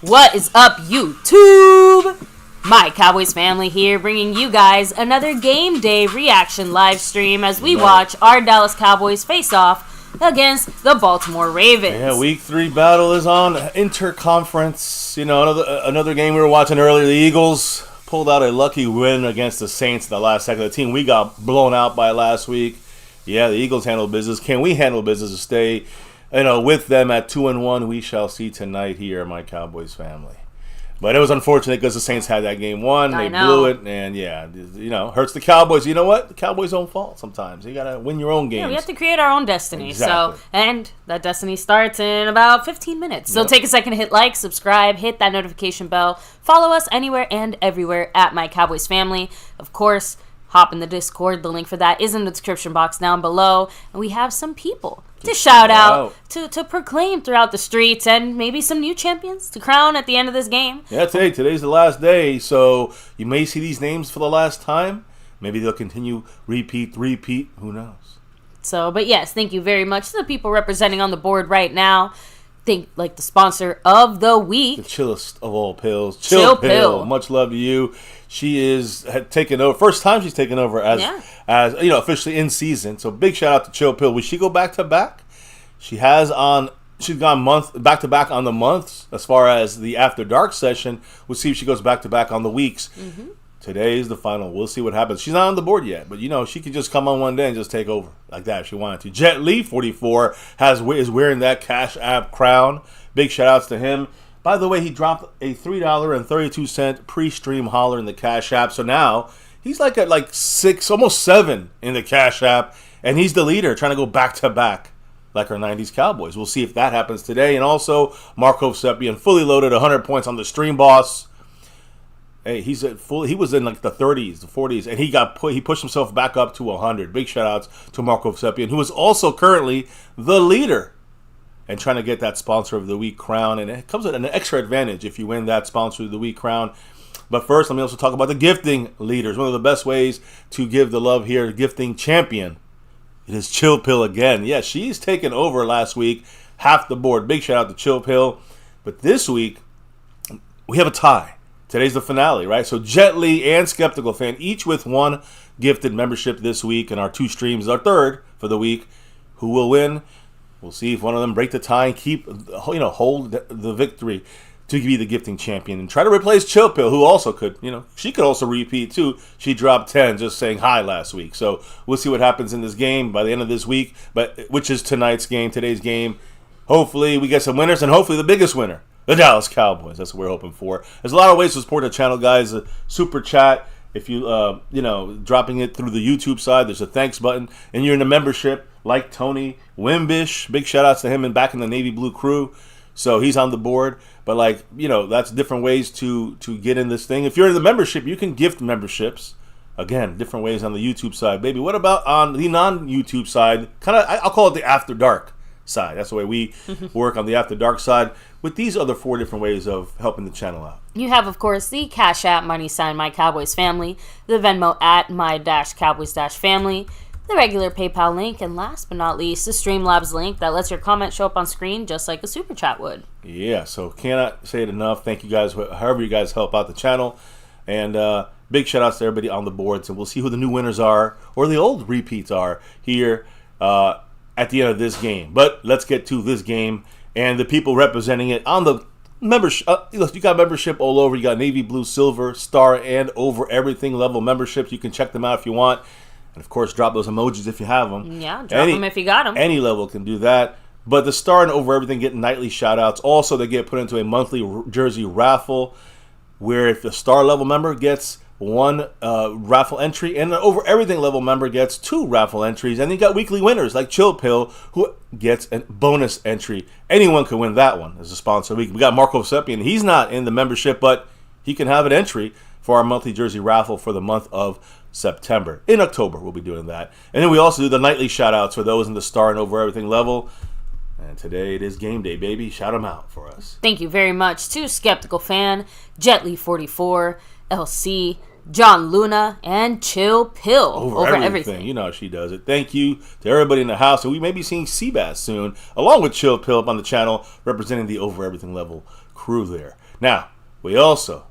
What is up, YouTube? My Cowboys family here, bringing you guys another game day reaction live stream as we watch our Dallas Cowboys face off against the Baltimore Ravens. Yeah, week 3 battle is on. Interconference. You know, another game we were watching earlier. The Eagles pulled out a lucky win against the Saints in the last second. The team we got blown out by last week. Yeah, the Eagles handle business. Can we handle business to stay, with them at 2-1? We shall see tonight here, my Cowboys family. But it was unfortunate because the Saints had that game won. They blew it, and hurts the Cowboys. You know what? The Cowboys' own fault sometimes. You got to win your own games. Yeah, we have to create our own destiny. Exactly. And that destiny starts in about 15 minutes. So take a second to hit like, subscribe, hit that notification bell. Follow us anywhere and everywhere at My Cowboys Family. Of course, hop in the Discord. The link for that is in the description box down below. And we have some people to shout out, to proclaim throughout the streets, and maybe some new champions to crown at the end of this game. Yeah, today's the last day, so you may see these names for the last time. Maybe they'll continue, repeat, who knows? So, but yes, thank you very much to the people representing on the board right now. Think like the sponsor of the week, the chillest of all pills, Chill Pill. Much love to you. She had taken over. First time she's taken over as officially in season. So big shout out to Chill Pill. Will she go back to back? She's gone back to back on the months as far as the After Dark session. We'll see if she goes back to back on the weeks. Today is the final. We'll see what happens. She's not on the board yet, but she could just come on one day and just take over like that if she wanted to. Jet Lee 44 is wearing that Cash App crown. Big shout outs to him. By the way, he dropped a $3.32 pre-stream holler in the Cash App. So now he's at 6, almost 7 in the Cash App, and he's the leader, trying to go back to back like our 90s Cowboys. We'll see if that happens today. And also, Marco Seppian fully loaded, 100 points on the Stream Boss. Hey, he was in the 30s, the 40s, and he pushed himself back up to 100. Big shout outs to Marco Seppian, who is also currently the leader and trying to get that Sponsor of the Week crown. And it comes with an extra advantage if you win that Sponsor of the Week crown. But first, let me also talk about the gifting leaders. One of the best ways to give the love here, gifting champion. It is Chill Pill again. Yeah, she's taken over last week, half the board. Big shout out to Chill Pill. But this week, we have a tie. Today's the finale, right? So Jet Li and Skeptical Fan, each with one gifted membership this week, and our 2 streams, our third for the week. Who will win? We'll see if one of them break the tie and keep, hold the victory to be the gifting champion and try to replace Chill Pill, who also could, she could also repeat too. She dropped 10 just saying hi last week. So we'll see what happens in this game by the end of this week, which is today's game. Hopefully we get some winners, and hopefully the biggest winner, the Dallas Cowboys. That's what we're hoping for. There's a lot of ways to support the channel, guys. A super chat. If you, dropping it through the YouTube side, there's a thanks button. And you're in the membership, like Tony Wimbish. Big shout outs to him and back in the Navy Blue crew. So he's on the board. But, that's different ways to get in this thing. If you're in the membership, you can gift memberships. Again, different ways on the YouTube side. Baby, what about on the non-YouTube side? I'll call it the After Dark side. That's the way we work on the After Dark side, with these other 4 different ways of helping the channel out. You have, of course, the Cash App money sign My Cowboys Family, the Venmo at My-Cowboys-Family, the regular PayPal link, and last but not least, the Streamlabs link that lets your comment show up on screen just like a super chat would. Yeah, so cannot say it enough. Thank you guys, however you guys help out the channel. And big shout outs to everybody on the boards, and we'll see who the new winners are, or the old repeats are, here at the end of this game. But let's get to this game and the people representing it on the membership. You got membership all over. You got Navy, Blue, Silver, Star, and Over Everything level memberships. You can check them out if you want. And, of course, drop those emojis if you have them. Yeah, drop them if you got them. Any level can do that. But the Star and Over Everything get nightly shout-outs. Also, they get put into a monthly jersey raffle, where if the Star level member gets 1 raffle entry, and the Over Everything level member gets 2 raffle entries. And you got weekly winners like Chill Pill, who gets a bonus entry. Anyone can win that one as a sponsor. We got Marco Seppian. He's not in the membership, but he can have an entry for our monthly jersey raffle for the month of September. In October, we'll be doing that. And then we also do the nightly shout-outs for those in the Star and Over Everything level. And today it is game day, baby. Shout them out for us. Thank you very much to Skeptical Fan, Jet Li 44, LC, John Luna, and Chill Pill. Over everything. You know how she does it. Thank you to everybody in the house. And we may be seeing Seabass soon, along with Chill Pill up on the channel, representing the Over Everything level crew there. Now, we also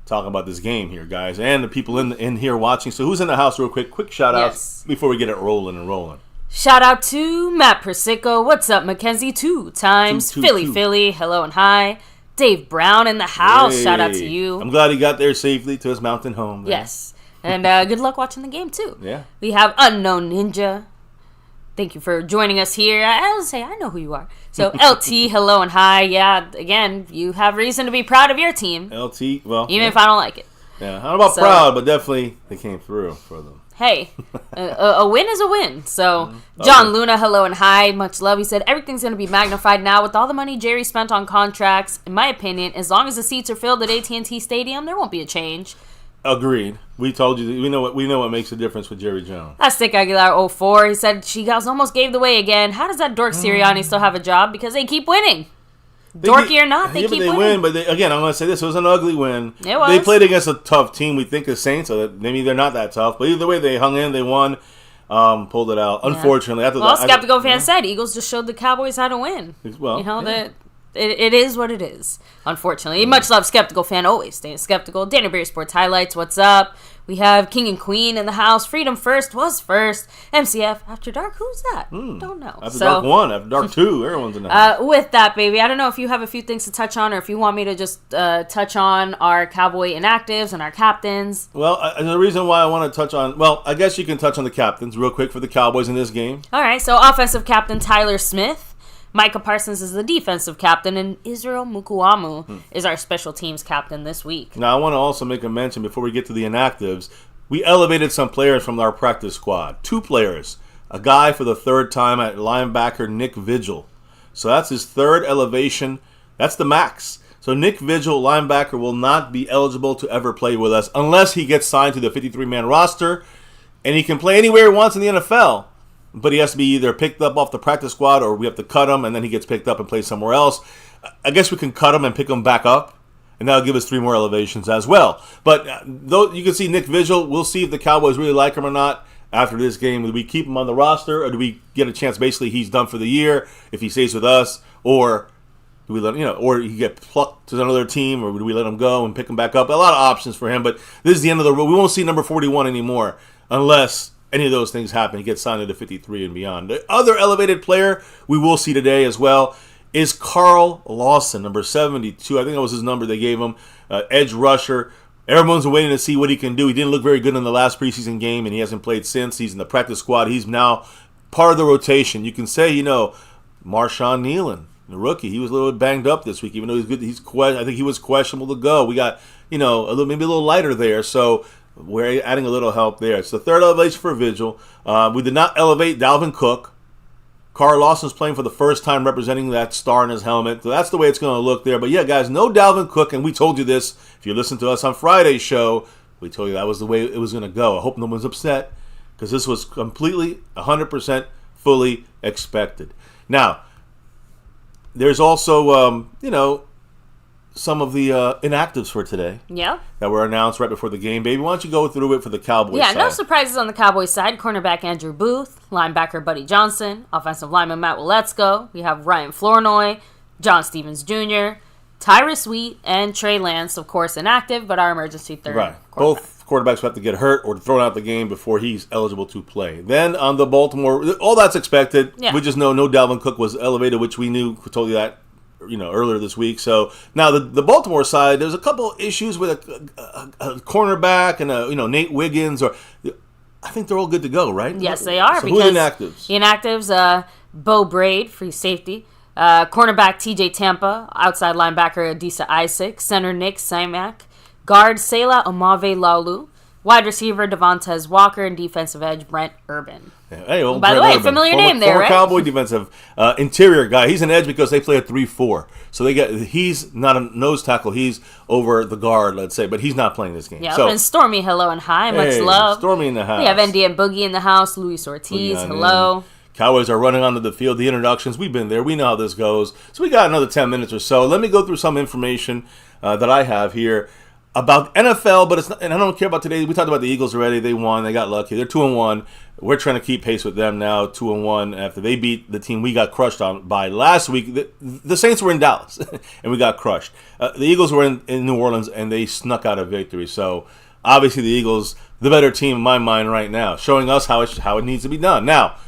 talking about this game here, guys, and the people in here watching. So who's in the house real quick? Quick shout-outs before we get it rolling. Shout out to Matt Persico. What's up, Mackenzie? 2 times. Philly. Hello and hi. Dave Brown in the house. Shout out to you. I'm glad he got there safely to his mountain home. There. Yes. And good luck watching the game, too. Yeah. We have Unknown Ninja. Thank you for joining us here. I would say I know who you are. So, LT, hello and hi. Yeah, again, you have reason to be proud of your team. LT, well. Even if I don't like it. Yeah, I don't know about proud, but definitely they came through for them. Hey, a win is a win. So, John Luna, hello and hi. Much love. He said, everything's going to be magnified now with all the money Jerry spent on contracts. In my opinion, as long as the seats are filled at AT&T Stadium, there won't be a change. Agreed. We told you. We know what makes a difference with Jerry Jones. That's Stick Aguilar 04. He said, she guys almost gave the way again. How does that dork Sirianni still have a job? Because they keep winning. Dorky or not, they keep winning. Win, but again, I'm going to say this. It was an ugly win. It was. They played against a tough team. We think the Saints, so that maybe they're not that tough. But either way, they hung in. They won. Pulled it out. Yeah. Unfortunately. Skeptical fan said Eagles just showed the Cowboys how to win. Well, that it is what it is, unfortunately. Much love, Skeptical fan. Always staying skeptical. Danny Sports Highlights. What's up? We have King and Queen in the house. Freedom First was first. MCF After Dark. Who's that? Don't know. After Dark 1, After Dark 2. Everyone's in the house. With that, baby, I don't know if you have a few things to touch on or if you want me to just touch on our Cowboy inactives and our captains. Well, the reason why I want to touch on... Well, I guess you can touch on the captains real quick for the Cowboys in this game. All right, so offensive captain Tyler Smith. Micah Parsons is the defensive captain, and Israel Mukuamu is our special teams captain this week. Now, I want to also make a mention before we get to the inactives. We elevated some players from our practice squad. 2 players. A guy for the 3rd time at linebacker, Nick Vigil. So that's his 3rd elevation. That's the max. So Nick Vigil, linebacker, will not be eligible to ever play with us unless he gets signed to the 53-man roster, and he can play anywhere he wants in the NFL. But he has to be either picked up off the practice squad or we have to cut him and then he gets picked up and plays somewhere else. I guess we can cut him and pick him back up, and that'll give us 3 more elevations as well. But though you can see Nick Vigil, we'll see if the Cowboys really like him or not after this game. Do we keep him on the roster or do we get a chance? Basically, he's done for the year if he stays with us, or do we let or he get plucked to another team, or do we let him go and pick him back up? A lot of options for him, but this is the end of the road. We won't see number 41 anymore unless any of those things happen. He gets signed to the 53 and beyond. The other elevated player we will see today as well is Carl Lawson, number 72. I think that was his number they gave him. Edge rusher. Everyone's waiting to see what he can do. He didn't look very good in the last preseason game, and he hasn't played since. He's in the practice squad. He's now part of the rotation. You can say, Marshawn Nealon, the rookie, he was a little bit banged up this week, even though he's good. I think he was questionable to go. We got, maybe a little lighter there. So we're adding a little help there. It's the 3rd elevation for Vigil. We did not elevate Dalvin Cook. Carl Lawson's playing for the first time representing that star in his helmet. So that's the way it's going to look there. But yeah, guys, no Dalvin Cook. And we told you this. If you listened to us on Friday's show, we told you that was the way it was going to go. I hope no one's upset because this was completely 100% fully expected. Now, there's also, some of the inactives for today. Yeah. That were announced right before the game. Baby, why don't you go through it for the Cowboys side? Yeah, no surprises on the Cowboys side. Cornerback Andrew Booth, linebacker Buddy Johnson, offensive lineman Matt Waletzko. We have Ryan Flournoy, John Stevens Jr., Tyrus Wheat, and Trey Lance, of course, inactive, but our emergency third. Right. Both quarterbacks have to get hurt or thrown out the game before he's eligible to play. Then on the Baltimore, all that's expected. Yeah. We just know no Dalvin Cook was elevated, which we knew. We told you that earlier this week. So now the Baltimore side, there's a couple issues with a cornerback and Nate Wiggins, or I think they're all good to go, right? Yes, they are. So who are the inactives? The inactives, Bo Braid, free safety, cornerback TJ Tampa, outside linebacker Adisa Isaac, center Nick Simak, guard Selah Omave Laulu, wide receiver Devontae Walker, and defensive edge Brent Urban. Hey, by the way, familiar name there, right? Cowboy defensive interior guy. He's an edge because they play a 3-4. So he's not a nose tackle. He's over the guard, let's say, but he's not playing this game. Yeah, and Stormy, hello and hi. Much love. Stormy in the house. We have Andy and Boogie in the house. Luis Ortiz, hello. Cowboys are running onto the field. The introductions, we've been there. We know how this goes. So we got another 10 minutes or so. Let me go through some information that I have here. about NFL, but it's not, and I don't care about today. We talked about the Eagles already. They won. They got lucky. They're 2-1. We're trying to keep pace with them now, 2-1. After they beat the team we got crushed on by last week. The Saints were in Dallas, and we got crushed. The Eagles were in New Orleans, and they snuck out a victory. So obviously the Eagles, the better team in my mind right now, showing us how it needs to be done. Now, a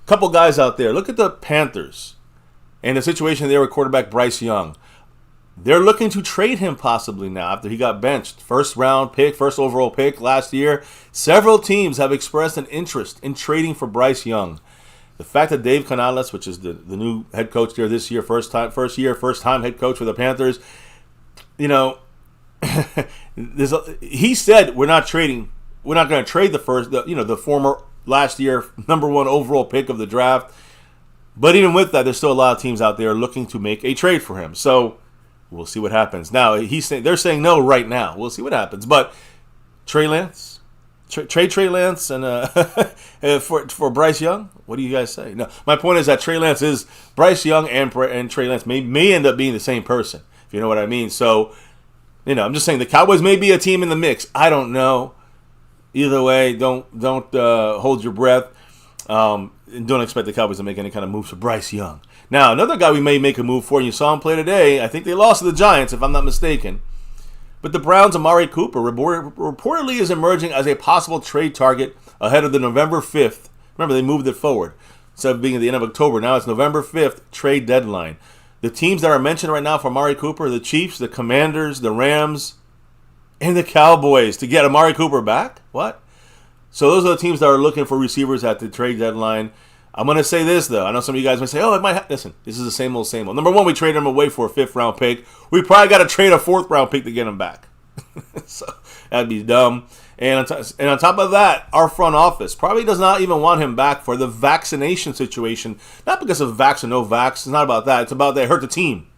couple guys out there. Look at the Panthers and the situation there with quarterback Bryce Young. They're looking to trade him possibly now after he got benched. First overall pick last year. Several teams have expressed an interest in trading for Bryce Young. The fact that Dave Canales, which is the new head coach there this year, first time head coach for the Panthers, he said we're not going to trade the former last year number 1 overall pick of the draft. But even with that, there's still a lot of teams out there looking to make a trade for him. So we'll see what happens. Now they're saying no right now. We'll see what happens. But Trey Lance, trade Trey Lance and for Bryce Young. What do you guys say? No, my point is that Trey Lance is Bryce Young and Trey Lance may end up being the same person. If you know what I mean. So I'm just saying the Cowboys may be a team in the mix. I don't know. Either way, don't hold your breath. And don't expect the Cowboys to make any kind of moves for Bryce Young. Now, another guy we may make a move for, and you saw him play today. I think they lost to the Giants, if I'm not mistaken. But the Browns' Amari Cooper reportedly is emerging as a possible trade target ahead of the November 5th. Remember, they moved it forward. Instead of being at the end of October, now it's November 5th, trade deadline. The teams that are mentioned right now for Amari Cooper are the Chiefs, the Commanders, the Rams, and the Cowboys. To get Amari Cooper back? What? So those are the teams that are looking for receivers at the trade deadline. I'm going to say this, though. I know some of you guys may say, it might listen, this is the same old. Number one, we traded him away for a 5th-round pick. We probably got to trade a 4th-round pick to get him back. So that'd be dumb. And on top of that, our front office probably does not even want him back for the vaccination situation. Not because of vax or no vax. It's not about that. It's about that it hurt the team.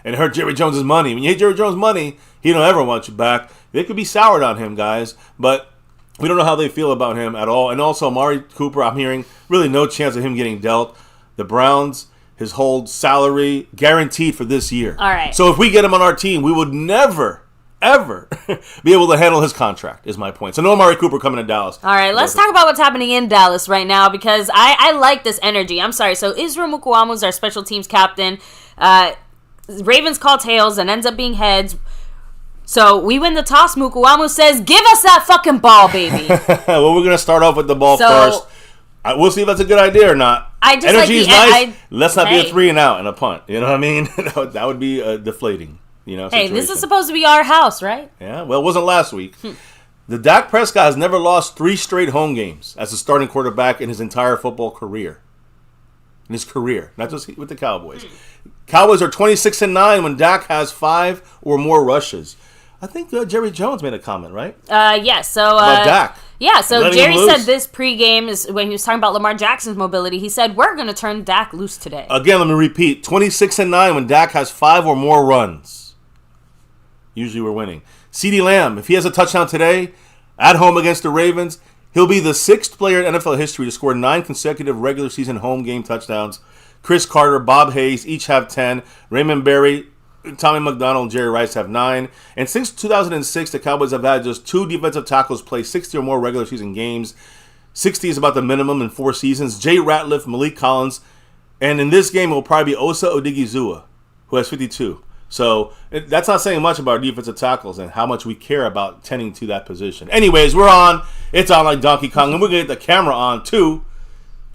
And it hurt Jerry Jones' money. When you hit Jerry Jones' money, he don't ever want you back. They could be soured on him, guys. But we don't know how they feel about him at all. And also, Amari Cooper, I'm hearing really no chance of him getting dealt. The Browns, his whole salary, guaranteed for this year. All right. So if we get him on our team, we would never, ever be able to handle his contract, is my point. So no Amari Cooper coming to Dallas. All right, let's talk about what's happening in Dallas right now because I like this energy. I'm sorry. So Israel Mukuamu is our special teams captain. Ravens call tails and ends up being heads. So we win the toss. Mukuamu says, give us that fucking ball, baby. Well, we're going to start off with the ball first. We'll see if that's a good idea or not. Energy is nice. Let's not be a 3 and out and a punt. You know what I mean? That would be deflating. Situation. This is supposed to be our house, right? Yeah, well, it wasn't last week. The Dak Prescott has never lost 3 straight home games as a starting quarterback in his entire football career. In his career, not just with the Cowboys. Cowboys are 26-9 when Dak has 5 or more rushes. I think Jerry Jones made a comment, right? Yes. So about Dak. Yeah. So Jerry said this pregame is when he was talking about Lamar Jackson's mobility. He said we're going to turn Dak loose today. Again, let me repeat: 26-9 when Dak has 5 or more runs. Usually, we're winning. CeeDee Lamb, if he has a touchdown today at home against the Ravens, he'll be the 6th player in NFL history to score 9 consecutive regular season home game touchdowns. Chris Carter, Bob Hayes each have 10. Raymond Berry, Tommy McDonald, and Jerry Rice have 9. And since 2006, the Cowboys have had just 2 defensive tackles play 60 or more regular season games. 60 is about the minimum in 4 seasons. Jay Ratliff, Malik Collins, and in this game it will probably be Osa Odigizua, who has 52. So that's not saying much about our defensive tackles and how much we care about tending to that position. Anyways, we're on. It's on like Donkey Kong, and we're going to get the camera on too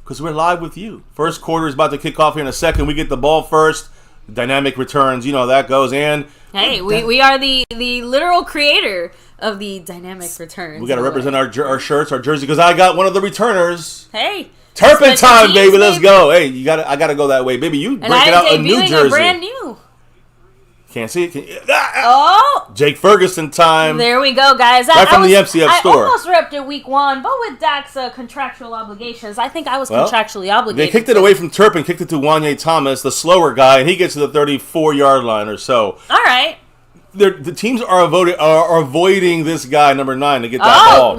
because we're live with you. First quarter is about to kick off here in a second. We get the ball first. Dynamic returns, you know how that goes. And hey, we are the literal creator of the dynamic returns. We got to represent our shirts, our jersey, because I got one of the returners. Hey, turpentine, baby, let's go. Hey, I got to go that way, baby. You breaking out a new jersey, brand new. Can't see it. Jake Ferguson time. There we go, guys. Right from the MCF store. I almost repped it week 1, but with Dak's contractual obligations, I think I was contractually obligated. They kicked it away from Turpin, kicked it to Wanye Thomas, the slower guy, and he gets to the 34-yard line or so. All right. The teams are avoiding this guy, number 9, to get that ball.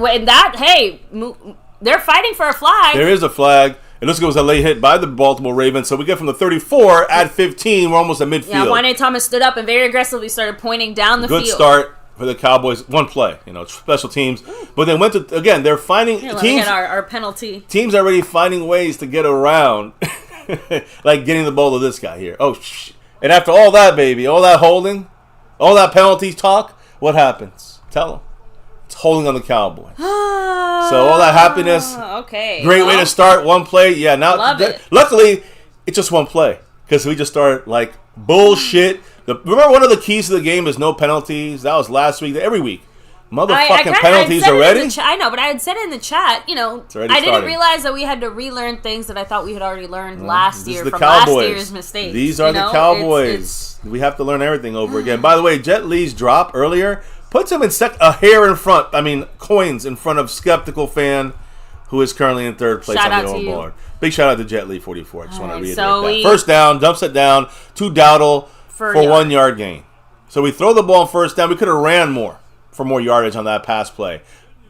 They're fighting for a flag. There is a flag. And this was a late hit by the Baltimore Ravens. So we get from the 34 at 15. We're almost at midfield. Yeah, Wanye Thomas stood up and very aggressively started pointing down the field. Good start. for the Cowboys. One play, special teams. But they went to, again, they're finding teams. Our penalty. Teams are already finding ways to get around, like getting the ball to this guy here. And after all that, baby, all that holding, all that penalty talk, what happens? Tell them. It's holding on the Cowboys. So all that happiness. Okay. Great way to start. One play. Yeah, now, love it. Luckily, it's just one play. Because we just started like bullshit. Remember, one of the keys to the game is no penalties. That was last week. Every week, motherfucking penalties already. I know, but I had said it in the chat. I didn't realize that we had to relearn things that I thought we had already learned last year from last year's mistakes. These are the Cowboys. We have to learn everything over again. By the way, Jet Li's drop earlier puts him in a hair in front. I mean, coins in front of Skeptical Fan, who is currently in third place on the board. Big shout out to Jet Li 44. I just want to reiterate that. First down, dumps it down to Dowdle for 1 yard gain. So we throw the ball on first down. We could have ran more for more yardage on that pass play.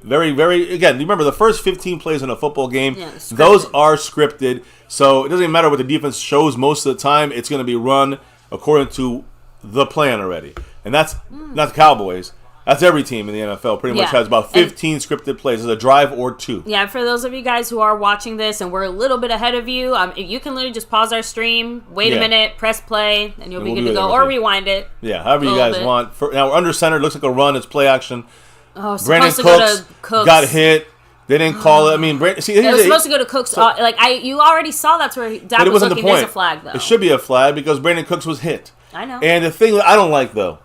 Very, very, again, remember the first 15 plays in a football game, those are scripted. So it doesn't matter what the defense shows most of the time. It's going to be run according to the plan already. And that's not the Cowboys. That's every team in the NFL pretty much has about 15 scripted plays. There's a drive or two. Yeah, for those of you guys who are watching this and we're a little bit ahead of you, you can literally just pause our stream, wait a minute, press play, and you'll be good to go. Or rewind it. Yeah, however you guys want. Now, we're under center. It looks like a run. It's play action. Oh, Brandon Cooks got hit. They didn't call it. I mean, it was supposed to go to Cooks. You already saw that's where Dak was looking. There's a flag, though. It should be a flag because Brandon Cooks was hit. I know. And the thing that I don't like, though,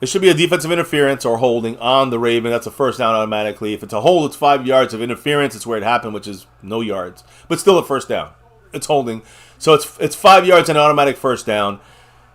it should be a defensive interference or holding on the Raven. That's a first down automatically. If it's a hold, it's 5 yards. Of interference, it's where it happened, which is no yards. But still a first down. It's holding. So it's 5 yards and an automatic first down.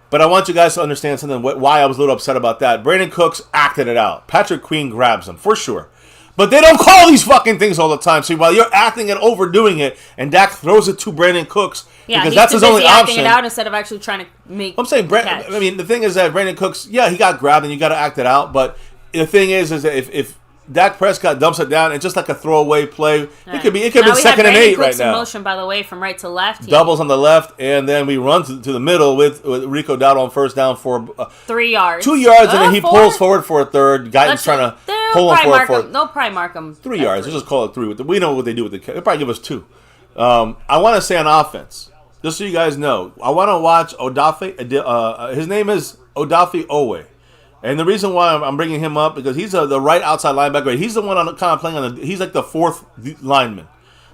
But I want you guys to understand something, why I was a little upset about that. Brandon Cooks acted it out. Patrick Queen grabs him, for sure. But they don't call these fucking things all the time. So while you're acting and overdoing it, and Dak throws it to Brandon Cooks, because that's his only option. Acting it out instead of actually trying to make. I'm saying, I mean, the thing is that Brandon Cooks, he got grabbed, and you got to act it out. But the thing is that if Dak Prescott dumps it down, it's just like a throwaway play. Right. It could be 2nd and 8 right now. In motion, by the way, from right to left. Doubles on the left, and then we run to the middle with Rico Dowdle on first down for 3 yards. 2 yards, and then he pulls forward for a third. Guyton's trying to pull him for a fourth. They'll probably mark him 3 yards. Let's just call it 3. We know what they do with the. They'll probably give us 2. I want to say on offense, just so you guys know, I want to watch Odafe. His name is Odafe Owe. And the reason why I'm bringing him up because he's the right outside linebacker. He's the one kind of playing on he's like the fourth lineman.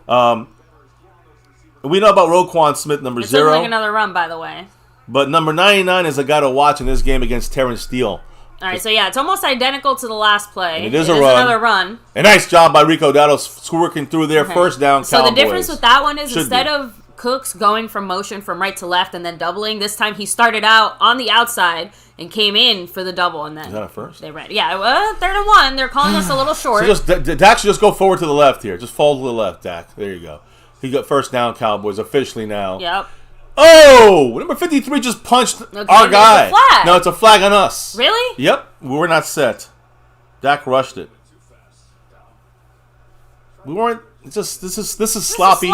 We know about Roquan Smith, number 0. Looks like another run, by the way. But number 99 is a guy to watch in this game against Terrence Steele. All right, so it's almost identical to the last play. And it is another run. A nice job by Rico Dowdle working through their first down. So Cowboys. The difference with that one is instead of Cooks going from motion from right to left and then doubling, this time he started out on the outside and came in for the double, and then is that a first? They read, 3rd and 1. They're calling us a little short. So Dak should just go forward to the left here. Just fall to the left, Dak. There you go. He got first down, Cowboys officially now. Yep. Oh, number 53 just punched our guy. Flag. No, it's a flag on us. Really? Yep. We're not set. Dak rushed it. We weren't. It's just this is sloppy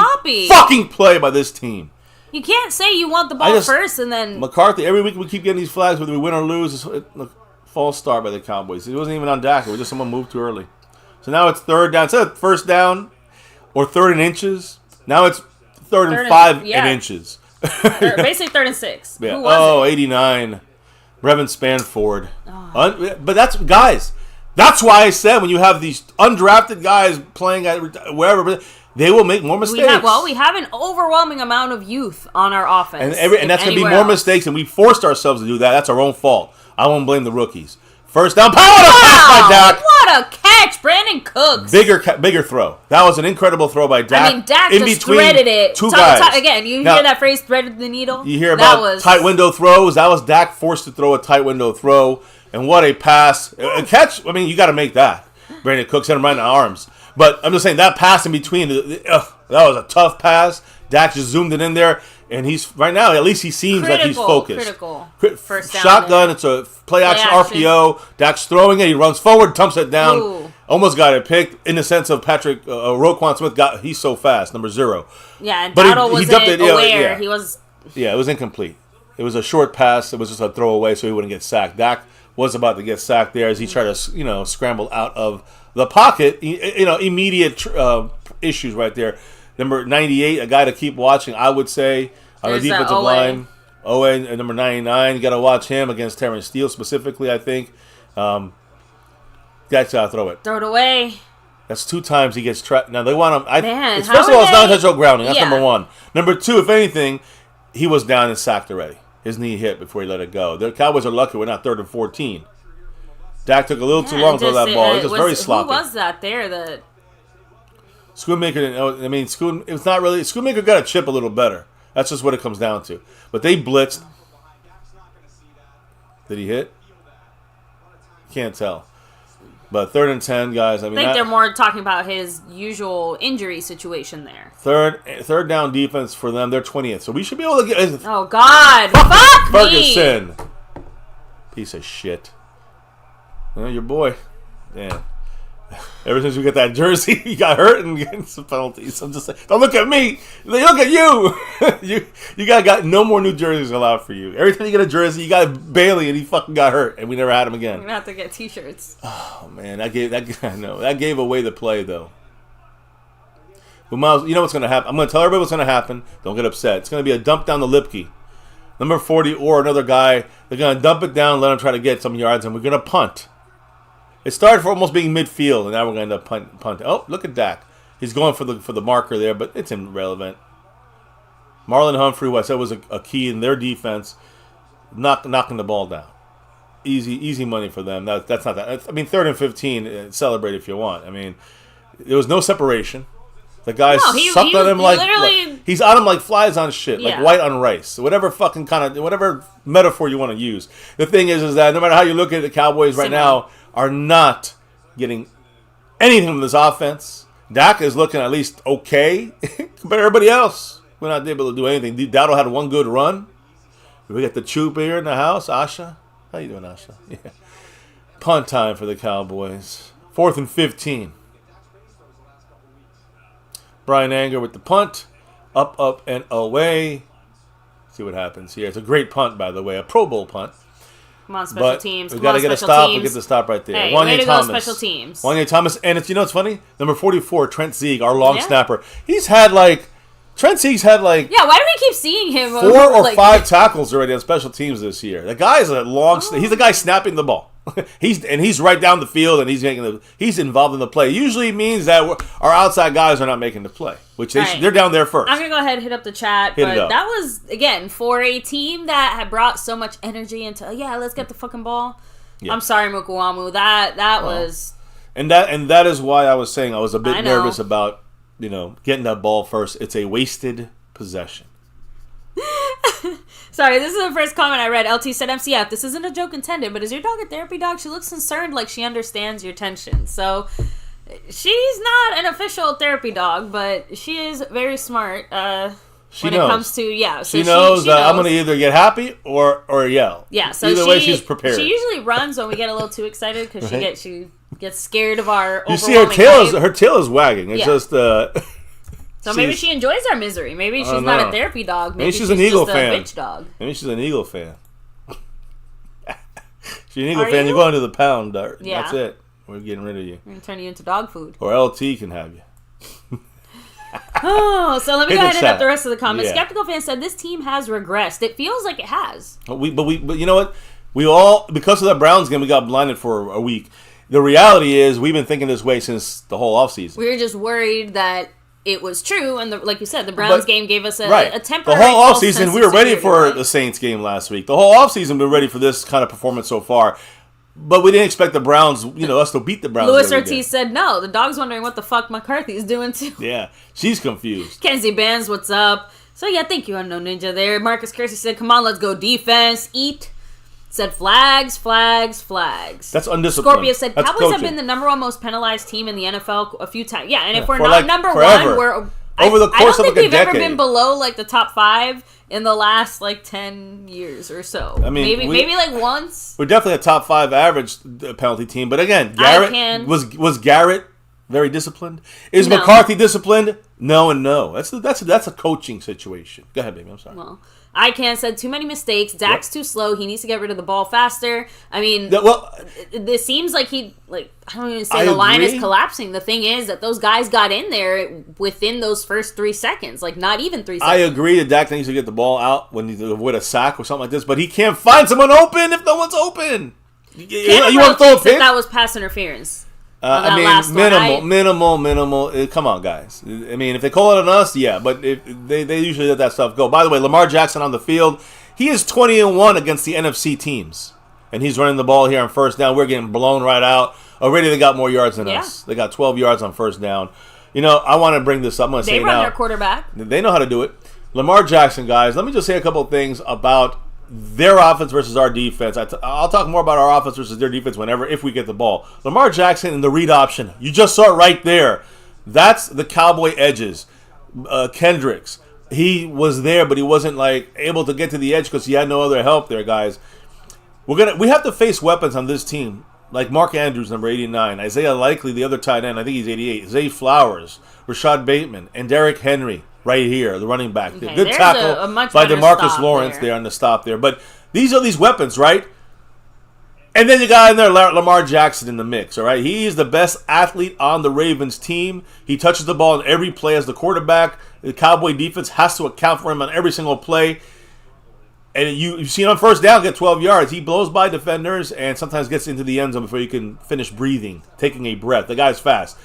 fucking play by this team. You can't say you want the ball first and then McCarthy. Every week we keep getting these flags, whether we win or lose. It's a false start by the Cowboys. It wasn't even on Dak. It was just someone moved too early. So now it's third down. Instead of first down or 3rd and inches, now it's third and 5 and inches. Basically 3rd and 6. Yeah. Who was it? 89. Brevin Spanford. Oh. But that's guys. That's why I said when you have these undrafted guys playing at wherever. They will make more mistakes. We have an overwhelming amount of youth on our offense. And that's going to be more mistakes, and we forced ourselves to do that. That's our own fault. I won't blame the rookies. First down, power to pass by Dak. What a catch, Brandon Cooks. Bigger throw. That was an incredible throw by Dak. I mean, Dak just threaded it. Two guys. Again, you hear that phrase, threaded the needle? You hear about tight window throws. That was Dak forced to throw a tight window throw. And what a pass. A catch, I mean, you got to make that. Brandon Cooks hit him right in the arms. But I'm just saying, that pass in between, that was a tough pass. Dak just zoomed it in there. And he's, right now, at least he seems like he's focused. First down shotgun, there. It's a play action RPO. Dak's throwing it. He runs forward, dumps it down. Ooh. Almost got it picked in the sense of Patrick, Roquan Smith, he's so fast, number 0. Yeah, and Dowdle wasn't aware. He was... Yeah, it was incomplete. It was a short pass. It was just a throwaway so he wouldn't get sacked. Dak was about to get sacked there as he tried to, scramble out of the pocket. Immediate issues right there. Number 98, a guy to keep watching, I would say, on the defensive line. Owen, and number 99, you got to watch him against Terrence Steele specifically, I think. That's got to throw it. Throw it away. That's 2 times he gets trapped. Now, they want him. Man, first of all, it's non-intentional grounding. That's number 1. Number 2, if anything, he was down and sacked already. His knee hit before he let it go. The Cowboys are lucky we're not 3rd and 14. Dak took a little too long to throw that ball. It was very sloppy. Who was that there? Schoonmaker, it was not really. Schoonmaker got a chip a little better. That's just what it comes down to. But they blitzed. Did he hit? Can't tell. But 3rd and 10, guys. I think they're more talking about his usual injury situation there. Third down defense for them. They're 20th. So we should be able to get. Oh, God. Fuck Ferguson. Me. Piece of shit. Your boy. Damn. Ever since we got that jersey, he got hurt and getting some penalties. I'm just saying, don't look at me. Look at you. you got no more new jerseys allowed for you. Every time you get a jersey, you got Bailey and he fucking got hurt and we never had him again. We're gonna have to get T-shirts. Oh man, that gave away the play though. But Miles, you know what's gonna happen? I'm gonna tell everybody what's gonna happen. Don't get upset. It's gonna be a dump down to Lipke, number 40 or another guy. They're gonna dump it down, let him try to get some yards, and we're gonna punt. It started for almost being midfield, and now we're going to end up punting. Oh, look at Dak. He's going for the marker there, but it's irrelevant. Marlon Humphrey, who I said was a key in their defense, knocking the ball down. Easy money for them. That's not that. 3rd and 15, celebrate if you want. There was no separation. The guy sucked on him he's on him like flies on shit, like white on rice. Whatever whatever metaphor you want to use. The thing is that no matter how you look at the Cowboys right now, are not getting anything from this offense. Dak is looking at least okay, but everybody else, we're not able to do anything. Dowdle had one good run. We got the troop here in the house. Asha, how you doing, Asha? Yeah. Punt time for the Cowboys. 4th and 15. Brian Anger with the punt. Up, and away. See what happens here. It's a great punt, by the way. A Pro Bowl punt. Come on, special teams. We got to get a stop. We'll get the stop right there. Hey, way to go, special teams. Wanya Thomas. And it's funny? Number 44, Trent Sieg, our long snapper. He's had Trent Sieg's had why do we keep seeing him? 4 or 5 tackles already on special teams this year. The guy is he's the guy snapping the ball. he's right down the field and he's involved in the play. Usually means that our outside guys are not making the play, which they're down there first. I'm gonna go ahead and hit up the chat, but that was again for a team that had brought so much energy into let's get the fucking ball. Yeah. I'm sorry, Mukuamu. That was and that is why I was saying I was a bit nervous about getting that ball first. It's a wasted possession. Sorry, this is the first comment I read. LT said, MCF, this isn't a joke intended, but is your dog a therapy dog? She looks concerned like she understands your tension. So, she's not an official therapy dog, but she is very smart it comes to, So she knows that I'm going to either get happy or yell. Yeah, so either way, she's prepared. She usually runs when we get a little too excited because she gets scared of our You see, her tail is wagging. It's just... So maybe she enjoys our misery. Maybe she's not a therapy dog. Maybe she's an Eagle just fan. A bitch dog. Maybe she's an Eagle fan. She's an Eagle fan. You're going to the pound. Yeah. That's it. We're getting rid of you. We're going to turn you into dog food. Or LT can have you. So let me go ahead and hit up the rest of the comments. Skeptical fan said this team has regressed. It feels like it has. But you know what? We all, because of that Browns game, we got blinded for a week. The reality is we've been thinking this way since the whole offseason. We were just worried that it was true, and like you said, the Browns game gave us a temporary. The whole offseason, we were ready for the Saints game last week. The whole offseason, we were ready for this kind of performance so far. But we didn't expect the Browns, us to beat the Browns. Louis Ortiz said no. The dog's wondering what the fuck McCarthy is doing too. Yeah, she's confused. Kenzie Bands, what's up? So yeah, thank you, Unknown Ninja there. Marcus Kersey said, come on, let's go defense. Eat. Said flags. That's undisciplined. Scorpio said Cowboys have been the number 1 most penalized team in the NFL a few times. Yeah, and if we're not number 1, we're over the course of a decade. I don't think we've ever been below the top 5 in the last 10 years or so. Maybe once. We're definitely a top 5 average penalty team, but again, Garrett was Garrett very disciplined. Is McCarthy disciplined? No and no. That's a coaching situation. Go ahead, baby. I'm sorry. Well, I can't said too many mistakes. Dak's too slow. He needs to get rid of the ball faster. I mean, this seems like I don't even say the line is collapsing. The thing is that those guys got in there within those first 3 seconds. Like, not even 3 seconds. I agree that Dak needs to get the ball out when you avoid a sack or something like this, but he can't find someone open if no one's open. You want to throw a pick? That was pass interference. I mean, minimal. Come on, guys. I mean, if they call it on us, yeah, but they usually let that stuff go. By the way, Lamar Jackson on the field, he is 20-1 against the NFC teams, and he's running the ball here on first down. We're getting blown right out. Already they got more yards than us. They got 12 yards on first down. You know, I want to bring this up. I'm going to say it now. They run their quarterback. They know how to do it. Lamar Jackson, guys, let me just say a couple of things about their offense versus our defense. I'll talk more about our offense versus their defense if we get the ball. Lamar Jackson in the read option. You just saw it right there. That's the Cowboy edges. Kendricks. He was there, but he wasn't able to get to the edge because he had no other help there, guys. We have to face weapons on this team like Mark Andrews, number 89, Isaiah Likely, the other tight end. I think he's 88. Zay Flowers, Rashad Bateman, and Derrick Henry. Right here, the running back. Okay, good tackle by DeMarcus Lawrence there on the stop there. But these are these weapons, right? And then you got in there Lamar Jackson in the mix, all right? He is the best athlete on the Ravens team. He touches the ball in every play as the quarterback. The Cowboy defense has to account for him on every single play. And you see him on first down, get 12 yards. He blows by defenders and sometimes gets into the end zone before you can finish breathing, taking a breath. The guy's fast.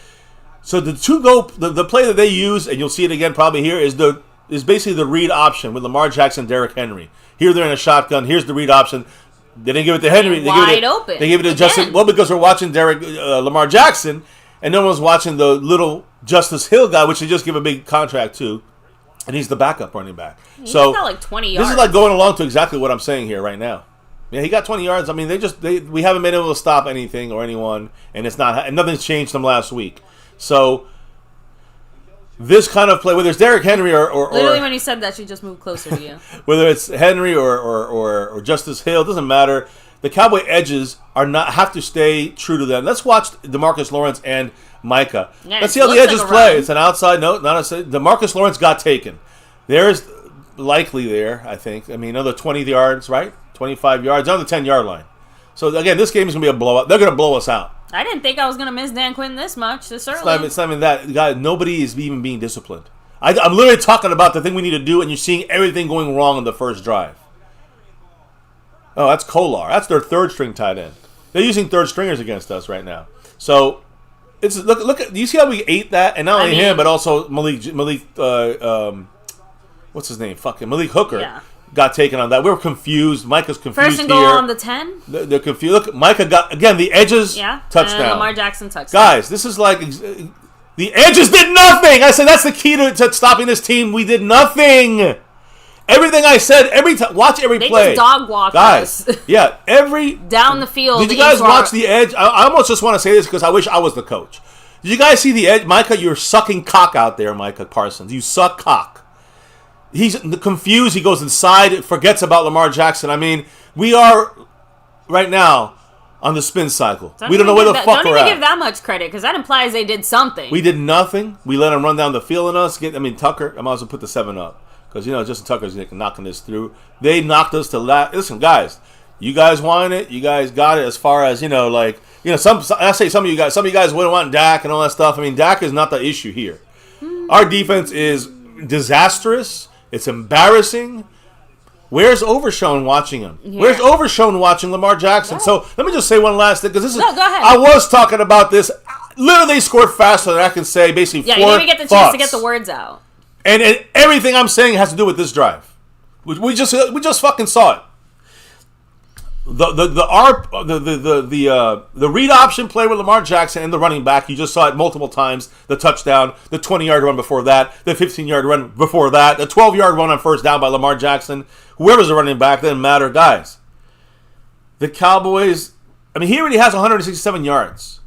So the play that they use, and you'll see it again probably here, is basically the read option with Lamar Jackson, Derrick Henry. Here they're in a shotgun. Here's the read option. They didn't give it to Henry. Open. They gave it to Justin. Well, because we're watching Lamar Jackson, and no one's watching the little Justice Hill guy, which they just give a big contract to, and he's the backup running back. He got 20 yards. This is going along to exactly what I'm saying here right now. Yeah, he got 20 yards. I mean, we haven't been able to stop anything or anyone, and nothing's changed from last week. So this kind of play, whether it's Derrick Henry or literally when you said that, she just moved closer to you. Whether it's Henry or Justice Hill, it doesn't matter. The Cowboy edges have to stay true to them. Let's watch DeMarcus Lawrence and Micah. Yeah, let's see how the edges play. It's an outside note. DeMarcus Lawrence got taken. There's Likely there, I think. I mean, another 20 yards, right? 25 yards on the 10-yard line. So again, this game is going to be a blowout. They're going to blow us out. I didn't think I was going to miss Dan Quinn this much this early. It's not even that. God, nobody is even being disciplined. I'm literally talking about the thing we need to do, and you're seeing everything going wrong in the first drive. Oh, that's Kolar. That's their third-string tight end. They're using third-stringers against us right now. So, look at. Do you see how we ate that? And not only him, but also Malik. What's his name? Malik Hooker. Yeah. Got taken on that. We were confused. Micah's confused First and goal here. on the 10. They're confused. Look, Micah got, again, the edges, touchdown. And Lamar Jackson touchdown. Guys, this is the edges did nothing. I said that's the key to stopping this team. We did nothing. Everything I said, every time, watch every play. They just dog walk us. Guys, yeah, down the field. Did you guys watch the edge? I almost just want to say this because I wish I was the coach. Did you guys see the edge? Micah, you're sucking cock out there, Micah Parsons. You suck cock. He's confused. He goes inside, forgets about Lamar Jackson. I mean, we are right now on the spin cycle. We don't know where the fuck we're at. Don't even give that much credit because that implies they did something. We did nothing. We let him run down the field on us. Tucker, I might as well put the 7 up because, Justin Tucker's knocking this through. They knocked us to listen, guys, you guys wanted it. You guys got it as far as, I say some of you guys wouldn't want Dak and all that stuff. I mean, Dak is not the issue here. Our defense is disastrous. It's embarrassing. Where's Overshone watching him? Yeah. Where's Overshone watching Lamar Jackson? Yeah. So let me just say one last thing because this is. No, go ahead. I was talking about this. Literally, they scored faster than I can say. Basically, you didn't even get the chance to get the words out. And everything I'm saying has to do with this drive. We just fucking saw it. The read option play with Lamar Jackson and the running back, you just saw it multiple times. The touchdown, the 20-yard run before that, the 15-yard run before that, the 12-yard run on first down by Lamar Jackson. Whoever's the running back, doesn't matter. Guys, the Cowboys, he already has 167 yards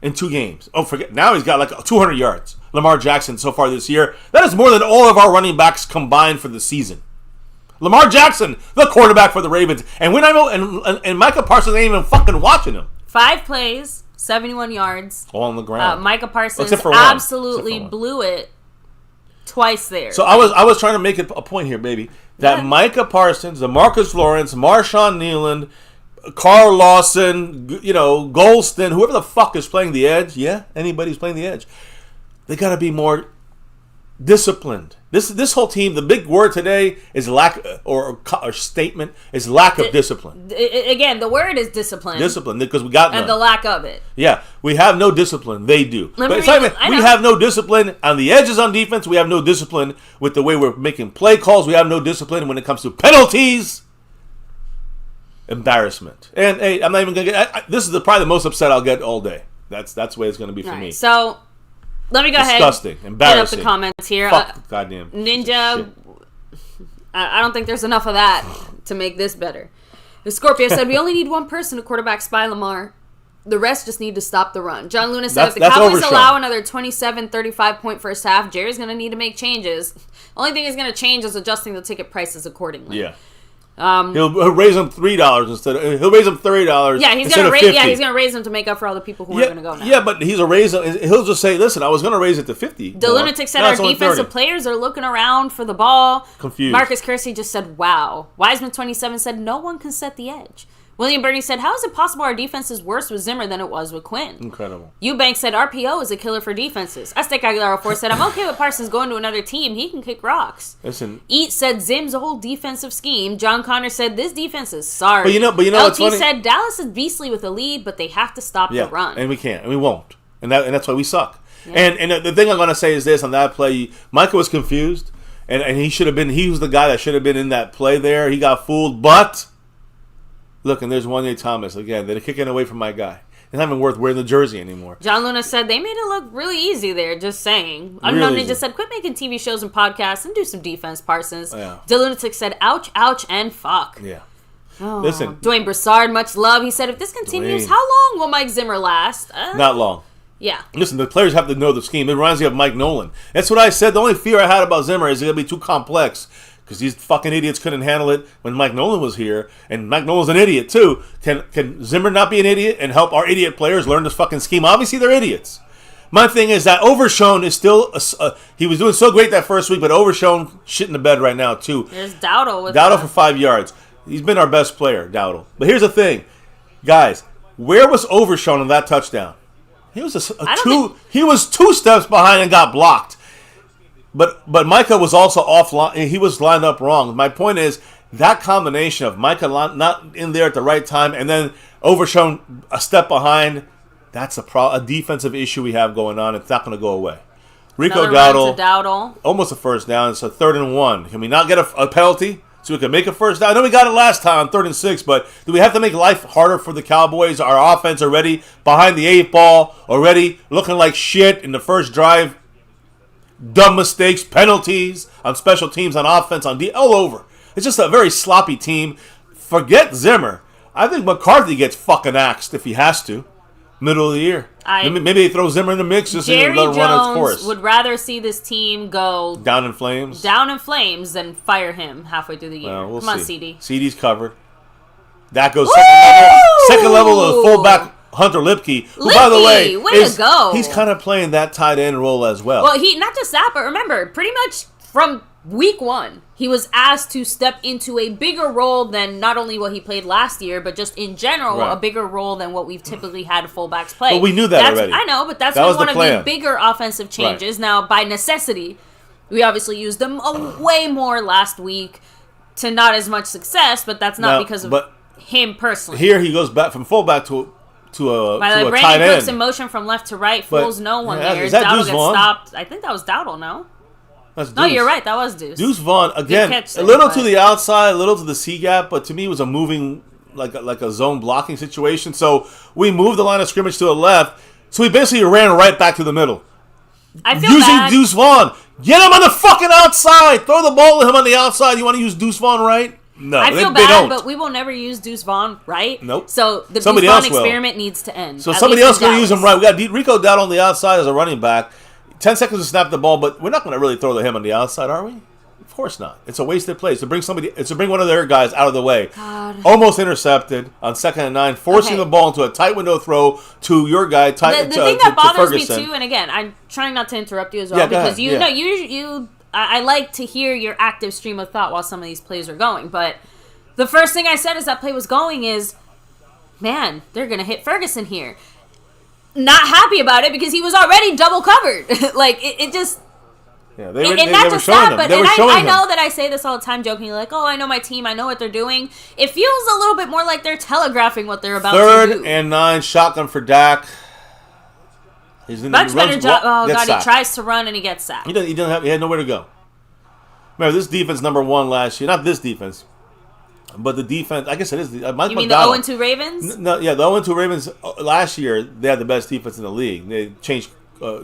in 2 games. Oh, now he's got 200 yards. Lamar Jackson so far this year. That is more than all of our running backs combined for the season. Lamar Jackson, the quarterback for the Ravens. And when and Micah Parsons ain't even fucking watching him. 5 plays, 71 yards. All on the ground. Micah Parsons absolutely blew it. twice there. So I was trying to make a point here, baby, that Micah Parsons, DeMarcus Lawrence, Marshawn Nealon, Carl Lawson, Golston, whoever the fuck is playing the edge, anybody's playing the edge, they got to be more disciplined. This whole team, the big word today is lack, or statement is lack of discipline. Again, the word is discipline. Discipline, because we got none. And the lack of it. Yeah, we have no discipline. They do. We have no discipline on the edges on defense. We have no discipline with the way we're making play calls. We have no discipline when it comes to penalties. Embarrassment. And hey, I'm not even going to get... this is probably the most upset I'll get all day. That's the way it's going to be for me. So... let me go Disgusting. ahead. Embarrassing. Get up the comments here. Fuck goddamn Ninja. I don't think there's enough of that to make this better. The Scorpio said, we only need one person to quarterback spy Lamar. The rest just need to stop the run. John Luna said, if the Cowboys allow another 27-35 point first half, Jerry's going to need to make changes. Only thing he's going to change is adjusting the ticket prices accordingly. Yeah. He'll raise them $3 instead. He'll raise them $30. Yeah, he's gonna raise. Yeah, he's gonna raise them to make up for all the people who aren't gonna go now. Yeah, but he's a raise. He'll just say, "Listen, I was gonna raise it to 50." The lunatic said our defensive players are looking around for the ball. Confused. Marcus Kersey just said, "Wow." Wiseman 27 said, "No one can set the edge." William Birdie said, how is it possible our defense is worse with Zimmer than it was with Quinn? Incredible. Eubanks said, RPO is a killer for defenses. Aztec Aguilar 4 said, I'm okay with Parsons going to another team. He can kick rocks. Listen. Eat said, Zim's a whole defensive scheme. John Connor said, this defense is sorry. But you know what's funny? LT said, Dallas is beastly with the lead, but they have to stop the run. And we can't. And we won't. And that's why we suck. Yeah. And the thing I'm going to say is this on that play, Micah was confused. And he should have been, he was the guy that should have been in that play there. He got fooled, but... Look, and there's Wanye Thomas again. They're kicking away from my guy. It's not even worth wearing the jersey anymore. John Luna said they made it look really easy there. Just saying. Unknown Ninja said, "Quit making TV shows and podcasts and do some defense, Parsons." Yeah. DeLunatic said, "Ouch, ouch, and fuck." Yeah. Oh. Listen, Dwayne Broussard, much love. He said, "If this continues, how long will Mike Zimmer last?" Not long. Yeah. Listen, the players have to know the scheme. It reminds me of Mike Nolan. That's what I said. The only fear I had about Zimmer is it's going to be too complex. Because these fucking idiots couldn't handle it when Mike Nolan was here. And Mike Nolan's an idiot, too. Can Zimmer not be an idiot and help our idiot players learn this fucking scheme? Obviously, they're idiots. My thing is that Overshown is still... he was doing so great that first week, but Overshown shit in the bed right now, too. There's Dowdle. Dowdle for 5 yards. He's been our best player, Dowdle. But here's the thing. Guys, where was Overshown on that touchdown? He was He was 2 steps behind and got blocked. But Micah was also offline. He was lined up wrong. My point is that combination of Micah not in there at the right time and then Overshown a step behind, that's a defensive issue we have going on. It's not going to go away. Rico Dowdle, almost a first down. It's a 3rd and 1. Can we not get a penalty so we can make a first down? I know we got it last time, 3rd and 6, but do we have to make life harder for the Cowboys? Our offense already behind the 8 ball, already looking like shit in the first drive. Dumb mistakes, penalties on special teams, on offense, all over. It's just a very sloppy team. Forget Zimmer. I think McCarthy gets fucking axed if he has to. Middle of the year. Maybe they throw Zimmer in the mix just to let it run its course. Jones would rather see this team go down in flames than fire him halfway through the year. Well, Come on, CD. CD's covered. That goes second level of fullback. Hunter Lipke, who, by the way, he's kind of playing that tight end role as well. Well, he not just that, but remember, pretty much from week 1, he was asked to step into a bigger role than not only what he played last year, but just in general, a bigger role than what we've typically had fullbacks play. But we knew that already. I know, but that's been one of the bigger offensive changes. Right. Now, by necessity, we obviously used them way more last week to not as much success, but that's not because of him personally. Here he goes back from fullback to a by the way, Brandon Cooks in motion from left to right, fools no one there. Dowdle gets stopped. I think that was Dowdle, no? That's Deuce. No, you're right. That was Deuce. Deuce Vaughn, again, a little to the outside, a little to the C-gap, but to me it was a moving, like a zone blocking situation. So we moved the line of scrimmage to the left, so we basically ran right back to the middle. I feel using bad. Deuce Vaughn. Get him on the fucking outside. Throw the ball to him on the outside. You want to use Deuce Vaughn right? No, I feel bad, but we will never use Deuce Vaughn right. Nope. So the Deuce Vaughn experiment needs to end. So somebody else is going to use him right. We got Rico Dowdle on the outside as a running back. 10 seconds to snap the ball, but we're not going to really throw him on the outside, are we? Of course not. It's a wasted play. It's to bring one of their guys out of the way. God. Almost intercepted on 2nd and 9, forcing the ball into a tight window throw to your guy. The thing that bothers me too, and again, I'm trying not to interrupt you as well because you I like to hear your active stream of thought while some of these plays are going. But the first thing I said as that play was going is, man, they're going to hit Ferguson here. Not happy about it because he was already double covered. Like, it just... Yeah, they were showing him. But I know that I say this all the time jokingly, like, oh, I know my team, I know what they're doing. It feels a little bit more like they're telegraphing what they're about to do. 3rd and 9, shotgun for Dak. He's in Much better job. Oh, God, he tries to run and he gets sacked. He had nowhere to go. Remember, this defense #1 last year. Not this defense, but the defense. I guess it is. You mean the 0-2 Ravens? No, yeah, the 0-2 Ravens last year, they had the best defense in the league. They changed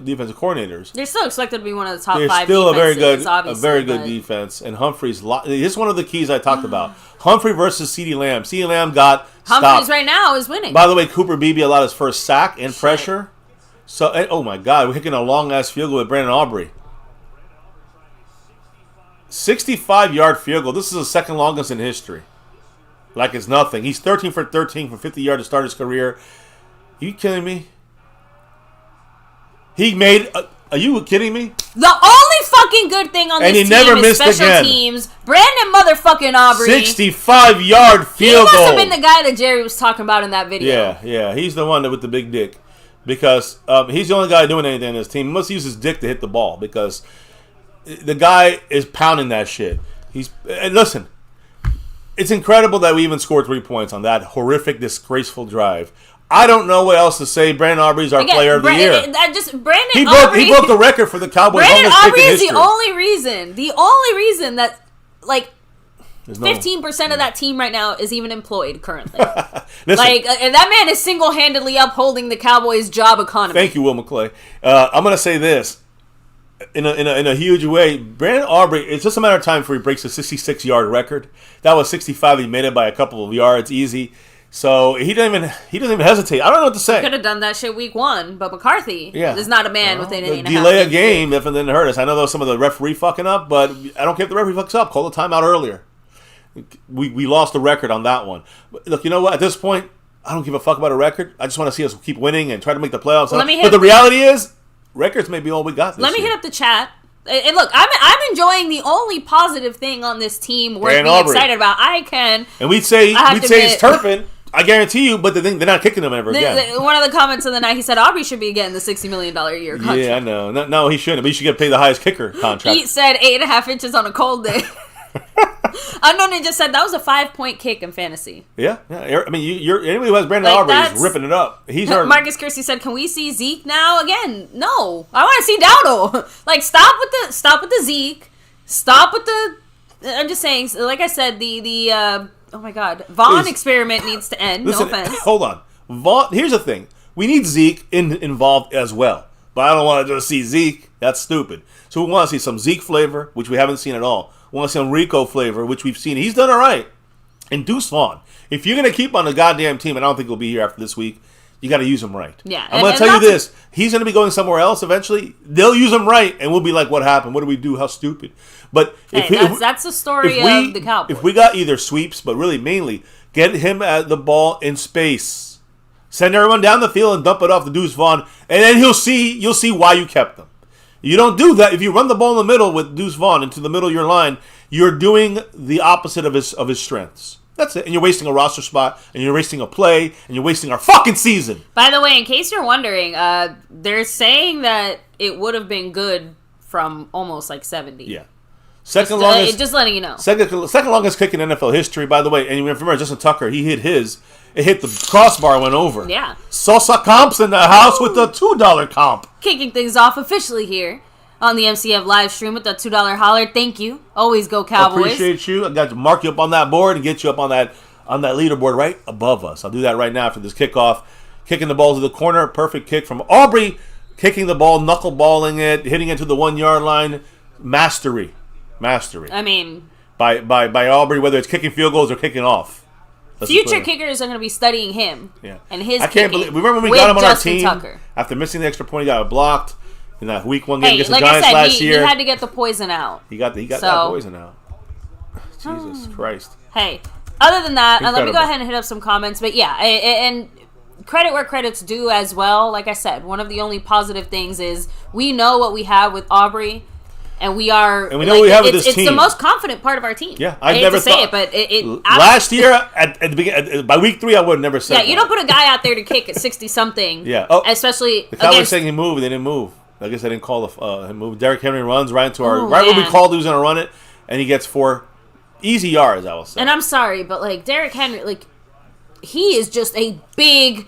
defensive coordinators. They're still expected to be one of the top 5 They're 5 still defenses, a very good defense. And Humphrey's... This is one of the keys I talked about. Humphrey versus CeeDee Lamb. CeeDee Lamb got Humphreys stopped. right now is winning. By the way, Cooper Beebe allowed his first sack and pressure. So, oh my God, we're kicking a long-ass field goal with Brandon Aubrey. 65-yard field goal. This is the second longest in history. Like it's nothing. He's 13 for 13 from 50 yards to start his career. Are you kidding me? He made... are you kidding me? The only fucking good thing on this team is special teams. Brandon motherfucking Aubrey. 65-yard field goal. He must have been the guy that Jerry was talking about in that video. Yeah. He's the one with the big dick. Because he's the only guy doing anything in this team. He must use his dick to hit the ball because the guy is pounding that shit. And listen, it's incredible that we even scored 3 points on that horrific, disgraceful drive. I don't know what else to say. Brandon Aubrey's our player of the year. He broke the record for the Cowboys. Brandon Aubrey is the only reason that, like, 15% of that team right now is even employed currently. Listen, like, that man is single-handedly upholding the Cowboys' job economy. Thank you, Will McClay. I'm going to say this in a huge way. Brandon Aubrey, it's just a matter of time before he breaks the 66-yard record. That was 65. He made it by a couple of yards, easy. So he doesn't even hesitate. I don't know what to say. Could have done that shit week 1, but McCarthy is not a man within an 8.5 delay a game definitely didn't hurt us. I know there was some of the referee fucking up, but I don't care if the referee fucks up. Call the timeout earlier. We lost the record on that one. But look, you know what? At this point, I don't give a fuck about a record. I just want to see us keep winning and try to make the playoffs. Well, but the reality is, records may be all we got this Let me year. hit up the chat. And look, I'm enjoying the only positive thing on this team worth being excited about. And we'd say it's Turpin. I guarantee you, but they're not kicking him ever again. One of the comments of the night, he said Aubrey should be getting the $60 million a year contract. Yeah, I know. No, he shouldn't. But he should get paid the highest kicker contract. He said 8.5 inches on a cold day. Unknown Ninja said that was a 5-point kick in fantasy. Yeah. I mean, anybody who has Brandon Aubrey is ripping it up. Marcus Kersey said, "Can we see Zeke now again?" No, I want to see Dowdle. Like, stop with the Zeke. Stop with the. I'm just saying. Like I said, the oh my God, Vaughn experiment needs to end. Listen, no offense. Hold on, Vaughn. Here's the thing: we need Zeke involved as well. But I don't want to just see Zeke. That's stupid. So we want to see some Zeke flavor, which we haven't seen at all. We want to see some Rico flavor, which we've seen. He's done all right. And Deuce Vaughn. If you're going to keep on the goddamn team, and I don't think he'll be here after this week, you got to use him right. Yeah. I'm going to tell you this. He's going to be going somewhere else eventually. They'll use him right, and we'll be like, what happened? What do we do? How stupid. But that's the story of the Cowboys. If we got either sweeps, but really mainly, get him at the ball in space. Send everyone down the field and dump it off to Deuce Vaughn, and then you'll see why you kept them. You don't do that. If you run the ball in the middle with Deuce Vaughn into the middle of your line, you're doing the opposite of his strengths. That's it. And you're wasting a roster spot, and you're wasting a play, and you're wasting our fucking season. By the way, in case you're wondering, they're saying that it would have been good from almost like 70. Yeah. Second longest. Just letting you know. Second longest kick in NFL history, by the way. And you remember Justin Tucker, he hit his. It hit the crossbar, went over. Yeah. Sosa Comp's in the house with the $2 comp. Kicking things off officially here on the MCF live stream with the $2 holler. Thank you. Always go Cowboys. Appreciate you. I got to mark you up on that board and get you up on that leaderboard right above us. I'll do that right now after this kickoff. Kicking the ball to the corner. Perfect kick from Aubrey. Kicking the ball, knuckleballing it, hitting it to the 1 yard line. Mastery. I mean, by Aubrey, whether it's kicking field goals or kicking off. Future kickers are going to be studying him. Yeah. And his I can't believe. Remember when we got him on our team? Tucker. After missing the extra point, he got blocked in that week 1 game against the Giants last year. He had to get the poison out. He got that poison out. Jesus Christ. Hey, other than that, let me go ahead and hit up some comments. But yeah, and credit where credit's due as well. Like I said, one of the only positive things is we know what we have with Aubrey. And we are. And we know we have this team. It's the most confident part of our team. Yeah, I never say it, but it last year at the beginning, by week 3, I would have never said. Yeah, you don't put a guy out there to kick at 60 something. Yeah, especially the Cowboys saying he moved, they didn't move. I guess they didn't call him move. Derrick Henry runs right into when we called he was going to run it, and he gets 4 easy yards. I will say. And I'm sorry, but like Derrick Henry, he is just a big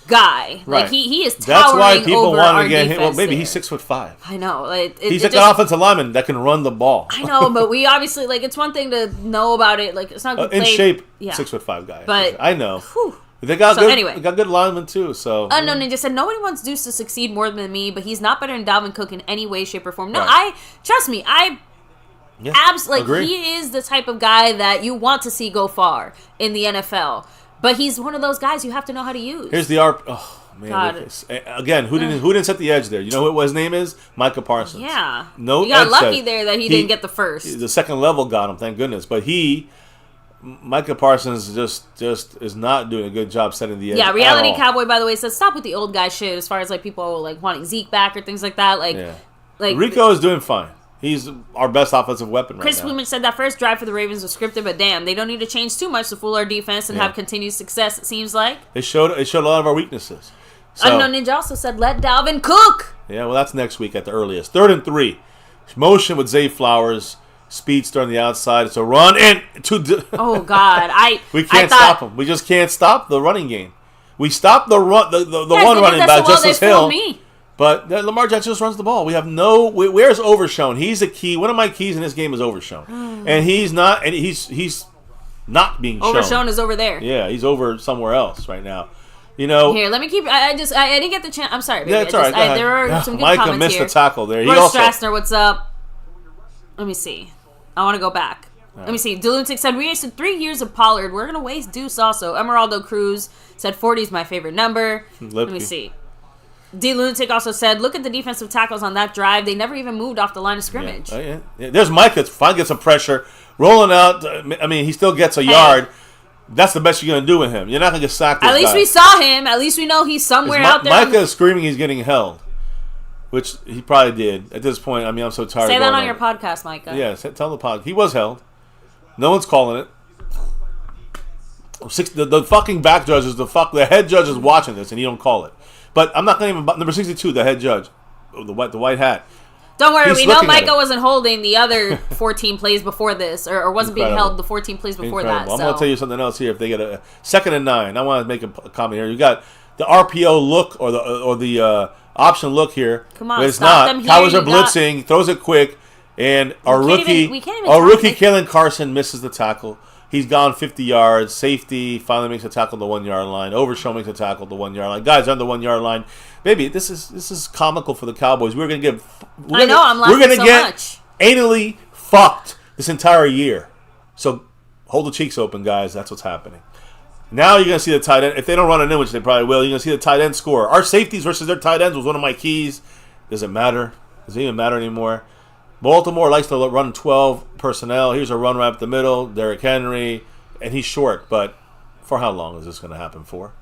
guy. Right. Like he is towering. That's why people want to get him. Well, maybe he's 6'5". I know. He's like an offensive lineman that can run the ball. I know, but we obviously it's one thing to know about it. Like it's not good in shape. 6'5" guy. But I know. Whew. They got They got good linemen too. So no, Ninja said nobody wants Deuce to succeed more than me, but he's not better than Dalvin Cook in any way, shape, or form. No, right. Trust me. Absolutely. He is the type of guy that you want to see go far in the NFL. But he's one of those guys you have to know how to use. Here's the again, who didn't set the edge there? You know what his name is? Micah Parsons. Yeah. No, he got lucky there that he didn't get the first. The second level got him, thank goodness. But Micah Parsons just is not doing a good job setting the edge. Yeah, Reality Cowboy, by the way, says stop with the old guy shit as far as people wanting Zeke back or things like that. Rico is doing fine. He's our best offensive weapon right now. Chris Plumage said that first drive for the Ravens was scripted, but damn, they don't need to change too much to fool our defense and have continued success, it seems like. It showed a lot of our weaknesses. So, Unknown Ninja also said, let Dalvin cook! Yeah, well, that's next week at the earliest. 3rd and 3. Motion with Zay Flowers. Speedster on the outside. It's a run and oh, God. We can't stop him. We just can't stop the running game. We stopped the run, the one running back, Justice Hill. But Lamar Jackson just runs the ball. We have where's Overshown? He's the key. One of my keys in this game is Overshown. And he's not not being shown. Overshown is over there. Yeah, he's over somewhere else right now. Here, let me keep. I didn't get the chance. I'm sorry, baby. Yeah, it's all right. There are some good Micah comments missed here. the tackle there. Royce Strassner, what's up? Let me see. I want to go back. Let me see. Delunatic said, we wasted 3 years of Pollard. We're going to waste Deuce also. Emeraldo Cruz said 40 is my favorite number. Let me see. D-Lunatic also said, look at the defensive tackles on that drive. They never even moved off the line of scrimmage. Yeah. There's Mike that's finally gets some pressure. Rolling out. I mean, he still gets a yard. That's the best you're going to do with him. You're not going to get sacked. At least we saw him. At least we know he's somewhere out there. Micah is screaming he's getting held. Which he probably did. At this point, I mean, I'm so tired. Say that on your podcast, Micah. Yeah, tell the podcast. He was held. No one's calling it. The fucking back judge the head judge is watching this, and he don't call it. But I'm not going to even... Number 62, the head judge. The white hat. Don't worry, we know Micah wasn't holding the other 14 plays before this, or wasn't being held the 14 plays before that. I'm going to tell you something else here. If they get a 2nd and 9, I want to make a comment here. You got the RPO look or the option look here. Come on, but it's stop not. them here. Cowboys are blitzing, throws it quick, and our rookie Kalen Carson misses the tackle. He's gone 50 yards. Safety finally makes a tackle at the 1 yard line. Overshow makes a tackle at the 1 yard line. Guys on the 1 yard line. Baby, this is comical for the Cowboys. We're gonna get. I'm laughing so much. Anally fucked this entire year. So hold the cheeks open, guys. That's what's happening. Now you're gonna see the tight end. If they don't run it in, which they probably will, you're gonna see the tight end score. Our safeties versus their tight ends was one of my keys. Does it matter? Does it even matter anymore? Baltimore likes to run 12 personnel. Here's a run right up the middle. Derrick Henry, and he's short. But for how long is this going to happen for?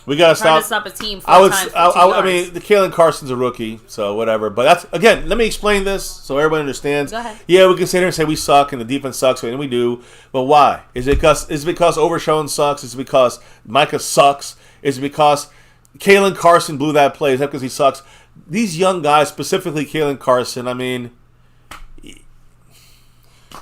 We got to stop a team. I mean, the Kalen Carson's a rookie, so whatever. But that's again. Let me explain this so everybody understands. Go ahead. Yeah, we can sit here and say we suck and the defense sucks, and we do. But why? Is it because Overshown sucks? Is it because Micah sucks? Is it because Kalen Carson blew that play? Is that because he sucks? These young guys, specifically Kalen Carson, I mean,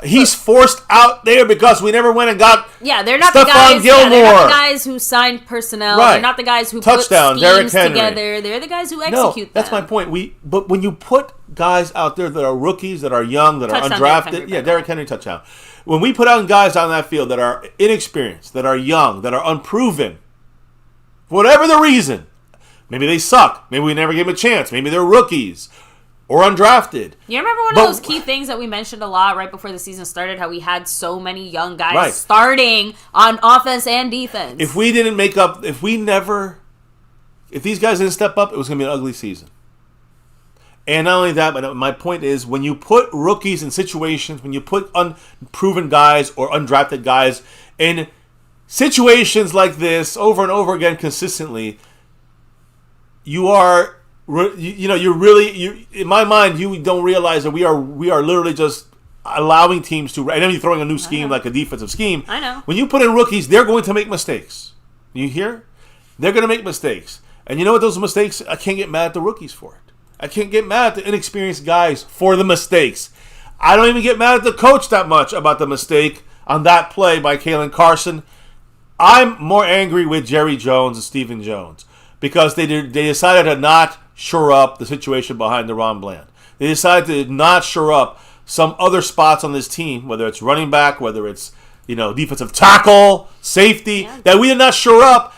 he's forced out there because we never went and got they're not Stephon the guys. Gilmore. They're not the guys who signed personnel. Right. They're not the guys who Touchdown, put Derrick schemes Henry. together. They're the guys who execute them. That's my point. But when you put guys out there that are rookies, that are young, that are undrafted, Derrick Henry touchdown. When we put out guys on that field that are inexperienced, that are young, that are unproven, whatever the reason. Maybe they suck. Maybe we never gave them a chance. Maybe they're rookies or undrafted. You remember one of those key things that we mentioned a lot right before the season started, how we had so many young guys starting on offense and defense. If we didn't make up, if these guys didn't step up, it was going to be an ugly season. And not only that, but my point is, when you put rookies in situations, when you put unproven guys or undrafted guys in situations like this over and over again consistently, you are in my mind, you don't realize that we are literally just allowing teams to, and then you're throwing a new scheme like a defensive scheme. I know. When you put in rookies, they're going to make mistakes. You hear? They're going to make mistakes. And you know what? Those mistakes, I can't get mad at the rookies for it. I can't get mad at the inexperienced guys for the mistakes. I don't even get mad at the coach that much about the mistake on that play by Kalen Carson. I'm more angry with Jerry Jones and Stephen Jones because they decided to not shore up the situation behind DaRon Bland. They decided to not shore up some other spots on this team, whether it's running back, whether it's defensive tackle, safety, that we did not shore up,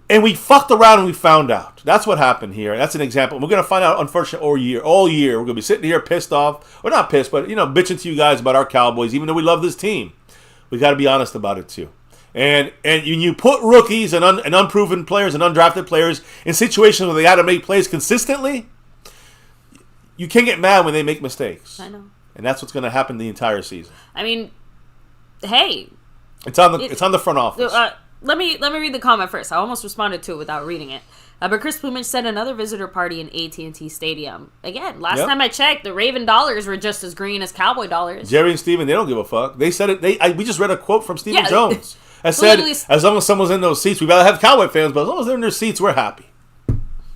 and we fucked around and we found out. That's what happened here. That's an example. We're going to find out, unfortunately, all year. We're going to be sitting here pissed off, or not pissed, but bitching to you guys about our Cowboys, even though we love this team. We got to be honest about it too. And you put rookies and unproven players and undrafted players in situations where they got to make plays consistently. You can't get mad when they make mistakes. I know. And that's what's going to happen the entire season. I mean, hey, it's on the front office. Let me read the comment first. I almost responded to it without reading it. But Chris Plumage said another visitor party in AT&T Stadium. Again, last time I checked, the Raven dollars were just as green as Cowboy dollars. Jerry and Steven, they don't give a fuck. They said it. We just read a quote from Stephen Jones. I said, as long as someone's in those seats, we gotta have Cowboy fans, but as long as they're in their seats, we're happy.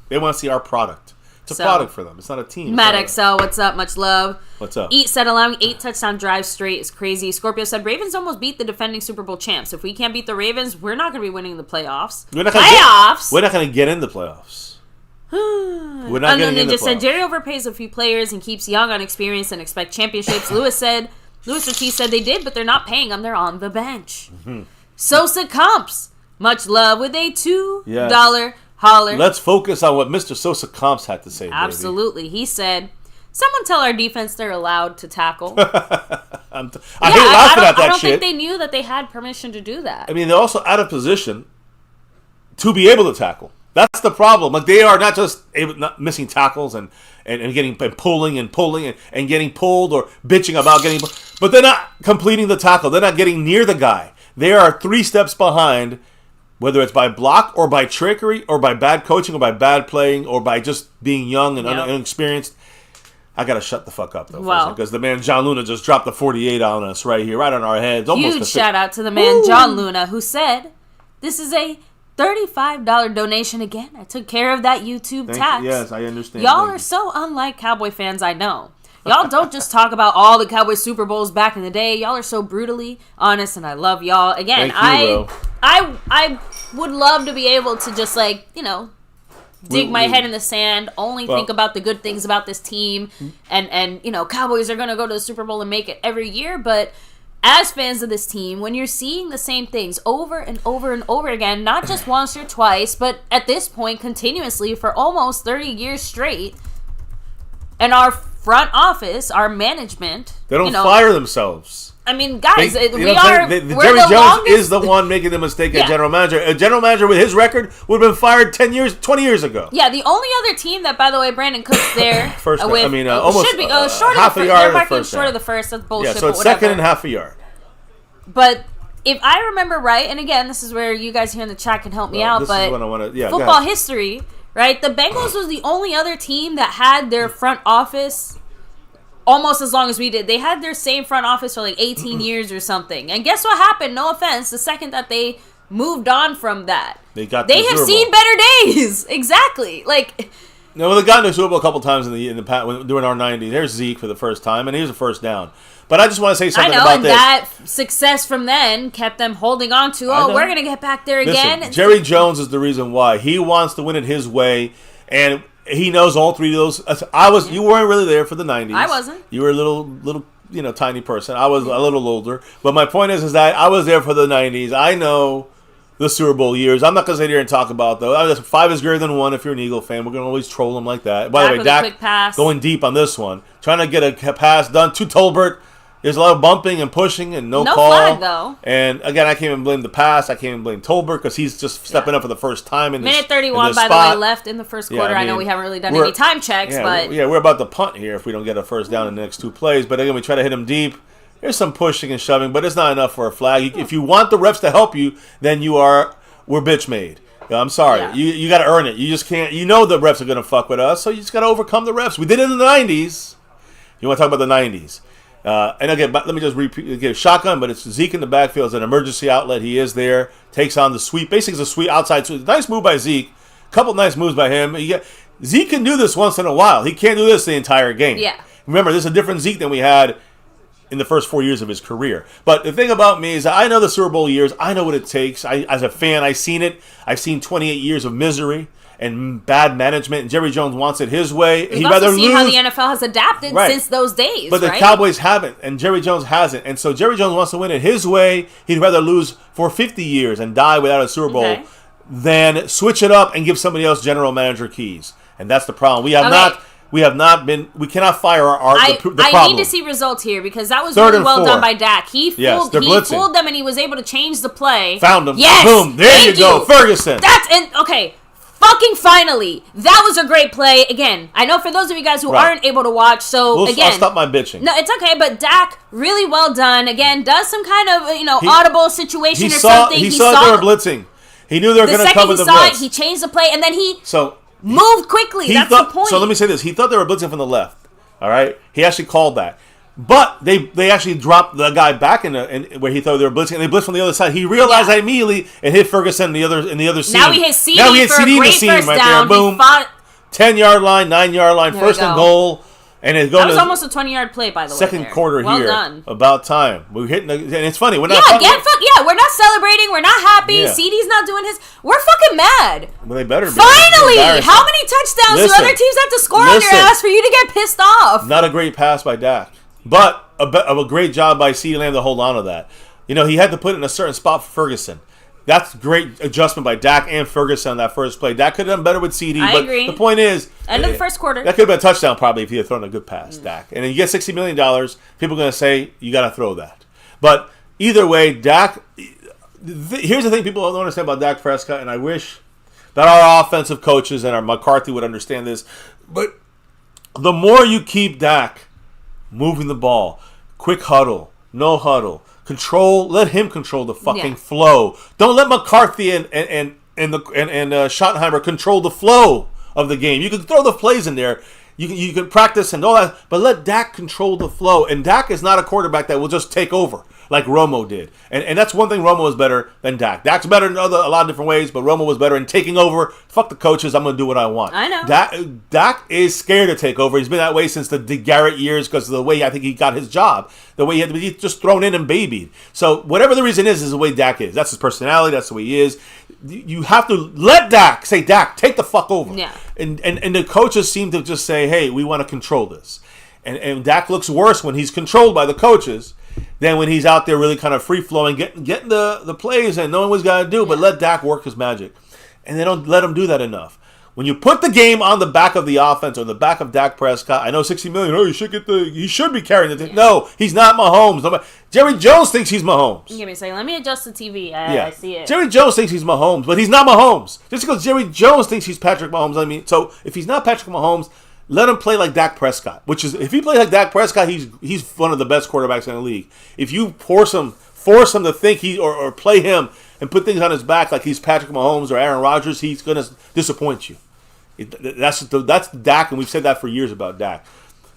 They want to see our product. It's a product for them. It's not a team. Matt XL, what's up? Much love. What's up? Eat said allowing 8 touchdown drives straight is crazy. Scorpio said Ravens almost beat the defending Super Bowl champs. If we can't beat the Ravens, we're not going to be winning the playoffs. We're not going to get in the playoffs. We're not getting in the playoffs. Said Jerry overpays a few players and keeps young, unexperienced, and expect championships. Lewis Ortiz said they did, but they're not paying them. They're on the bench. Mm-hmm. Sosa Comps, much love with a $2 holler. Laughs focus on what Mr. Sosa Comps had to say. Absolutely. Baby. He said, someone tell our defense they're allowed to tackle. I hate laughing at that shit. I don't think they knew that they had permission to do that. I mean, they're also out of position to be able to tackle. That's the problem. Like, they are not just missing tackles and pulling and getting pulled or bitching about getting pulled. But they're not completing the tackle. They're not getting near the guy. They are 3 steps behind, whether it's by block or by trickery or by bad coaching or by bad playing or by just being young and inexperienced. I got to shut the fuck up, though, because the man John Luna just dropped the 48 on us right here, right on our heads. Huge shout out to the man John Luna, who said, this is a $35 donation again. I took care of that YouTube tax. Yes, I understand. Y'all are so unlike Cowboy fans, I know. Y'all don't just talk about all the Cowboy Super Bowls back in the day. Y'all are so brutally honest, and I love y'all. Again, I would love to be able to just dig my head in the sand, think about the good things about this team, and Cowboys are going to go to the Super Bowl and make it every year, but as fans of this team, when you're seeing the same things over and over and over again, not just once or twice, but at this point continuously for almost 30 years straight, and our front office, our management, they don't fire themselves. I mean, guys, Jerry Jones is the one making the mistake as general manager. A general manager with his record would have been fired 20 years ago. Yeah, the only other team that, by the way, Brandon Cook's there almost should be short half of the a yard. They're marking short of the first. That's bullshit. Yeah, so it's second and half a yard. But if I remember right, and again, this is where you guys here in the chat can help me out. But football history, right? The Bengals was the only other team that had their front office almost as long as we did. They had their same front office for like 18 years or something. And guess what happened? No offense. The second that they moved on from that, they have seen better days. Exactly. No, they've gotten to the Super Bowl a couple times in the past during our 90s. There's Zeke for the first time, and he was a first down. But I just want to say something about this. That success from then kept them holding on to, we're going to get back there again. Listen, Jerry Jones is the reason why. He wants to win it his way, and he knows all 3 of those. You weren't really there for the 90s. I wasn't. You were a little tiny person. I was a little older. But my point is that I was there for the 90s. I know the Super Bowl years. I'm not going to sit here and talk about those. 5 is greater than 1 if you're an Eagle fan. We're going to always troll them like that. By the way, Dak going deep on this one. Trying to get a pass done to Tolbert. There's a lot of bumping and pushing and no call. Flag, though. And again, I can't even blame the pass. I can't even blame Tolbert because he's just stepping up for the first time in minute 31, by the way, left in the first quarter. I know we haven't really done any time checks, but we're about to punt here if we don't get a first down in the next 2 plays. But again, we try to hit him deep. There's some pushing and shoving, but it's not enough for a flag. If you want the refs to help you, then we're bitch made. I'm sorry. Yeah. You got to earn it. You just can't. You know the refs are going to fuck with us, so you just got to overcome the refs. We did it in the 90s. You want to talk about the 90s. And again, let me just repeat again, shotgun, but it's Zeke in the backfield as an emergency outlet. He is there, takes on the sweep. Basically, it's a sweep outside sweep. Nice move by Zeke. Couple nice moves by him. Zeke can do this once in a while. He can't do this the entire game. Yeah. Remember, this is a different Zeke than we had in the first 4 years of his career. But the thing about me is that I know the Super Bowl years. I know what it takes. As a fan, I've seen it. I've seen 28 years of misery and bad management, and Jerry Jones wants it his way. We've also seen how the NFL has adapted since those days, but the Cowboys haven't, and Jerry Jones hasn't. And so Jerry Jones wants to win it his way. He'd rather lose for 50 years and die without a Super Bowl than switch it up and give somebody else general manager keys. And that's the problem. We cannot fire the problem. I need to see results here because that was really well done by Dak. He fooled them, and he was able to change the play. Found them. Yes. Boom. There you go. Ferguson. Okay. Fucking finally. That was a great play. Again, I know for those of you guys who aren't able to watch, I'll stop my bitching. No, it's okay, but Dak, really well done. Again, does some kind of, audible situation or something. He saw they were blitzing. He knew they were going to come with the blitz. He changed the play, and then he moved quickly. That's the point. So let me say this. He thought they were blitzing from the left. All right? He actually called that. But they actually dropped the guy back in where he thought they were blitzing, and they blitzed from the other side. He realized that immediately and hit Ferguson in the other seam. Now he hit CD for a great first down. Boom. 10-yard line, 9-yard line, first and goal. And it's going that was almost a 20-yard play, by the way. Second quarter well here. Done. About time. We're hitting and it's funny. We're not we're not celebrating. We're not happy. Yeah. CD's not doing his. We're fucking mad. Well, they better be. Finally! How many touchdowns do other teams have to score on your ass for you to get pissed off? Not a great pass by Dak. But a great job by CeeDee Lamb to hold on to that. He had to put it in a certain spot for Ferguson. That's great adjustment by Dak and Ferguson on that first play. Dak could have done better with CD. I agree. The point is, end of the first quarter. That could have been a touchdown probably if he had thrown a good pass, Dak. And then you get $60 million. People are going to say, you got to throw that. But either way, Dak, here's the thing people don't understand about Dak Prescott, and I wish that our offensive coaches and our McCarthy would understand this. But the more you keep Dak moving the ball, quick huddle, no huddle, control. Let him control the fucking flow. Don't let McCarthy and Schottenheimer control the flow of the game. You can throw the plays in there. You can practice and all that, but let Dak control the flow. And Dak is not a quarterback that will just take over like Romo did. And that's one thing Romo is better than Dak. Dak's better in a lot of different ways, but Romo was better in taking over. Fuck the coaches. I'm going to do what I want. I know. Dak is scared to take over. He's been that way since the Garrett years because of the way I think he got his job. The way he's just thrown in and babied. So whatever the reason is the way Dak is. That's his personality. That's the way he is. You have to let Dak say, Dak, take the fuck over. Yeah. And the coaches seem to just say, hey, we want to control this. And Dak looks worse when he's controlled by the coaches than when he's out there really kind of free-flowing, getting the plays and knowing what he's got to do, but let Dak work his magic. And they don't let him do that enough. When you put the game on the back of the offense or the back of Dak Prescott, I know $60 million, he should be carrying the team. Yeah. No, he's not Mahomes. Jerry Jones thinks he's Mahomes. Give me a second. Let me adjust the TV. I see it. Jerry Jones thinks he's Mahomes, but he's not Mahomes. Just because Jerry Jones thinks he's Patrick Mahomes, so if he's not Patrick Mahomes, let him play like Dak Prescott, which is, if he plays like Dak Prescott, he's one of the best quarterbacks in the league. If you force him to think or play him and put things on his back like he's Patrick Mahomes or Aaron Rodgers, he's going to disappoint you. That's Dak, and we've said that for years about Dak.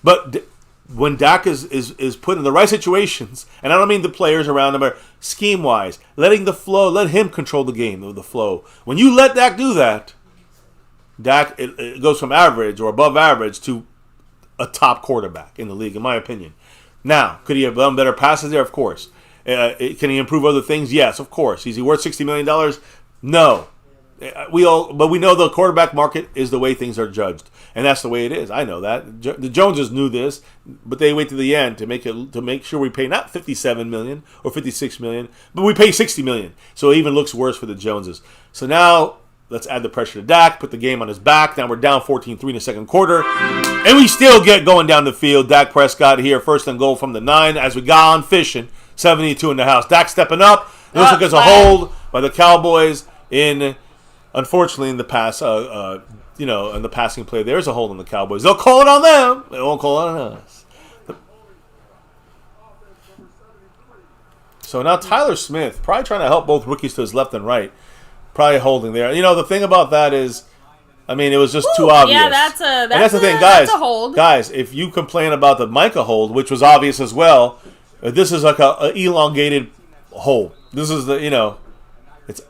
But when Dak is put in the right situations, and I don't mean the players around him, or scheme-wise, letting the flow, let him control the game, the flow. When you let Dak do that, Dak, it goes from average or above average to a top quarterback in the league, in my opinion. Now, could he have done better passes there? Of course. Can he improve other things? Yes, of course. Is he worth $60 million? No. But we know the quarterback market is the way things are judged, and that's the way it is. I know that. The Joneses knew this, but they wait to the end to make sure we pay not $57 million or $56 million, but we pay $60 million. So it even looks worse for the Joneses. So now let's add the pressure to Dak, put the game on his back. Now we're down 14-3 in the second quarter, and we still get going down the field. Dak Prescott here, first and goal from the 9 as we got on fishing. 72 in the house. Dak stepping up. It looks like there's a hold by the Cowboys unfortunately, in the pass, in the passing play, there's a hold on the Cowboys. They'll call it on them. They won't call it on us. So now Tyler Smith, probably trying to help both rookies to his left and right, Probably holding there. You know, the thing about that is, I mean, it was just too obvious. Yeah, that's the thing, guys. That's a hold. Guys, if you complain about the Micah hold, which was obvious as well, this is like a elongated hole. This is the, you know, it's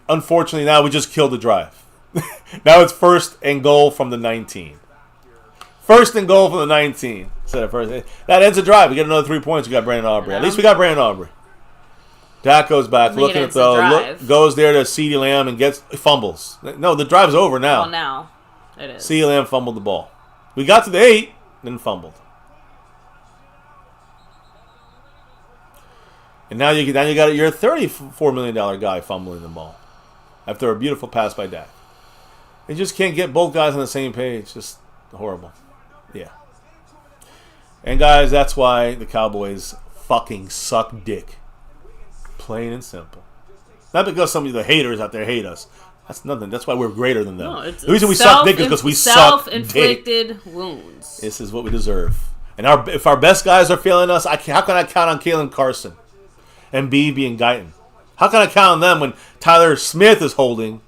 unfortunately now we just killed the drive. Now it's 1st and goal from the 19. 1st and goal from the 19. Instead of first, that ends the drive. We get another 3 points. We got Brandon Aubrey. At least we got Brandon Aubrey. Dak goes back, looking at goes there to CeeDee Lamb and fumbles. No, the drive's over now. Well, now it is. CeeDee Lamb fumbled the ball. We got to the 8, then fumbled. And now you got your $34 million guy fumbling the ball after a beautiful pass by Dak. You just can't get both guys on the same page. Just horrible. Yeah. And guys, that's why the Cowboys fucking suck dick. Plain and simple. Not because some of the haters out there hate us. That's nothing. That's why we're greater than them. No, the reason we suck dick is because we suck dick. Self-inflicted wounds. This is what we deserve. And if our best guys are failing us, how can I count on Kalen Carson and Beebe and Guyton? How can I count on them when Tyler Smith is holding?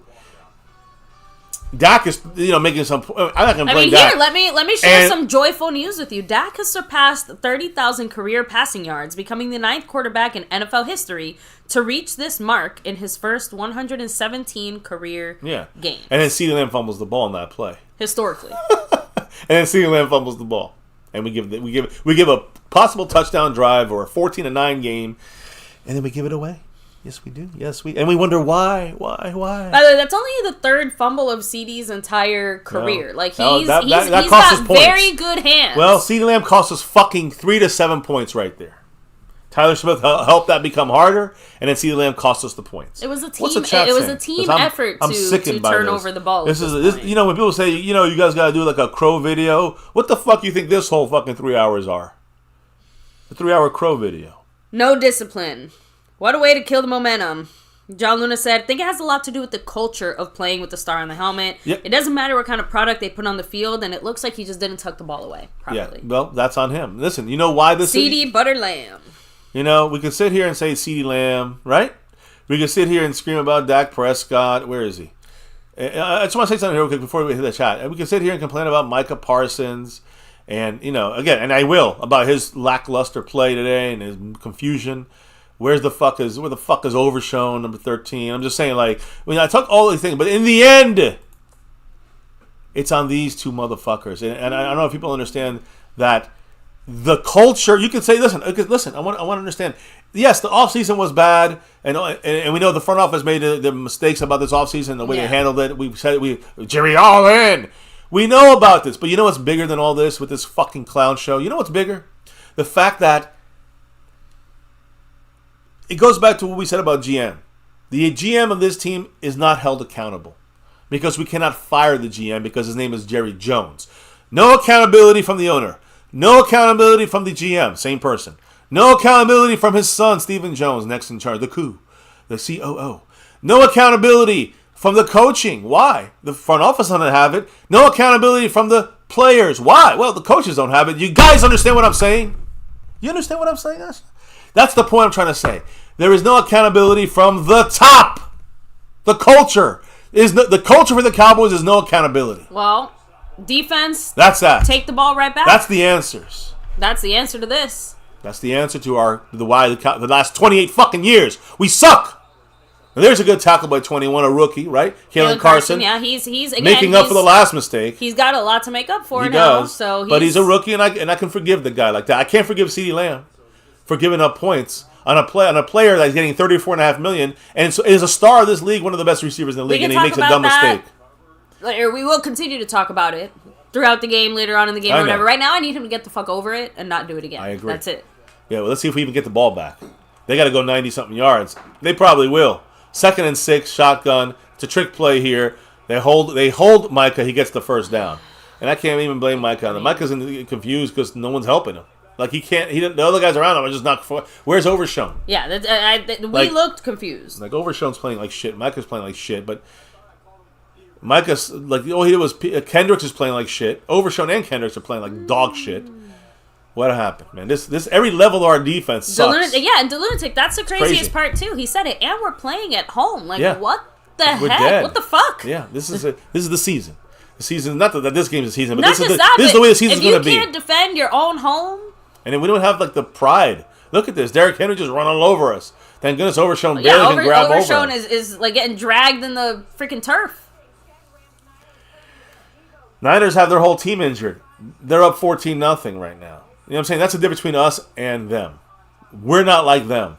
Dak is, making some. I'm not going to blame Dak. Here, let me share some joyful news with you. Dak has surpassed 30,000 career passing yards, becoming the 9th quarterback in NFL history to reach this mark in his first 117 career games. And then CeeDee Lamb fumbles the ball in that play. Historically. And then CeeDee Lamb fumbles the ball, and we give a possible touchdown drive or a 14-9 game, and then we give it away. Yes, we do. And we wonder why. By the way, that's only the 3rd fumble of CeeDee's entire career. He's got very good hands. Well, CeeDee Lamb cost us fucking 3 to 7 points right there. Tyler Smith helped that become harder, and then CeeDee Lamb cost us the points. It was a team. Effort to turn over the ball. This when people say, you guys got to do like a crow video. What the fuck you think this whole fucking 3 hours are? The 3-hour crow video. No discipline. What a way to kill the momentum. John Luna said, I think it has a lot to do with the culture of playing with the star on the helmet. Yep. It doesn't matter what kind of product they put on the field, and it looks like he just didn't tuck the ball away properly. Yeah, well, that's on him. Listen, you know why this CeeDee Butter Lamb. We can sit here and say CeeDee Lamb, right? We can sit here and scream about Dak Prescott. Where is he? I just want to say something real quick before we hit the chat. And we can sit here and complain about Micah Parsons and, again, and I will, about his lackluster play today and his confusion. Where the fuck is Overshown, number 13? I'm just saying, I took all these things, but in the end, it's on these two motherfuckers. And I don't know if people understand that the culture. You can say, listen. I want to understand. Yes, the offseason was bad, and we know the front office made the mistakes about this offseason, the way they handled it. We said Jerry all in. We know about this, but you know what's bigger than all this with this fucking clown show? You know what's bigger? The fact that it goes back to what we said about GM. The GM of this team is not held accountable because we cannot fire the GM because his name is Jerry Jones. No accountability from the owner. No accountability from the GM, same person. No accountability from his son, Stephen Jones, next in charge, the COO. No accountability from the coaching. Why? The front office doesn't have it. No accountability from the players. Why? Well, the coaches don't have it. You guys understand what I'm saying? You understand what I'm saying, Ash? That's the point I'm trying to say. There is no accountability from the top. The culture the culture for the Cowboys is no accountability. Well, defense. That's that. Take the ball right back. That's the answers. That's the answer to this. That's the answer to the last 28 fucking years. We suck. And there's a good tackle by 21, a rookie, right? Kalen Carson. Yeah, he's again, making up for the last mistake. He's got a lot to make up for he now. Does, but he's a rookie, and I can forgive the guy like that. I can't forgive CeeDee Lamb for giving up points on a player that's getting $34.5 million and is a star of this league, one of the best receivers in the league, and he makes a dumb mistake. Later, we will continue to talk about it throughout the game, later on in the game, or whatever. Right now, I need him to get the fuck over it and not do it again. I agree. That's it. Yeah, well, let's see if we even get the ball back. They got to go 90-something yards. They probably will. 2nd and 6, shotgun. It's a trick play here. They hold Micah. He gets the first down. And I can't even blame Micah on it. Micah's confused because no one's helping him. He can't. The other guys around him are just not. Where's Overshown? Yeah, we looked confused. Overshown's playing like shit. Micah's playing like shit. But Micah's all he did was Kendricks is playing like shit. Overshown and Kendricks are playing like dog shit. What happened, man? This every level of our defense sucks. And DeLunatic, that's the craziest part too. He said it, and we're playing at home. What? the heck? What the fuck? Yeah, this is the season. The season, not that this game is the season, but this is the way the season's going to be. If you can't defend your own home, and then we don't have like the pride. Look at this, Derrick Henry just running all over us. Thank goodness Overshown barely can grab over. Overshown is like getting dragged in the freaking turf. Niners have their whole team injured. They're up 14-0 right now. You know what I'm saying? That's the difference between us and them. We're not like them.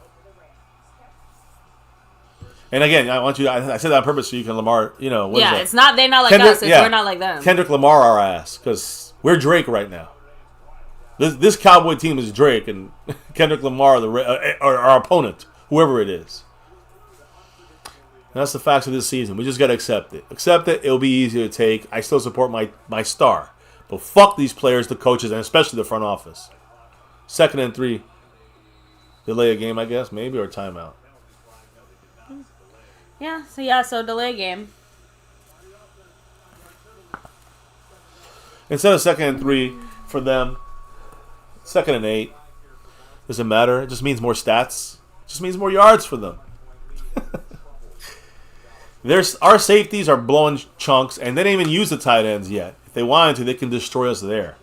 And again, I said that on purpose so you can Lamar, it's not, they're not like us, we're not like them. Kendrick Lamar our ass, because we're Drake right now. This Cowboy team is Drake, and Kendrick Lamar, our opponent, whoever it is. And that's the facts of this season. We just got to accept it. Accept it, it'll be easy to take. I still support my star. But fuck these players, the coaches, and especially the front office. 2nd and 3. Delay a game, I guess, maybe, or timeout. So delay game. Instead of 2nd and 3 for them, 2nd and 8. Doesn't matter. It just means more stats. It just means more yards for them. Our safeties are blowing chunks, and they didn't even use the tight ends yet. If they wanted to, they can destroy us there.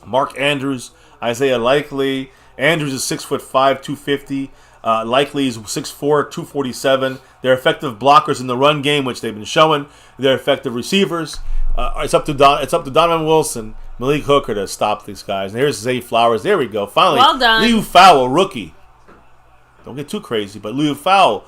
Mark Andrews, Isaiah Likely. Andrews is 6'5", 250. Likely is 6'4", 247. They're effective blockers in the run game, which they've been showing. They're effective receivers. It's up to Donovan Wilson, Malik Hooker to stop these guys. And here's Zay Flowers. There we go. Finally, well done. Liu Fowle, rookie. Don't get too crazy, but Liu Fowle,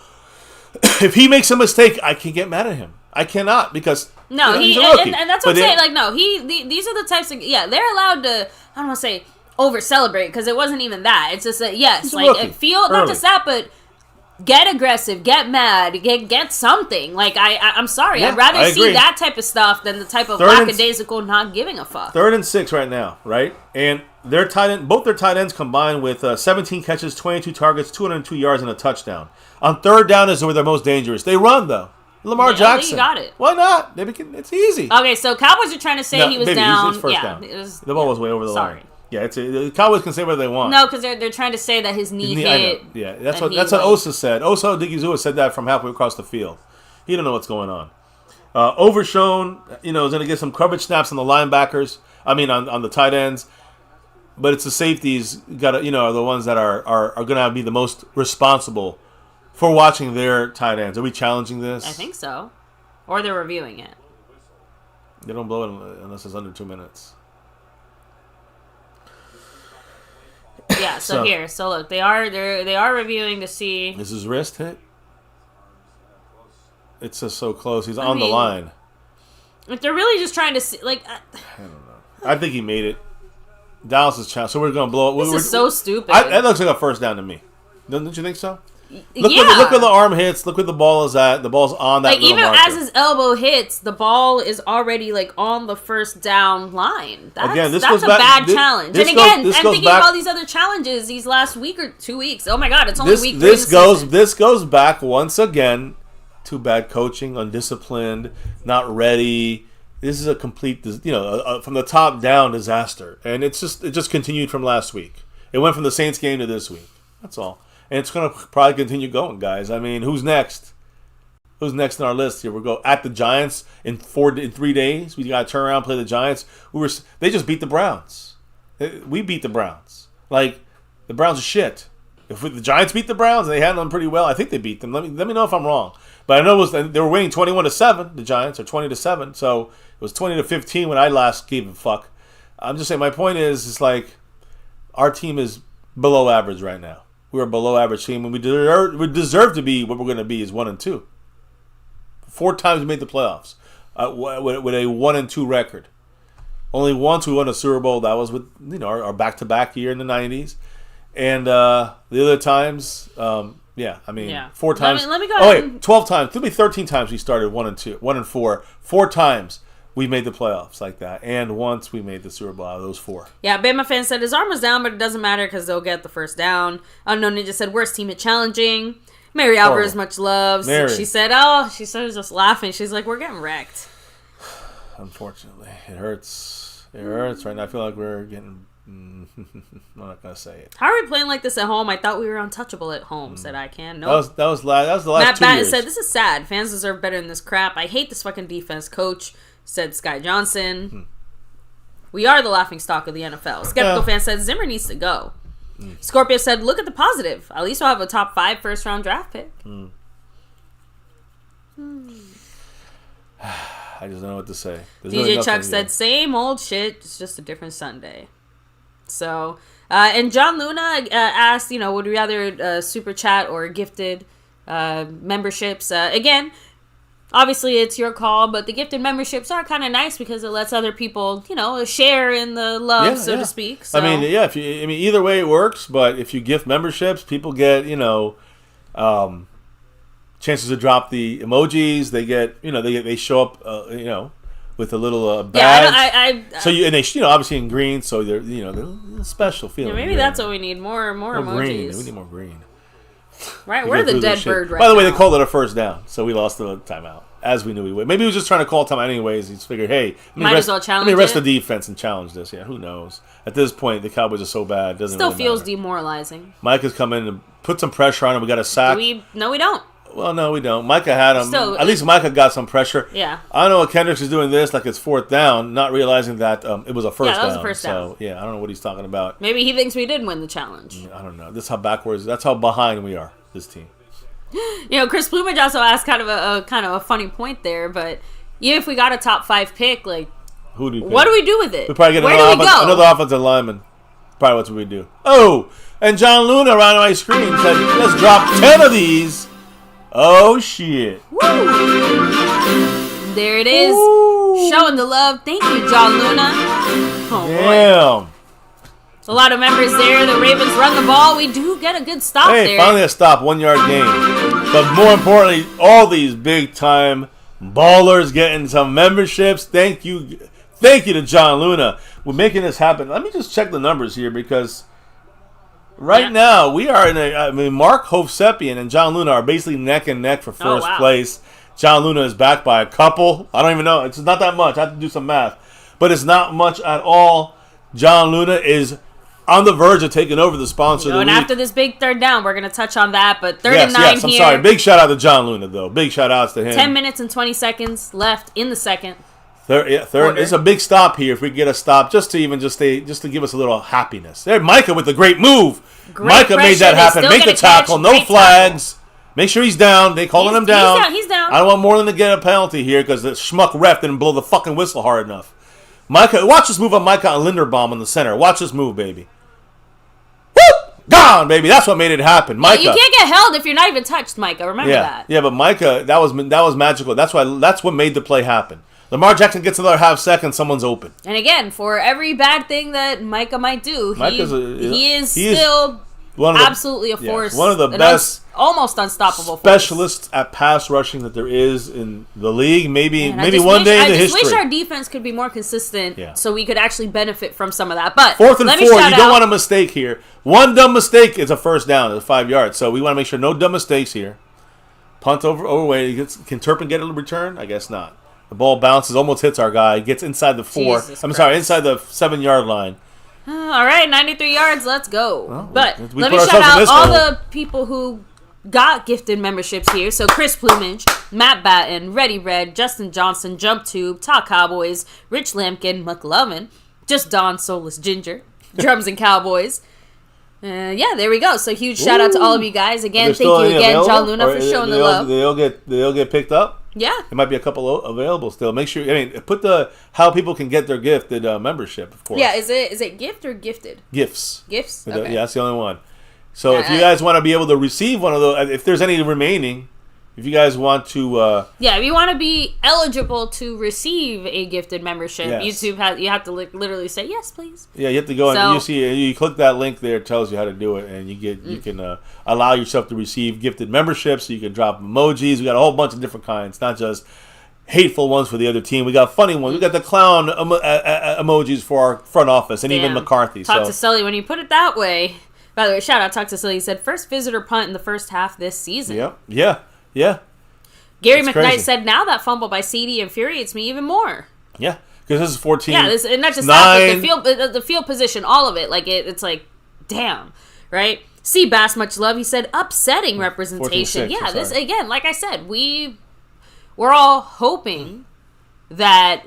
if he makes a mistake, I can get mad at him. I cannot, because he's a rookie. And that's what I'm saying. Like, no, these are the types of they're allowed to. I don't want to say over celebrate, because it wasn't even that. It's just that feel not just that, but get aggressive, get mad, get something. Like I'm sorry, I'd rather see that type of stuff than the type of lackadaisical not giving a fuck. 3rd and 6 right now, right? And both their tight ends combined with 17 catches, 22 targets, 202 yards, and a touchdown. On 3rd down is where they're most dangerous. They run though. Lamar Jackson. You got it. Why not? It's easy. Okay, so Cowboys are trying to say he was down. First down. The ball was way over the line. Yeah, the Cowboys can say whatever they want. No, because they're trying to say that his knee hit. Yeah, that's what Osa said. Osa Odigizua said that from halfway across the field. He don't know what's going on. Overshown, is going to get some coverage snaps on the linebackers. I mean, on the tight ends. But it's the safeties are the ones that are going to be the most responsible for watching their tight ends. Are we challenging this? I think so. Or they're reviewing it. They don't blow it unless it's under 2 minutes. Yeah, so look, they are reviewing to see. Is his wrist hit? It's just so close. He's on the line. If they're really just trying to see, like, I don't know. I think he made it. Dallas is challenged, so we're gonna blow it. This is so stupid. That looks like a first down to me. Don't you think so? Look where the arm hits. Look where the ball is at. The ball's on that. Like, even as his elbow hits, the ball is already like on the first down line. That's a bad challenge. And again, I'm thinking of all these other challenges these last week or 2 weeks. Oh my God, it's only week 3. This goes back once again to bad coaching, undisciplined, not ready. This is a complete, from the top down disaster, and it just continued from last week. It went from the Saints game to this week. That's all. And it's going to probably continue going, guys. I mean, who's next? Who's next on our list here? We'll go at the Giants in 3 days. We got to turn around and play the Giants. They just beat the Browns. We beat the Browns. Like, the Browns are shit. If the Giants beat the Browns, they handled them pretty well. I think they beat them. Let me know if I'm wrong. But I know they were winning 21-7, the Giants, or 20-7. So it was 20-15 when I last gave a fuck. I'm just saying, my point is, it's like, our team is below average right now. We're a below average team, and we deserve to be what we're going to be is 1-2. 4 times we made the playoffs with a 1-2 record. Only once we won a Super Bowl. That was with our back-to-back year in the 90s, and the other times, 4 times. Let me go ahead. Oh wait, 12 times. It could be 13 times we started 1-2, 1-4. 4 times we made the playoffs like that, and once we made the Super Bowl out of those 4. Yeah, Bama fan said his arm was down, but it doesn't matter because they'll get the first down. Unknown Ninja said worst team at challenging. Mary Alvarez, much love. She said just laughing. She's like, we're getting wrecked. Unfortunately, it hurts. It hurts right now. I feel like we're getting I'm not gonna say it. How are we playing like this at home? I thought we were untouchable at home. Said I can. No. Nope. That was the last Matt 2 Batten years. said, "This is sad. Fans deserve better than this crap. I hate this fucking defense coach." Said Sky Johnson. We are the laughing stock of the NFL. Skeptical fan said Zimmer needs to go. Scorpio said, "Look at the positive. At least we'll have a top 5 first-round draft pick." I just don't know what to say. There's DJ really Chuck said, "Same old shit. It's just a different Sunday." So, and John Luna asked, would we rather super chat or gifted memberships? Again, obviously it's your call, but the gifted memberships are kind of nice because it lets other people, share in the love, so to speak. So. I mean, either way it works. But if you gift memberships, people get, chances to drop the emojis. They get, they show up, with a little badge. So obviously in green, so they're they're special feeling. Maybe that's what we need, more emojis. Green. We need more green. Right, we're the dead bird right now. By the way, they called it a first down, so we lost the timeout as we knew we would. Maybe he was just trying to call timeout anyways. He figured, hey, let me rest the defense and challenge this. Yeah, who knows? At this point, the Cowboys are so bad, it doesn't still really feels matter. Demoralizing. Mike has come in and put some pressure on him. We got a sack. No, we don't. Well, no, we don't. Micah had him. Still, at least Micah got some pressure. Yeah. I don't know what Kendricks is doing this like it's 4th down, not realizing that it was a first down. Yeah, that was a first down. So, yeah, I don't know what he's talking about. Maybe he thinks we did win the challenge. I don't know. That's how behind we are, this team. Chris Plumage also asked kind of a funny point there, but if we got a top 5 pick, like, who do you pick? What do we do with it? We probably get another offensive lineman. Probably what we do. Oh, and John Luna around my screen said, let's drop 10 of these. Oh, shit. Woo! There it is. Woo! Showing the love. Thank you, John Luna. Oh, damn. Boy. A lot of members there. The Ravens run the ball. We do get a good stop there. Hey, finally a stop. 1-yard gain. But more importantly, all these big-time ballers getting some memberships. Thank you to John Luna. We're making this happen. Let me just check the numbers here because... Right now, we are Mark Hovsepian and John Luna are basically neck and neck for first place. John Luna is backed by a couple. I don't even know. It's not that much. I have to do some math. But it's not much at all. John Luna is on the verge of taking over the sponsor of the week. And after this big third down, we're going to touch on that. But 3rd and 9 yes, I'm here. sorry. Big shout out to John Luna, though. Big shout outs to him. 10 minutes and 20 seconds left in the second. Third. It's a big stop here. If we get a stop, just to give us a little happiness. There, Micah with the great move. Micah made that happen. Make the tackle. No flags. Make sure he's down. They calling him down. He's down. I don't want more than to get a penalty here because the schmuck ref didn't blow the fucking whistle hard enough. Micah, watch this move on Micah on Linderbaum in the center. Watch this move, baby. Woo! Gone, baby. That's what made it happen. Micah. You can't get held if you're not even touched, Micah. Remember that. Yeah, but Micah, that was magical. That's what made the play happen. Lamar Jackson gets another half second, someone's open. And again, for every bad thing that Micah might do, he is still absolutely a force. One of the best, almost unstoppable specialists at pass rushing that there is in the league. Maybe one day in the history. I wish our defense could be more consistent so we could actually benefit from some of that. But 4th and 4, you don't want a mistake here. One dumb mistake is a first down at 5 yards. So we want to make sure no dumb mistakes here. Punt overweight. Can Turpin get a return? I guess not. The ball bounces, almost hits our guy, gets inside the 4. Inside the 7-yard line. All right, 93 yards, let's go. Well, but let me shout out all the people who got gifted memberships here. So Chris Plumage, Matt Batten, Reddy Red, Justin Johnson, Jump Tube, Talk Cowboys, Rich Lampkin, McLovin, Just Don, Soulless Ginger, Drums and Cowboys. There we go. So huge shout out to all of you guys. Again, thank you again, John Luna, for showing the love. They all get picked up? Yeah. There might be a couple available still. Make sure, put how people can get their gifted membership, of course. Yeah, is it gift or gifted? Gifts. Gifts? Okay. Yeah, that's the only one. So if you guys want to be able to receive one of those, if there's any remaining, if you guys want to... if you want to be eligible to receive a gifted membership, YouTube you have to literally say, yes, please. Yeah, you have to go and you click that link there, it tells you how to do it, and you can allow yourself to receive gifted memberships, so you can drop emojis. We got a whole bunch of different kinds, not just hateful ones for the other team. We got funny ones. We got the clown emojis for our front office, and even McCarthy. Talk to Sully when you put it that way. By the way, shout out Talk to Sully. He said, first visitor punt in the first half this season. Yeah. Gary McKnight said, now that fumble by CD infuriates me even more. Yeah, Because this is 14. Yeah, and not just that, but the field position, all of it. Like, it's like, damn, right? Seabass, much love. He said, upsetting representation. 14-6, yeah, this, again, like I said, we're all hoping that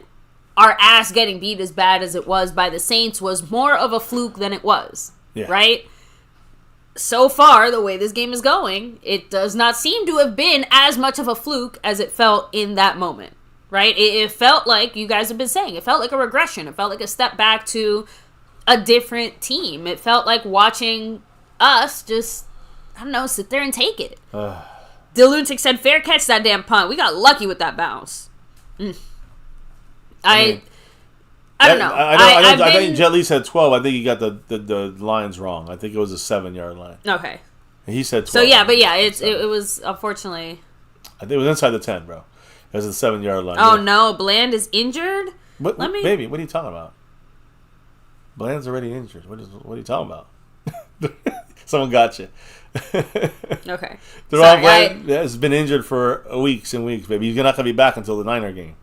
our ass getting beat as bad as it was by the Saints was more of a fluke than it was, right? So far, the way this game is going, it does not seem to have been as much of a fluke as it felt in that moment, right? It felt like, you guys have been saying, it felt like a regression. It felt like a step back to a different team. It felt like watching us just, I don't know, sit there and take it. Lunatic said, fair catch that damn punt. We got lucky with that bounce. I don't know. I think Jet Li said 12. I think he got the lines wrong. I think it was a 7-yard line. Okay. He said 12. So yeah, but yeah, it was unfortunately. I think it was inside the 10, bro. It was a 7-yard line. Oh no, Bland is injured. Baby, what are you talking about? Bland's already injured. What are you talking about? Someone got you. Okay. Bland has been injured for weeks and weeks, baby. He's not gonna be back until the Niner game.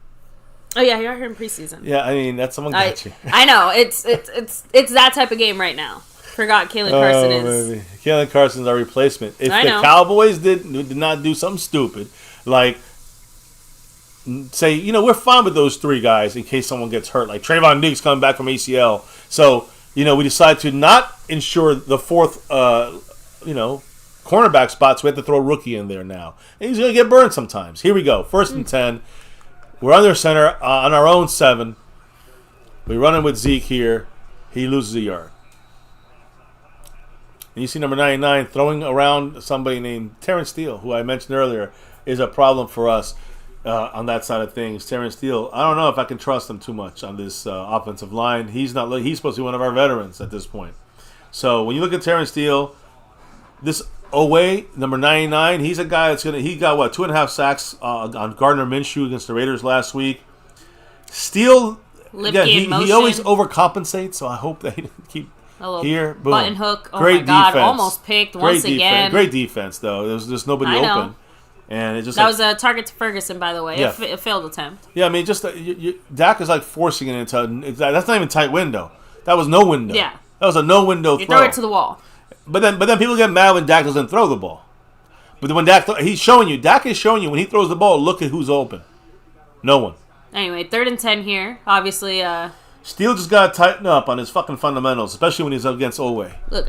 Oh yeah, you're here in preseason. Yeah, I mean someone got you. I know it's that type of game right now. Forgot Kalen Carson is. Baby. Kalen Carson's our replacement. If the Cowboys did not do something stupid, like say, we're fine with those 3 guys in case someone gets hurt, like Trayvon Diggs coming back from ACL. So we decide to not ensure the 4th, cornerback spot. So we have to throw a rookie in there now, and he's gonna get burned sometimes. Here we go, 1st and 10. We're under center on our own 7. We run in with Zeke here. He loses a yard. And you see number 99 throwing around somebody named Terrence Steele, who I mentioned earlier, is a problem for us on that side of things. Terrence Steele, I don't know if I can trust him too much on this offensive line. He's supposed to be one of our veterans at this point. So when you look at Terrence Steele, this Owe, number 99, he's a guy he got 2.5 sacks on Gardner Minshew against the Raiders last week. Steele, again, he always overcompensates, so I hope they keep here. Boom. Button hook. Oh Great my God, defense. almost picked once again. Great defense, though. There's nobody open. And it just was a target to Ferguson, by the way. Yeah. A failed attempt. Yeah, I mean, just Dak is like forcing it into. That's not even tight window. That was no window. Yeah, that was a no window throw. You throw it to the wall. But then people get mad when Dak doesn't throw the ball. But when Dak is showing you when he throws the ball, look at who's open. No one. Anyway, 3rd and 10 here. Obviously, Steele just got to tighten up on his fucking fundamentals, especially when he's up against Owe. Look,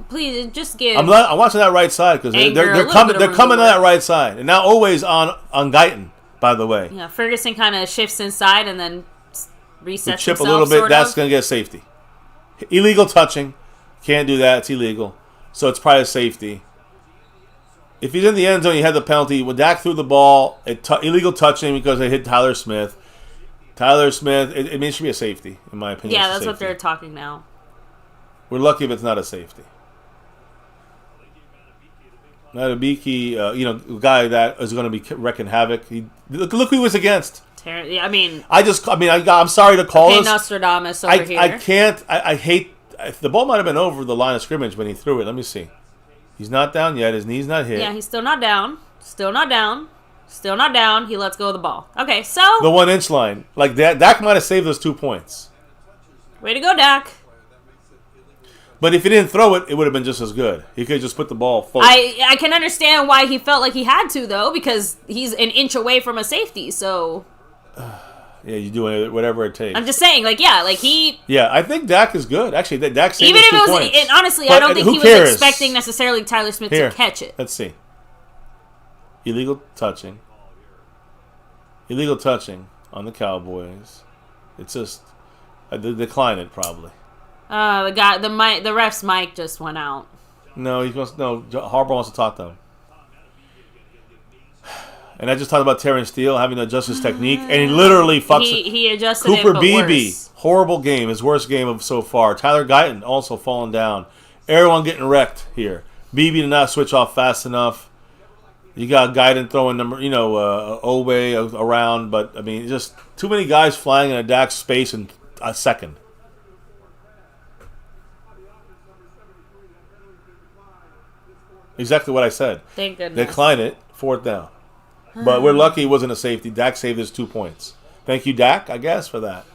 please just give. I'm watching that right side because they're coming to that right side, and now Owe's on Guyton, by the way. Yeah, Ferguson kind of shifts inside and then resets chip himself, a little bit. That's going to get safety. Illegal touching. Can't do that. It's illegal. So it's probably a safety. If he's in the end zone, you had the penalty. When Dak threw the ball, illegal touching because they hit Tyler Smith. It should be a safety, in my opinion. Yeah, that's what they're talking now. We're lucky if it's not a safety. Not a beaky, guy that is going to be wrecking havoc. Look who he was against. I'm sorry to call this. Nostradamus over here. I can't. I hate. The ball might have been over the line of scrimmage when he threw it. Let me see. He's not down yet. His knee's not hit. Yeah, he's still not down. Still not down. He lets go of the ball. Okay, so the 1-inch line, like that. Dak might have saved those 2 points. Way to go, Dak. But if he didn't throw it, it would have been just as good. He could just put the ball forward. I can understand why he felt like he had to, though, because he's an inch away from a safety. So yeah, you do whatever it takes. I'm just saying, he. Yeah, I think Dak is good. Actually, Dak saved even those if 2 it was, points. and honestly, but I don't think he was expecting necessarily Tyler Smith to catch it. Let's see. Illegal touching on the Cowboys. It's just decline it probably. The ref's mic just went out. No, Harbaugh wants to talk to him. And I just talked about Terrence Steele having to adjust his technique, and he literally fucks it. He adjusted Cooper it, but Beebe, worse. Horrible game, his worst game of so far. Tyler Guyton also falling down. Everyone getting wrecked here. Beebe did not switch off fast enough. You got Guyton throwing Owe around, but I mean, just too many guys flying in a Dak space in a second. Exactly what I said. Thank goodness. Decline it, 4th down. But we're lucky it wasn't a safety. Dak saved his 2 points. Thank you, Dak, I guess, for that.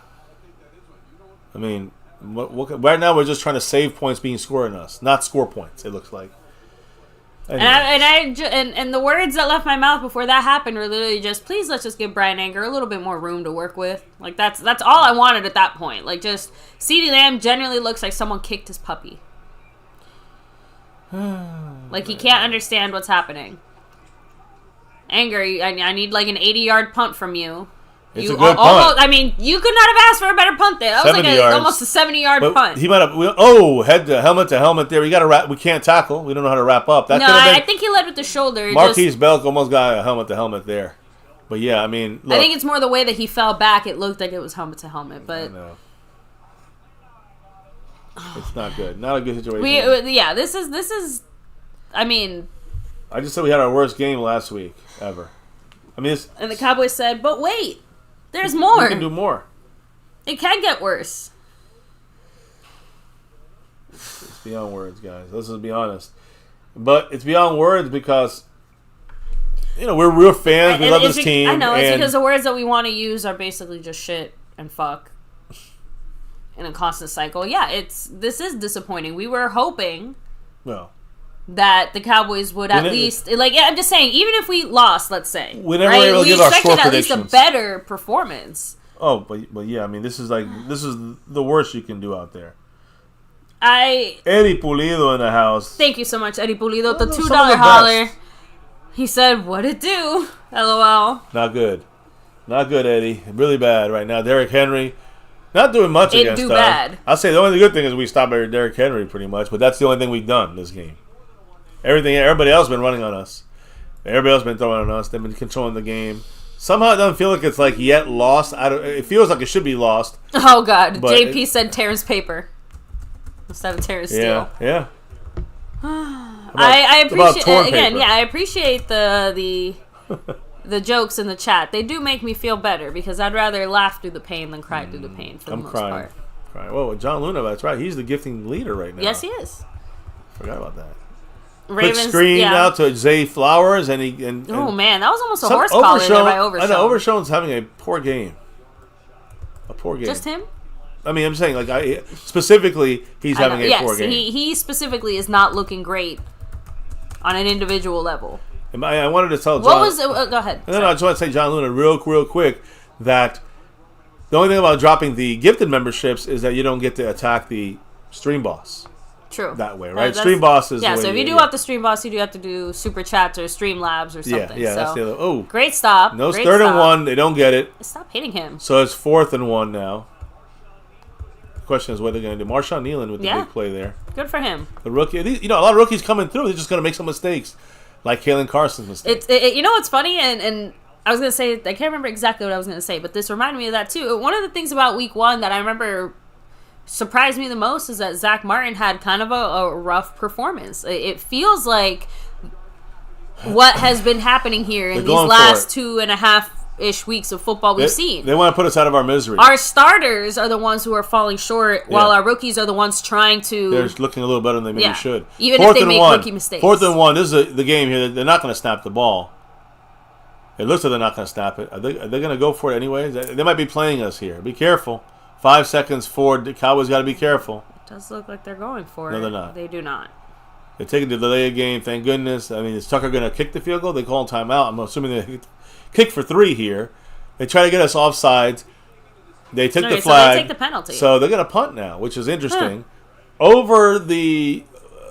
I mean, right now we're just trying to save points being scored on us, not score points. It looks like. Anyway. And the words that left my mouth before that happened were literally just, please let's just give Brian Anger a little bit more room to work with. Like that's all I wanted at that point. Like just CeeDee Lamb generally looks like someone kicked his puppy. Like he can't understand what's happening. Anger, I need like an 80-yard punt from you. It's a good punt. I mean, you could not have asked for a better punt there. That was like almost a 70-yard punt. He might have. Head to helmet there. We got to wrap. We can't tackle. We don't know how to wrap up. I think he led with the shoulder. Marquise Belk almost got a helmet to helmet there. But yeah, I mean, look, I think it's more the way that he fell back. It looked like it was helmet to helmet, but I know. It's not good. Not a good situation. This is. I mean, I just said we had our worst game last week ever. I mean, and the Cowboys said, "But wait, there's more. We can do more. It can get worse." It's beyond words, guys. Let's just be honest. But it's beyond words because we're real fans. We love this team. I know it's because the words that we want to use are basically just shit and fuck in a constant cycle. Yeah, this is disappointing. We were hoping. That the Cowboys would at least I'm just saying, even if we lost, let's say, we never able to give our score at least a better performance. Oh, but yeah, I mean, this is the worst you can do out there. Eddie Pulido in the house. Thank you so much, Eddie Pulido. The $2 holler. He said, "What it do?" LOL. Not good, Eddie. Really bad right now. Derrick Henry. Not doing much against us. Bad. I'll say the only good thing is we stopped Derrick Henry pretty much, but that's the only thing we've done this game. Everybody else has been running on us. Everybody else has been throwing on us. They've been controlling the game. Somehow it doesn't feel like it's like yet lost. It feels like it should be lost. Oh God! JP said Terrence Paper. Must have a Terrence Steele. Yeah. I appreciate again. Yeah, I appreciate the jokes in the chat. They do make me feel better because I'd rather laugh through the pain than cry through the pain for the most part. Whoa, John Luna, that's right. He's the gifting leader right now. Yes, he is. Forgot about that. Ravens, quick screen out to Zay Flowers, and oh man, that was almost a horse collar there by Overshown. I know Overshown's having a poor game. Just him? I mean, I'm saying specifically he's having a poor game. He specifically is not looking great on an individual level. I wanted to tell John. What was it? Go ahead. No, I just want to say John Luna real quick that the only thing about dropping the gifted memberships is that you don't get to attack the stream boss. True. That way, right? Stream boss is so if you do have to stream boss, you do have to do super chats or stream labs or something. Yeah, that's the other. Oh, great stop. No, it's 3rd and 1. They don't get it. Stop hitting him. So it's 4th and 1 now. The question is what they're going to do. Marshawn Nealon with the big play there. Good for him. The rookie. A lot of rookies coming through. They're just going to make some mistakes, like Kalen Carson's mistake. You know what's funny? And I was going to say, I can't remember exactly what I was going to say, but this reminded me of that too. One of the things about week 1 that I remember surprised me the most is that Zach Martin had kind of a rough performance. It feels like what has been happening here in these last 2.5-ish weeks of football we've seen. They want to put us out of our misery. Our starters are the ones who are falling short, while our rookies are the ones trying to... They're looking a little better than they maybe should. Even if they make rookie mistakes. 4th and 1. This is the game here. They're not going to snap the ball. It looks like they're not going to snap it. Are they going to go for it anyway? They might be playing us here. Be careful. 5 seconds forward. The Cowboys got to be careful. It does look like they're going for it. No, they're not. They do not. They're taking the delay of game. Thank goodness. I mean, is Tucker going to kick the field goal? They call timeout. I'm assuming they kick for 3 here. They try to get us offsides. They take the flag. So they take the penalty. So they're going to punt now, which is interesting. Over the...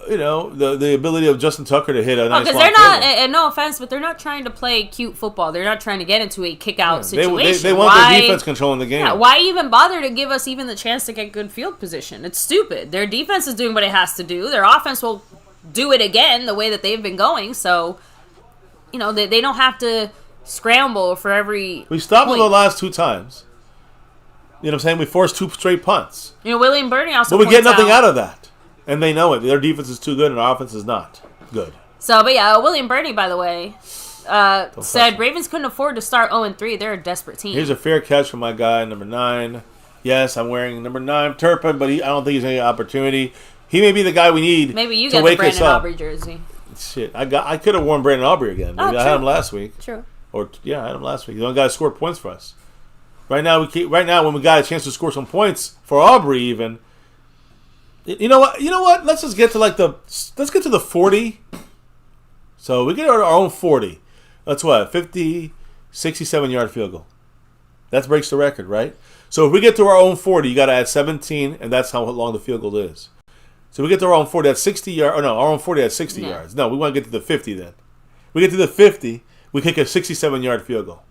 the ability of Justin Tucker to hit a nice because they're not, and no offense, but they're not trying to play cute football. They're not trying to get into a kick-out situation. They want their defense controlling the game. Yeah, why even bother to give us even the chance to get good field position? It's stupid. Their defense is doing what it has to do. Their offense will do it again the way that they've been going. So, they don't have to scramble for every We stopped them the last 2 times. You know what I'm saying? We forced 2 straight punts. William Birney also But we get nothing out of that. And they know it. Their defense is too good and our offense is not good. So, but William Birney, by the way, said Ravens couldn't afford to start 0-3. They're a desperate team. Here's a fair catch from my guy, number 9. Yes, I'm wearing number 9, Turpin, but I don't think he's any opportunity. He may be the guy we need. Maybe you to got wake the Brandon us up. Aubrey jersey. Shit, I could have worn Brandon Aubrey again. I had him last week. True. I had him last week. The only guy who scored points for us. Right now, when we got a chance to score some points for Aubrey, even. You know what? Let's just get to let's get to the 40. So we get our own 40. That's what 50, 67-yard field goal. That breaks the record, right? So if we get to our own 40, you got to add 17, and that's how long the field goal is. So we get to our own 40 at 60 yards. Oh no, our own 40 at 60 yards. No, we want to get to the 50 then. We get to the 50, we kick a 67-yard field goal.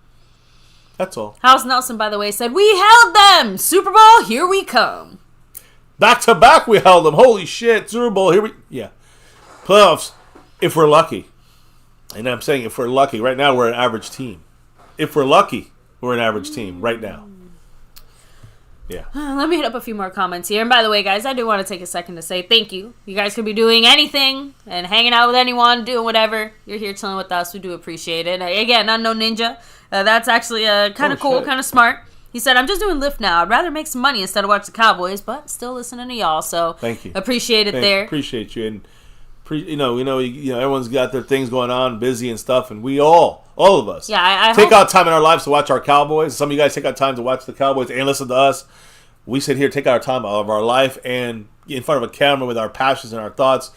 That's all. House Nelson, by the way, said, "We held them! Super Bowl, here we come." Back to back, we held them. Holy shit, Super Bowl, here we... Yeah. Playoffs, if we're lucky. And I'm saying if we're lucky. Right now, we're an average team. If we're lucky, we're an average team right now. Yeah. Let me hit up a few more comments here. And by the way, guys, I do want to take a second to say thank you. You guys could be doing anything and hanging out with anyone, doing whatever. You're here chilling with us. We do appreciate it. Again, Unknown Ninja. That's actually kind of cool, kind of smart. He said, "I'm just doing Lyft now. I'd rather make some money instead of watch the Cowboys, but still listening to y'all." So thank you. Appreciate it there. Appreciate you. And everyone's got their things going on, busy and stuff, and we all of us, I take out time in our lives to watch our Cowboys. Some of you guys take out time to watch the Cowboys and listen to us. We sit here, take our time out of our life, and in front of a camera with our passions and our thoughts.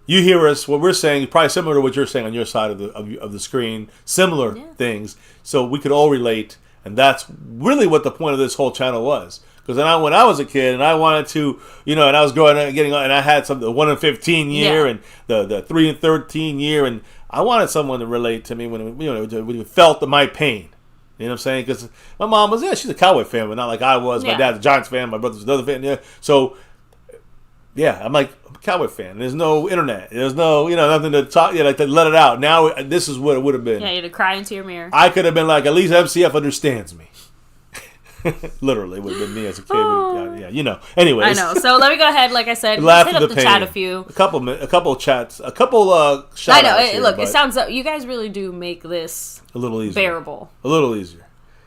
You hear us. What we're saying probably similar to what you're saying on your side of the screen. Similar things, so we could all relate, and that's really what the point of this whole channel was. Because when I was a kid and I wanted to, and I was growing up, and I had the 1 in 15 year and the 3 in 13 year, and I wanted someone to relate to me when we felt my pain. You know what I'm saying? Because my mom was, she's a Cowboy fan, but not like I was. My dad's a Giants fan. My brother's another fan. Yeah. So, I'm like, I'm a Cowboy fan. There's no internet. There's no, nothing to talk, like to let it out. Now, this is what it would have been. Yeah, you had to cry into your mirror. I could have been like, at least MCF understands me. Literally, would have been me as a kid. Anyways. I know. So let me go ahead. Like I said, let's hit up the chat a few. A couple chats. A couple shout-outs. I know. Look, it sounds like you guys really do make this a little easier. Bearable. A little easier.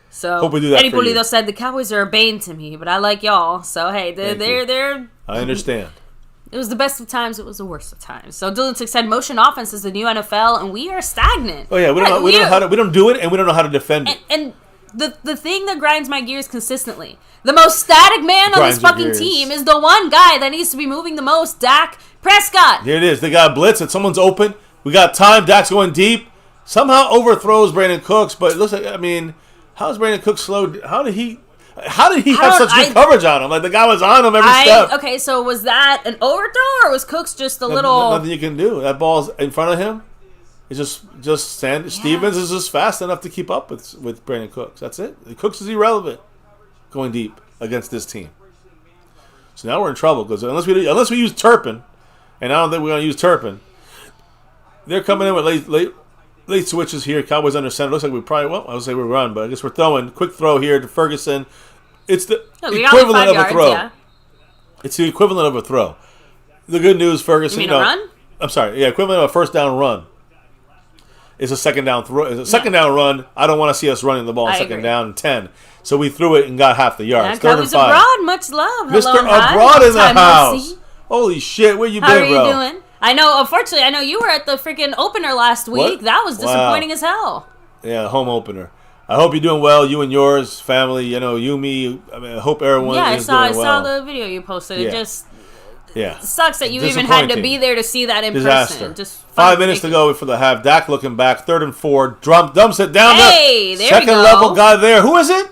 So hope we do that. Eddie Pulido said the Cowboys are a bane to me, but I like y'all. So hey, they're. I understand. It was the best of times. It was the worst of times. So Dylan Tick said, "Motion offense is the new NFL, and we are stagnant." Oh yeah, we don't do it, and we don't know how to defend it. And the thing that grinds my gears consistently, the most static man on this fucking team is the one guy that needs to be moving the most, Dak Prescott. Here it is. They got a blitz, and someone's open. We got time. Dak's going deep. Somehow overthrows Brandon Cooks, but it looks like, how is Brandon Cooks slowed? How did he have such good coverage on him? Like the guy was on him every step. Okay, so was that an overthrow or was Cooks just a little? Nothing you can do. That ball's in front of him. It's just Stevens is just fast enough to keep up with Brandon Cooks. That's it. Cooks is irrelevant going deep against this team. So now we're in trouble because unless we use Turpin, and I don't think we're going to use Turpin, they're coming in with late switches here. Cowboys under center. Looks like we probably I would say we run, but I guess we're throwing quick throw here to Ferguson. It's the equivalent of a throw. Yeah. It's the equivalent of a throw. The good news, Ferguson. You mean a run? I'm sorry. Yeah, equivalent of a first down run. It's a second down throw. It's a second down run. I don't want to see us running the ball second down and 10. So we threw it and got half the yards. Yeah, Cowboys abroad, much love. Mr. Abroad in the house. Holy shit, where you been, bro? How are you doing? I know, unfortunately, you were at the freaking opener last week. What? That was disappointing as hell. Yeah, home opener. I hope you're doing well, you and yours, family. You, me. I hope everyone is doing well. Yeah, I saw the video you posted. It just... Yeah. It sucks that you even had to be there to see that in person. Just 5 minutes to go for the half. Dak looking back. 3rd and 4. Dumps it down. Hey, there we go. Second level guy there. Who is it?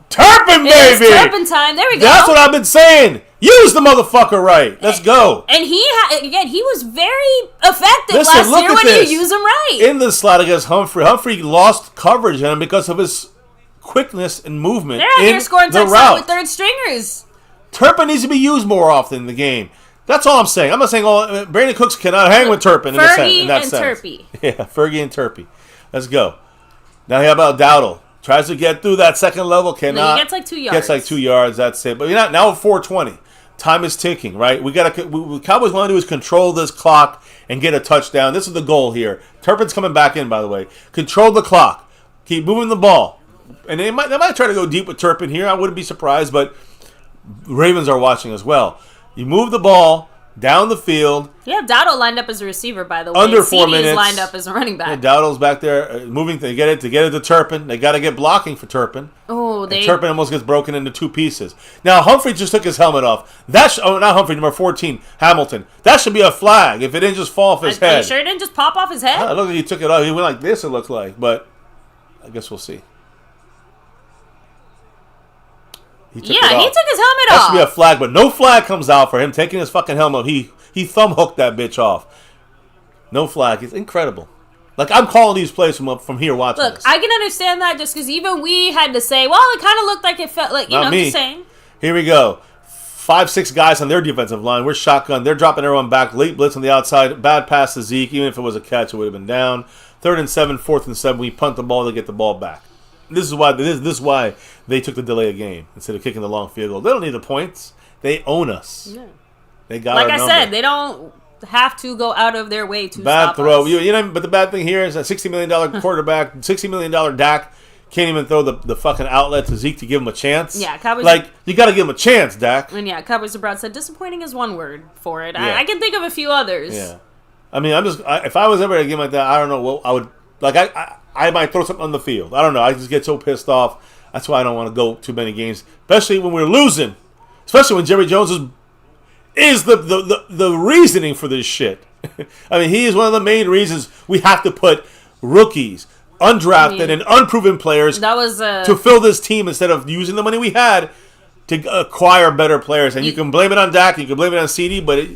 Turpin, baby. It's Turpin time. There we go. That's what I've been saying. Use the motherfucker right. Let's go. And he was very effective last year when you use him right. In the slot against Humphrey. Humphrey lost coverage on him because of his quickness and movement. They're out here scoring touchdowns with third stringers. Turpin needs to be used more often in the game. That's all I'm saying. I'm not saying Brandon Cooks cannot hang with Turpin in that sense. Turpy. Yeah, Fergie and Turpy. Let's go. Now how about Dowdle? Tries to get through that second level. Cannot. No, he gets like 2 yards. Gets like 2 yards. That's it. But you're not now at 4:20. Time is ticking, right? What Cowboys want to do is control this clock and get a touchdown. This is the goal here. Turpin's coming back in, by the way. Control the clock. Keep moving the ball. And they might try to go deep with Turpin here. I wouldn't be surprised, but Ravens are watching as well. You move the ball, down the field. Yeah, Dowdle lined up as a receiver, by the way. Under 4 minutes. is lined up as a running back. Yeah, Dowdle's back there moving to get it to Turpin. They got to get blocking for Turpin. Oh, Turpin almost gets broken into 2 pieces. Now Humphrey just took his helmet off. Not Humphrey, number 14, Hamilton. That should be a flag if it didn't just fall off his head. Are you sure it didn't just pop off his head? I look like he took it off. He went like this. It looks like, but I guess we'll see. He took his helmet off. That should be a flag, but no flag comes out for him taking his fucking helmet. He thumb hooked that bitch off. No flag. It's incredible. Like, I'm calling these plays from here watching this. I can understand that just because even we had to say, well, it kind of looked like it felt like, you know, I'm just saying. Here we go. 5-6 guys on their defensive line. We're shotgun. They're dropping everyone back. Late blitz on the outside. Bad pass to Zeke. Even if it was a catch, it would have been down. 3rd and 7, 4th and 7. We punt the ball to get the ball back. This is why they took the delay of game instead of kicking the long field goal. They don't need the points. They own us. Yeah. They got our number. Said, they don't have to go out of their way to bad stop throw. us. You know, but the bad thing here is that $60 million quarterback, $60 million Dak can't even throw the fucking outlet to Zeke to give him a chance. Yeah, Cowboys. Like, you got to give him a chance, Dak. And yeah, Cowboys abroad said disappointing is one word for it. Yeah. I can think of a few others. Yeah. I mean, if I was ever at a game like that, I don't know. Well, I would I might throw something on the field. I don't know. I just get so pissed off. That's why I don't want to go too many games, especially when we're losing. Especially when Jerry Jones is the reasoning for this shit. I mean, he is one of the main reasons we have to put rookies, undrafted, and unproven players to fill this team instead of using the money we had to acquire better players. And you can blame it on Dak, you can blame it on CD, but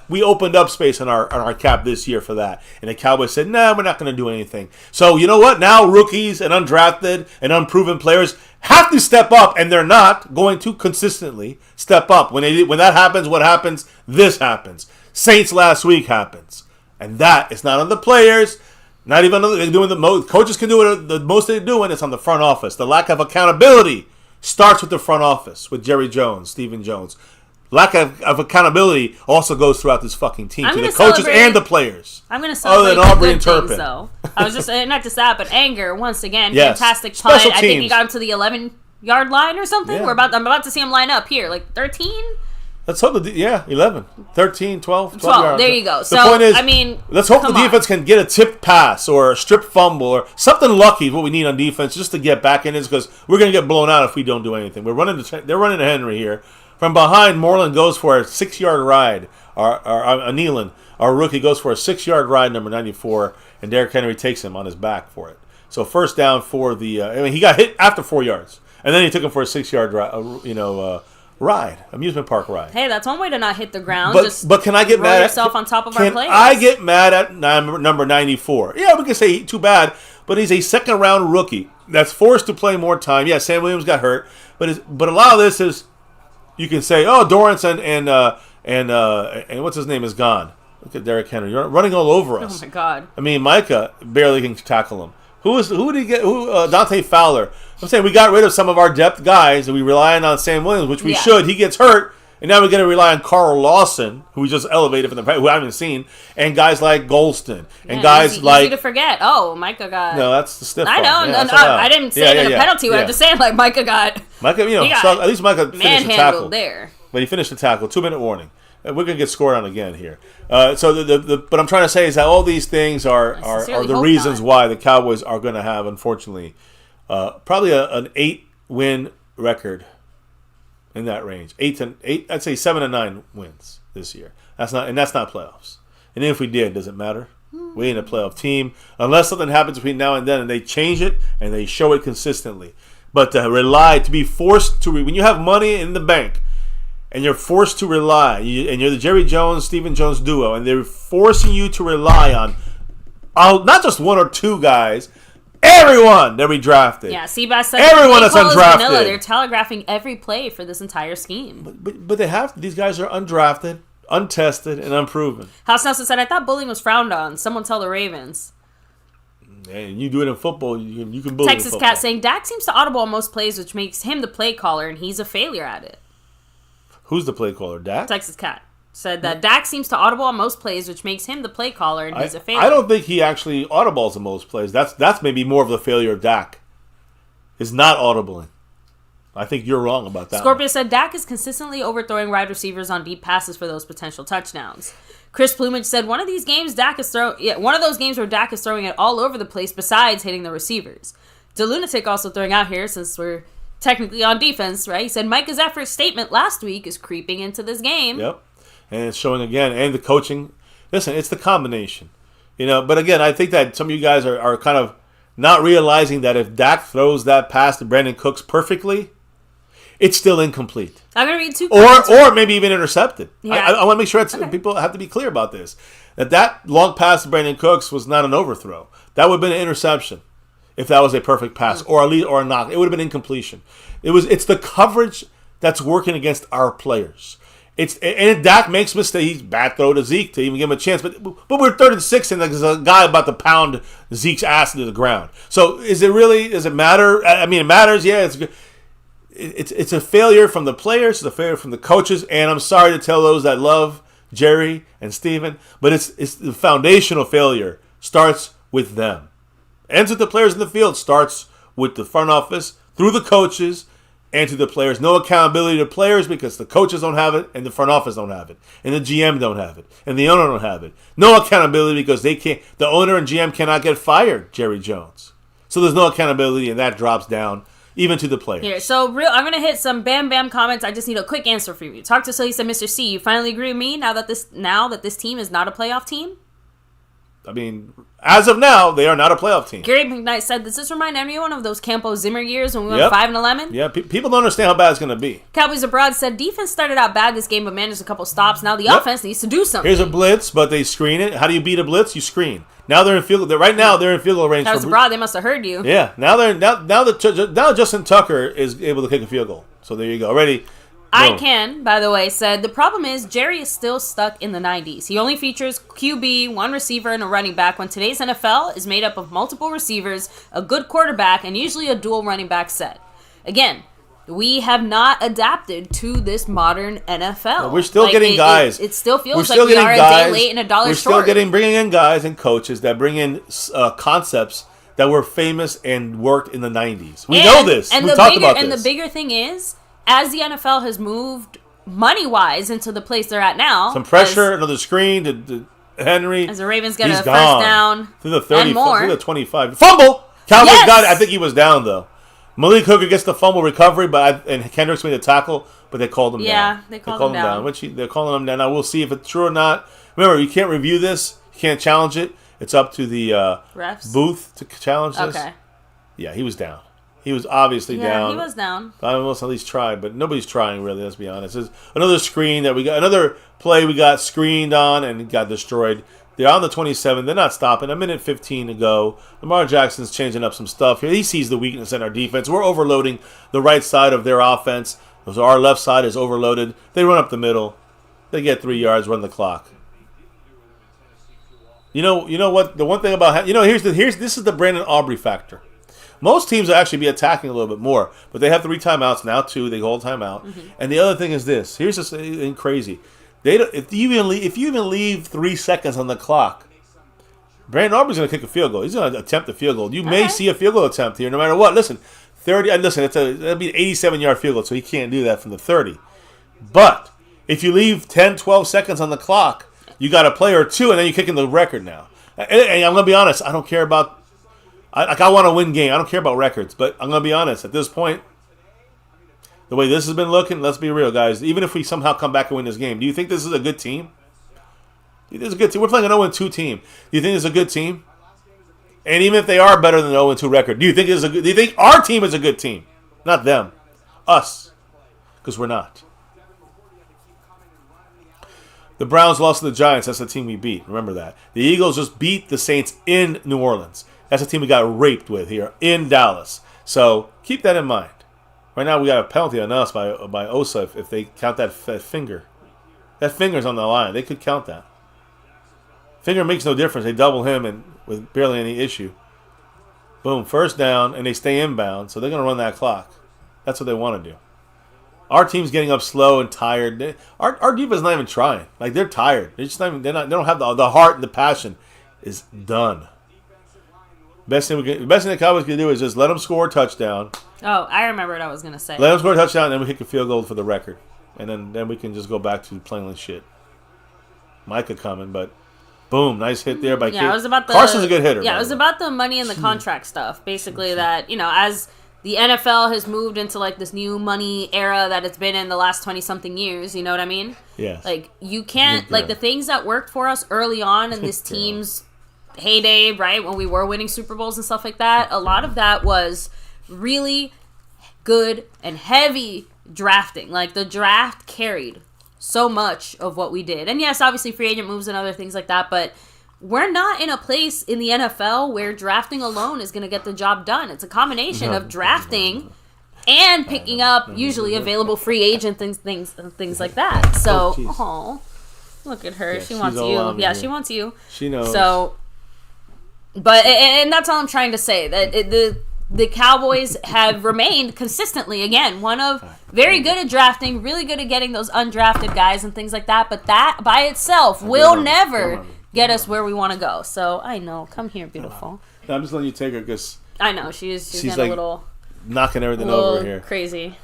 we opened up space on our cap this year for that. And the Cowboys said, nah, we're not going to do anything. So you know what? Now rookies and undrafted and unproven players have to step up, and they're not going to consistently step up. When that happens, what happens? This happens. Saints last week happens. And that is not on the players. Not even doing the most. Coaches can do it. The most they're doing is on the front office. The lack of accountability starts with the front office, with Jerry Jones, Stephen Jones. Lack of accountability also goes throughout this fucking team, to the coaches and the players. I'm going to celebrate the good things, though. I was just, not just that, but Anger, once again, fantastic punt. I think he got him to the 11-yard line or something. Yeah. I'm about to see him line up here, like 13? Let's hope 11, 13, 12 yards. There you go. The point is, let's hope the defense can get a tipped pass or a strip fumble or something lucky is what we need on defense just to get back in this, because we're going to get blown out if we don't do anything. They're running to Henry here. From behind, Moreland goes for a 6-yard ride. Nealon, our rookie, goes for a 6-yard ride, number 94, and Derrick Henry takes him on his back for it. So first down for the he got hit after 4 yards, and then he took him for a 6-yard ride, amusement park ride. Hey, that's one way to not hit the ground. But can I get mad at yourself on top of our players? Can I get mad at number 94? Yeah, we can say too bad, but he's a second-round rookie that's forced to play more time. Yeah, Sam Williams got hurt, but a lot of this is, you can say, oh, Dorrance and what's his name is gone. Look at Derrick Henry. You're running all over us. Oh my God. I mean, Micah barely can tackle him. Who did he get? Dante Fowler. I'm saying we got rid of some of our depth guys and we rely on Sam Williams, which we should. He gets hurt, and now we're going to rely on Carl Lawson, who we just elevated from who I haven't seen, and guys like Golston and guys like. Easy to forget. Oh, Micah got. No, that's the stiff. I know. Yeah, I didn't say it in a penalty. I'm just saying, like Micah got. At least Micah finished the tackle there. But he finished the tackle. 2-minute warning. We're going to get scored on again here. So what I'm trying to say is that all these things are the reasons why the Cowboys are going to have, unfortunately, probably an 8-win record in that range. 8, I'd say 7 and 9 wins this year. That's not playoffs. And if we did, does it matter? We ain't a playoff team unless something happens between now and then and they change it and they show it consistently. But to be forced to when you have money in the bank. And you're forced to rely, and you're the Jerry Jones, Stephen Jones duo, and they're forcing you to rely on not just 1 or 2 guys, everyone that we drafted. Yeah, Seabass said everyone that's undrafted. Vanilla. They're telegraphing every play for this entire scheme. But they have these guys are undrafted, untested, and unproven. House Nelson said, "I thought bullying was frowned on. Someone tell the Ravens." And you do it in football, you can bully. Texas Cat saying Dak seems to audible on most plays, which makes him the play caller, and he's a failure at it. Who's the play caller? Dak? Texas Cat said that Dak seems to audible on most plays, which makes him the play caller, and he's a failure. I don't think he actually audibles on most plays. That's maybe more of the failure of Dak. Is not audibling. I think you're wrong about that. Scorpio said Dak is consistently overthrowing wide receivers on deep passes for those potential touchdowns. Chris Plumage said one of those games where Dak is throwing it all over the place besides hitting the receivers. DeLunatic also throwing out here, since we're technically on defense, right? He said Micah's effort statement last week is creeping into this game. Yep. And it's showing again. And the coaching. Listen, it's the combination. But again, I think that some of you guys are kind of not realizing that if Dak throws that pass to Brandon Cooks perfectly, it's still incomplete. I'm going to read two or maybe even intercepted. Yeah. I want to make sure people have to be clear about this. That long pass to Brandon Cooks was not an overthrow. That would have been an interception if that was a perfect pass or a knock. It would have been incompletion. It's the coverage that's working against our players. And Dak makes mistakes. He's bad throw to Zeke to even give him a chance. But we're 3rd and 6, and there's a guy about to pound Zeke's ass into the ground. So does it matter? I mean, it matters. Yeah, it's a failure from the players. It's a failure from the coaches. And I'm sorry to tell those that love Jerry and Steven, but it's the foundational failure starts with them. Ends with the players in the field. Starts with the front office, through the coaches, and to the players. No accountability to players because the coaches don't have it, and the front office don't have it, and the GM don't have it, and the owner don't have it. No accountability because they can't. The owner and GM cannot get fired, Jerry Jones. So there's no accountability, and that drops down even to the players. Here, so I'm gonna hit some bam bam comments. I just need a quick answer from you. Talk to Sully, said Mr. C. You finally agree with me now that this team is not a playoff team? I mean, as of now, they are not a playoff team. Gary McKnight said, does this remind anyone of those Campo Zimmer years when we went 5-11? Yeah, people don't understand how bad it's going to be. Cowboys Abroad said, defense started out bad this game, but managed a couple stops. Now the offense needs to do something. Here's a blitz, but they screen it. How do you beat a blitz? You screen. Now they're in field. Right now they're in field goal range. Cowboys Abroad, they must have heard you. Yeah. Now Justin Tucker is able to kick a field goal. So there you go. Ready. I Can, by the way, said, the problem is Jerry is still stuck in the 90s. He only features QB, one receiver, and a running back when today's NFL is made up of multiple receivers, a good quarterback, and usually a dual running back set. Again, we have not adapted to this modern NFL. We're still getting guys. It still feels like we are a day late and a dollar short. We're still bringing in guys and coaches that bring in concepts that were famous and worked in the 90s. We know this. We talked about this. And the bigger thing is, as the NFL has moved money-wise into the place they're at now. Some pressure, another screen to Henry. As the Ravens get a first down through the 30, and more. Through the 25. Fumble! Cowboys got it. I think he was down, though. Malik Hooker gets the fumble recovery, and Kendricks made a tackle, but they called him down. Yeah, they called him down. They're calling him down. Now, we'll see if it's true or not. Remember, you can't review this. You can't challenge it. It's up to the refs booth to challenge this. Okay. Yeah, he was down. He was obviously down. Yeah, he was down. I must at least try, but nobody's trying really, let's be honest. There's another screen that we got, another play we got screened on and got destroyed. They're on the 27. They're not stopping. 1:15 to go. Lamar Jackson's changing up some stuff here. He sees the weakness in our defense. We're overloading the right side of their offense. So our left side is overloaded. They run up the middle. They get 3 yards, run the clock. You know what? The one thing about this is the Brandon Aubrey factor. Most teams will actually be attacking a little bit more, but they have 3 timeouts now. 2, they hold timeout. Mm-hmm. And the other thing is this. Here's this thing crazy. If you even leave 3 seconds on the clock, Brandon Aubrey's going to kick a field goal. He's going to attempt a field goal. You may see a field goal attempt here, no matter what. Listen, 30. And listen, that'll be an 87-yard field goal, so he can't do that from the 30. But if you leave 10, 12 seconds on the clock, you got a play or 2, and then you're kicking the record now. And I'm going to be honest. I don't care about. I want to win game. I don't care about records, but I'm going to be honest. At this point, the way this has been looking, let's be real, guys. Even if we somehow come back and win this game, do you think this is a good team? Do you think this is a good team? We're playing an 0-2 team. Do you think this is a good team? And even if they are better than the 0-2 record, do you think our team is a good team? Not them. Us. Because we're not. The Browns lost to the Giants. That's the team we beat. Remember that. The Eagles just beat the Saints in New Orleans. That's the team we got raped with here in Dallas. So keep that in mind. Right now we got a penalty on us by Osa if they count that finger. That finger's on the line. They could count that. Finger makes no difference. They double him and with barely any issue. Boom, first down, and they stay inbound, so they're going to run that clock. That's what they want to do. Our team's getting up slow and tired. Our defense is not even trying. Like, they're tired. They're just not even, they don't have the heart and the passion. Is done. Best thing the Cowboys can do is just let them score a touchdown. Oh, I remember what I was gonna say. Let them score a touchdown, and then we kick a field goal for the record, and then we can just go back to playing like shit. Micah coming, but boom, nice hit there by Carson's a good hitter. Yeah, it was about the money and the contract stuff. Basically, that as the NFL has moved into like this new money era that it's been in the last 20-something years. You know what I mean? Yes. Like you can't like the things that worked for us early on in this team's heyday, right, when we were winning Super Bowls and stuff like that, a lot of that was really good and heavy drafting. Like the draft carried so much of what we did. And yes, obviously free agent moves and other things like that, but we're not in a place in the NFL where drafting alone is going to get the job done. It's a combination of drafting and picking up usually available free agent things like that. So, look at her. She wants you. Yeah, she wants you. She knows. So but and that's all I'm trying to say, that the Cowboys have remained consistently, again, one of very good at drafting, really good at getting those undrafted guys and things like that, but that by itself will never get us where we want to go. So I know, come here, beautiful. No, I'm just letting you take her because I know she's like a little knocking everything over here. Crazy.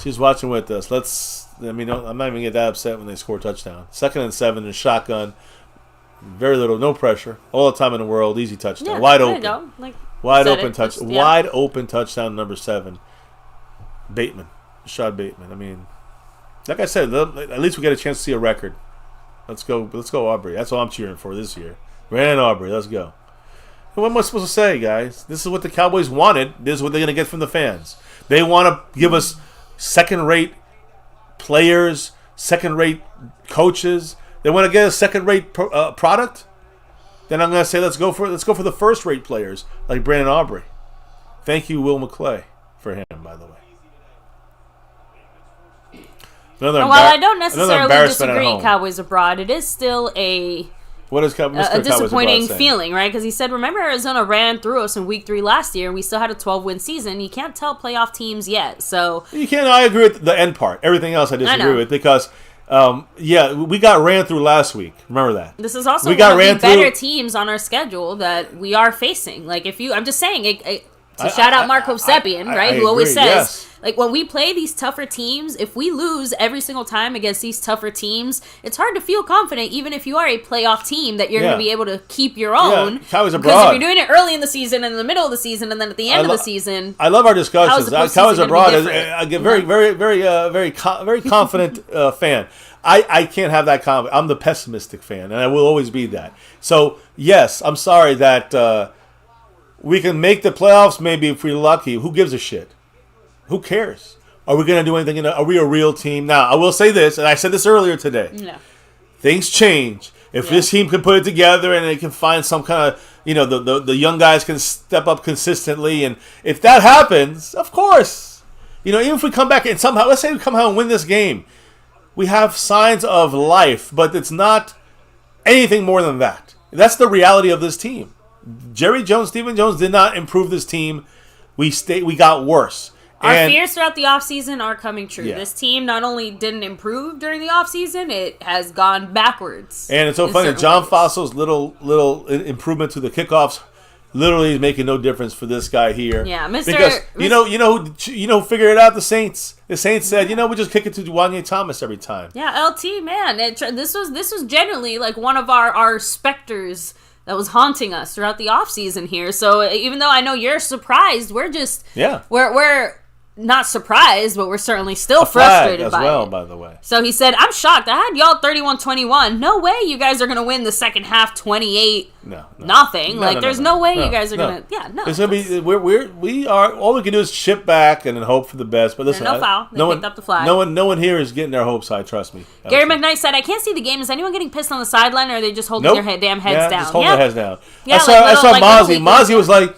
She's watching with us. I'm not even gonna get that upset when they score a touchdown. 2nd and 7 in shotgun. Very little, no pressure, all the time in the world, easy touchdown, wide open. There you go. Like, wide open touchdown, number 7. Bateman, Rashad Bateman. I mean, like I said, at least we get a chance to see a record. Let's go, Aubrey. That's all I'm cheering for this year. Brandon Aubrey, let's go. And what am I supposed to say, guys? This is what the Cowboys wanted. This is what they're going to get from the fans. They want to give us second-rate players, second-rate coaches. They want to get a second-rate product. Then I'm going to say let's go for the first-rate players like Brandon Aubrey. Thank you, Will McClay, for him, by the way. While I don't necessarily disagree, Cowboys abroad, it is still a disappointing feeling, right? Because he said, remember Arizona ran through us in Week 3 last year, and we still had a 12-win season. You can't tell playoff teams yet, so you can't. I agree with the end part. Everything else I disagree with because. We got ran through last week. Remember that. This is also one of the better teams on our schedule that we are facing. Like, I'm just saying, to shout out Marco Seppian, right? Who always says, like, when we play these tougher teams, if we lose every single time against these tougher teams, it's hard to feel confident, even if you are a playoff team, that you're going to be able to keep your own. Cowboys abroad. Because if you're doing it early in the season, and in the middle of the season, and then at the end of the season, I love our discussions. Cowboys abroad. I get very confident fan. I can't have that confidence. I'm the pessimistic fan, and I will always be that. So yes, I'm sorry that we can make the playoffs. Maybe if we're lucky. Who gives a shit? Who cares? Are we going to do anything? Are we a real team? Now, I will say this, and I said this earlier today. No. Things change. If this team can put it together and they can find some kind of, the young guys can step up consistently, and if that happens, of course, even if we come back and somehow, let's say we come out and win this game, we have signs of life, but it's not anything more than that. That's the reality of this team. Jerry Jones, Stephen Jones did not improve this team. We got worse. Our fears throughout the offseason are coming true. Yeah. This team not only didn't improve during the offseason, it has gone backwards. And it's so funny. John Fossil's little improvement to the kickoffs literally is making no difference for this guy here. Yeah, because you know who figured it out? The Saints. The Saints said, we just kick it to Juwan Thomas every time. Yeah, LT, man. This was generally like one of our specters that was haunting us throughout the offseason here. So even though I know you're surprised, we're just we're not surprised, but we're certainly still frustrated by it. By the way. So he said, I'm shocked. I had y'all 31-21. No way you guys are going to win the second half 28 nothing. There's no way you guys are going to. Yeah, no. It's going to be, we are, all we can do is chip back and then hope for the best. But listen, no foul. They picked up the flag. No one here is getting their hopes high, trust me. Gary McKnight said, I can't see the game. Is anyone getting pissed on the sideline, or are they just holding their damn heads down? Just holding their heads down. Yeah, I saw Mozzie. Mozzie was like,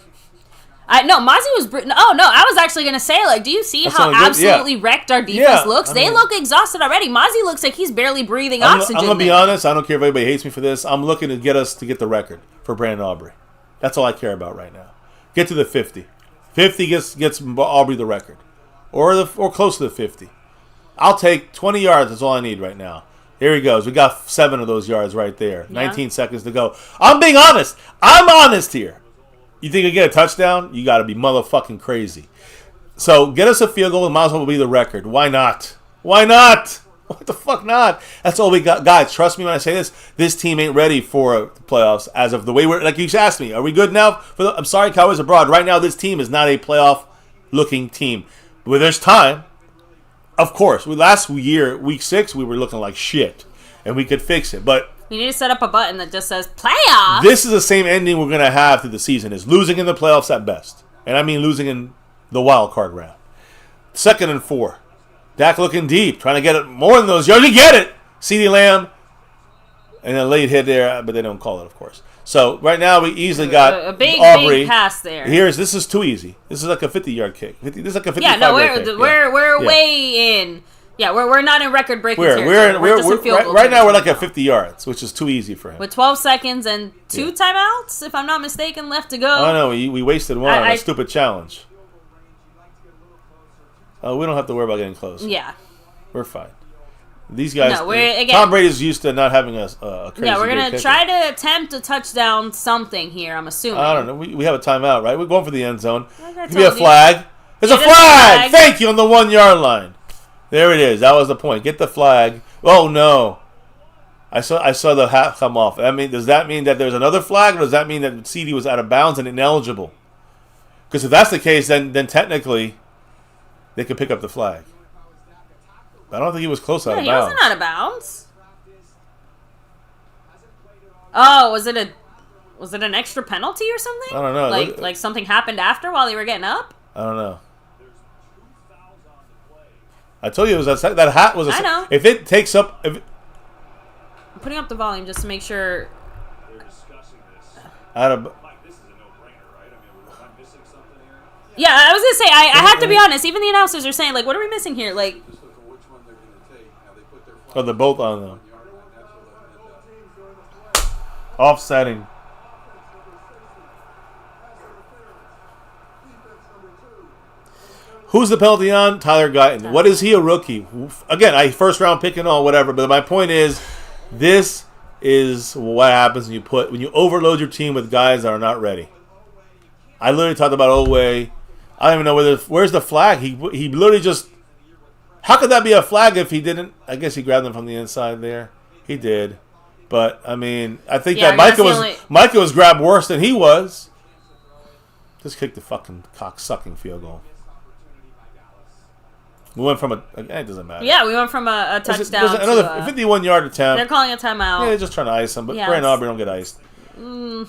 Mozzie was... I was actually going to say, do you see how absolutely wrecked our defense looks? They look exhausted already. Mozzie looks like he's barely breathing oxygen. I'm going to be honest. I don't care if anybody hates me for this. I'm looking to get the record for Brandon Aubrey. That's all I care about right now. Get to the 50. 50 gets Aubrey the record. Or close to the 50. I'll take 20 yards. That's all I need right now. Here he goes. We got 7 of those yards right there. 19 seconds to go. I'm being honest. I'm honest here. You think you get a touchdown? You got to be motherfucking crazy. So get us a field goal and might as well be the record. Why not? Why not? What the fuck not? That's all we got. Guys, trust me when I say this. This team ain't ready for the playoffs as of the way we're... Like you asked me, are we good now? I'm sorry, Cowboys abroad. Right now, this team is not a playoff-looking team. But there's time. Of course. Last year, week 6, we were looking like shit. And we could fix it. But... You need to set up a button that just says playoffs. This is the same ending we're going to have through the season. Is losing in the playoffs at best. And I mean losing in the wild card round. 2nd and 4. Dak looking deep, trying to get it more than those yards. You get it! CeeDee Lamb. And a late hit there, but they don't call it, of course. So, right now, we easily got a big pass there. This is too easy. This is like a 50-yard kick. This is like a 55-yard kick. We're way in. Yeah, we're not in record-breaking territory. Right now, we're like at 50 yards, which is too easy for him. With 12 seconds and 2 timeouts, if I'm not mistaken, left to go. Oh, no, we wasted one on a stupid challenge. Oh, we don't have to worry about getting close. Yeah. We're fine. These guys... No, again, Tom Brady's used to not having a crazy... Yeah, we're going to try to attempt a touchdown something here, I'm assuming. I don't know. We have a timeout, right? We're going for the end zone. Could be a flag. There's a flag! Thank you, on the 1-yard line. There it is. That was the point. Get the flag. Oh, no. I saw the hat come off. Does that mean that there's another flag, or does that mean that CD was out of bounds and ineligible? Because if that's the case, then technically... they could pick up the flag. I don't think he was close out of bounds. He wasn't out of bounds. Oh, was it an extra penalty or something? I don't know. Like something happened after while they were getting up? I don't know. I told you it was that hat was. I know. If it takes up, I'm putting up the volume just to make sure. They're discussing this. Out of. This is a no-brainer, right? I mean, I'm missing something here. Yeah, I was gonna say I have to be honest. Even the announcers are saying like, "What are we missing here?" Like, Just look at which one they're going to take. Now they put their Oh, they're both on them. Offsetting. Who's the penalty on? Tyler Guyton. What is he, a rookie? Again, first round pick and all, whatever. But my point is, this is what happens when you overload your team with guys that are not ready. I literally talked about Owe. I don't even know where's the flag. He literally just. How could that be a flag if he didn't? I guess he grabbed them from the inside there. He did, but I mean, I think that Micah was grabbed worse than he was. Just kick the fucking cock-sucking field goal. We went from it doesn't matter. Yeah, we went from a touchdown to another 51-yard attempt. They're calling a timeout. Yeah, they're just trying to ice him, but Brandon Aubrey don't get iced. Don't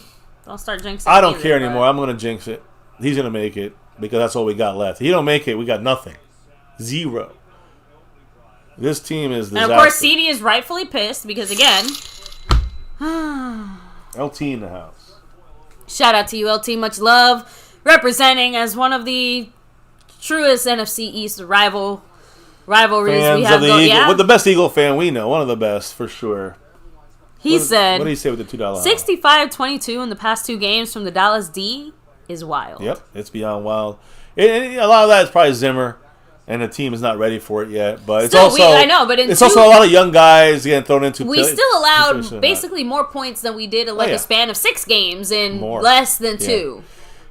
start jinxing. I don't care anymore. I'm going to jinx it. He's going to make it because that's all we got left. If he don't make it, we got nothing. Zero. This team is disaster. And of course, CD is rightfully pissed because again, LT in the house. Shout out to you, LT. Much love, representing as one of the truest NFC East rivalries Fans we have going. Yeah, with the best Eagle fan we know, one of the best for sure. He said, "What did he say with the $2? 65-22 in the past 2 games from the Dallas D is wild." Yep, it's beyond wild. And a lot of that is probably Zimmer, and the team is not ready for it yet. But it's also also a lot of young guys getting thrown into. We still allowed basically more points than we did in a span of 6 games in less than 2.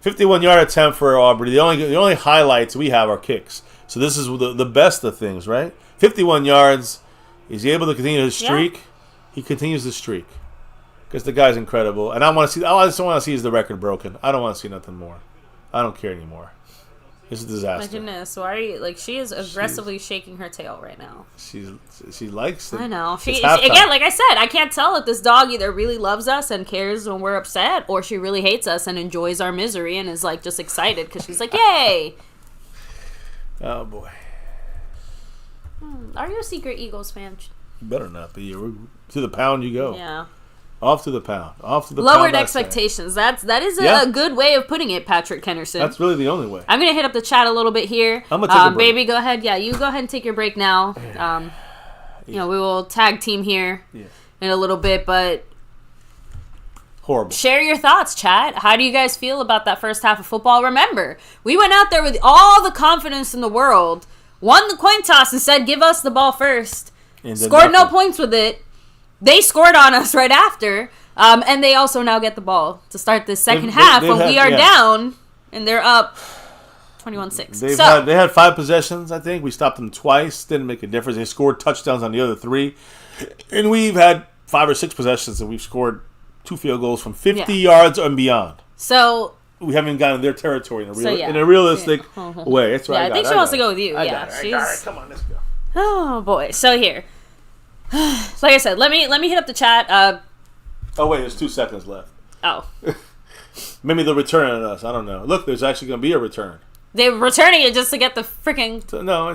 51-yard attempt for Aubrey. The only highlights we have are kicks. So this is the best of things, right? 51 yards. Is he able to continue his streak? Yeah. He continues the streak because the guy's incredible. And I just want to see is the record broken. I don't want to see nothing more. I don't care anymore. It's a disaster. My goodness, why are you she is aggressively shaking her tail right now. She likes it. I know. She again, like I said, I can't tell if this dog either really loves us and cares when we're upset, or she really hates us and enjoys our misery and is just excited because she's like, "Yay!" Oh boy. Are you a secret Eagles fan? You better not be. To the pound you go. Yeah. Off to the pound. Lowered expectations. That is a good way of putting it, Patrick Kennerson. That's really the only way. I'm going to hit up the chat a little bit here. I'm going to take a break. Baby, go ahead. Yeah, you go ahead and take your break now. We will tag team here in a little bit, but horrible. Share your thoughts, chat. How do you guys feel about that first half of football? Remember, we went out there with all the confidence in the world, won the coin toss and said, give us the ball first. Scored no points with it. They scored on us right after. And they also now get the ball to start the second half when we are down and they're up 21-6. They had 5 possessions, I think. We stopped them twice. Didn't make a difference. They scored touchdowns on the other 3. And we've had 5 or 6 possessions and we've scored 2 field goals from 50 yards and beyond. So we haven't gotten their territory in a realistic way. That's right. I think she wants to go with you. I got it. Come on, let's go. Oh boy. So here, like I said, let me hit up the chat. Oh wait, there's 2 seconds left. Oh. Maybe they'll return on us. I don't know. Look, there's actually going to be a return. They're returning it just to get the freaking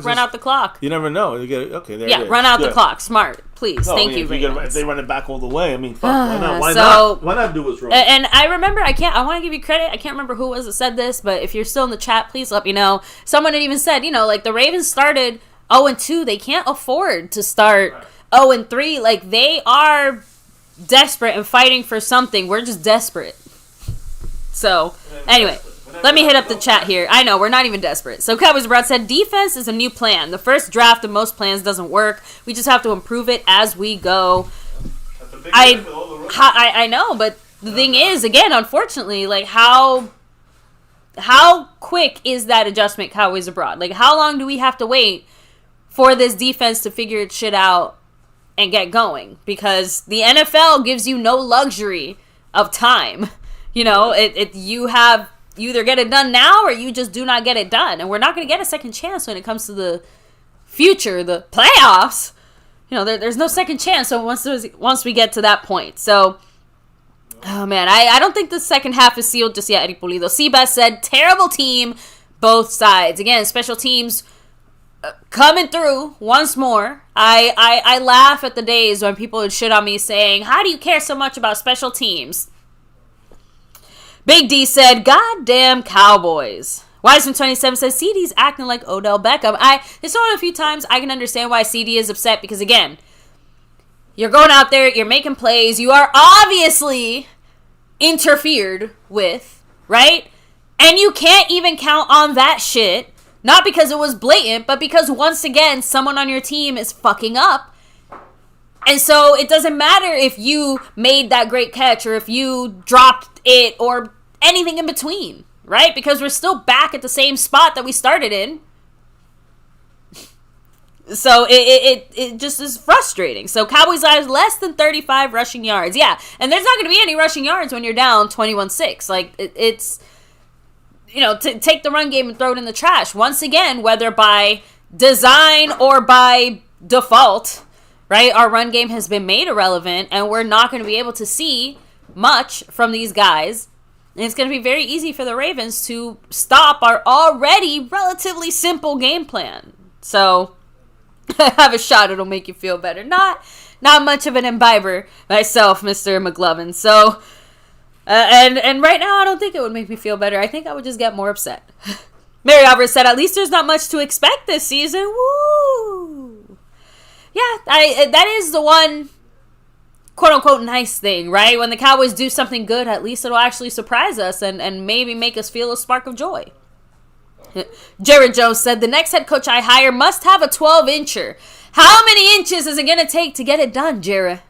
run out the clock. You never know. You get there. Yeah, run out the clock. Smart, please. Thank you. If they run it back all the way, I mean, fuck, why not? Why not do what's wrong? And I remember, I want to give you credit. I can't remember who it was that said this, but if you're still in the chat, please let me know. Someone had even said, like the Ravens started 0-2. They can't afford to start 0-3. Like they are desperate and fighting for something. We're just desperate. So anyway. Let me hit up the chat here. I know, we're not even desperate. So Cowboys Abroad said, defense is a new plan. The first draft of most plans doesn't work. We just have to improve it as we go. I know, but the thing is, again, unfortunately, like how quick is that adjustment, Cowboys Abroad? Like how long do we have to wait for this defense to figure its shit out and get going? Because the NFL gives you no luxury of time. You either get it done now or you just do not get it done. And we're not going to get a second chance when it comes to the future, the playoffs. There's no second chance. So once we get to that point. So, oh man, I don't think the second half is sealed just yet, Eddie Pulido. Seabass said, terrible team, both sides. Again, special teams coming through once more. I laugh at the days when people would shit on me saying, how do you care so much about special teams? Big D said, goddamn Cowboys. Wiseman27 says, CD's acting like Odell Beckham. It's saw it a few times. I can understand why CD is upset because, again, you're going out there, you're making plays, you are obviously interfered with, right? And you can't even count on that shit, not because it was blatant, but because, once again, someone on your team is fucking up. And so it doesn't matter if you made that great catch or if you dropped it or anything in between, right? Because we're still back at the same spot that we started in. So it just is frustrating. So Cowboys have less than 35 rushing yards. Yeah, and there's not going to be any rushing yards when you're down 21-6. Like, it's, to take the run game and throw it in the trash. Once again, whether by design or by default, right? Our run game has been made irrelevant, and we're not going to be able to see much from these guys. And it's going to be very easy for the Ravens to stop our already relatively simple game plan. So, have a shot. It'll make you feel better. Not much of an imbiber myself, Mr. McLovin. So, and right now, I don't think it would make me feel better. I think I would just get more upset. Mary Alvarez said, at least there's not much to expect this season. Woo! Yeah, that is the one quote-unquote nice thing, right? When the Cowboys do something good, at least it'll actually surprise us and maybe make us feel a spark of joy. Jared Jones said, the next head coach I hire must have a 12-incher. How many inches is it going to take to get it done, Jared?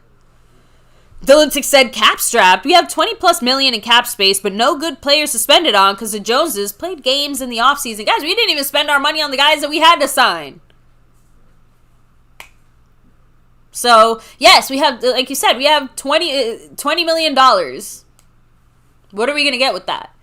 Dylan Tick said, cap strapped. We have 20+ million in cap space, but no good players to spend it on because the Joneses played games in the offseason. Guys, we didn't even spend our money on the guys that we had to sign. So, yes, we have, like you said, we have $20 million. What are we going to get with that?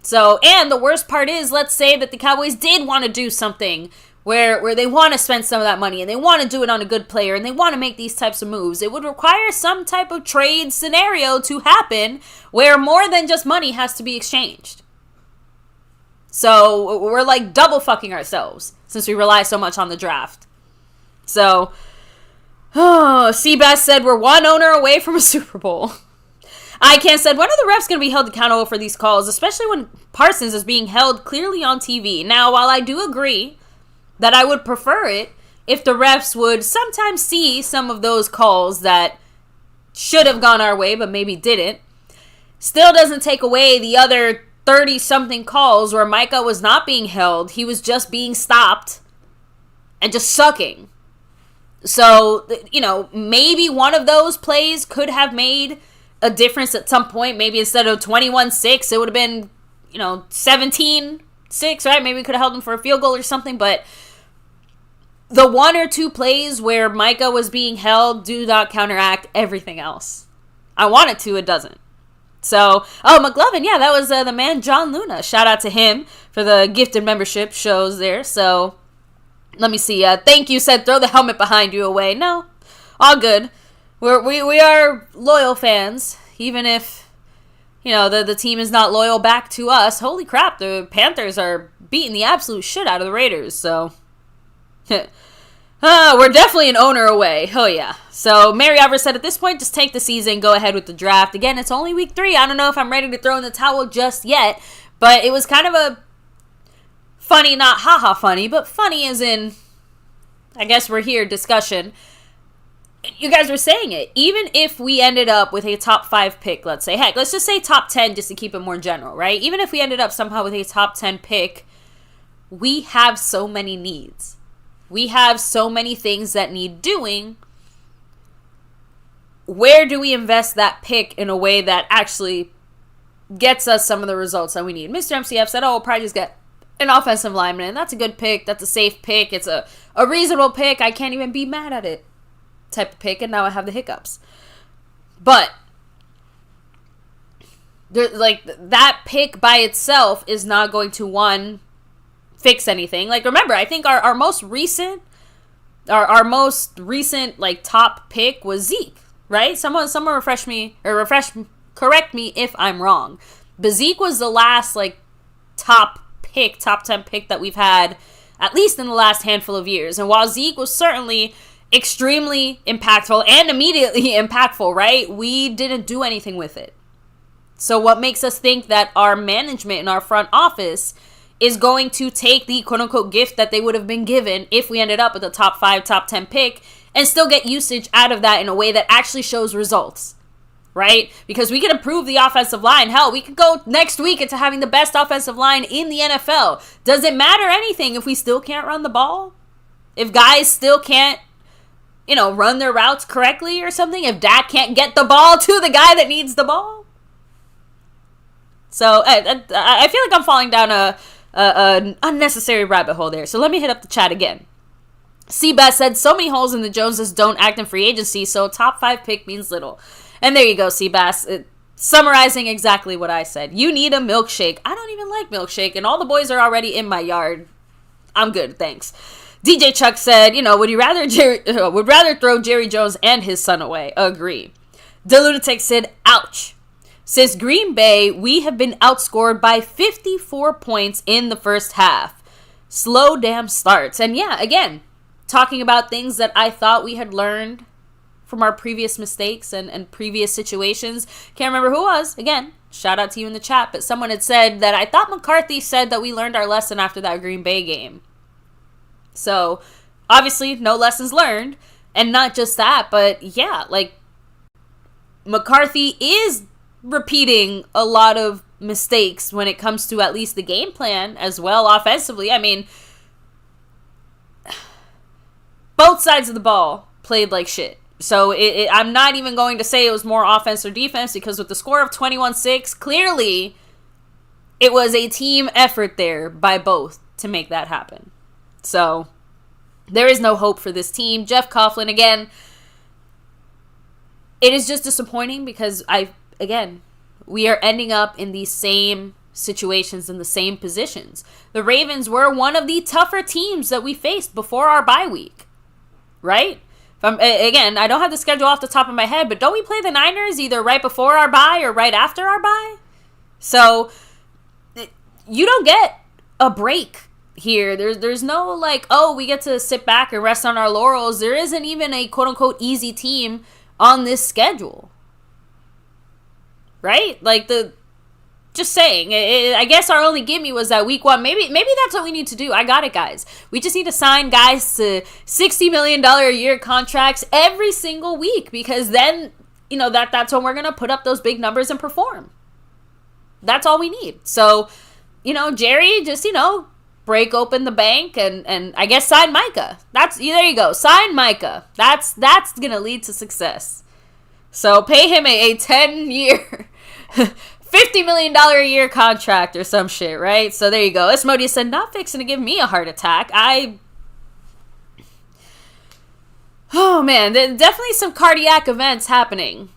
So, and the worst part is, let's say that the Cowboys did want to do something where they want to spend some of that money and they want to do it on a good player and they want to make these types of moves. It would require some type of trade scenario to happen where more than just money has to be exchanged. So, we're like double fucking ourselves since we rely so much on the draft. So, Seabass said we're one owner away from a Super Bowl. ICANN said, when are the refs going to be held accountable for these calls, especially when Parsons is being held clearly on TV? Now, while I do agree that I would prefer it if the refs would sometimes see some of those calls that should have gone our way but maybe didn't, still doesn't take away the other 30-something calls where Micah was not being held. He was just being stopped and just sucking. So, maybe one of those plays could have made a difference at some point. Maybe instead of 21-6, it would have been, 17-6, right? Maybe we could have held them for a field goal or something. But the one or two plays where Micah was being held do not counteract everything else. I want it to, it doesn't. So, McLovin, yeah, that was the man John Luna. Shout out to him for the gifted membership shows there. So, let me see. Thank you said throw the helmet behind you away. No, all good. We are loyal fans, even if, the team is not loyal back to us. Holy crap, the Panthers are beating the absolute shit out of the Raiders, so. We're definitely an owner away. Oh, yeah. So, Mary Alvarez said, at this point, just take the season, go ahead with the draft. Again, it's only week 3. I don't know if I'm ready to throw in the towel just yet, but it was kind of a funny, not haha funny, but funny as in, I guess we're here, discussion. You guys were saying it. Even if we ended up with a top 5 pick, let's say, heck, let's just say top 10 just to keep it more general, right? Even if we ended up somehow with a top 10 pick, we have so many needs. We have so many things that need doing. Where do we invest that pick in a way that actually gets us some of the results that we need? Mr. MCF said, we'll probably just get an offensive lineman. And that's a good pick. That's a safe pick. It's a reasonable pick. I can't even be mad at it type of pick. And now I have the hiccups. But that pick by itself is not going to, fix anything. Remember, I think our most recent top pick was Zeke, right? Someone correct me if I'm wrong. But Zeke was the last top 10 pick that we've had, at least in the last handful of years. And while Zeke was certainly extremely impactful and immediately impactful, right? We didn't do anything with it. So what makes us think that our management and our front office is going to take the quote-unquote gift that they would have been given if we ended up with a top 5, top 10 pick and still get usage out of that in a way that actually shows results, right? Because we can improve the offensive line. Hell, we could go next week into having the best offensive line in the NFL. Does it matter anything if we still can't run the ball? If guys still can't, run their routes correctly or something? If Dak can't get the ball to the guy that needs the ball? So I feel like I'm falling down an unnecessary rabbit hole there. So let me hit up the chat again. Seabass said, so many holes in the Joneses don't act in free agency, so top 5 pick means little. And there you go, Seabass. Summarizing exactly what I said. You need a milkshake. I don't even like milkshake, and all the boys are already in my yard. I'm good, thanks. DJ Chuck said, would rather throw Jerry Jones and his son away. Agree. The Lunatic said, ouch. Since Green Bay, we have been outscored by 54 points in the first half. Slow damn starts. And yeah, again, talking about things that I thought we had learned from our previous mistakes and previous situations. Can't remember who it was. Again, shout out to you in the chat. But someone had said that I thought McCarthy said that we learned our lesson after that Green Bay game. So, obviously, no lessons learned. And not just that, but yeah, McCarthy is repeating a lot of mistakes when it comes to at least the game plan as well offensively. I mean, both sides of the ball played like shit. So I'm not even going to say it was more offense or defense, because with the score of 21-6, clearly it was a team effort there by both to make that happen. So there is no hope for this team. Jeff Coughlin, again, it is just disappointing because we are ending up in these same situations in the same positions. The Ravens were one of the tougher teams that we faced before our bye week, right? I don't have the schedule off the top of my head, but don't we play the Niners either right before our bye or right after our bye? So you don't get a break here. There's no we get to sit back and rest on our laurels. There isn't even a quote-unquote easy team on this schedule. Right? Just saying. I guess our only gimme was that week 1. Maybe that's what we need to do. I got it, guys. We just need to sign guys to $60 million a year contracts every single week, because then, that's when we're going to put up those big numbers and perform. That's all we need. So, Jerry, just, break open the bank and I guess sign Micah. There you go. Sign Micah. That's going to lead to success. So pay him a 10-year, $50 million a year contract or some shit, right? So there you go. Asmodeus said, not fixing to give me a heart attack. Oh man, definitely some cardiac events happening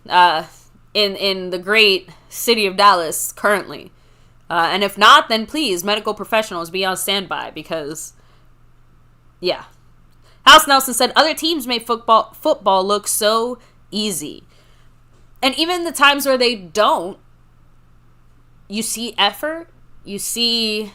in the great city of Dallas currently. And if not, then please, medical professionals, be on standby because, yeah. House Nelson said, other teams make football look so easy. And even the times where they don't, you see effort, you see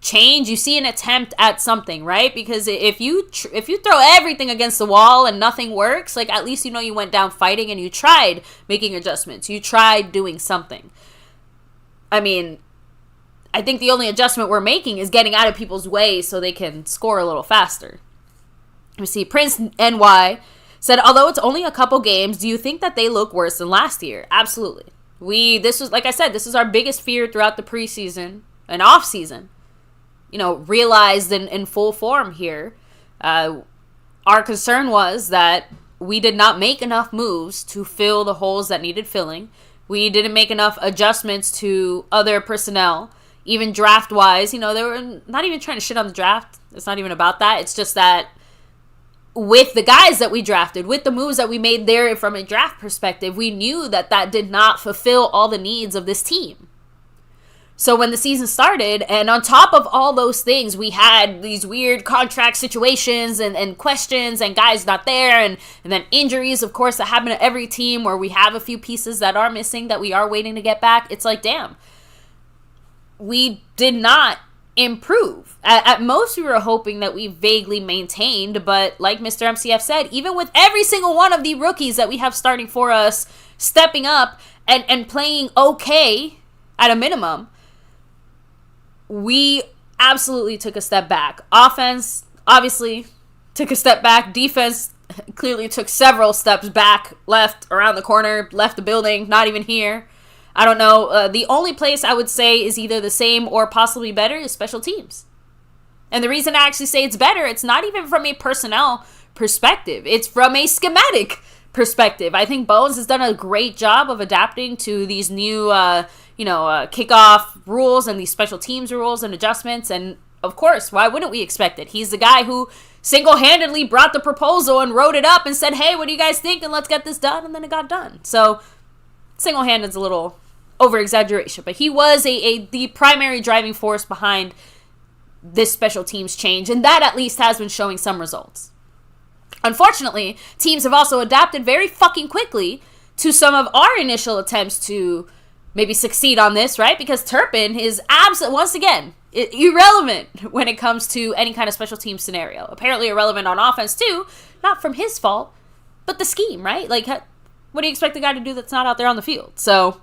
change, you see an attempt at something, right? Because if you throw everything against the wall and nothing works, like at least you know you went down fighting and you tried making adjustments. You tried doing something. I mean, I think the only adjustment we're making is getting out of people's way so they can score a little faster. Let me see. Prince NY said, although it's only a couple games, do you think that they look worse than last year? Absolutely. This was, like I said, this is our biggest fear throughout the preseason and off season. You know, realized in full form here. Our concern was that we did not make enough moves to fill the holes that needed filling. We didn't make enough adjustments to other personnel, even draft-wise. You know, they were not even trying to shit on the draft. It's not even about that. It's just that with the guys that we drafted, with the moves that we made there from a draft perspective, we knew that did not fulfill all the needs of this team. So when the season started, and on top of all those things, we had these weird contract situations and questions and guys not there, and then injuries, of course, that happen to every team where we have a few pieces that are missing that we are waiting to get back. It's like, damn, we did not improve. At most, we were hoping that we vaguely maintained, but like Mr. MCF said, even with every single one of the rookies that we have starting for us stepping up and playing okay at a minimum, we absolutely took a step back. Offense, obviously, took a step back. Defense clearly took several steps back, left, around the corner, left the building, not even here. I don't know. The only place I would say is either the same or possibly better is special teams. And the reason I actually say it's better, it's not even from a personnel perspective. It's from a schematic perspective. I think Bones has done a great job of adapting to these new kickoff rules and these special teams rules and adjustments. And of course, why wouldn't we expect it? He's the guy who single-handedly brought the proposal and wrote it up and said, hey, what do you guys think? And let's get this done. And then it got done. So single-handed is a little over-exaggeration, but he was the primary driving force behind this special teams change. And that at least has been showing some results. Unfortunately, teams have also adapted very fucking quickly to some of our initial attempts to maybe succeed on this, right? Because Turpin is once again, irrelevant when it comes to any kind of special team scenario. Apparently irrelevant on offense too, not from his fault, but the scheme, right? Like, what do you expect the guy to do that's not out there on the field? So,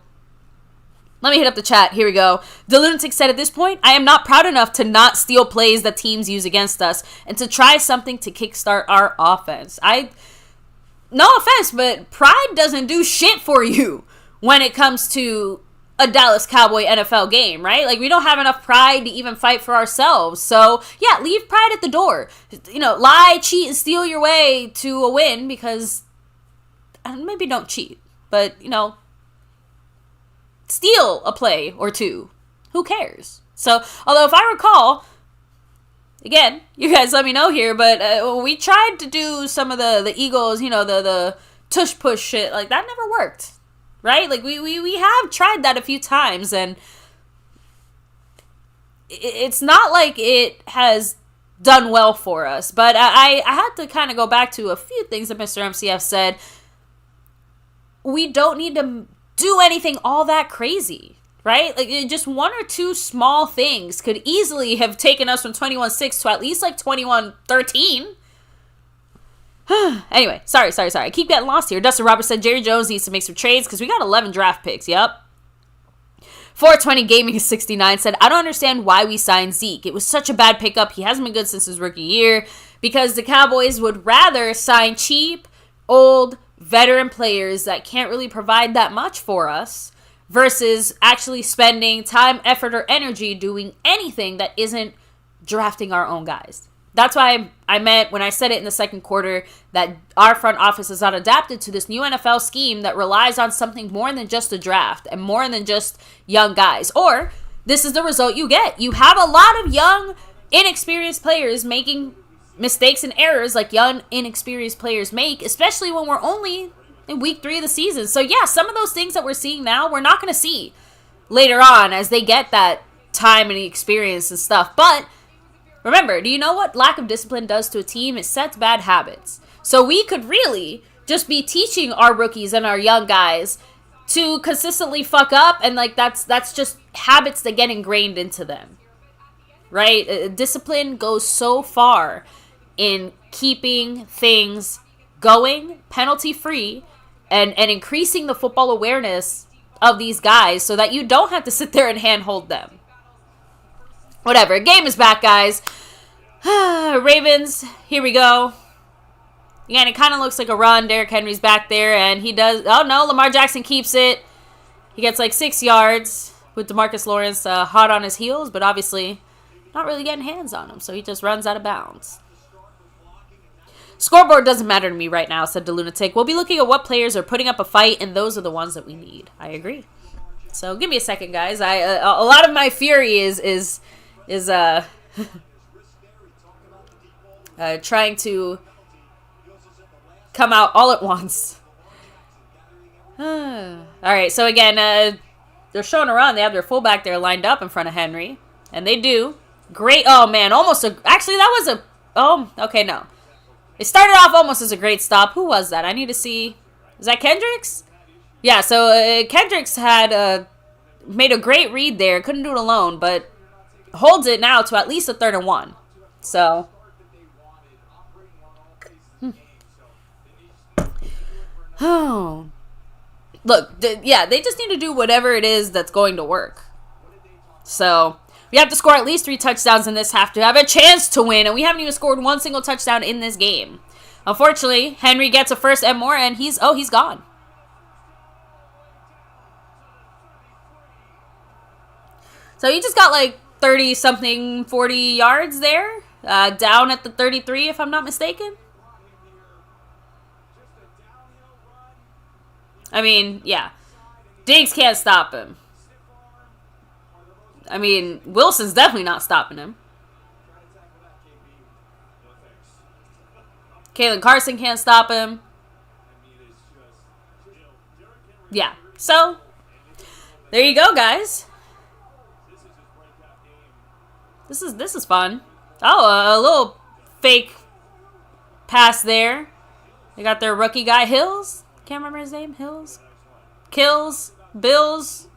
let me hit up the chat. Here we go. The Lunatic said, at this point, I am not proud enough to not steal plays that teams use against us and to try something to kickstart our offense. No offense, but pride doesn't do shit for you when it comes to a Dallas Cowboy NFL game, right? Like, we don't have enough pride to even fight for ourselves. So, yeah, leave pride at the door. You know, lie, cheat, and steal your way to a win because, and maybe don't cheat, but, you know, steal a play or two. Who cares? So, although if I recall, again, you guys let me know here, but we tried to do some of the Eagles, you know, the tush push shit. Like, that never worked, right? Like, we have tried that a few times, and it's not like it has done well for us. But I had to kind of go back to a few things that Mr. MCF said. We don't need to do anything all that crazy, right? Like, just one or two small things could easily have taken us from 21-6 to at least like 21-13. Anyway, sorry. I keep getting lost here. Dustin Roberts said Jerry Jones needs to make some trades because we got 11 draft picks. Yep. 420 Gaming 69 said, I don't understand why we signed Zeke. It was such a bad pickup. He hasn't been good since his rookie year because the Cowboys would rather sign cheap, old, veteran players that can't really provide that much for us versus actually spending time, effort, or energy doing anything that isn't drafting our own guys. That's why I meant when I said it in the second quarter that our front office is not adapted to this new NFL scheme that relies on something more than just a draft and more than just young guys. Or this is the result you get. You have a lot of young, inexperienced players making mistakes and errors like young, inexperienced players make, especially when we're only in week 3 of the season. So yeah, some of those things that we're seeing now, we're not going to see later on as they get that time and experience and stuff. But remember, do you know what lack of discipline does to a team? It sets bad habits. So we could really just be teaching our rookies and our young guys to consistently fuck up, and like that's just habits that get ingrained into them. Right? Discipline goes so far in keeping things going penalty-free and increasing the football awareness of these guys so that you don't have to sit there and handhold them. Whatever. Game is back, guys. Ravens, here we go. Again, it kind of looks like a run. Derrick Henry's back there, and he does... Oh, no, Lamar Jackson keeps it. He gets like 6 yards with DeMarcus Lawrence hot on his heels, but obviously not really getting hands on him, so he just runs out of bounds. Scoreboard doesn't matter to me right now, said the Lunatic. We'll be looking at what players are putting up a fight, and those are the ones that we need. I agree. So give me a second, guys. A lot of my fury is trying to come out all at once. All right, so again, they're showing a run. They have their fullback there lined up in front of Henry, and they do. Great. Oh, man, almost a... Actually, that was a... Oh, okay, no. It started off almost as a great stop. Who was that? I need to see. Is that Kendricks? Yeah, so Kendricks had made a great read there. Couldn't do it alone, but holds it now to at least a 3rd and 1. So... Oh. Look, yeah, they just need to do whatever it is that's going to work. So... We have to score at least 3 touchdowns in this half to have a chance to win, and we haven't even scored 1 single touchdown in this game. Unfortunately, Henry gets a first and more, and he's gone. So he just got like 30-something, 40 yards there, down at the 33, if I'm not mistaken. I mean, yeah. Diggs can't stop him. I mean, Wilson's definitely not stopping him. Kalen Carson can't stop him. Yeah. So, there you go, guys. This is fun. Oh, a little fake pass there. They got their rookie guy, Hills. Can't remember his name. Hills? Kills. Bills.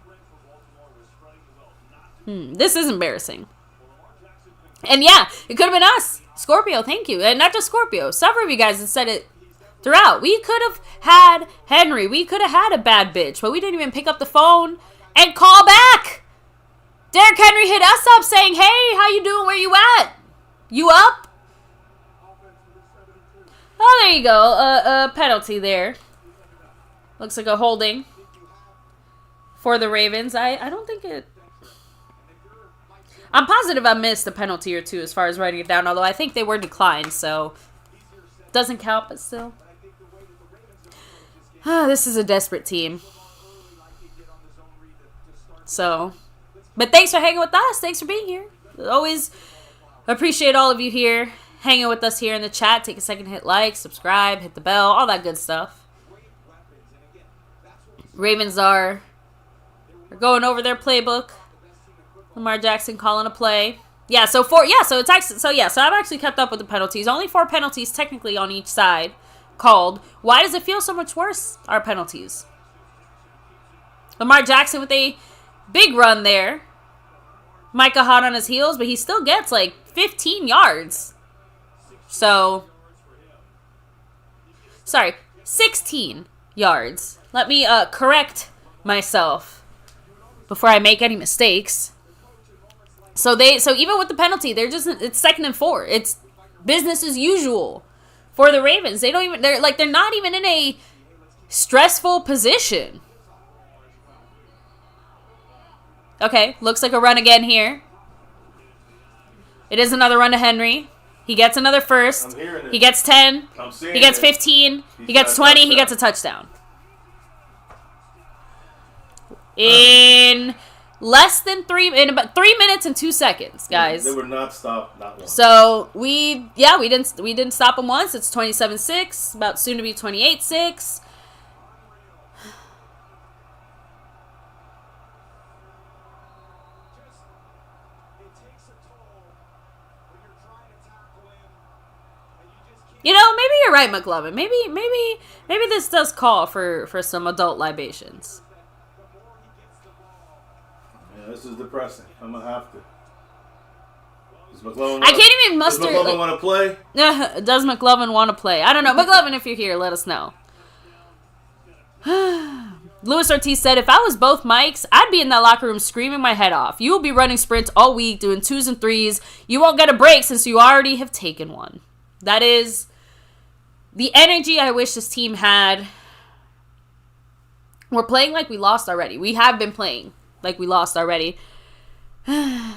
This is embarrassing. And yeah, it could have been us. Scorpio, thank you. And not just Scorpio. Several of you guys have said it throughout. We could have had Henry. We could have had a bad bitch. But we didn't even pick up the phone and call back. Derrick Henry hit us up saying, hey, how you doing? Where you at? You up? Oh, there you go. A penalty there. Looks like a holding for the Ravens. I don't think it... I'm positive I missed a penalty or two as far as writing it down, although I think they were declined, so doesn't count, but still. This is a desperate team. So, but thanks for hanging with us. Thanks for being here. Always appreciate all of you here, hanging with us here in the chat. Take a second to hit like, subscribe, hit the bell, all that good stuff. Ravens are going over their playbook. Lamar Jackson calling a play. Yeah, so I've actually kept up with the penalties. Only 4 penalties technically on each side called. Why does it feel so much worse, our penalties? Lamar Jackson with a big run there. Micah hot on his heels, but he still gets like 15 yards. So, sorry, 16 yards. Let me correct myself before I make any mistakes. So even with the penalty, it's 2nd and 4. It's business as usual for the Ravens. They're not even in a stressful position. Okay, looks like a run again here. It is another run to Henry. He gets another first. He gets 10. He gets 15. He gets 20. He gets a touchdown. In less than in about 3 minutes and 2 seconds, guys. They were not stopped, not once. So we didn't stop them once. It's 27-6, about soon to be 28-6. You know, maybe you're right, McLovin. Maybe this does call for some adult libations. Yeah, this is depressing. I'm gonna have to. I can't even muster. Does McLovin want to play? Does McLovin want to play? I don't know. McLovin, if you're here, let us know. Luis Ortiz said, if I was both Mikes, I'd be in that locker room screaming my head off. You will be running sprints all week, doing 2s and 3s. You won't get a break since you already have taken one. That is the energy I wish this team had. We're playing like we lost already. We have been playing like we lost already. Let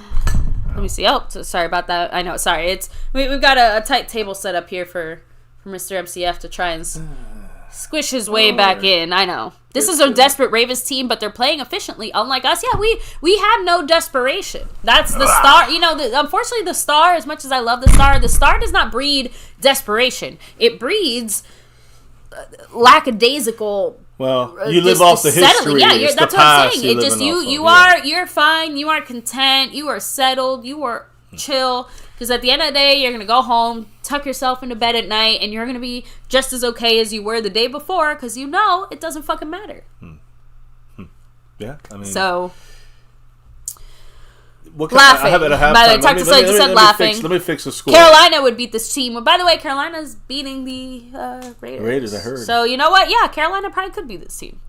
me see. Oh, sorry about that. I know. Sorry. We've got a tight table set up here for Mr. MCF to try and squish his way back in. I know. This is a desperate Ravens team, but they're playing efficiently. Unlike us, yeah, we have no desperation. That's the star. You know, unfortunately, the star, as much as I love the star does not breed desperation. It breeds lackadaisical. Well, you live off the history. Yeah, that's what I'm saying. It just you're fine. You are content. You are settled. You are chill. Because at the end of the day, you're gonna go home, tuck yourself into bed at night, and you're gonna be just as okay as you were the day before. Because you know it doesn't fucking matter. Yeah, I mean. So. Laughing. By the way, Tuck said laughing. Let me fix the score. Carolina would beat this team. By the way, Carolina's beating the Raiders. Raiders, I heard. So, you know what? Yeah, Carolina probably could beat this team.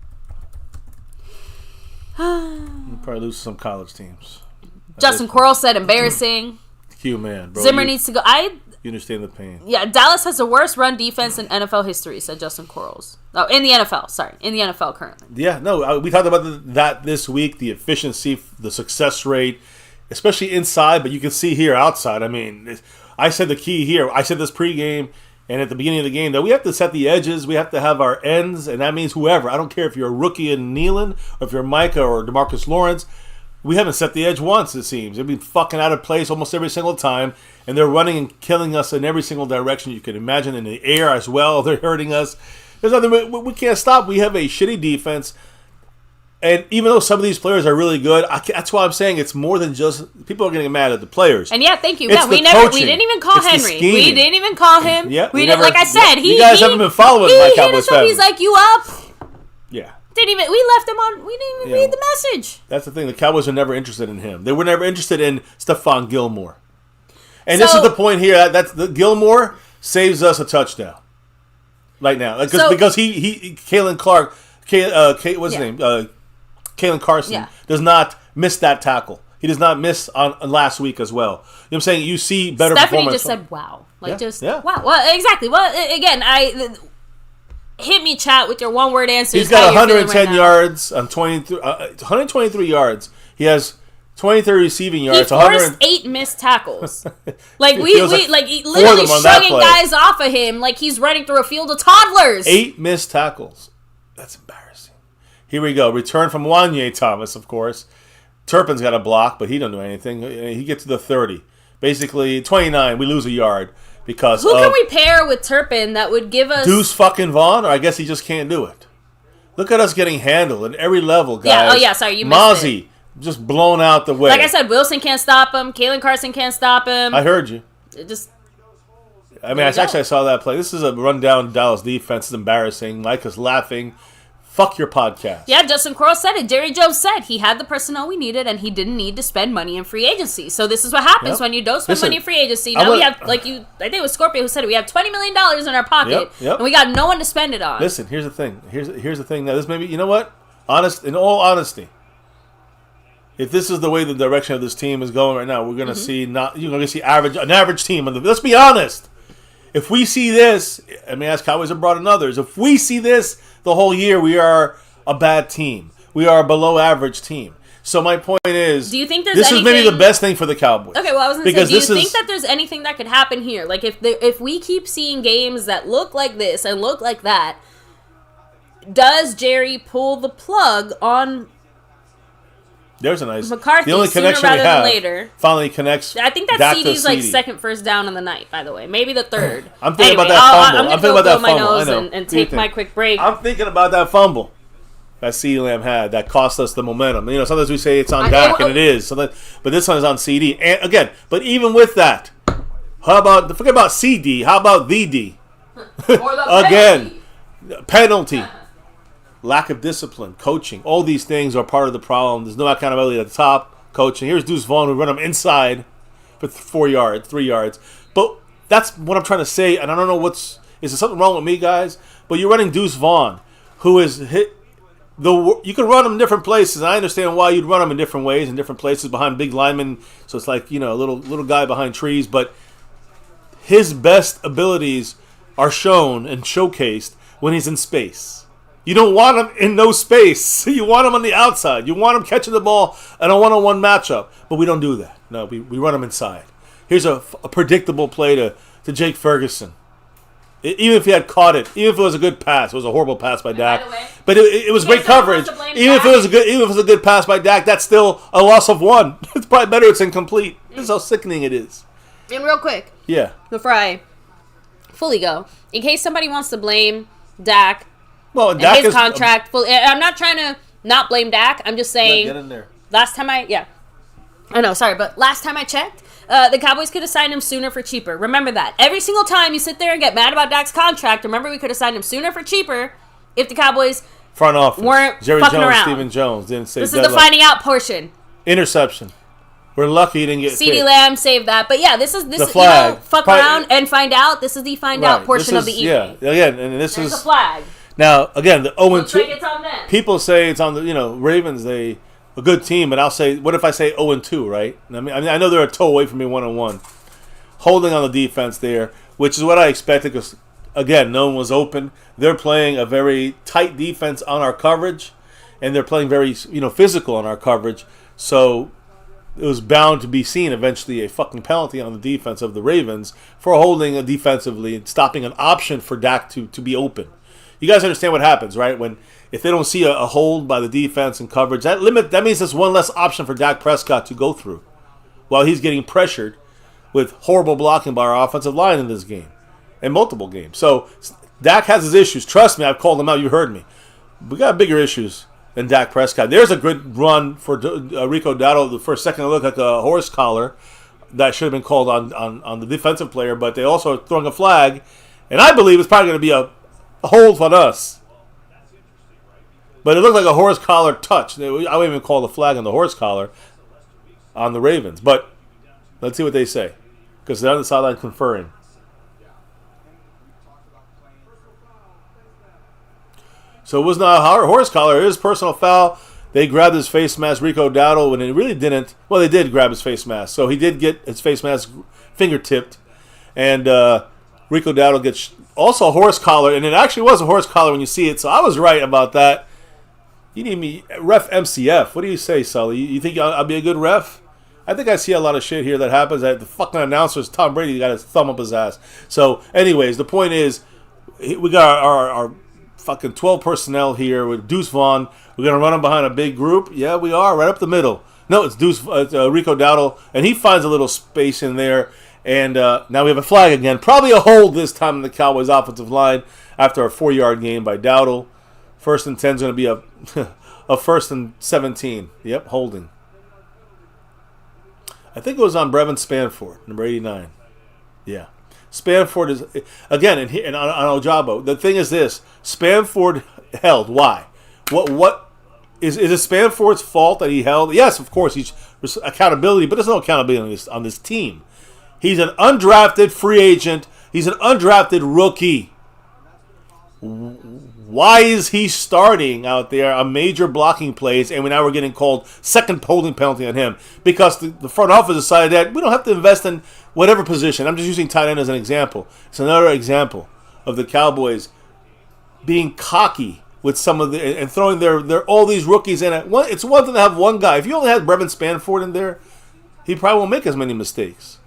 We'll probably lose some college teams. Justin Quarles said embarrassing. Q, man. Bro, Zimmer needs to go. You understand the pain. Yeah, Dallas has the worst run defense in NFL history, said Justin Quarles. Oh, in the NFL. Sorry. In the NFL currently. Yeah, no, we talked about that this week, the efficiency, the success rate, especially inside, but you can see here outside. I mean, I said the key here. I said this pregame and at the beginning of the game that we have to set the edges. We have to have our ends, and that means whoever. I don't care if you're a rookie in Nealon or if you're Micah or DeMarcus Lawrence. We haven't set the edge once, it seems. They've been fucking out of place almost every single time, and they're running and killing us in every single direction you can imagine. In the air as well, they're hurting us. There's nothing we can't stop. We have a shitty defense. And even though some of these players are really good, that's why I'm saying it's more than just people are getting mad at the players. And yeah, thank you. It's we didn't even call Henry. We didn't even call him. Yeah, like I said, you guys haven't been following my Cowboys family. He's like, you up? Yeah. We left him on. We didn't even read the message. That's the thing. The Cowboys are never interested in him. They were never interested in Stephon Gilmore. And this is the point here. That's the Gilmore saves us a touchdown right now because he Kalen Clark, what's his name? Kalen Carson does not miss that tackle. He does not miss on last week as well. You know what I'm saying? You see better Stephanie performance. Stephanie just said, wow. Wow. Well, exactly. Well, again, hit me, chat, with your one-word answers. He's got 110 yards on 123 yards. He has 23 receiving yards. He forced 8 missed tackles. Like we literally shrugging guys off of him like he's running through a field of toddlers. 8 missed tackles. That's embarrassing. Here we go. Return from Wanye Thomas, of course. Turpin's got a block, but he don't do anything. He gets to the 30. Basically, 29. We lose a yard because who can we pair with Turpin that would give us Deuce fucking Vaughn? Or I guess he just can't do it. Look at us getting handled at every level, guys. Yeah. Oh yeah. Sorry, you missed it. Mozzie just blown out the way. Like I said, Wilson can't stop him. Kalen Carson can't stop him. I heard you. I saw that play. This is a rundown Dallas defense. It's embarrassing. Micah's laughing. Fuck your podcast. Yeah, Justin Quarles said it. Jerry Jones said he had the personnel we needed and he didn't need to spend money in free agency. So this is what happens when you don't spend money in free agency. Now we have, I think it was Scorpio who said it, we have $20 million in our pocket and we got no one to spend it on. Listen, here's the thing. Here's the thing. Now this maybe, you know what? In all honesty, if this is the way the direction of this team is going right now, we're going to see an average team. Let's be honest. If we see this, I mean, as Cowboys have brought in others, if we see this the whole year, we are a bad team. We are a below average team. So my point is, do you think there's this is maybe the best thing for the Cowboys? Okay, well, I was going to say, do you think that there's anything that could happen here? Like, if we keep seeing games that look like this and look like that, does Jerry pull the plug on There's a nice McCarthy the only connection sooner rather we have than later? Finally connects. I think that CD's like second first down in the night, by the way. Maybe the third. I'm thinking about that fumble. I'm thinking about that fumble. And take my quick break. I'm thinking about that fumble that CeeDee Lamb had that cost us the momentum. You know, sometimes we say it's on Dak, and it is. But this one is on CD. And again, but even with that, how about forget about CD? How about the D? Again, penalty, lack of discipline, coaching. All these things are part of the problem. There's no accountability at the top. Coaching. Here's Deuce Vaughn. We run him inside for 3 yards. But that's what I'm trying to say. And I don't know is there something wrong with me, guys? But you're running Deuce Vaughn, who is hit. You can run them in different places. I understand why you'd run them in different ways, in different places behind big linemen. So it's like, you know, a little guy behind trees. But his best abilities are shown and showcased when he's in space. You don't want him in no space. You want him on the outside. You want him catching the ball in a one-on-one matchup. But we don't do that. No, we run him inside. Here's a predictable play to Jake Ferguson. Even if he had caught it, even if it was a good pass, it was a horrible pass by Dak. But it was great coverage. Even if it was a good pass by Dak, that's still a loss of 1. It's probably better it's incomplete. This is how sickening it is. And real quick, before I fully go, in case somebody wants to blame Dak, and his contract, I'm not trying to not blame Dak. I'm just saying. Get in there. Last time I checked, the Cowboys could have signed him sooner for cheaper. Remember that. Every single time you sit there and get mad about Dak's contract, remember we could have signed him sooner for cheaper if the Cowboys front office weren't Jerry fucking Jones, around. Stephen Jones didn't say this is the finding out portion. Interception. We're lucky he didn't get CeeDee Lamb saved that. But yeah, this is the flag. You know, fuck around and find out. This is the find out portion of the evening. Yeah, again, and this There's is a flag. Now, again, the 0-2. Looks like it's on them. People say it's on the Ravens. They a good team, but I'll say, what if I say 0-2, right? I mean, I know they're a toe away from me 1-1, holding on the defense there, which is what I expected because, again, no one was open. They're playing a very tight defense on our coverage, and they're playing very physical on our coverage. So it was bound to be seen eventually a fucking penalty on the defense of the Ravens for holding defensively and stopping an option for Dak to be open. You guys understand what happens, right? If they don't see a hold by the defense and coverage, that means there's one less option for Dak Prescott to go through while he's getting pressured with horrible blocking by our offensive line in this game and multiple games. So Dak has his issues. Trust me, I've called them out. You heard me. We got bigger issues than Dak Prescott. There's a good run for Rico Dowdle. For a second, it looked like a horse collar that should have been called on the defensive player, but they also are throwing a flag, and I believe it's probably going to be a hold on us. But it looked like a horse collar touch. I wouldn't even call the flag on the horse collar on the Ravens. But let's see what they say, because they're on the sideline conferring. So it was not a horse collar. It was personal foul. They grabbed his face mask, Rico Dowdle, and it really didn't. Well, they did grab his face mask. So he did get his face mask finger-tipped. And Rico Dowdle gets also a horse collar. And it actually was a horse collar when you see it. So I was right about that. You need me, ref MCF. What do you say, Sully? You think I'll be a good ref? I think I see a lot of shit here that happens. That the fucking announcers, Tom Brady, got his thumb up his ass. So, anyways, the point is, we got our fucking 12 personnel here with Deuce Vaughn. We're going to run him behind a big group. Yeah, we are, right up the middle. No, it's Rico Dowdle, and he finds a little space in there. And now we have a flag again. Probably a hold this time in the Cowboys' offensive line after a 4-yard gain by Dowdle. 1st and 10 is going to be a 1st and 17. Yep, holding. I think it was on Brevin Spanford, number 89. Yeah. Spanford is, again, and on Ojabo. The thing is this. Spanford held. Why? What is it Spanford's fault that he held? Yes, of course, he's accountability, but there's no accountability on this team. He's an undrafted free agent. He's an undrafted rookie. Why is he starting out there on major blocking plays, and now we're getting called second holding penalty on him? Because the front office decided that we don't have to invest in whatever position. I'm just using tight end as an example. It's another example of the Cowboys being cocky with some of the and throwing their all these rookies in it. It's one thing to have one guy. If you only had Brevin Spanford in there, he probably won't make as many mistakes.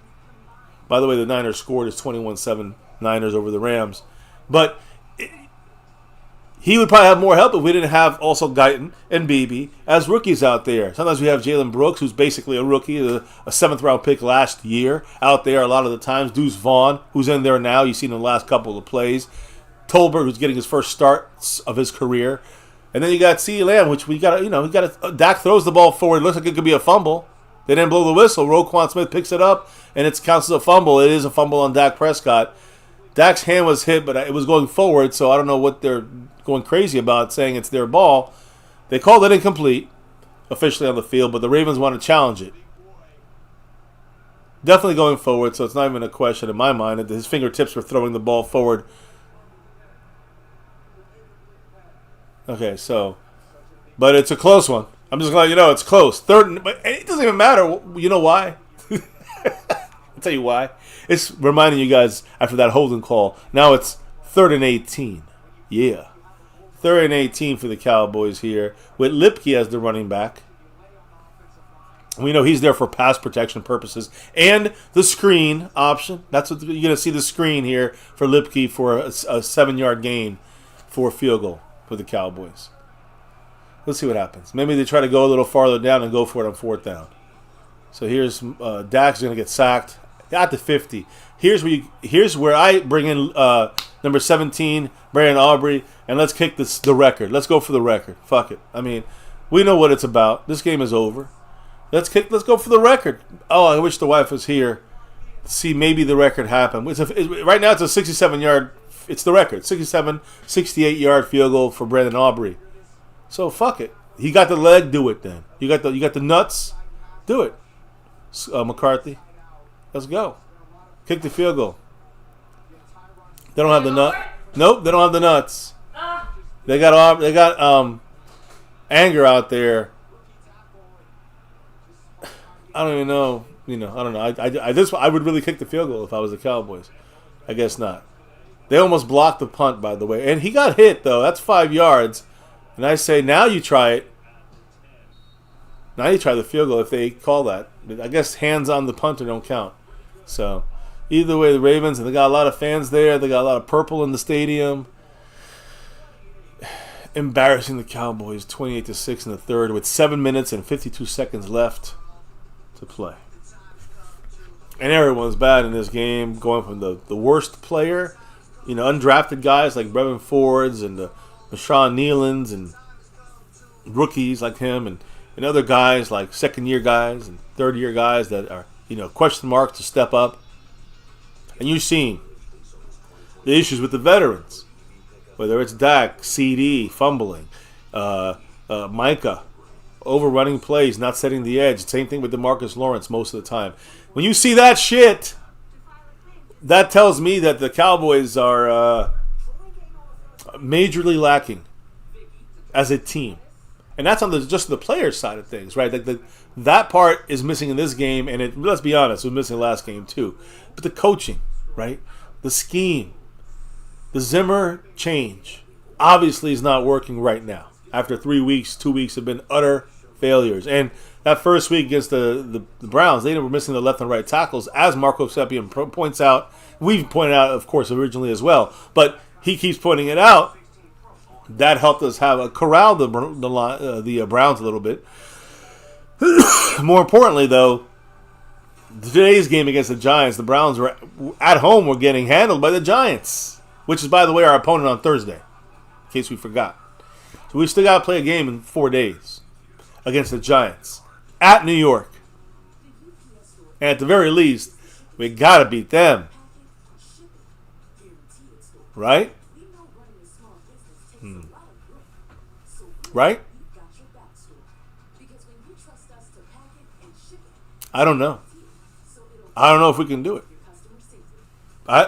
By the way, the Niners scored is 21-7 Niners over the Rams, but he would probably have more help if we didn't have also Guyton and Beebe as rookies out there. Sometimes we have Jalen Brooks, who's basically a rookie, a 7th-round pick last year, out there a lot of the times. Deuce Vaughn, who's in there now. You've seen in the last couple of plays. Tolbert, who's getting his first starts of his career. And then you got CeeDee Lamb, which we got to, Dak throws the ball forward. It looks like it could be a fumble. They didn't blow the whistle. Roquan Smith picks it up, and it counts as a fumble. It is a fumble on Dak Prescott. Dak's hand was hit, but it was going forward, so I don't know what they're going crazy about, saying it's their ball. They called it incomplete officially on the field, but the Ravens want to challenge it. Definitely going forward, so it's not even a question in my mind that his fingertips were throwing the ball forward. Okay, so, but it's a close one. I'm just going to let you know it's close. Third, but it doesn't even matter. You know why? I'll tell you why. It's reminding you guys after that holding call. Now it's 3rd and 18. Yeah. 3rd and 18 for the Cowboys here with Lipke as the running back. We know he's there for pass protection purposes and the screen option. That's what you're going to see, the screen here for Lipke for a 7-yard gain for a field goal for the Cowboys. Let's see what happens. Maybe they try to go a little farther down and go for it on 4th down. So here's Dak's going to get sacked at the 50. Here's where I bring in number 17, Brandon Aubrey, and let's kick the record. Let's go for the record. Fuck it. I mean, we know what it's about. This game is over. Let's go for the record. Oh, I wish the wife was here to see maybe the record happen. Right now it's a 67-yard. It's the record. 68-yard field goal for Brandon Aubrey. So fuck it. He got the leg. Do it then. You got the nuts. Do it. McCarthy. Let's go. Kick the field goal. They don't have the nut. Nope, they don't have the nuts. They got anger out there. I don't even know. I don't know. I would really kick the field goal if I was the Cowboys. I guess not. They almost blocked the punt, by the way, and he got hit though. That's 5 yards, and I say now you try it. Now you try the field goal if they call that. I guess hands on the punter don't count. So, either way, the Ravens, and they got a lot of fans there. They got a lot of purple in the stadium. Embarrassing the Cowboys, 28-6 in the third, with 7 minutes and 52 seconds left to play. And everyone's bad in this game, going from the worst player, undrafted guys like Brevin Fords and the Marshawn Nealons and rookies like him and other guys like second-year guys and third-year guys that are, question marks to step up. And you've seen the issues with the veterans, whether it's Dak, CD, fumbling, Micah, overrunning plays, not setting the edge. Same thing with DeMarcus Lawrence most of the time. When you see that shit, that tells me that the Cowboys are majorly lacking as a team. And that's on just the player side of things, right? That part is missing in this game, and let's be honest, it was missing last game too. But the coaching, right? The scheme, the Zimmer change, obviously is not working right now. After 3 weeks, 2 weeks have been utter failures. And that first week against the Browns, they were missing the left and right tackles, as Marco Seppian points out. We've pointed out, of course, originally as well. But he keeps pointing it out. That helped us corral the Browns a little bit. More importantly, though, today's game against the Giants, the Browns were at home were getting handled by the Giants, which is, by the way, our opponent on Thursday, in case we forgot. So we still got to play a game in 4 days against the Giants at New York. And at the very least, we got to beat them. Right? Right? I don't know. I don't know if we can do it.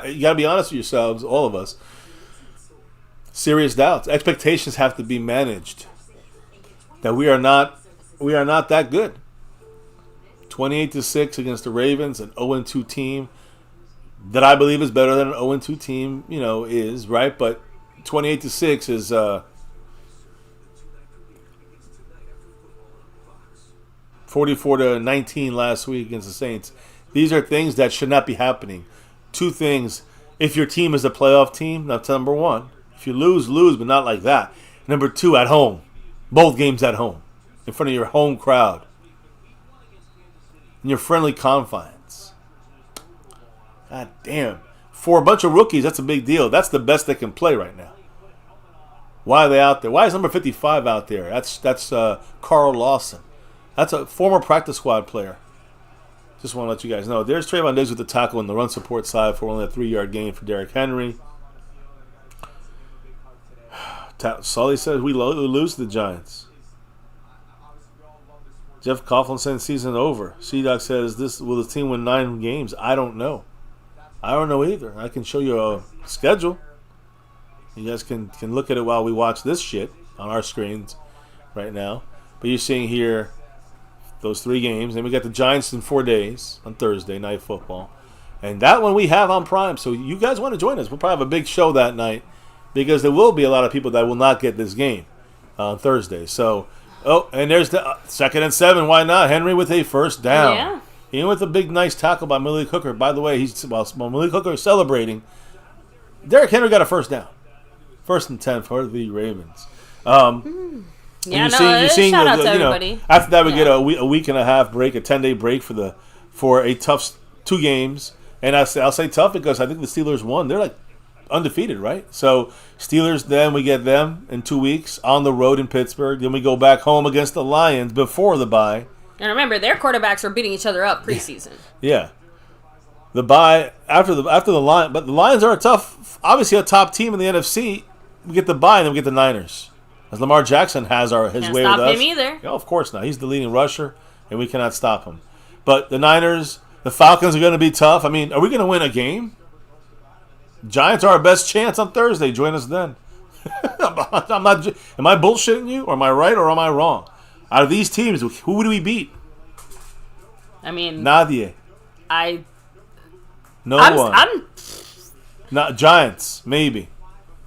You got to be honest with yourselves, all of us. Serious doubts. Expectations have to be managed. That we are not that good. 28-6 against the Ravens, an 0-2 team that I believe is better than an 0-2 team, is, right? But 28-6 is 44-19 last week against the Saints. These are things that should not be happening. Two things. If your team is a playoff team, that's number one. If you lose, but not like that. Number two, at home. Both games at home. In front of your home crowd. In your friendly confines. God damn. For a bunch of rookies, that's a big deal. That's the best they can play right now. Why are they out there? Why is number 55 out there? That's Carl Lawson. That's a former practice squad player. Just want to let you guys know. There's Trayvon Diggs with the tackle in the run support side for only a 3-yard gain for Derrick Henry. Sully says we lose to the Giants. Jeff Coughlin says season over. C-Doc says, will the team win 9 games? I don't know. I don't know either. I can show you a schedule. You guys can look at it while we watch this shit on our screens right now. But you're seeing here those 3 games. Then we got the Giants in 4 days on Thursday, Night Football. And that one we have on Prime. So you guys want to join us. We'll probably have a big show that night because there will be a lot of people that will not get this game on Thursday. So, and there's the 2nd and 7. Why not? Henry with a first down. Yeah. Even with a big, nice tackle by Malik Hooker. By the way, while Malik Hooker is celebrating, Derrick Henry got a first down. 1st and 10 for the Ravens. Yeah, you're seeing shout out to everybody. After that, we get a week and a half break, a 10-day break for a tough 2 games. And I'll say tough because I think the Steelers won. They're like undefeated, right? So Steelers, then we get them in 2 weeks on the road in Pittsburgh. Then we go back home against the Lions before the bye. And remember, their quarterbacks are beating each other up preseason. Yeah. The bye after the Lions, but the Lions are obviously a top team in the NFC. We get the bye, and then we get the Niners. As Lamar Jackson has his way with us. Can't stop him either. Yeah, of course not. He's the leading rusher, and we cannot stop him. But the Niners, the Falcons are going to be tough. I mean, are we going to win a game? Giants are our best chance on Thursday. Join us then. I'm not. Am I bullshitting you, or am I right, or am I wrong? Out of these teams, who would we beat? I mean, Nadia. No one. Not Giants, maybe.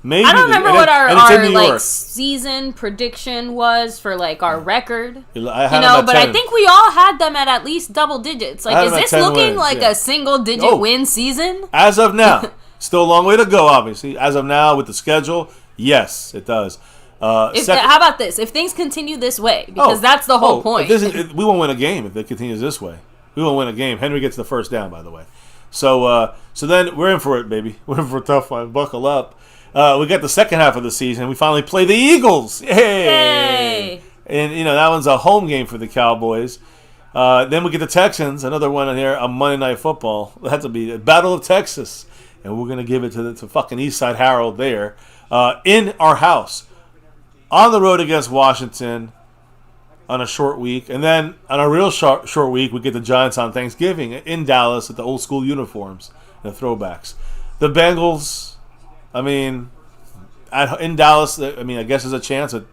I don't remember what our season prediction was for our record. But I think we all had them at least double digits. Is this looking like a single digit win season? As of now, still a long way to go. Obviously, as of now with the schedule, yes, it does. How about this? If things continue this way, because that's the whole point. We won't win a game if it continues this way. We won't win a game. Henry gets the first down, by the way. So then we're in for it, baby. We're in for a tough one. Buckle up. We got the second half of the season. We finally play the Eagles. Hey! And, that one's a home game for the Cowboys. Then we get the Texans. Another one in here, a Monday Night Football. That's to be the Battle of Texas. And we're going to give it to fucking Eastside Harold there. In our house. On the road against Washington on a short week. And then on a real short week, we get the Giants on Thanksgiving in Dallas with the old school uniforms and the throwbacks. The Bengals... in Dallas, I guess there's a chance that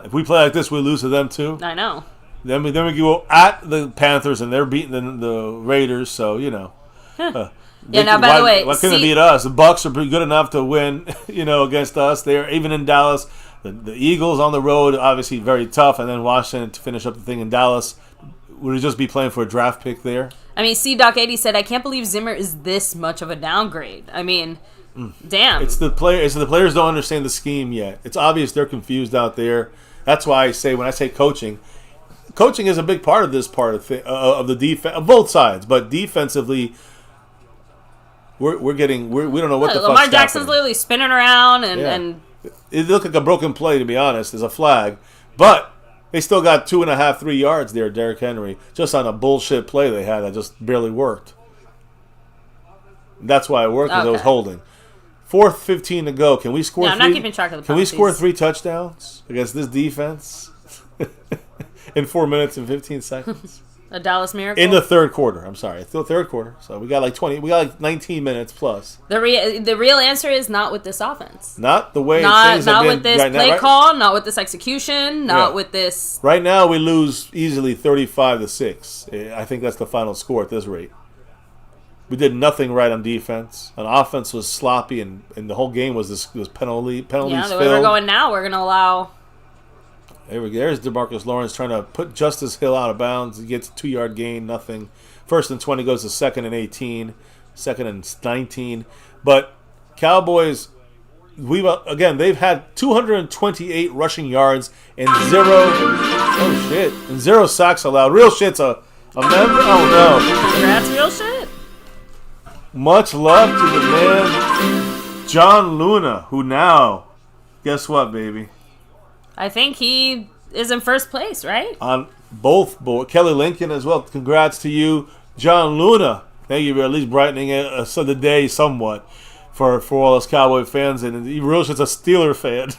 if we play like this, we lose to them too. I know. Then we go at the Panthers, and they're beating the Raiders, so, By the way, why couldn't they beat us? The Bucs are pretty good enough to win, against us. They're even in Dallas. The Eagles on the road, obviously very tough, and then Washington to finish up the thing in Dallas. Would we just be playing for a draft pick there? C-Doc80 said, I can't believe Zimmer is this much of a downgrade. Damn. It's the players don't understand the scheme yet. It's obvious they're confused out there. That's why I say when I say coaching is a big part of this part of the defense of both sides. But defensively, we don't know what the fuck's Lamar Jackson's literally spinning around and it looked like a broken play, to be honest. There's a flag, but they still got 2.5, 3 yards there, Derrick Henry, just on a bullshit play they had that just barely worked. That's why it worked because it was holding. 4th, 15 to go. Can we score? I'm not keeping track of the. Can we score 3 touchdowns against this defense in 4 minutes and 15 seconds? A Dallas Miracle in the third quarter. I'm sorry, it's the third quarter. So we got like 20. We got like 19 minutes plus. The real answer is not with this offense. Not the way. Not with this play call. Not with this execution. Not with this. Right now, we lose easily 35-6. I think that's the final score at this rate. We did nothing right on defense. On offense was sloppy, and the whole game was penalties. Yeah, the way we're going now, we're going to allow There we go. There's DeMarcus Lawrence trying to put Justice Hill out of bounds. He gets a 2-yard gain, nothing. 1st and 20 goes to 2nd and 18, 2nd and 19. But Cowboys, they've had 228 rushing yards and 0 sacks allowed. Real shit's a member. Oh no! Congrats, real shit. Much love to the man, John Luna, who now, guess what, baby? I think he is in first place, right? On both boards. Kelly Lincoln as well. Congrats to you, John Luna. Thank you for at least brightening the day somewhat for all us Cowboy fans. And he really is a Steeler fan.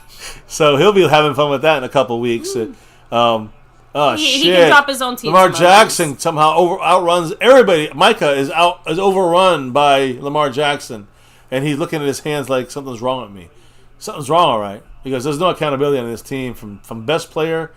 So he'll be having fun with that in a couple weeks. Shit. He can drop his own team. Lamar Jackson somehow outruns everybody. Micah is overrun by Lamar Jackson. And he's looking at his hands like something's wrong with me. Something's wrong, all right. Because there's no accountability on this team from best player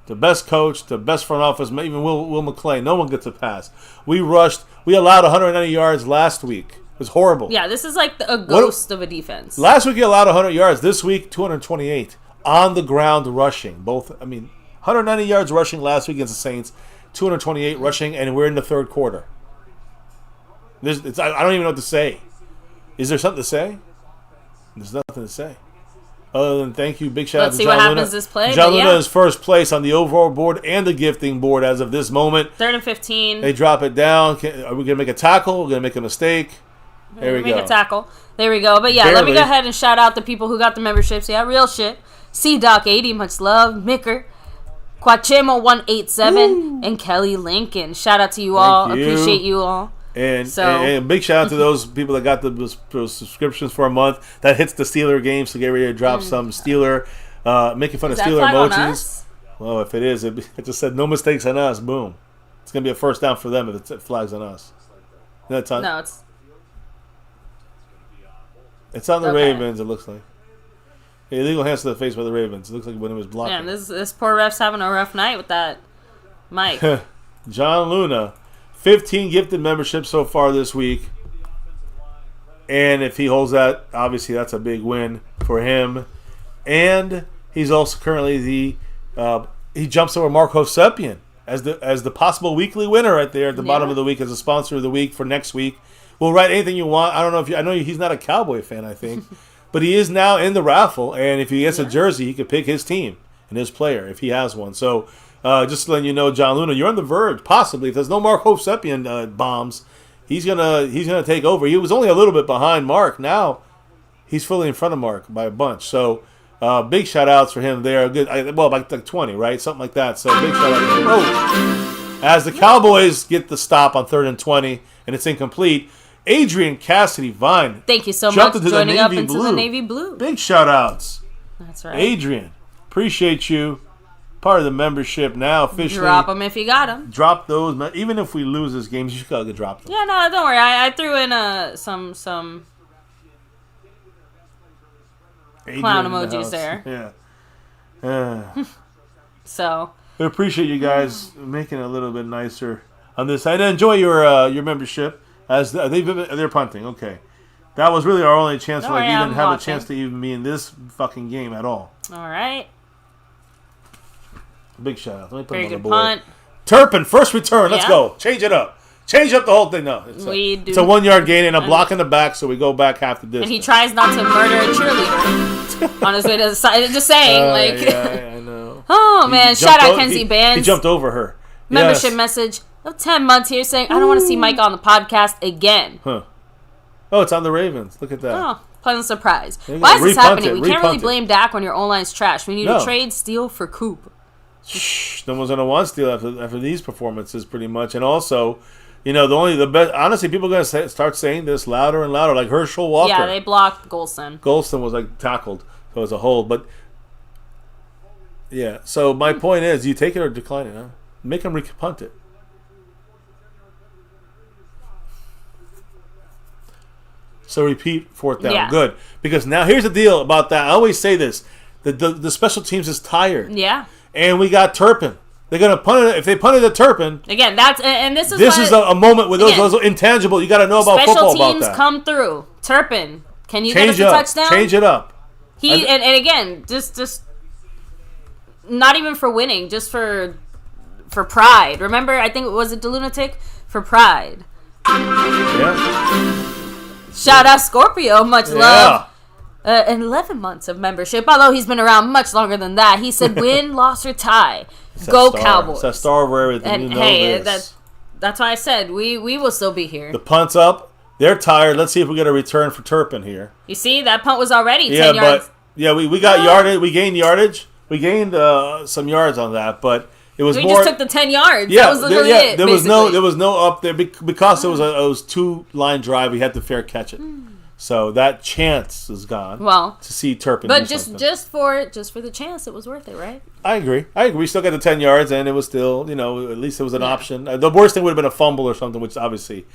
to best coach to best front office, even Will McClay. No one gets a pass. We allowed 190 yards last week. It was horrible. Yeah, this is like a ghost of a defense. Last week you allowed 100 yards. This week, 228 on the ground rushing. 190 yards rushing last week against the Saints, 228 rushing, and we're in the third quarter. I don't even know what to say. Is there something to say? There's nothing to say. Other than thank you, big shout out to John Luna. Let's see what happens this play. John Luna is first place on the overall board and the gifting board as of this moment. 3rd and 15. They drop it down. Are we going to make a tackle? We're going to make a mistake. There we go. Make a tackle. There we go. But yeah, let me go ahead and shout out the people who got the memberships. Yeah, real shit. C-Doc80, much love. Micker. Quachemo187 and Kelly Lincoln. Shout out to you all. Appreciate you all. And big shout out to those people that got those subscriptions for a month. That hits the Steeler game, so get ready to drop some Steeler, making fun of Steeler emojis. Well, if it is, it just said no mistakes on us. Boom. It's going to be a first down for them if it flags on us. No, it's on the Ravens, it looks like. Illegal hands to the face by the Ravens. It looks like when it was blocking. Yeah, this poor ref's having a rough night with that mic. John Luna. 15 gifted memberships so far this week. And if he holds that, obviously that's a big win for him. And he's also currently he jumps over Mark Hosepian as the possible weekly winner right there at the bottom of the week as a sponsor of the week for next week. We'll write anything you want. I don't know I know he's not a Cowboy fan, I think. But he is now in the raffle, and if he gets a jersey, he could pick his team and his player if he has one. So just letting you know, John Luna, you're on the verge, possibly. If there's no Mark Hosepian bombs, he's gonna take over. He was only a little bit behind Mark. Now he's fully in front of Mark by a bunch. So big shout outs for him there. Good, like 20, right? Something like that. So big shout out to him. As the Cowboys get the stop on 3rd and 20, and it's incomplete. Adrian Cassidy Vine. Thank you so much for joining up into the Navy Blue. Big shout outs. That's right. Adrian, appreciate you. Part of the membership now officially. Drop them if you got them. Drop those. Even if we lose this game, you gotta drop them. Yeah, no, don't worry. I threw in some clown emojis there. Yeah. So. We appreciate you guys making it a little bit nicer on this side. Enjoy your membership. As they're punting, okay. That was really our only chance to even have a chance to even be in this fucking game at all. All right. Big shout out. Let me put Very him on good the board. punt. Turpin, first return. Let's go. Change it up. Change up the whole thing. No, it's a 1 yard gain and a block in the back, so we go back half the distance. And he tries not to murder a cheerleader on his way to the side. Just saying, yeah, I know. Oh man, shout out Kenzie Bands. He jumped over her. Membership message of 10 months here saying, I don't want to see Mike on the podcast again. Huh. Oh, it's on the Ravens. Look at that. Oh, pleasant surprise. Why is this happening? We can't really blame Dak when your O-line's trash. We need to trade Steele for Coop. Shh. No one's going to want Steele after these performances, pretty much. And also, the best. Honestly, people are going to start saying this louder and louder, like Herschel Walker. Yeah, they blocked Golston. Golston was tackled, so it was a hold. But yeah, so my point is, you take it or decline it. Huh? Make him punt it. So repeat 4th down. Yeah. Good. Because now here's the deal about that. I always say this. The special teams is tired. Yeah. And we got Turpin. They're going to punt it. If they punted to Turpin. Again, this is a moment with those intangible. You got to know about football about that. Special teams come through. Turpin. Can you get us a touchdown? Change it up. And again, just not even for winning, just for pride. Remember, I think it was the Lunatic for pride. Yeah. Shout out Scorpio, much love. 11 months of membership, although he's been around much longer than that. He said, win, loss, or tie. Go Cowboys. It's a star over everything. And you know hey, this. that's why I said we will still be here. The punt's up. They're tired. Let's see if we get a return for Turpin here. You see, that punt was already 10 yards. But we got yardage. We gained yardage. We gained some yards on that, but it was more. We just took the 10 yards. Yeah, that was literally it. There was no up there because it was 2-line drive. We had to fair catch it. So that chance is gone. Well, to see Turpin, but just for the chance, it was worth it, right? I agree. We still got the 10 yards, and it was still, at least it was an option. The worst thing would have been a fumble or something, which obviously.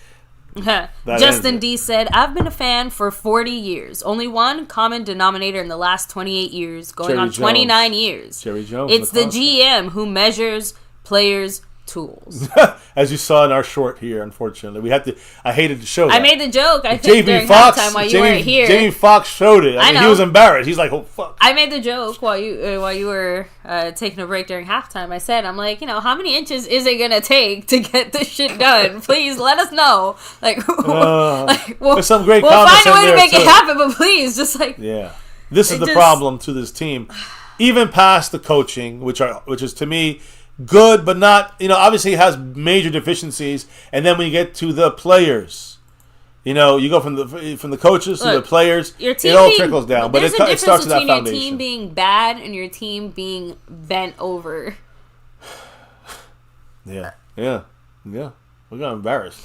Justin D said, "I've been a fan for 40 years. Only one common denominator in the last 28 years, going on 29 years. Jerry Jones. It's the GM who measures players' tools." As you saw in our short here, unfortunately, I hated to show that. I made the joke. I think during halftime while you weren't here. Jamie Foxx showed it. I mean, he was embarrassed. He's like, "Oh fuck!" I made the joke while you were taking a break during halftime. I said, "I'm like, how many inches is it gonna take to get this shit done? Please let us know. Like, there's some great. We'll find a way to make it happen, but please, just like this is the problem to this team, even past the coaching, which is to me." Good, but not, obviously it has major deficiencies. And then when you get to the players, you go from the coaches to the players, your team it all trickles down. But it starts with that foundation. Your team being bad and your team being bent over. Yeah. We got embarrassed.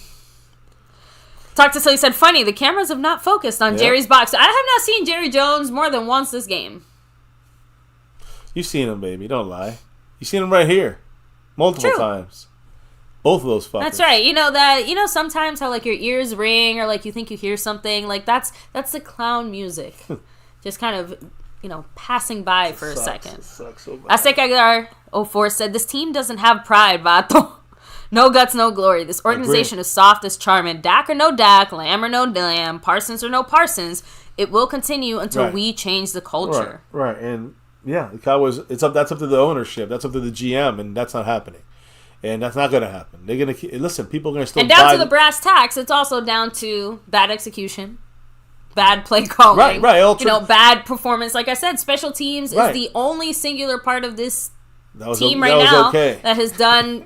Talk to Sully said, funny, the cameras have not focused on Jerry's box. I have not seen Jerry Jones more than once this game. You've seen him, baby. Don't lie. You've seen him right here. Multiple times. Both of those fuckers. That's right. Sometimes how like your ears ring or like you think you hear something. Like that's the clown music. Just kind of, passing by for a second. It sucks so bad. Aztec Aguilar 04 said, this team doesn't have pride, vato. No guts, no glory. This organization is soft as charming. Dak or no Dak, Lamb or no Lamb, Parsons or no Parsons. It will continue until we change the culture. Right. And yeah, the Cowboys. That's up to the ownership. That's up to the GM, and that's not happening. And that's not going to happen. They're going to listen. People are going to still. And down to the brass tacks, it's also down to bad execution, bad play calling, right. Bad performance. Like I said, special teams is the only singular part of this team right now that has done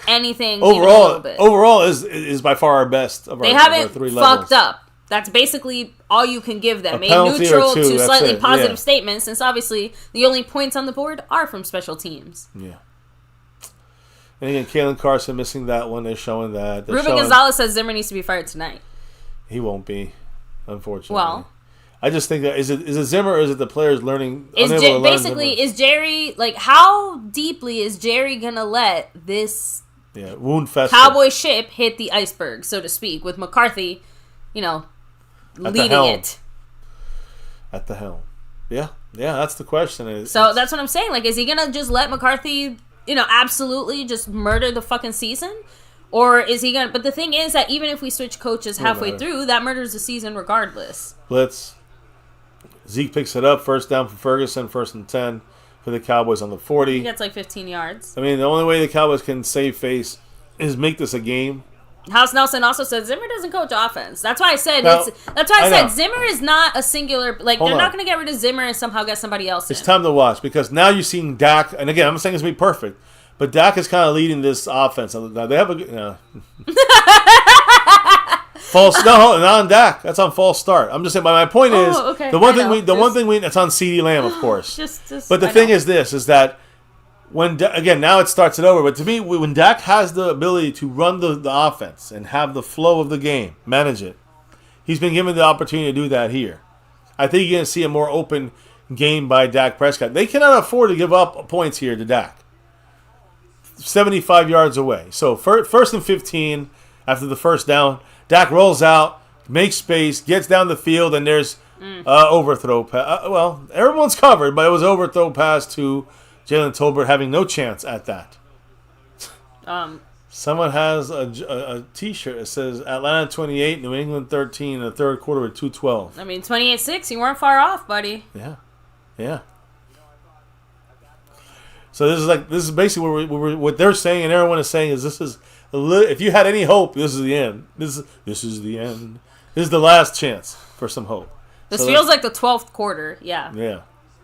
anything. Overall, even a little bit. Overall is by far our best. Of they our, haven't of our 3 fucked levels. up. That's basically all you can give them. A penalty neutral or 2, to slightly it. positive statement, since obviously the only points on the board are from special teams. Yeah. And again, Kalen Carson missing that one. They're showing that. Ruben Gonzalez says Zimmer needs to be fired tonight. He won't be, unfortunately. Well, I just think that is it Zimmer or is it the players learning? Is Jerry, like, how deeply is Jerry gonna let this wound fester Cowboy ship hit the iceberg, so to speak, with McCarthy, leading it at the helm? Yeah, that's the question. So that's what I'm saying. Like, is he gonna just let McCarthy, absolutely just murder the fucking season, or is he gonna? But the thing is that even if we switch coaches halfway through, that murders the season regardless. Blitz. Zeke picks it up. First down for Ferguson. 1st and 10 for the Cowboys on the 40. He gets like 15 yards. I mean, the only way the Cowboys can save face is make this a game. House Nelson also said Zimmer doesn't coach offense. That's why I said Zimmer is not a singular. Like, they're not going to get rid of Zimmer and somehow get somebody else. It's time to watch because now you're seeing Dak. And again, I'm not saying it's going to be perfect, but Dak is kind of leading this offense. Now they have a false. No, not on Dak. That's on false start. I'm just saying. But my point is the one thing that's on CeeDee Lamb, of course. But the thing is that. Now it starts it over. But to me, when Dak has the ability to run the offense and have the flow of the game, manage it, he's been given the opportunity to do that here. I think you're going to see a more open game by Dak Prescott. They cannot afford to give up points here to Dak. 75 yards away. So 1st and 15 after the first down, Dak rolls out, makes space, gets down the field, and there's overthrow pass. Well, everyone's covered, but it was overthrow pass to Jalen Tolbert, having no chance at that. Someone has a T-shirt that says Atlanta 28, New England 13 in the third quarter with 2:12. I mean, 28-6, you weren't far off, buddy. Yeah. So this is basically what they're saying, and everyone is saying is if you had any hope, this is the end. This is the end. This is the last chance for some hope. This feels like the 12th quarter. Yeah. Yeah,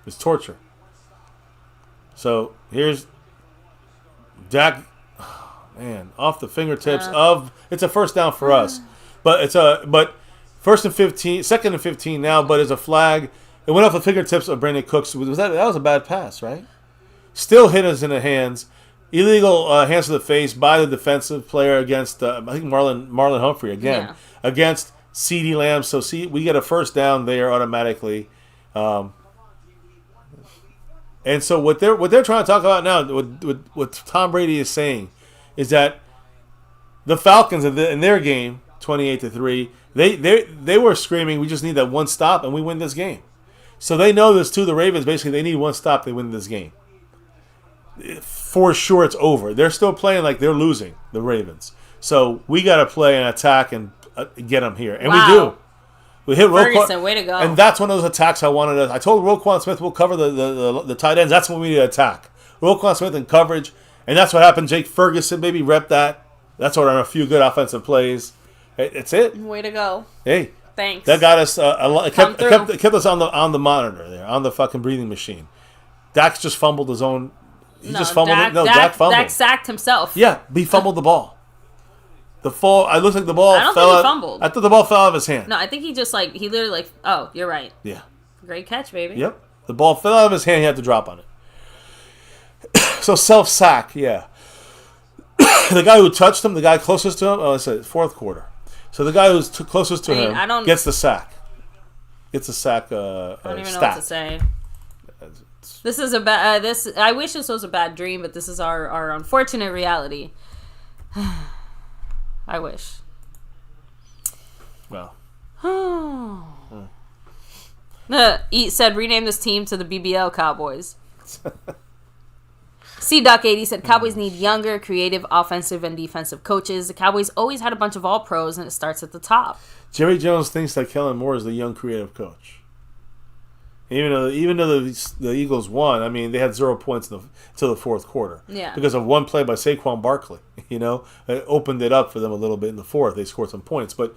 it's torture. So here's Dak. Oh, man, off the fingertips of it's a first down for us, but first and 15, second and 15 now, but it's a flag. It went off the fingertips of Brandon Cooks. That was a bad pass, right? Still hit us in the hands. Illegal hands to the face by the defensive player against, I think, Marlon Humphrey again. Yeah. Against CeeDee Lamb. So we get a first down there automatically. And so what they're trying to talk about now, what Tom Brady is saying, is that the Falcons in their game, 28-3, they were screaming, we just need that one stop and we win this game. So they know this too. The Ravens, basically, they need one stop, they win this game. For sure, it's over. They're still playing like they're losing, the Ravens. So we got to play and attack and get them here, and we do. We hit Ferguson, way to go! And that's one of those attacks I wanted. I told Roquan Smith we'll cover the tight ends. That's when we need to attack. Roquan Smith in coverage, and that's what happened. Jake Ferguson, maybe rep that. That's what are a few good offensive plays. It's it. Way to go! Hey, thanks. That got us a lot. It kept us on the monitor there, on the fucking breathing machine. Dax just fumbled his own. He just fumbled it. No, Dak fumbled. Dak sacked himself. Yeah, he fumbled the ball. The fall. I looked like the ball. I don't think he fumbled. I thought the ball fell out of his hand. No, I think he just he literally oh, you're right. Yeah. Great catch, baby. Yep. The ball fell out of his hand. He had to drop on it. So self-sack, yeah. The guy who touched him, the guy closest to him, I said fourth quarter. So the guy who's closest to him gets the sack. Gets the sack. I don't even know what to say. This is a bad. I wish this was a bad dream, but this is our unfortunate reality. I wish. Well. Eat said rename this team to the BBL Cowboys. C-Duck80 said Cowboys need younger, creative, offensive, and defensive coaches. The Cowboys always had a bunch of all pros, and it starts at the top. Jerry Jones thinks that Kellen Moore is the young, creative coach. Even though the Eagles won, I mean, they had 0 points until the fourth quarter. Yeah. Because of one play by Saquon Barkley. It opened it up for them a little bit in the fourth. They scored some points, but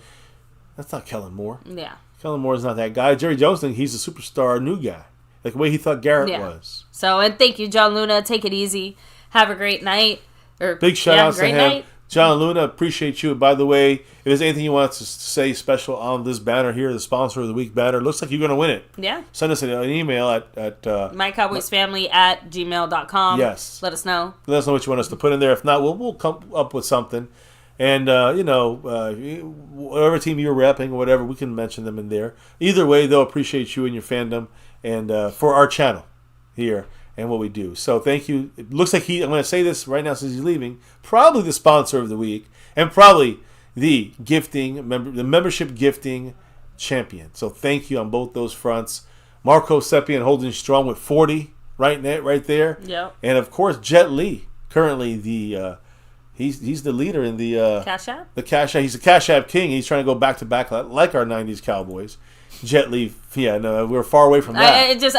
that's not Kellen Moore. Yeah. Kellen Moore is not that guy. Jerry Jones thinks he's a superstar new guy, like the way he thought Garrett was. So, and thank you, John Luna. Take it easy. Have a great night. Big shout out to him. Night. John Luna, appreciate you. By the way, if there's anything you want to say special on this banner here, the sponsor of the week banner, looks like you're going to win it. Yeah. Send us an email at MyCowboysFamily at gmail.com. Yes. Let us know. Let us know what you want us to put in there. If not, we'll come up with something. And, whatever team you're repping or whatever, we can mention them in there. Either way, they'll appreciate you and your fandom and for our channel here and what we do. So thank you. It looks like I'm going to say this right now since he's leaving, probably the sponsor of the week and probably the membership gifting champion. So thank you on both those fronts. Marco Seppian holding strong with 40 right there. Yep. And of course, Jet Li, currently the he's the leader in the Cash App. The Cash App. He's a Cash App king. He's trying to go back to back like our '90s Cowboys. Jet Li, we're far away from that. It's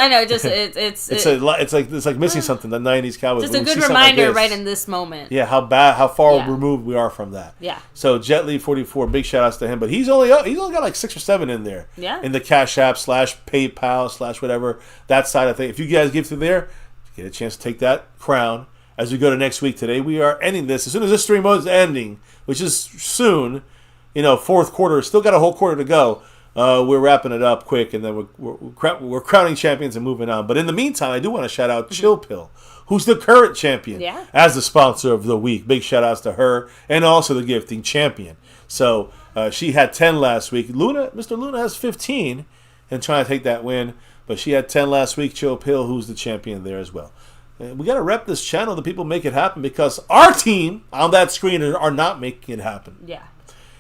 like missing something. The '90s Cowboys. Just a good reminder, right in this moment. Yeah, how far removed we are from that. Yeah. So Jet Li 44, big shout outs to him. But he's only got like 6 or 7 in there. Yeah. In the Cash App / PayPal / whatever that side of thing. If you guys give through there, you get a chance to take that crown as we go to next week. Today we are ending this as soon as this stream is ending, which is soon. Fourth quarter. Still got a whole quarter to go. We're wrapping it up quick, and then we're crowning champions and moving on. But in the meantime, I do want to shout out Chill Pill, who's the current champion as the sponsor of the week. Big shout outs to her and also the gifting champion. So she had 10 last week. Mr. Luna has 15 and trying to take that win, but she had 10 last week. Chill Pill, who's the champion there as well. We got to rep this channel. The people make it happen because our team on that screen are not making it happen. Yeah.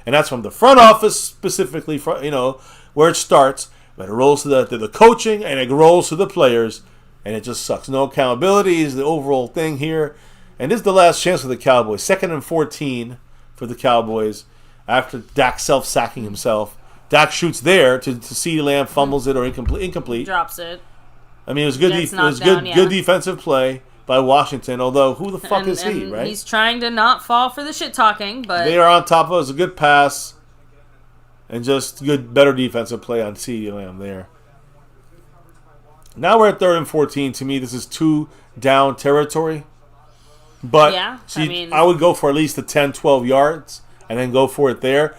And that's from the front office specifically, where it starts. But it rolls to the coaching, and it rolls to the players, and it just sucks. No accountability is the overall thing here. And this is the last chance for the Cowboys. 2nd and 14 for the Cowboys after Dak self-sacking himself. Dak shoots there to CeeDee Lamb, fumbles it or incomplete. Drops it. I mean, it was good. Good defensive play by Washington. Although, who the fuck is he, right? He's trying to not fall for the shit talking, but they are on top of us. A good pass and just better defensive play on CeeDee Lamb there. Now we're at 3rd and 14. To me, this is 2 down territory. But yeah, I would go for at least the 10, 12 yards and then go for it there.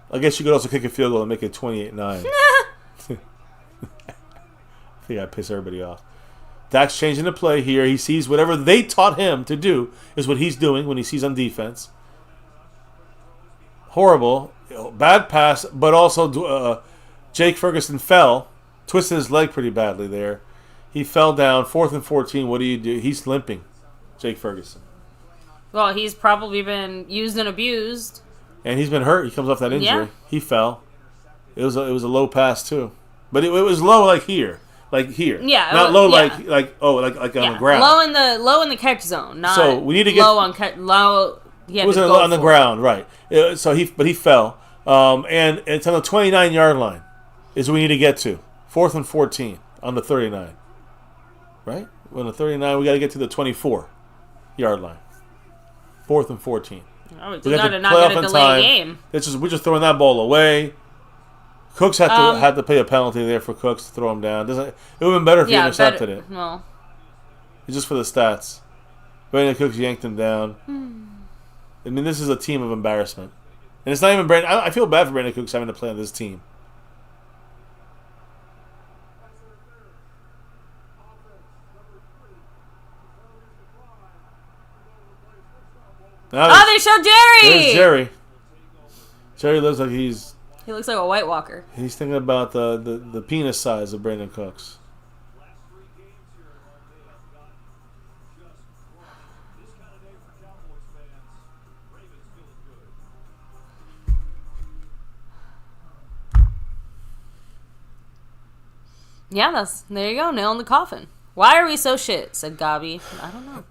I guess you could also kick a field goal and make it 28-9. I think I piss everybody off. Dak's changing the play here. He sees whatever they taught him to do is what he's doing when he sees on defense. Horrible. Bad pass, but also Jake Ferguson fell. Twisted his leg pretty badly there. He fell down. 4th and 14. What do you do? He's limping. Jake Ferguson. Well, he's probably been used and abused. And he's been hurt. He comes off that injury. Yeah. He fell. It was a low pass too. But it was low like here. Like here. Yeah. Not low like on the ground. Low in the catch zone. Not so we need to get low on low. It was on the ground, right. So he fell. And it's on the 29-yard line is what we need to get to. 4th and 14 on the 39. Right? On the 39, we got to get to the 24-yard line. 4th and 14. Oh, it's not going to delay a game. We're just throwing that ball away. Cooks had to pay a penalty there for Cooks to throw him down. It would have been better if he intercepted it. Well, it's just for the stats. Brandon Cooks yanked him down. I mean, this is a team of embarrassment. And it's not even Brandon. I feel bad for Brandon Cooks having to play on this team. They show Jerry! There's Jerry. Jerry looks like he looks like a White Walker. He's thinking about the penis size of Brandon Cooks. Yeah, there you go, nail in the coffin. Why are we so shit? Said Gabi. I don't know.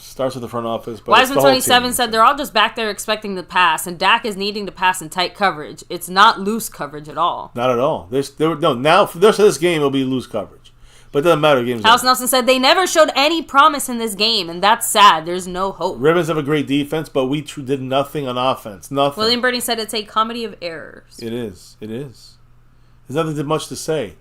Starts with the front office. But Wiseman27 said they're all just back there expecting to pass, and Dak is needing to pass in tight coverage. It's not loose coverage at all. Not at all. Now for the rest of this game, it'll be loose coverage. But it doesn't matter. House Nelson said they never showed any promise in this game, and that's sad. There's no hope. Ravens have a great defense, but we did nothing on offense. Nothing. William Birdie said it's a comedy of errors. It is. There's nothing much to say.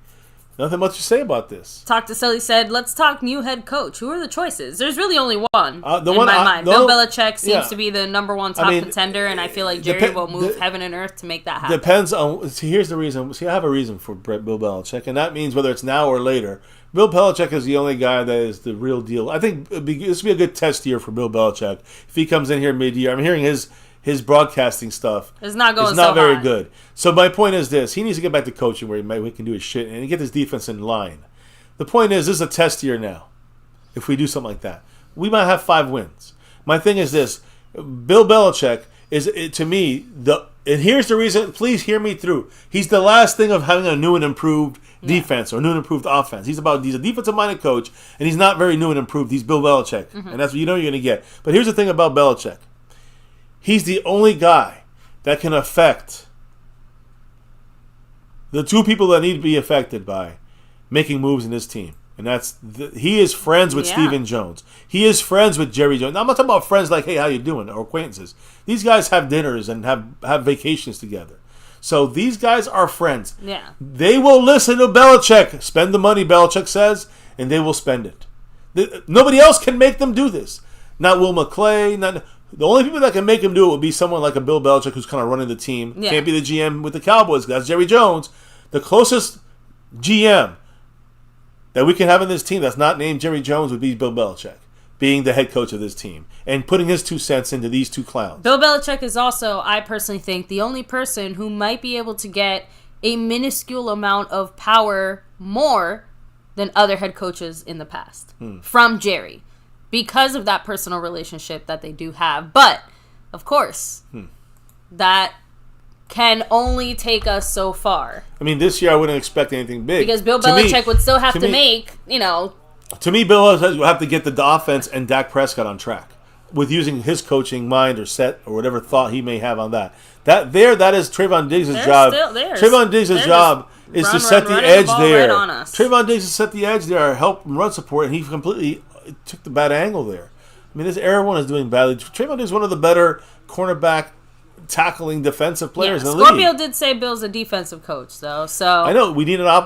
Nothing much to say about this. Talk to Sully said, let's talk new head coach. Who are the choices? There's really only one in my mind. Bill Belichick seems to be the number one top contender, and I feel like Jerry will move heaven and earth to make that happen. Depends on... here's the reason. I have a reason for Bill Belichick, and that means whether it's now or later. Bill Belichick is the only guy that is the real deal. I think this will be a good test year for Bill Belichick. If he comes in here mid-year, I'm hearing his broadcasting stuff. It's not going. It's not very good. So my point is this: he needs to get back to coaching where he can do his shit and get this defense in line. The point is, this is a test year now. If we do something like that, we might have 5 wins. My thing is this: Bill Belichick is to me and here's the reason. Please hear me through. He's the last thing of having a new and improved defense or new and improved offense. He's a defensive-minded coach, and he's not very new and improved. He's Bill Belichick, and that's what you're going to get. But here's the thing about Belichick. He's the only guy that can affect the 2 people that need to be affected by making moves in this team. And he is friends with Stephen Jones. He is friends with Jerry Jones. Now, I'm not talking about friends like, hey, how you doing? Or acquaintances. These guys have dinners and have vacations together. So these guys are friends. Yeah. They will listen to Belichick. Spend the money, Belichick says, and they will spend it. Nobody else can make them do this. Not Will McClay, the only people that can make him do it would be someone like a Bill Belichick who's kind of running the team. Yeah. Can't be the GM with the Cowboys. That's Jerry Jones. The closest GM that we can have in this team that's not named Jerry Jones would be Bill Belichick, being the head coach of this team and putting his 2 cents into these 2 clowns. Bill Belichick is also, I personally think, the only person who might be able to get a minuscule amount of power more than other head coaches in the past from Jerry. Because of that personal relationship that they do have. But, of course, that can only take us so far. I mean, this year I wouldn't expect anything big. Because Bill Belichick would still have to make, To me, Bill Belichick will have to get the offense and Dak Prescott on track with using his coaching mind or set or whatever thought he may have on that. That is Trayvon Diggs' job. Trayvon Diggs' job is to set the edge there. Trayvon Diggs to set the edge there, help run support, and he completely took the bad angle there. I mean, this everyone is doing badly. Trayvon is one of the better cornerback tackling defensive players in the Scorpio league. did say Bill's a defensive coach, though. So I know we need an our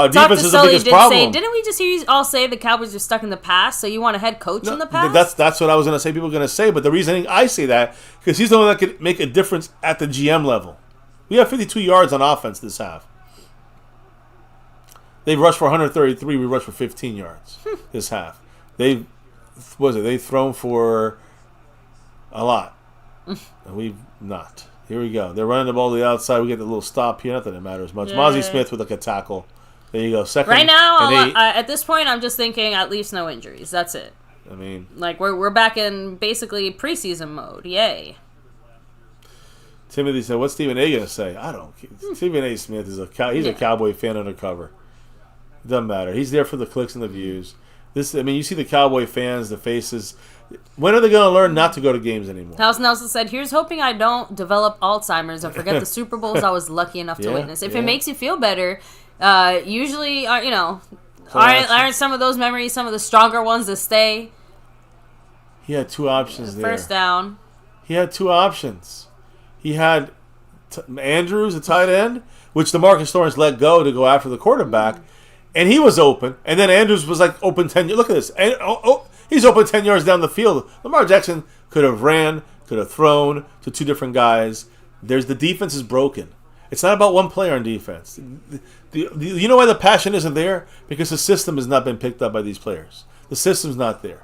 defense is the biggest problem. Didn't we just hear you all say the Cowboys are stuck in the past? So you want a head coach in the past? That's what I was going to say. People are going to say, but the reason I say that because he's the one that could make a difference at the GM level. We have 52 yards on offense this half. They rushed for 133. We rushed for 15 yards this half. They've thrown for a lot. And we've not. Here we go. They're running the ball to the outside. We get the little stop here. Not that it matters much. Mozzie Smith with like a tackle. There you go. Second. Right now, at this point, I'm just thinking at least no injuries. That's it. I mean, like we're back in basically preseason mode. Yay. Timothy said, "What's Stephen A. gonna say?" I don't. Stephen A. Smith is a Cowboy fan undercover. It doesn't matter. He's there for the clicks and the views. You see the Cowboy fans, the faces. When are they going to learn not to go to games anymore? House Nelson said, "Here's hoping I don't develop Alzheimer's and forget the Super Bowls I was lucky enough to witness. If it makes you feel better, usually, aren't some of those memories some of the stronger ones that stay?" He had two options there. First down. He had two options. He had Andrews, a tight end, which the Marcus Lawrence let go to go after the quarterback, and he was open. And then Andrews was like open 10. Look at this. And, he's open 10 yards down the field. Lamar Jackson could have ran, could have thrown to two different guys. The defense is broken. It's not about one player on defense. You know why the passion isn't there? Because the system has not been picked up by these players. The system's not there.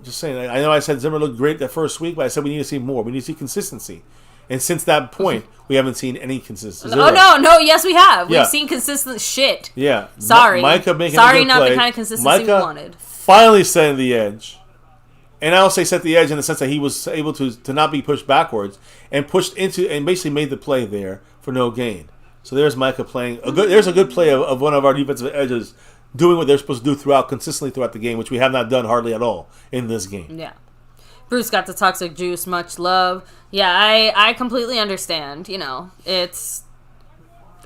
Just saying. I know I said Zimmer looked great that first week, but I said we need to see more. We need to see consistency. And since that point, we haven't seen any consistency. Oh, no. Yes, we have. We've seen consistent shit. Yeah. Sorry. Micah making Sorry, a good not play. the kind of consistency Micah we wanted. Finally setting the edge. And I'll say set the edge in the sense that he was able to not be pushed backwards and pushed into and basically made the play there for no gain. So there's Micah playing. There's a good play of one of our defensive edges doing what they're supposed to do consistently throughout the game, which we have not done hardly at all in this game. Yeah. Bruce got the toxic juice. Much love. Yeah, I completely understand. It's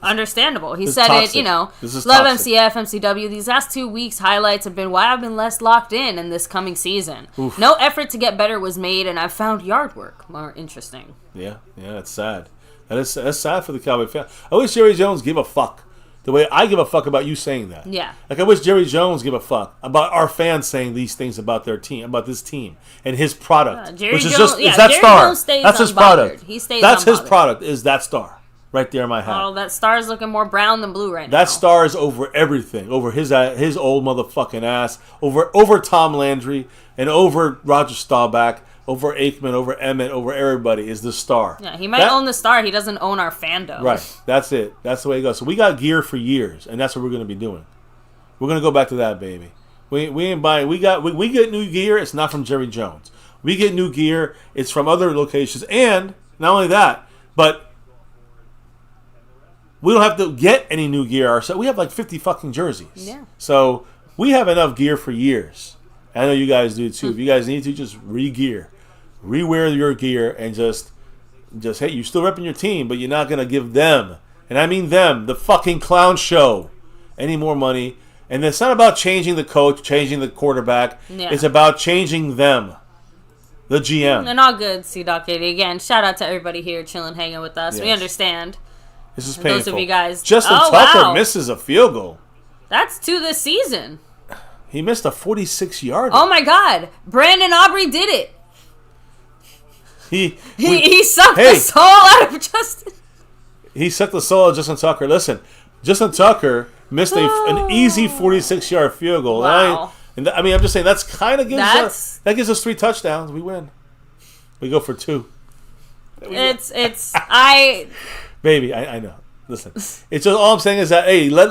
understandable. He said toxic. This is love toxic. MCF, MCW. These last 2 weeks' highlights have been why I've been less locked in this coming season. Oof. No effort to get better was made, and I've found yard work more interesting. Yeah, it's sad. That's sad for the Cowboy fan. I wish Jerry Jones gave a fuck the way I give a fuck about you saying that. Yeah. Like I wish Jerry Jones give a fuck about our fans saying these things about their team, about this team and his product, which is just that Jerry star. Jones stays That's his unbothered. product. He stays That's unbothered. his product. Is that star right there in my hat? Oh, that star is looking more brown than blue right now. That star is over everything, over his old motherfucking ass, over Tom Landry and over Roger Staubach. Over Aikman, over Emmett, over everybody is the star. Yeah, he might own the star. He doesn't own our fandom. Right. That's it. That's the way it goes. So we got gear for years, and that's what we're going to be doing. We're going to go back to that, baby. We ain't buying. We get new gear. It's not from Jerry Jones. We get new gear. It's from other locations. And not only that, but we don't have to get any new gear ourselves. We have like 50 fucking jerseys. Yeah. So we have enough gear for years. I know you guys do too. If you guys need to, just re-gear. Rewear your gear and just hey, you're still repping your team, but you're not going to give them, and I mean them, the fucking clown show, any more money. And it's not about changing the coach, changing the quarterback. Yeah. It's about changing them, the GM. And all good, C.80. Again, shout out to everybody here chilling, hanging with us. Yes. We understand. This is painful. Those of you guys. Justin Tucker misses a field goal. That's to this season. He missed a 46-yarder. Oh my God. Brandon Aubrey did it. He sucked the soul out of Justin. He sucked the soul out of Justin Tucker. Listen, Justin Tucker missed an easy 46-yard field goal. Wow. I'm just saying that kind of gives us 3 touchdowns. We win. We go for 2. Baby, I know. Listen, it's just all I'm saying is that let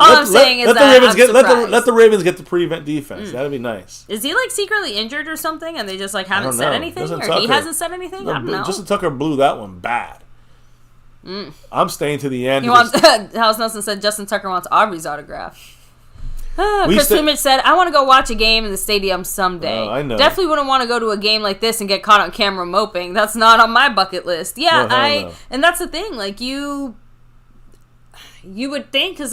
the Ravens get the prevent defense. That'd be nice. Is he like secretly injured or something, and they just like haven't said anything, or he hasn't said anything? I don't know. Justin Tucker blew that one bad. I'm staying to the end. House Nelson said Justin Tucker wants Aubrey's autograph. Chris Plumage said, I want to go watch a game in the stadium someday. I know. Definitely wouldn't want to go to a game like this and get caught on camera moping. That's not on my bucket list. Yeah, and that's the thing. Like, you would think, because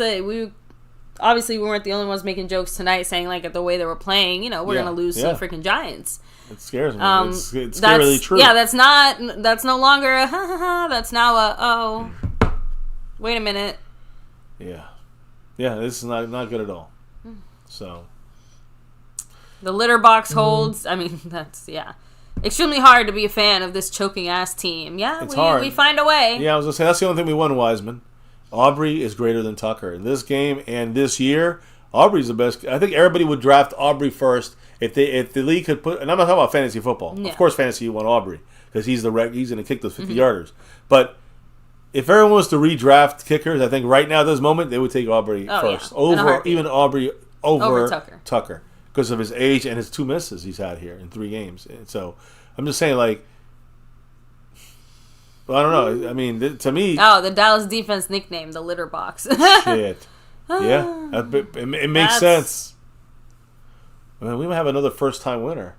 obviously we weren't the only ones making jokes tonight saying like at the way they were playing, you know, we're gonna lose to the freaking Giants. It scares me. It's scarily true. Yeah, that's no longer a ha ha ha. That's now a wait a minute. Yeah, this is not good at all. So the litter box holds. I mean, that's extremely hard to be a fan of this choking ass team. Yeah, it's hard. We find a way. Yeah, I was gonna say that's the only thing we won, Wiseman. Aubrey is greater than Tucker in this game and this year. Aubrey's the best. I think everybody would draft Aubrey first if the league could put. And I'm not talking about fantasy football. Yeah. Of course, fantasy you want Aubrey because he's going to kick those 50-yarders. But if everyone was to redraft kickers, I think right now at this moment they would take Aubrey first over Tucker because of his age and his 2 misses he's had here in 3 games. And so I'm just saying, like, well, I don't know. I mean, to me, the Dallas defense nickname the litter box. Shit. Yeah, it makes sense. I mean, we might have another first-time winner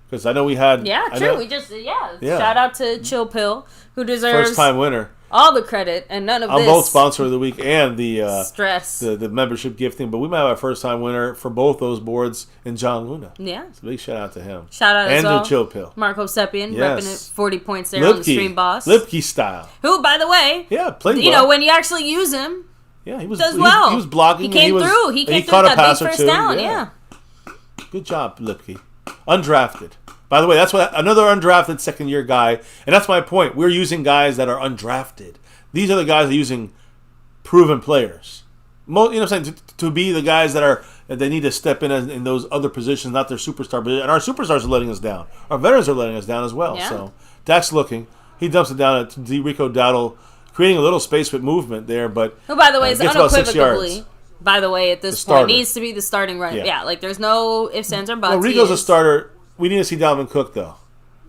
because I know we had. Yeah, true. We just Shout out to Chill Pill who deserves first-time winner. All the credit and none of this. I'm both sponsor of the week and the stress, the membership gifting, but we might have a first-time winner for both those boards in John Luna. Yeah, so big shout out to him. Shout out and as well. to Chill Pill, Marco Seppian, repping it 40 points there on the stream boss. Lipke style. Who, by the way, played well. You know, when you actually use him, he was does well. He was blocking. He came through. He came through that big first down. Yeah. Good job, Lipke. Undrafted. By the way, that's what another undrafted second-year guy, and that's my point. We're using guys that are undrafted. These are the guys that are using proven players. You know what I'm saying? To be the guys that they need to step in those other positions, not their superstar position. And our superstars are letting us down. Our veterans are letting us down as well. Yeah. So Dak's looking. He dumps it down at Rico Dowdle, creating a little space with movement there. But who, by the way, is unequivocally, by the way, at this point, needs to be the starting runner. Yeah, like there's no ifs, ands, or buts. Well, Rico's a starter. We need to see Dalvin Cook, though.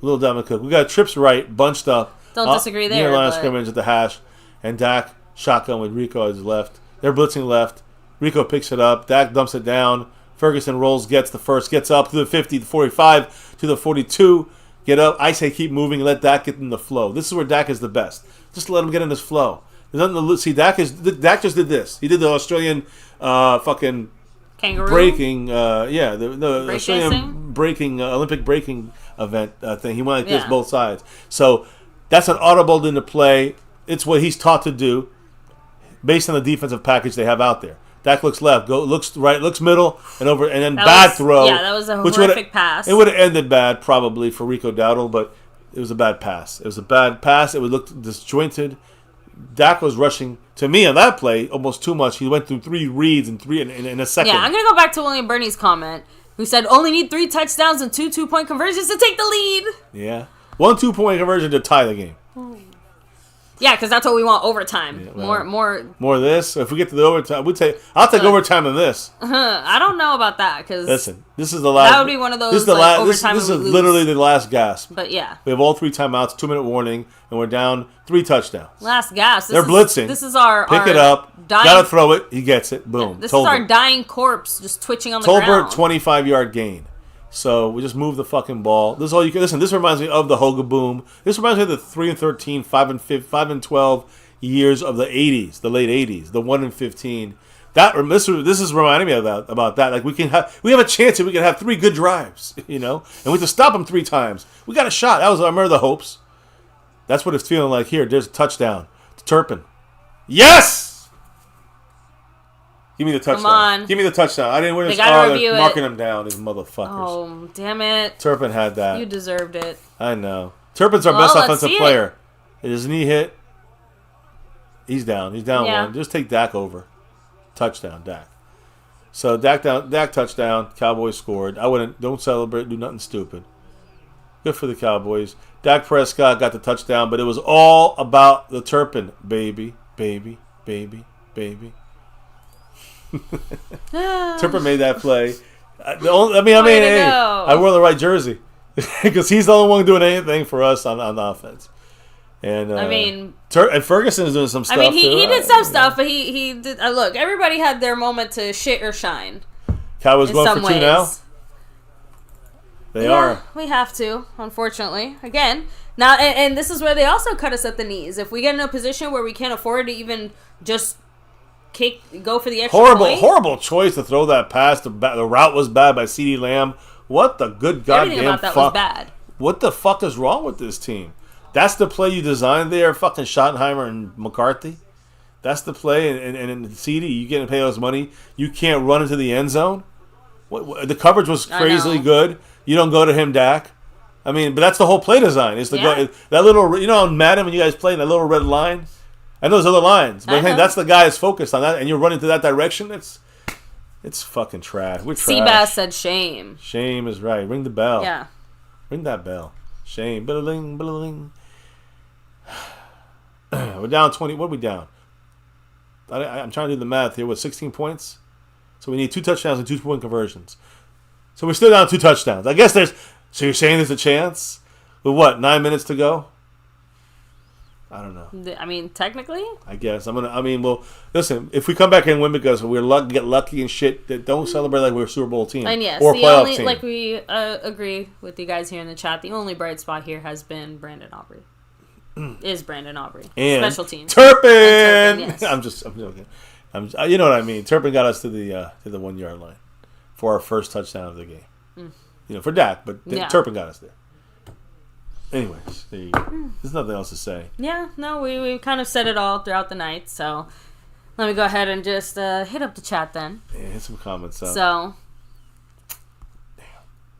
Little Dalvin Cook. We got trips right, bunched up. Don't disagree there. Near line of scrimmage at the hash. And Dak shotgun with Rico at his left. They're blitzing left. Rico picks it up. Dak dumps it down. Ferguson rolls, gets the first, gets up to the 50, the 45, to the 42. Get up. I say keep moving. Let Dak get in the flow. This is where Dak is the best. Just let him get in his flow. There's nothing to see. Dak just did this. He did the Australian fucking kangaroo breaking. The Australian breaking Olympic breaking event thing. He went like this both sides. So that's an audible into play. It's what he's taught to do based on the defensive package they have out there. Dak looks left, looks right, looks middle, and over, and then bad throw. Yeah, that was a horrific pass. It would have ended bad probably for Rico Dowdle, but it was a bad pass. It was a bad pass. It would look disjointed. Dak was rushing, to me, on that play almost too much. He went through 3 reads in a second. Yeah, I'm going to go back to William Burney's comment, who said only need 3 touchdowns and 2 2-point conversions to take the lead. Yeah. 1 2-point conversion to tie the game. Yeah, because that's what we want, overtime. Yeah, well, more of this. If we get to the overtime, I'll take overtime than this. I don't know about that, because listen, this is the last. That would be one of those overtime. This is literally the last gasp. But yeah, we have all 3 timeouts, 2-minute warning, and we're down 3 touchdowns. Last gasp. They're blitzing. This is our pick it up. Gotta throw it. He gets it. Boom. Yeah, this is our dying corpse just twitching on the ground. ground. 25-yard gain. So we just move the fucking ball. This is all you can listen. This reminds me of the Hoga Boom. This reminds me of the 3-13, 5-12 years of the 80s, the late 80s, the 1-15. This is reminding me of that, about that. Like we have a chance that we can have 3 good drives, you know, and we have to stop them 3 times. We got a shot. I remember the hopes. That's what it's feeling like here. There's a touchdown to Turpin. Yes. Give me the touchdown. Come on. Give me the touchdown. I didn't win this. They're marking him down, these motherfuckers. Oh, damn it. Turpin had that. You deserved it. I know. Turpin's our best offensive player. His knee hit. He's down. He's down 1. Just take Dak over. Touchdown, Dak. So Dak touchdown. Cowboys scored. Don't celebrate. Do nothing stupid. Good for the Cowboys. Dak Prescott got the touchdown, but it was all about the Turpin, baby. Turpin made that play. I wore the right jersey because he's the only one doing anything for us on offense. And and Ferguson is doing some stuff. He did some stuff, but he did. Look, everybody had their moment to shit or shine. Cowboys going for 2 now. They are. We have to, unfortunately. Again, now, and this is where they also cut us at the knees. If we get in a position where we can't afford to even just go for the extra point. Horrible choice to throw that pass. The route was bad by CeeDee Lamb. What the good goddamn Everything about that fuck? was bad. What the fuck is wrong with this team? That's the play you designed there, fucking Schottenheimer and McCarthy. That's the play, and CD, you getting paid those money. You can't run into the end zone. The coverage was crazily good. You don't go to him, Dak. I mean, but that's the whole play design. Is to go that little, you know, on Madden when you guys play in that little red line. I know there's other lines, but hey, that's the guy that's focused on that, and you're running to that direction. It's fucking trash. We're trash. Seabass said shame. Shame is right. Ring the bell. Yeah. Ring that bell. Shame. Biddling, biddling. We're down 20. What are we down? I'm trying to do the math here. With 16 points? So we need 2 touchdowns and 2-point conversions. So we're still down 2 touchdowns. I guess there's... So you're saying there's a chance? With what, 9 minutes to go? I don't know. I mean, technically? I guess. Well, listen, if we come back and win because get lucky and shit, don't celebrate like we're a Super Bowl team. And yes, or a playoff only, team. like we agree with you guys here in the chat, the only bright spot here has been Brandon Aubrey. Is Brandon Aubrey. And special teams. Turpin! Yes. I'm joking. You know what I mean. Turpin got us to the 1 yard line for our first touchdown of the game. You know, for Dak, but Turpin got us there. Anyways, there you go. There's nothing else to say. Yeah, no, we kind of said it all throughout the night, so let me go ahead and just hit up the chat then. Yeah, hit some comments up. So,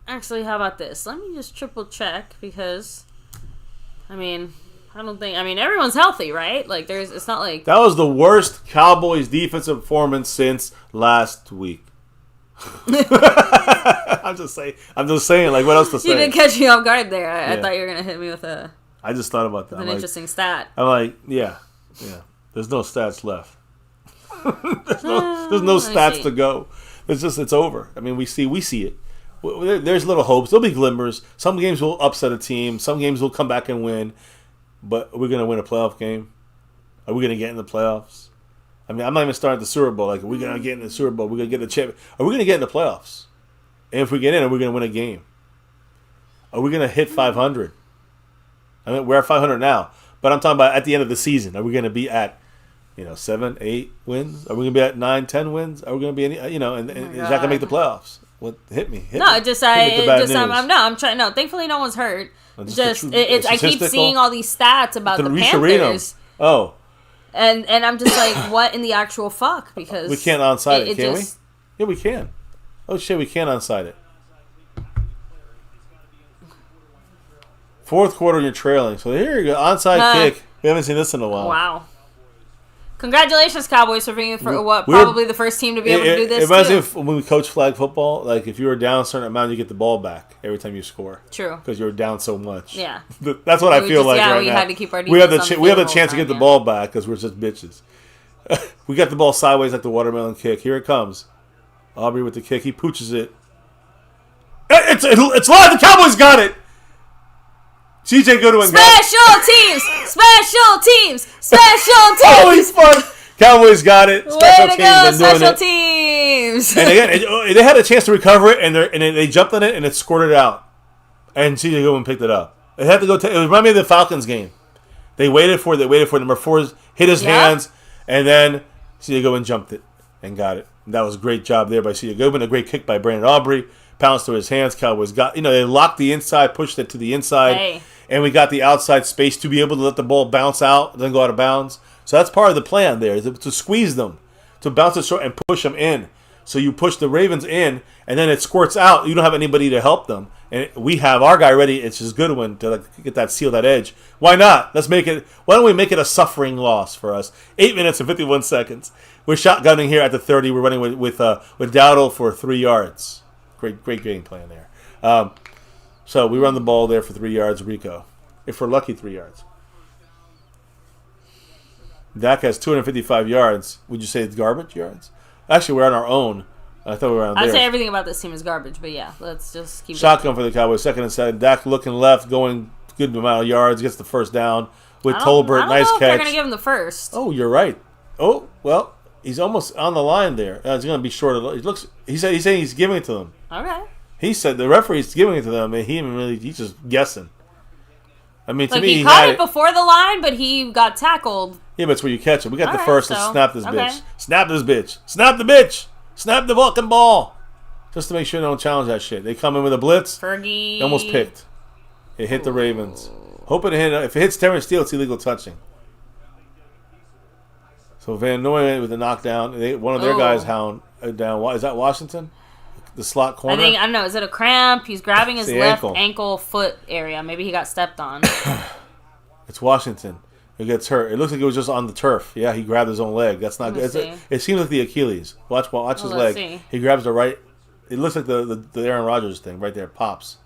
actually, how about this? Let me just triple check because, everyone's healthy, right? Like, it's not like... That was the worst Cowboys defensive performance since last week. I'm just saying. Like, what else to say? You didn't catch me off guard there. I thought you were gonna hit me with I just thought about that. An interesting stat. I'm like, yeah. There's no stats left. there's no stats to go. It's over. I mean, we see it. There's little hopes. There'll be glimmers. Some games will upset a team. Some games will come back and win. But are we gonna win a playoff game? Are we gonna get in the playoffs? I mean, I'm not even starting the Super Bowl. Like, are we going to get in the Super Bowl? We're going to get the champion. Are we going to get in the playoffs? And if we get in, are we going to win a game? Are we going to hit 500? I mean, we're at 500 now. But I'm talking about at the end of the season. Are we going to be at, 7, 8 wins? Are we going to be at 9, 10 wins? Are we going to be any, and is that going to make the playoffs? Hit me. I'm trying. No, thankfully no one's hurt. I keep seeing all these stats about the Panthers. Oh. And I'm just like, what in the actual fuck? Because we can't onside it, can we? Yeah, we can. Oh shit, we can onside it. Fourth quarter, you're trailing. So here you go, onside kick. We haven't seen this in a while. Wow. Congratulations, Cowboys, for being probably the first team to be able to do this. It reminds me of when we coach flag football. Like, if you were down a certain amount, you get the ball back every time you score. True. Because you were down so much. Yeah. That's what I feel like right now. We had to keep our defense we have the chance to get the ball back because we're just bitches. We got the ball sideways like the watermelon kick. Here it comes. Aubrey with the kick. He pooches it. It's live. The Cowboys got it. CJ Goodwin got it. Special teams. Holy fuck. Cowboys got it. Special teams. And again, they had a chance to recover it, and they jumped on it, and it squirted out. And CJ Goodwin picked it up. It had to go. It reminded me of the Falcons game. They waited for it. Number 4 hit his hands, and then CJ Goodwin jumped it and got it. And that was a great job there by CJ Goodwin. A great kick by Brandon Aubrey. Pounced to his hands. Cowboys got. They locked the inside, pushed it to the inside. Hey. And we got the outside space to be able to let the ball bounce out, then go out of bounds. So that's part of the plan there, is to squeeze them, to bounce it short and push them in. So you push the Ravens in, and then it squirts out. You don't have anybody to help them. And we have our guy ready. It's just Goodwin to get that seal, that edge. Why not? Why don't we make it a suffering loss for us? 8 minutes and 51 seconds. We're shotgunning here at the 30. We're running with Dowdle for 3 yards. Great game plan there. So we run the ball there for 3 yards, Rico. If we're lucky, 3 yards. Dak has 255 yards. Would you say it's garbage yards? Actually, we're on our own. I thought we were on there. I'd say everything about this team is garbage, but yeah, let's just keep Shotgun for the Cowboys, 2nd and 7. Dak looking left, going good amount of yards, gets the first down with Tolbert. Nice catch. They're going to give him the first. Oh, you're right. Oh, well, he's almost on the line there. It's going to be short. He's saying he's giving it to them. Okay. He said the referee's giving it to them, and he's just guessing. I mean, to like me, he caught it before the line, but he got tackled. Yeah, but it's where you catch it. We got All the right, first. so, Let's snap this okay. bitch. Snap this bitch. Snap the bitch. Snap the fucking ball. Just to make sure they don't challenge that shit. They come in with a blitz. Fergie. They almost picked. It hit the Ravens. Hoping to hit. If it hits Terrence Steele, it's illegal touching. So Van Noy with the knockdown. One of their guys down. Is that Washington? The slot corner? I don't know. Is it a cramp? He's grabbing his left ankle foot area. Maybe he got stepped on. It's Washington. He gets hurt. It looks like it was just on the turf. Yeah, he grabbed his own leg. That's not good. It seems like the Achilles. Watch his leg. See. He grabs the right. It looks like the Aaron Rodgers thing right there. Pops.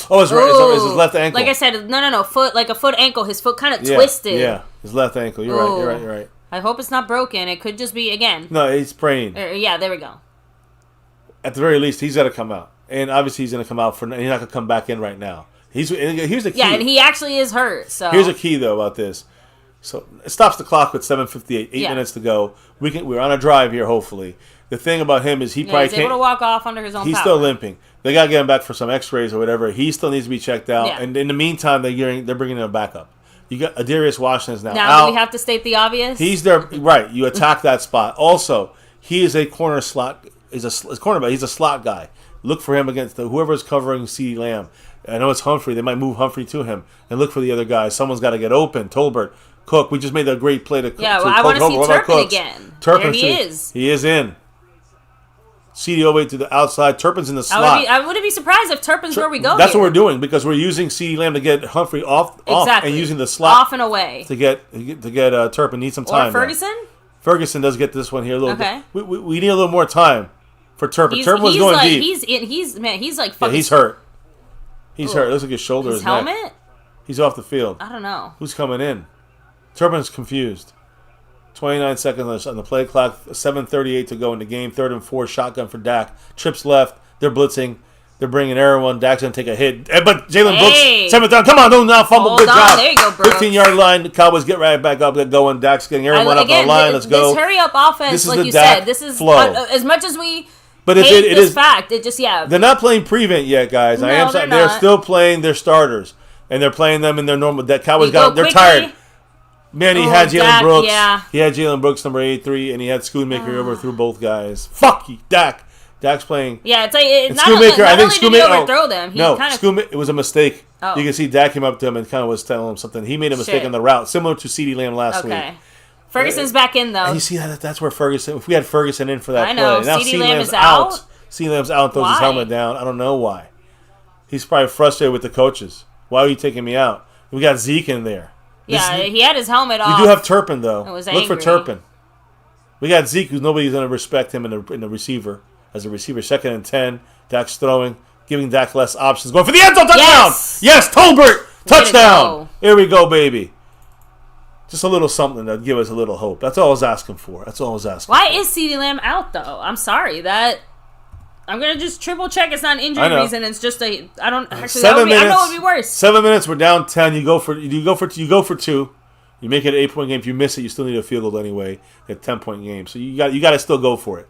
Oh, it's right. It's his left ankle. Like I said, no. Foot, like a foot ankle. His foot kind of twisted. Yeah, his left ankle. You're right. I hope it's not broken. It could just be, again. No, he's sprained. Yeah, there we go. At the very least, he's got to come out. And obviously, he's going to come out. He's not going to come back in right now. Here's the key. Yeah, and he actually is hurt. So here's the key, though, about this. So it stops the clock with 7:58, 8 minutes to go. We're on a drive here, hopefully. The thing about him is he probably he's able to walk off under his own He's power. still limping. They got to get him back for some x-rays or whatever. He still needs to be checked out. Yeah. And in the meantime, they're bringing him back up. You got Adarius Washington's now Now, out. do we have to state the obvious? He's there. Right. You attack that spot. Also, he is a corner slot. He's a cornerback. He's a slot guy. Look for him against whoever's covering CeeDee Lamb. I know it's Humphrey. They might move Humphrey to him. And look for the other guys. Someone's got to get open. Tolbert. Cook. We just made a great play to Cook. Yeah, well, I want to see Turpin again. There he is. He is in. CeeDee over to the outside. Turpin's in the slot. I wouldn't be surprised if Turpin's where we go. That's what we're doing because we're using CeeDee Lamb to get Humphrey off and using the slot off and away to get Turpin. Need some time. Or Ferguson. Now. Ferguson does get this one here a little bit. We need a little more time for Turpin. Turpin was going deep. He's like fucking. Yeah, he's hurt. He's hurt. It looks like his shoulder is helmet. Neck. He's off the field. I don't know. Who's coming in? Turpin's confused. 29 seconds on the play clock. 7:38 to go in the game. 3rd and 4. Shotgun for Dak. Trips left. They're blitzing. They're bringing everyone. Dak's going to take a hit. But Jalen Brooks, 7th down. Come on, don't now fumble. Good job. There you go, Brooks. 15-yard line. The Cowboys get right back up. Get going. Dak's getting everyone up on the line. Let's go. This hurry-up offense, like you said, this is flow. As much as we but hate it this is fact, it just, They're not playing prevent yet, guys. No, They're still playing their starters. And they're playing them in their normal. That Cowboys they're tired. Man, he had Jalen Brooks. Yeah. He had Jalen Brooks, number 83, and he had Schoonmaker overthrew both guys. Fuck you, Dak. Dak's playing. Yeah, it's like it's not Schoonmaker. I think Schoonmaker. Did he overthrow them. It was a mistake. Oh. You can see Dak came up to him and kind of was telling him something. He made a mistake on the route, similar to CeeDee Lamb last week. Ferguson's back in though. And you see that's where Ferguson. If we had Ferguson in for that I know. play, now CeeDee Lamb is out. CeeDee Lamb's out and throws his helmet down. I don't know why. He's probably frustrated with the coaches. Why are you taking me out? We got Zeke in there. Yeah, he had his helmet off. We do have Turpin, though. Look for Turpin. We got Zeke, who's nobody's going to respect him in the receiver. As a receiver, 2nd and 10. Dak's throwing, giving Dak less options. Going for the end zone, touchdown! Yes, Tolbert! Touchdown! Here we go, baby. Just a little something that give us a little hope. That's all I was asking for. Why is CeeDee Lamb out, though? I'm sorry. I'm going to just triple check it's not an injury reason. It's just I don't actually. I know it would be worse. 7 minutes. We're down 10. You go for 2. You make it an 8-point game. If you miss it, you still need a field goal anyway. A 10-point game. So you got to still go for it.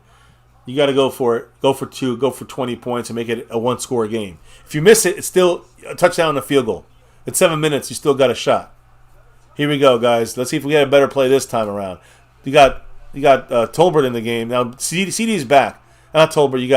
You got to go for it. Go for 2. Go for 20 points and make it a 1-score game. If you miss it, it's still a touchdown and a field goal. It's 7 minutes. You still got a shot. Here we go, guys. Let's see if we get a better play this time around. You got Tolbert in the game now. CD's back. Not Tolbert. You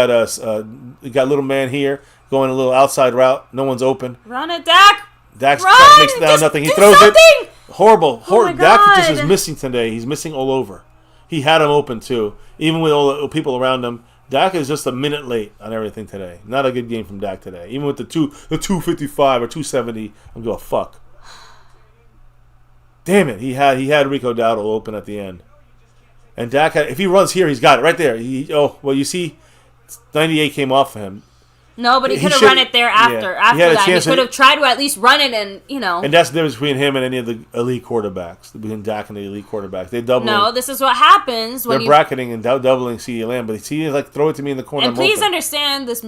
got little man here going a little outside route. No one's open. Run it, Dak. Dak's makes it down. Nothing. He throws it. Horrible. Dak just is missing today. He's missing all over. He had him open too. Even with all the people around him, Dak is just a minute late on everything today. Not a good game from Dak today. Even with the 255 or 270, I'm going fuck. Damn it. He had Rico Dowdle open at the end. And Dak, if he runs here, he's got it right there. You see, 98 came off of him. No, but he could have run it there after. Yeah. After that, he could have tried to at least run it, and And that's the difference between him and any of the elite quarterbacks. Between Dak and the elite quarterbacks, they double. No, this is what happens when they're bracketing and doubling CeeDee Lamb. But CeeDee is like, throw it to me in the corner. And please understand this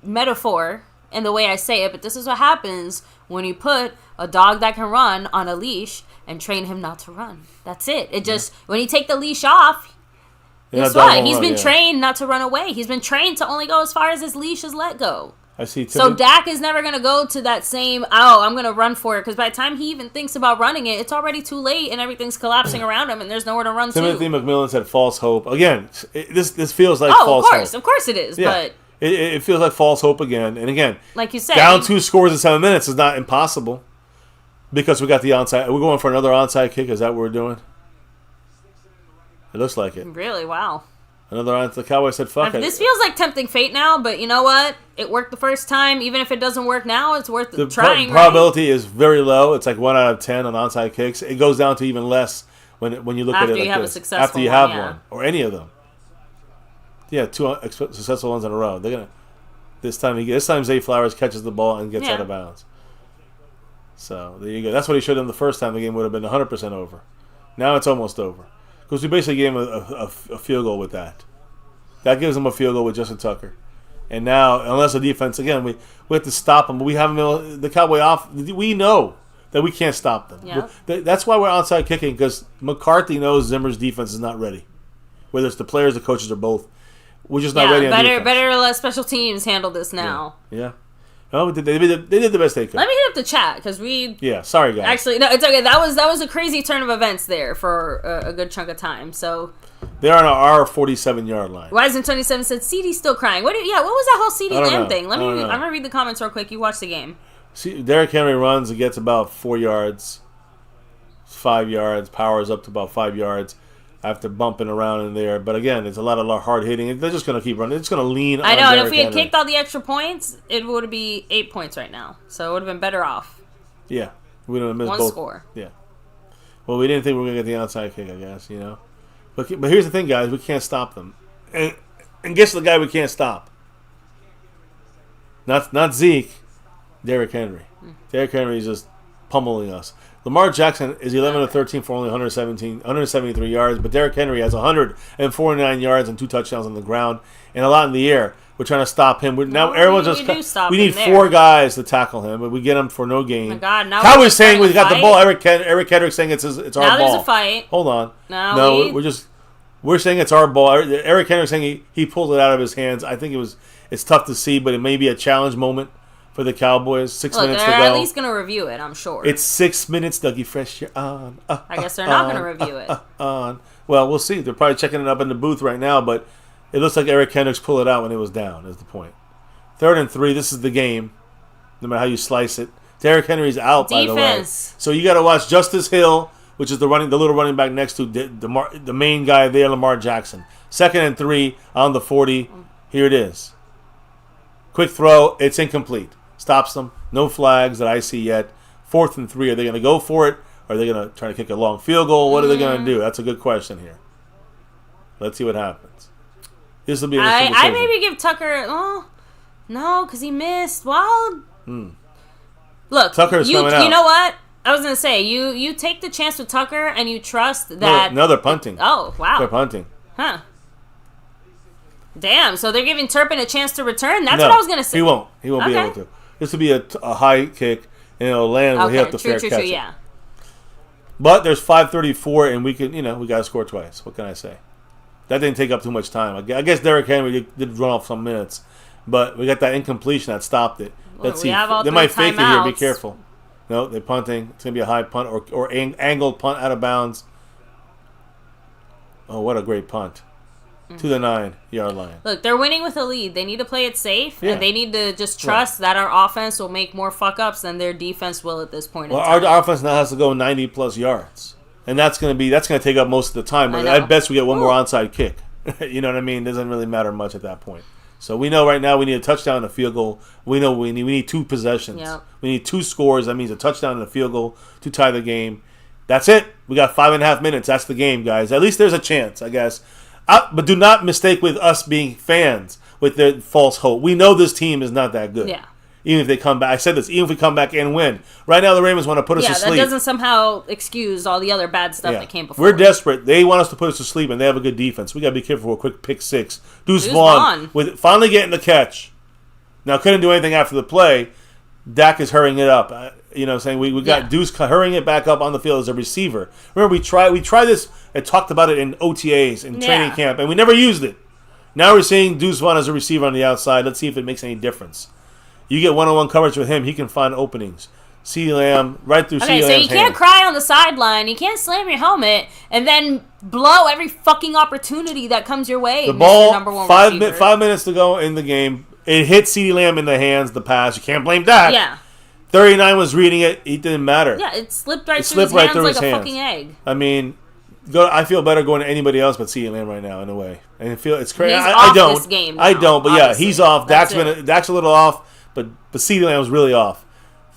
metaphor and the way I say it. But this is what happens when you put a dog that can run on a leash and train him not to run. That's it. It just when you take the leash off. Guess what? He's been trained not to run away. He's been trained to only go as far as his leash is let go. I see. So Dak is never going to go to that same, I'm going to run for it. Because by the time he even thinks about running it, it's already too late and everything's collapsing around him and there's nowhere to run Timothy to. McMillan said false hope. Again, this feels like false hope. Of course it is. Yeah. But it feels like false hope again. And again, like you said, down 2 scores in 7 minutes is not impossible. Because we got the onside. Are we going for another onside kick? Is that what we're doing? It looks like it. Really? Wow. Another onside. The Cowboys said, fuck it. This feels like tempting fate now, but you know what? It worked the first time. Even if it doesn't work now, it's worth trying. The probability is very low. It's like 1 out of 10 on onside kicks. It goes down to even less when you look at it like after you have this. a successful After you have one, one. Or any of them. Yeah, 2 successful ones in a row. They're gonna this time Zay Flowers catches the ball and gets out of bounds. So there you go. That's what he should have done the first time. The game would have been 100% over. Now it's almost over. Because we basically gave him a field goal with that. That gives him a field goal with Justin Tucker. And now, unless the defense, again, we have to stop them. But we have the Cowboy off. We know that we can't stop them. Yep. That's why we're onside kicking, because McCarthy knows Zimmer's defense is not ready. Whether it's the players, the coaches, or both. We're just not ready on defense. Better let special teams handle this now. Yeah. No, they did the best they could. Let me hit up the chat because we. Yeah, sorry guys. Actually, no, it's okay. That was a crazy turn of events there for a good chunk of time. So they're on our 47-yard line. Wisen27 said CD's still crying. What was that whole CD Lamb thing? I'm gonna read the comments real quick. You watch the game. See, Derrick Henry runs and gets about 4 yards, 5 yards, powers up to about 5 yards. After bumping around in there. But again, it's a lot of hard hitting. They're just going to keep running. They're just going to lean on I know, and if we had Henry. kicked all the extra points, it would be 8 points right now. So it would have been better off. Yeah. We would have missed one both. Score. Yeah. Well, we didn't think we were going to get the outside kick, I guess, you know. But here's the thing, guys. We can't stop them. And guess the guy we can't stop? Not Zeke. Derrick Henry. Derrick Henry is just pummeling us. Lamar Jackson is 11 of 13 for only 173 yards, but Derrick Henry has 149 yards and 2 touchdowns on the ground and a lot in the air. We're trying to stop him. We need 4 guys to tackle him, but we get him for no gain. Oh my God! Now Cowboys saying we got the ball. Eric Kendrick saying it's our ball. Now there's a fight. Hold on. We're saying it's our ball. Eric Kendrick saying he pulled it out of his hands. I think it's tough to see, but it may be a challenge moment for the Cowboys. 6 minutes to go. They're at least going to review it, I'm sure. It's 6 minutes, Dougie Fresh. You're on. I guess they're not going to review it. Well, we'll see. They're probably checking it up in the booth right now, but it looks like Eric Kendricks pulled it out when it was down, is the point. 3rd and 3. This is the game, no matter how you slice it. Derrick Henry's out, by the way. So you got to watch Justice Hill, which is the little running back next to the main guy there, Lamar Jackson. 2nd and 3 on the 40. Here it is. Quick throw. It's incomplete. Stops them. No flags that I see yet. 4th and 3. Are they going to go for it? Or are they going to try to kick a long field goal? What are they going to do? That's a good question here. Let's see what happens. This will be an interesting decision. I maybe give Tucker. Oh, no, because he missed. Well, look, Tucker's coming out. You know what? I was going to say, you take the chance with Tucker and you trust that. No, they're punting. Oh, wow. They're punting. Huh. Damn, so they're giving Turpin a chance to return? That's what I was going to say. He won't. He won't be able to. This will be a high kick, and it'll land and he'll have to fair catch it. Yeah. But there's 5:34, and we got to score twice. What can I say? That didn't take up too much time. I guess Derrick Henry did run off some minutes, but we got that incompletion that stopped it. Let's see. They might fake it here. Be careful. No, they're punting. It's going to be a high punt or angled punt out of bounds. Oh, what a great punt. To the 9-yard line. Look, they're winning with a lead. They need to play it safe, and they need to just trust that our offense will make more fuck-ups than their defense will at this point in time. Our offense now has to go 90-plus yards, and that's going to take up most of the time. At best, we get one more onside kick. You know what I mean? It doesn't really matter much at that point. So we know right now we need a touchdown and a field goal. We know we need 2 possessions. Yep. We need 2 scores. That means a touchdown and a field goal to tie the game. That's it. We got 5.5 minutes. That's the game, guys. At least there's a chance, I guess. But do not mistake with us being fans with their false hope. We know this team is not that good. Yeah. Even if they come back. I said this. Even if we come back and win. Right now, the Ravens want to put us to sleep. Yeah, that doesn't somehow excuse all the other bad stuff that came before. We're desperate. They want us to put us to sleep, and they have a good defense. We got to be careful for a quick pick 6. Deuce Vaughn with finally getting the catch. Now, couldn't do anything after the play. Dak is hurrying it up. Saying we got Deuce hurrying it back up on the field as a receiver. Remember, we tried this and talked about it in OTAs in training camp, and we never used it. Now we're seeing Deuce Vaughn as a receiver on the outside. Let's see if it makes any difference. You get one-on-one coverage with him, he can find openings. CeeDee Lamb, right through CeeDee Lamb's so you can't cry on the sideline. You can't slam your helmet and then blow every fucking opportunity that comes your way. The ball, 5 minutes to go in the game. It hit CeeDee Lamb in the hands, the pass. You can't blame that. Yeah. 39 was reading it. It didn't matter. Yeah, it slipped right through his hands like a fucking egg. I mean, I feel better going to anybody else but CeeDee Lamb right now, in a way. And it's crazy. He's I off don't. This game now, I don't, but obviously. Yeah, he's off. Dak's a little off, but CeeDee Lamb was really off.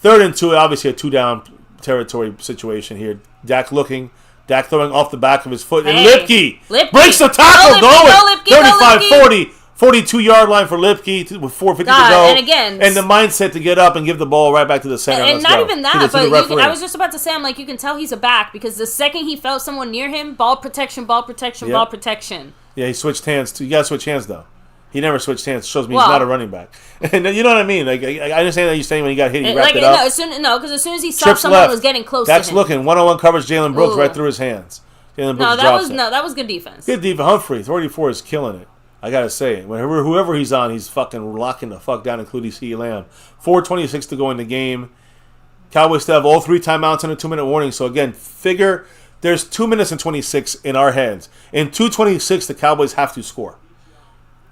3rd and 2, obviously a 2-down territory situation here. Dak throwing off the back of his foot. And Lipke breaks the tackle going. 35-40, 42-yard line for Lipke with 4:50 to go. And again, and the mindset to get up and give the ball right back to the center. And not even that, but I was just about to say, I'm like, you can tell he's a back because the second he felt someone near him, ball protection. Yeah, he switched hands. You got to switch hands, though. He never switched hands. It shows me he's not a running back. And you know what I mean? Like, I understand that you're saying when he got hit, he wrapped it up. Because as soon as he saw someone was getting close to him. That's looking. One-on-one coverage, Jalen Brooks right through his hands. That was good defense. Good defense. Humphrey, 34 is killing it. I got to say it. Whoever he's on, he's fucking locking the fuck down, including CeeDee Lamb. 4:26 to go in the game. Cowboys still have all 3 timeouts and a 2-minute warning. So, again, figure there's 2 minutes and 26 in our hands. In 2:26, the Cowboys have to score.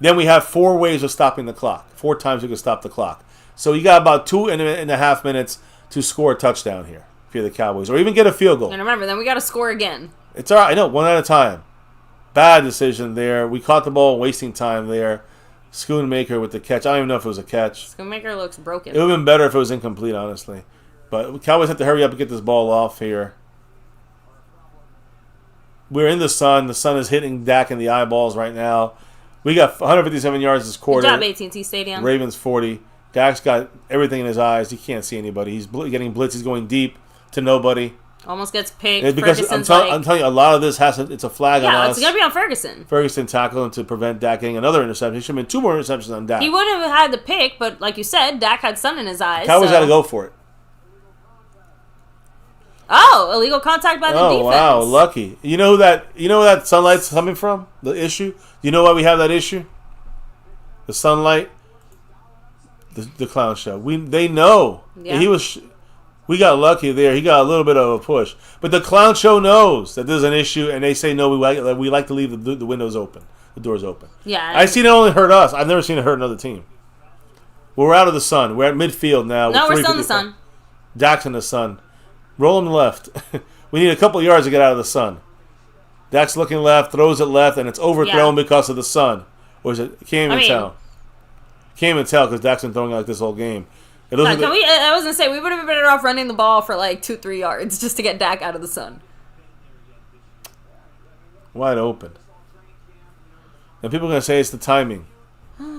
Then we have 4 ways of stopping the clock. 4 times we can stop the clock. So you got about 2.5 minutes to score a touchdown here if you're the Cowboys. Or even get a field goal. And remember, then we got to score again. It's all right. I know, one at a time. Bad decision there. We caught the ball wasting time there. Schoonmaker with the catch. I don't even know if it was a catch. Schoonmaker looks broken. It would have been better if it was incomplete, honestly. But Cowboys have to hurry up and get this ball off here. We're in the sun. The sun is hitting Dak in the eyeballs right now. We got 157 yards this quarter. Good job, AT&T Stadium. Ravens 40. Dak's got everything in his eyes. He can't see anybody. He's getting blitz. He's going deep to nobody. Almost gets picked. It's because I'm telling you, a lot of this it's a flag on us. Yeah, it's going to be on Ferguson. Ferguson tackled him to prevent Dak getting another interception. He should have been 2 more interceptions on Dak. He wouldn't have had the pick, but like you said, Dak had sun in his eyes. Cowboys had to go for it. Oh, illegal contact by the defense. Oh, wow, lucky. You know who that sunlight's coming from? The issue? You know why we have that issue? The sunlight, the clown show. They know. Yeah. We got lucky there. He got a little bit of a push, but the clown show knows that there's an issue, and they say no. We like to leave the windows open, the doors open. Yeah, I seen it only hurt us. I've never seen it hurt another team. We're out of the sun. We're at midfield now. No, we're still in the sun. Dak's in the sun. Roll him left. We need a couple of yards to get out of the sun. Dak's looking left, throws it left, and it's overthrown because of the sun. Or is it? Can't even tell. Can't even tell because Dak's been throwing like this whole game. I was going to say, we would have been better off running the ball for like 2-3 yards just to get Dak out of the sun. Wide open. And people are going to say it's the timing.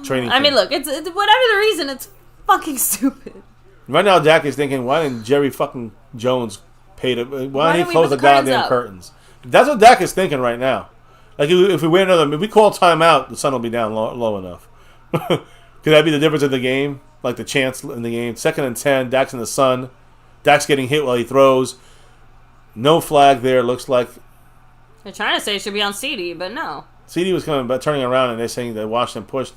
Training. I mean, look, it's whatever the reason, it's fucking stupid. Right now, Dak is thinking, why didn't Jerry fucking Jones pay to... Why didn't he close the goddamn curtains? That's what Dak is thinking right now. Like, if we wait if we call timeout, the sun will be down low enough. Could that be the difference in the game? Like the chance in the game. 2nd and 10, Dak's in the sun. Dak's getting hit while he throws. No flag there, looks like. They're trying to say it should be on CeeDee, but no. CeeDee was turning around, and they're saying that Washington pushed.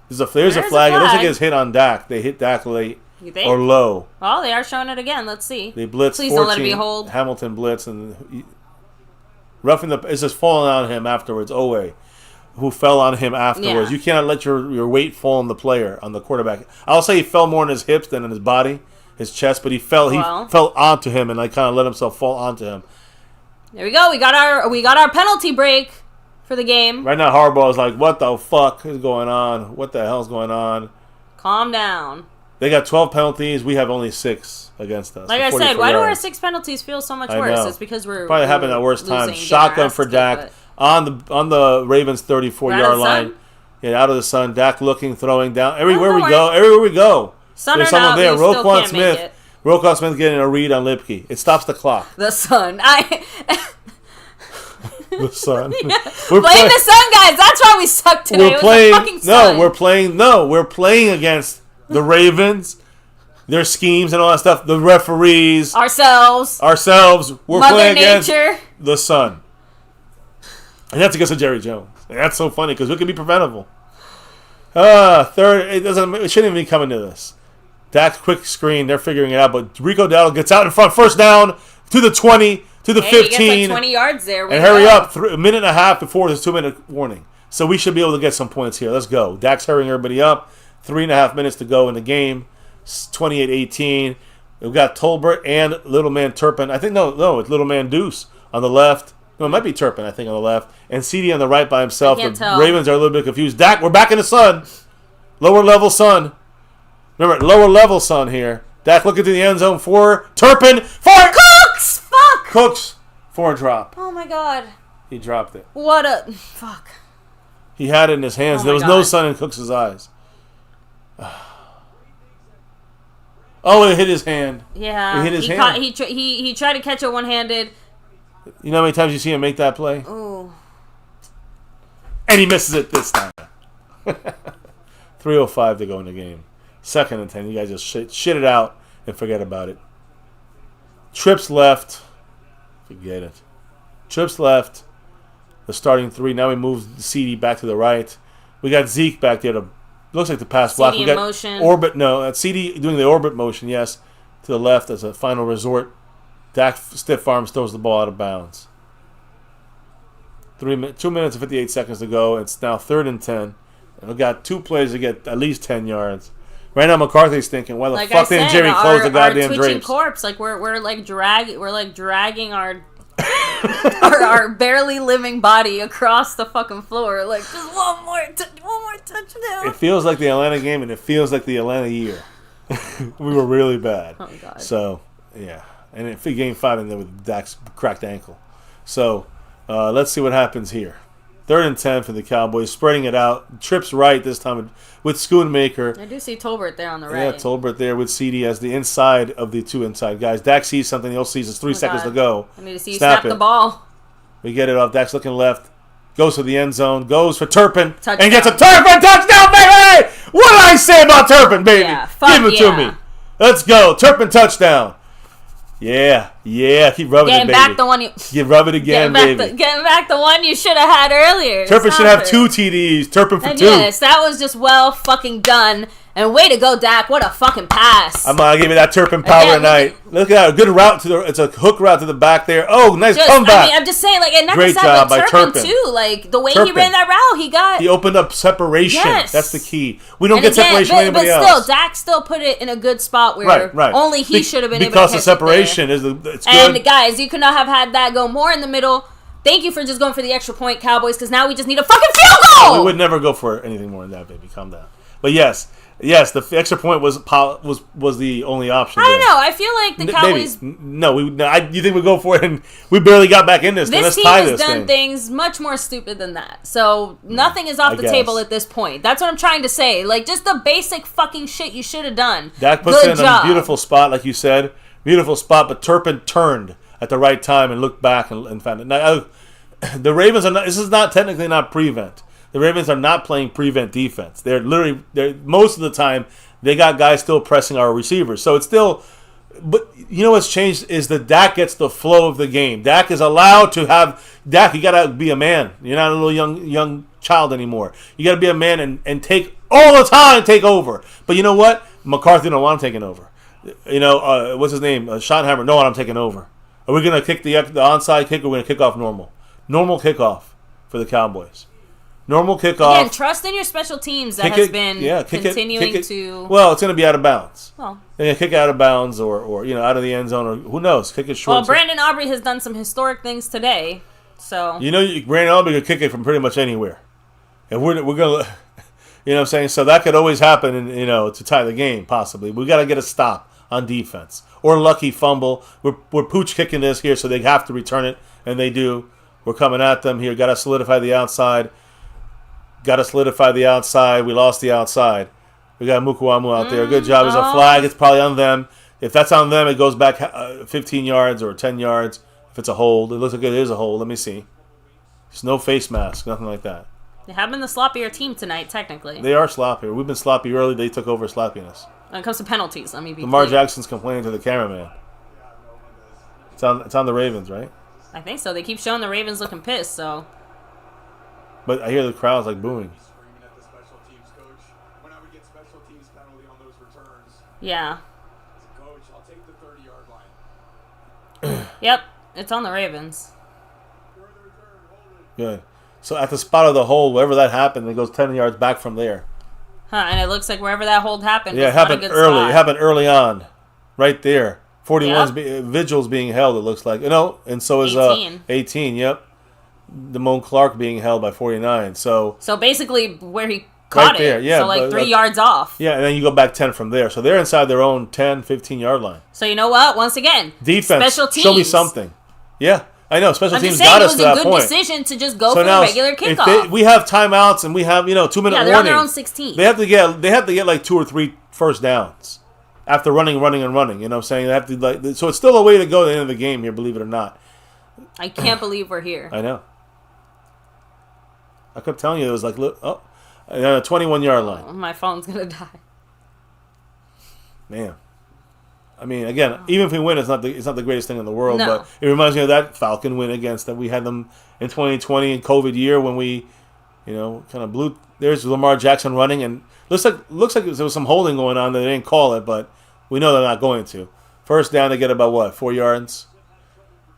There's a flag. It looks like it's hit on Dak. They hit Dak late or low. Well, they are showing it again. Let's see. They blitz. Please 14, don't let it be a hold. Hamilton blitz and roughing it's just falling on him afterwards. Owe, who fell on him afterwards. Yeah. You cannot let your weight fall on the player, on the quarterback. I'll say he fell more on his hips than in his body, his chest, but he fell onto him and kind of let himself fall onto him. There we go. We got our penalty break for the game. Right now, Harbaugh is like, what the fuck is going on? What the hell's going on? Calm down. They got 12 penalties. We have only 6 against us. Like I said, why do our 6 penalties feel so much worse? Know. It's because we're probably happened at worst time. Shotgun for Dak on the Ravens 34-yard line. Yeah, out of the sun. Dak looking, throwing down. Everywhere we go. Sun there's someone there. Roquan Smith getting a read on Lipke. It stops the clock. The sun. The sun. Yeah. Blame the sun, guys. That's why we suck today. We're playing against the Ravens, their schemes and all that stuff. The referees, ourselves. We're Mother playing Nature. against the sun, and that's against Jerry Jones. And that's so funny because it could be preventable. Third, it shouldn't even be coming to this. Dak's quick screen, they're figuring it out, but Rico Dowdle gets out in front, first down to the 20, to the 15. He gets like 20 yards there. And hurry up, a minute and a half before this 2-minute warning. So we should be able to get some points here. Let's go. Dak's hurrying everybody up. 3.5 minutes to go in the game. 28-18. We've got Tolbert and Little Man Turpin. I think, no, it's Little Man Deuce on the left. No, it might be Turpin, I think, on the left. And CD on the right by himself. The tell. Ravens are a little bit confused. Dak, we're back in the sun. Lower level sun. Remember, lower level sun here. Dak looking to the end zone for Turpin. For Cooks! Fuck! Cooks. For a drop. Oh, my God. He dropped it. What a... Fuck. He had it in his hands. Oh There was God. no sun in Cooks' eyes. Oh, it hit his hand. Yeah. It hit his hand. He tried to catch it one-handed. You know how many times you see him make that play? Ooh. And he misses it this time. 3:05 to go in the game. 2nd and 10. You guys just shit it out and forget about it. Trips left. Forget it. Trips left. The starting 3. Now we move the CD back to the right. We got Zeke back there. Looks like the pass block. CD We got motion. Orbit. No, that's CD doing the orbit motion. Yes, to the left as a final resort. Dak stiff arms throws the ball out of bounds. 2 minutes and 58 seconds to go. It's now 3rd and 10. And we've got 2 plays to get at least 10 yards. Right now McCarthy's thinking, why the Like fuck didn't Jerry close the goddamn our twitching drapes? corpse, like we're dragging our our barely living body across the fucking floor. Like, just one more touchdown. It feels like the Atlanta game, and it feels like the Atlanta year. We were really bad. Oh God. So yeah, and it game 5 and then with Dak's cracked ankle. So let's see what happens here. 3rd and 10 for the Cowboys, spreading it out. Trips right this time with Schoonmaker. I do see Tolbert there on the right. Yeah, Tolbert there with CD as the inside of the 2 inside guys. Dak sees something. He'll see it's 3 seconds God. to go. I need to see you snap the ball. We get it off. Dak's looking left. Goes to the end zone. Goes for Turpin. Touchdown. And gets a Turpin touchdown, baby! What did I say about Turpin, baby? Yeah, fuck Give it to me. Let's go. Turpin touchdown. Yeah. Keep rubbing it, baby. Back the one you... Rub it again, baby. Getting back the one you should have had earlier. Turpin should have 2 TDs. Turpin for 2. Yes, that was just well fucking done. And way to go, Dak. What a fucking pass. I'm going to give you that Turpin power tonight. Look at that. A good route to the... It's a hook route to the back there. Oh, nice comeback. I mean, I'm just saying, like, and not Great just job that, by but Turpin, Turpin. too. Like, the way he ran that route, He opened up separation. Yes. That's the key. We don't get separation from anybody else. But still, Dak still put it in a good spot where only he should have been able to catch it. Because the separation is it's good. And, guys, you could not have had that go more in the middle. Thank you for just going for the extra point, Cowboys, because now we just need a fucking field goal! We would never go for anything more than that, baby. Calm down. But yes, the extra point was the only option. I don't know. I feel like the Cowboys... You think we go for it and we barely got back in this. This team has done things much more stupid than that. So nothing is off the table at this point. That's what I'm trying to say. Like, just the basic fucking shit you should have done. Dak puts it in a beautiful spot, like you said. Beautiful spot, but Turpin turned at the right time and looked back and found it. Now, the Ravens are not... This is not technically not prevent. The Ravens are not playing prevent defense. They're most of the time they got guys still pressing our receivers. So it's still, but you know what's changed is that Dak gets the flow of the game. Dak is allowed to have You gotta be a man. You're not a little young child anymore. You gotta be a man and take all the time. Take over. But you know what? McCarthy don't want him taking over. You know what's his name? Schottenheimer. No, I'm taking over. Are we gonna kick the onside kick? Or are we gonna kick off normal? Normal kickoff for the Cowboys. Normal kickoff. Again, trust in your special teams that has been continuing to... Well, it's going to be out of bounds. Well, they're going to kick it out of bounds or out of the end zone, or who knows, kick it short. Well, Brandon Aubrey has done some historic things today, so... Brandon Aubrey could kick it from pretty much anywhere. And we're going to... You know what I'm saying? So that could always happen, to tie the game, possibly. We got to get a stop on defense. Or lucky fumble. We're pooch kicking this here, so they have to return it, and they do. We're coming at them here. Got to solidify the outside. We lost the outside. We got Mukuamu out there. Good job. There's a flag. It's probably on them. If that's on them, it goes back 15 yards or 10 yards. If it's a hold, it looks like it is a hold. Let me see. There's no face mask. Nothing like that. They have been the sloppier team tonight, technically. They are sloppier. We've been sloppy early. They took over sloppiness. When it comes to penalties, let me be Lamar clear. Jackson's complaining to the cameraman. It's on the Ravens, right? I think so. They keep showing the Ravens looking pissed, so... But I hear the crowd's like booing. Yeah. Coach, I'll take the 30-yard line. Yep. It's on the Ravens. Further return, hold it. Good. So at the spot of the hole, wherever that happened, it goes 10 yards back from there. Huh, and it looks like wherever that hold happened, Yeah, it was not a happened good early. spot. It happened early on, right there. 41's Yep. Vigil's being held, it looks like. And so is 18. 18, yep. Damone Clark being held by 49. So basically where he caught right there, it. yeah, So like but, 3 yards off. yeah, and then you go back 10 from there. So they're inside their own 10, 15-yard line. So you know what? Once again, Defense, special teams. show me something. Yeah, I know. Special I'm teams just saying got it us was to a that good point. decision to just go So for now, a regular if kickoff. we have timeouts and we have 2-minute yeah, warning. they're on their own 16. They have to get like 2 or 3 first downs after running. You know what I'm saying? They have to so it's still a way to go at the end of the game here, believe it or not. I can't believe we're here. I know. I kept telling you it was like, look, a 21-yard line. My phone's gonna die. Man. I mean, again, even if we win, it's not the greatest thing in the world. No. But it reminds me of that Falcon win against that we had them in 2020 in COVID year when we, kind of blew. There's Lamar Jackson running, and looks like there was some holding going on that they didn't call it, but we know they're not going to. First down, they get about 4 yards.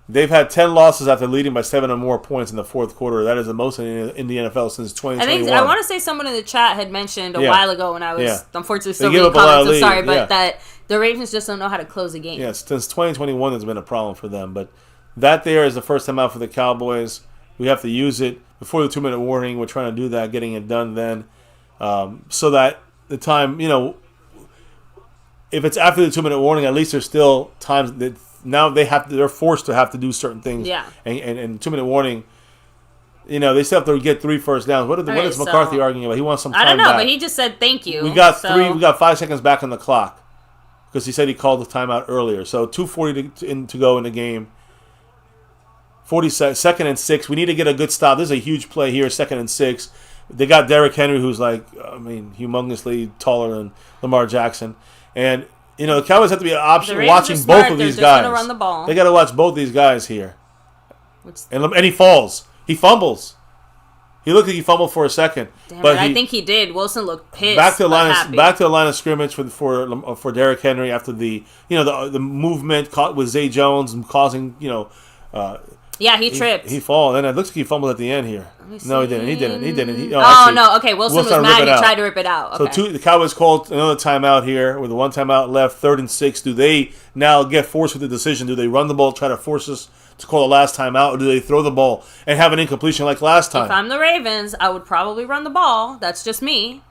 They've had 10 losses after leading by 7 or more points in the fourth quarter. That is the most in the NFL since 2021. I want to say someone in the chat had mentioned a while ago when I was unfortunately still give reading up a lot of comments. I'm sorry, lead, but that the Ravens just don't know how to close a game. Yeah, since 2021 has been a problem for them. But that there is the first time out for the Cowboys. We have to use it before the 2-minute warning. We're trying to do that, getting it done then, so that the time, if it's after the 2-minute warning, at least there's still times that now they're forced to have to do certain things. Yeah. And 2-minute warning, they still have to get 3 first downs. What is McCarthy arguing about? He wants some time I don't know, back. but he just said thank you. We got 5 seconds back on the clock because he said he called the timeout earlier. So 2:40 to go in the game. 2nd and 6. We need to get a good stop. This is a huge play here, 2nd and 6. They got Derrick Henry, who's humongously taller than Lamar Jackson. And, the Cowboys have to be an option watching both of these guys. They're just gonna run the ball. They got to watch both these guys here. And he falls. He fumbles. He looked like he fumbled for a second. I think he did. Wilson looked pissed. Back to the line of scrimmage for Derrick Henry after the movement caught with Zay Jones and causing yeah, he tripped. He fall, and it looks like he fumbled at the end here. No, he didn't. No. Okay, Wilson was mad. He tried to rip it out. Okay. So the Cowboys called another timeout here with the 1 timeout left, 3rd and 6. Do they now get forced with the decision? Do they run the ball, try to force us to call the last timeout, or do they throw the ball and have an incompletion like last time? If I'm the Ravens, I would probably run the ball. That's just me.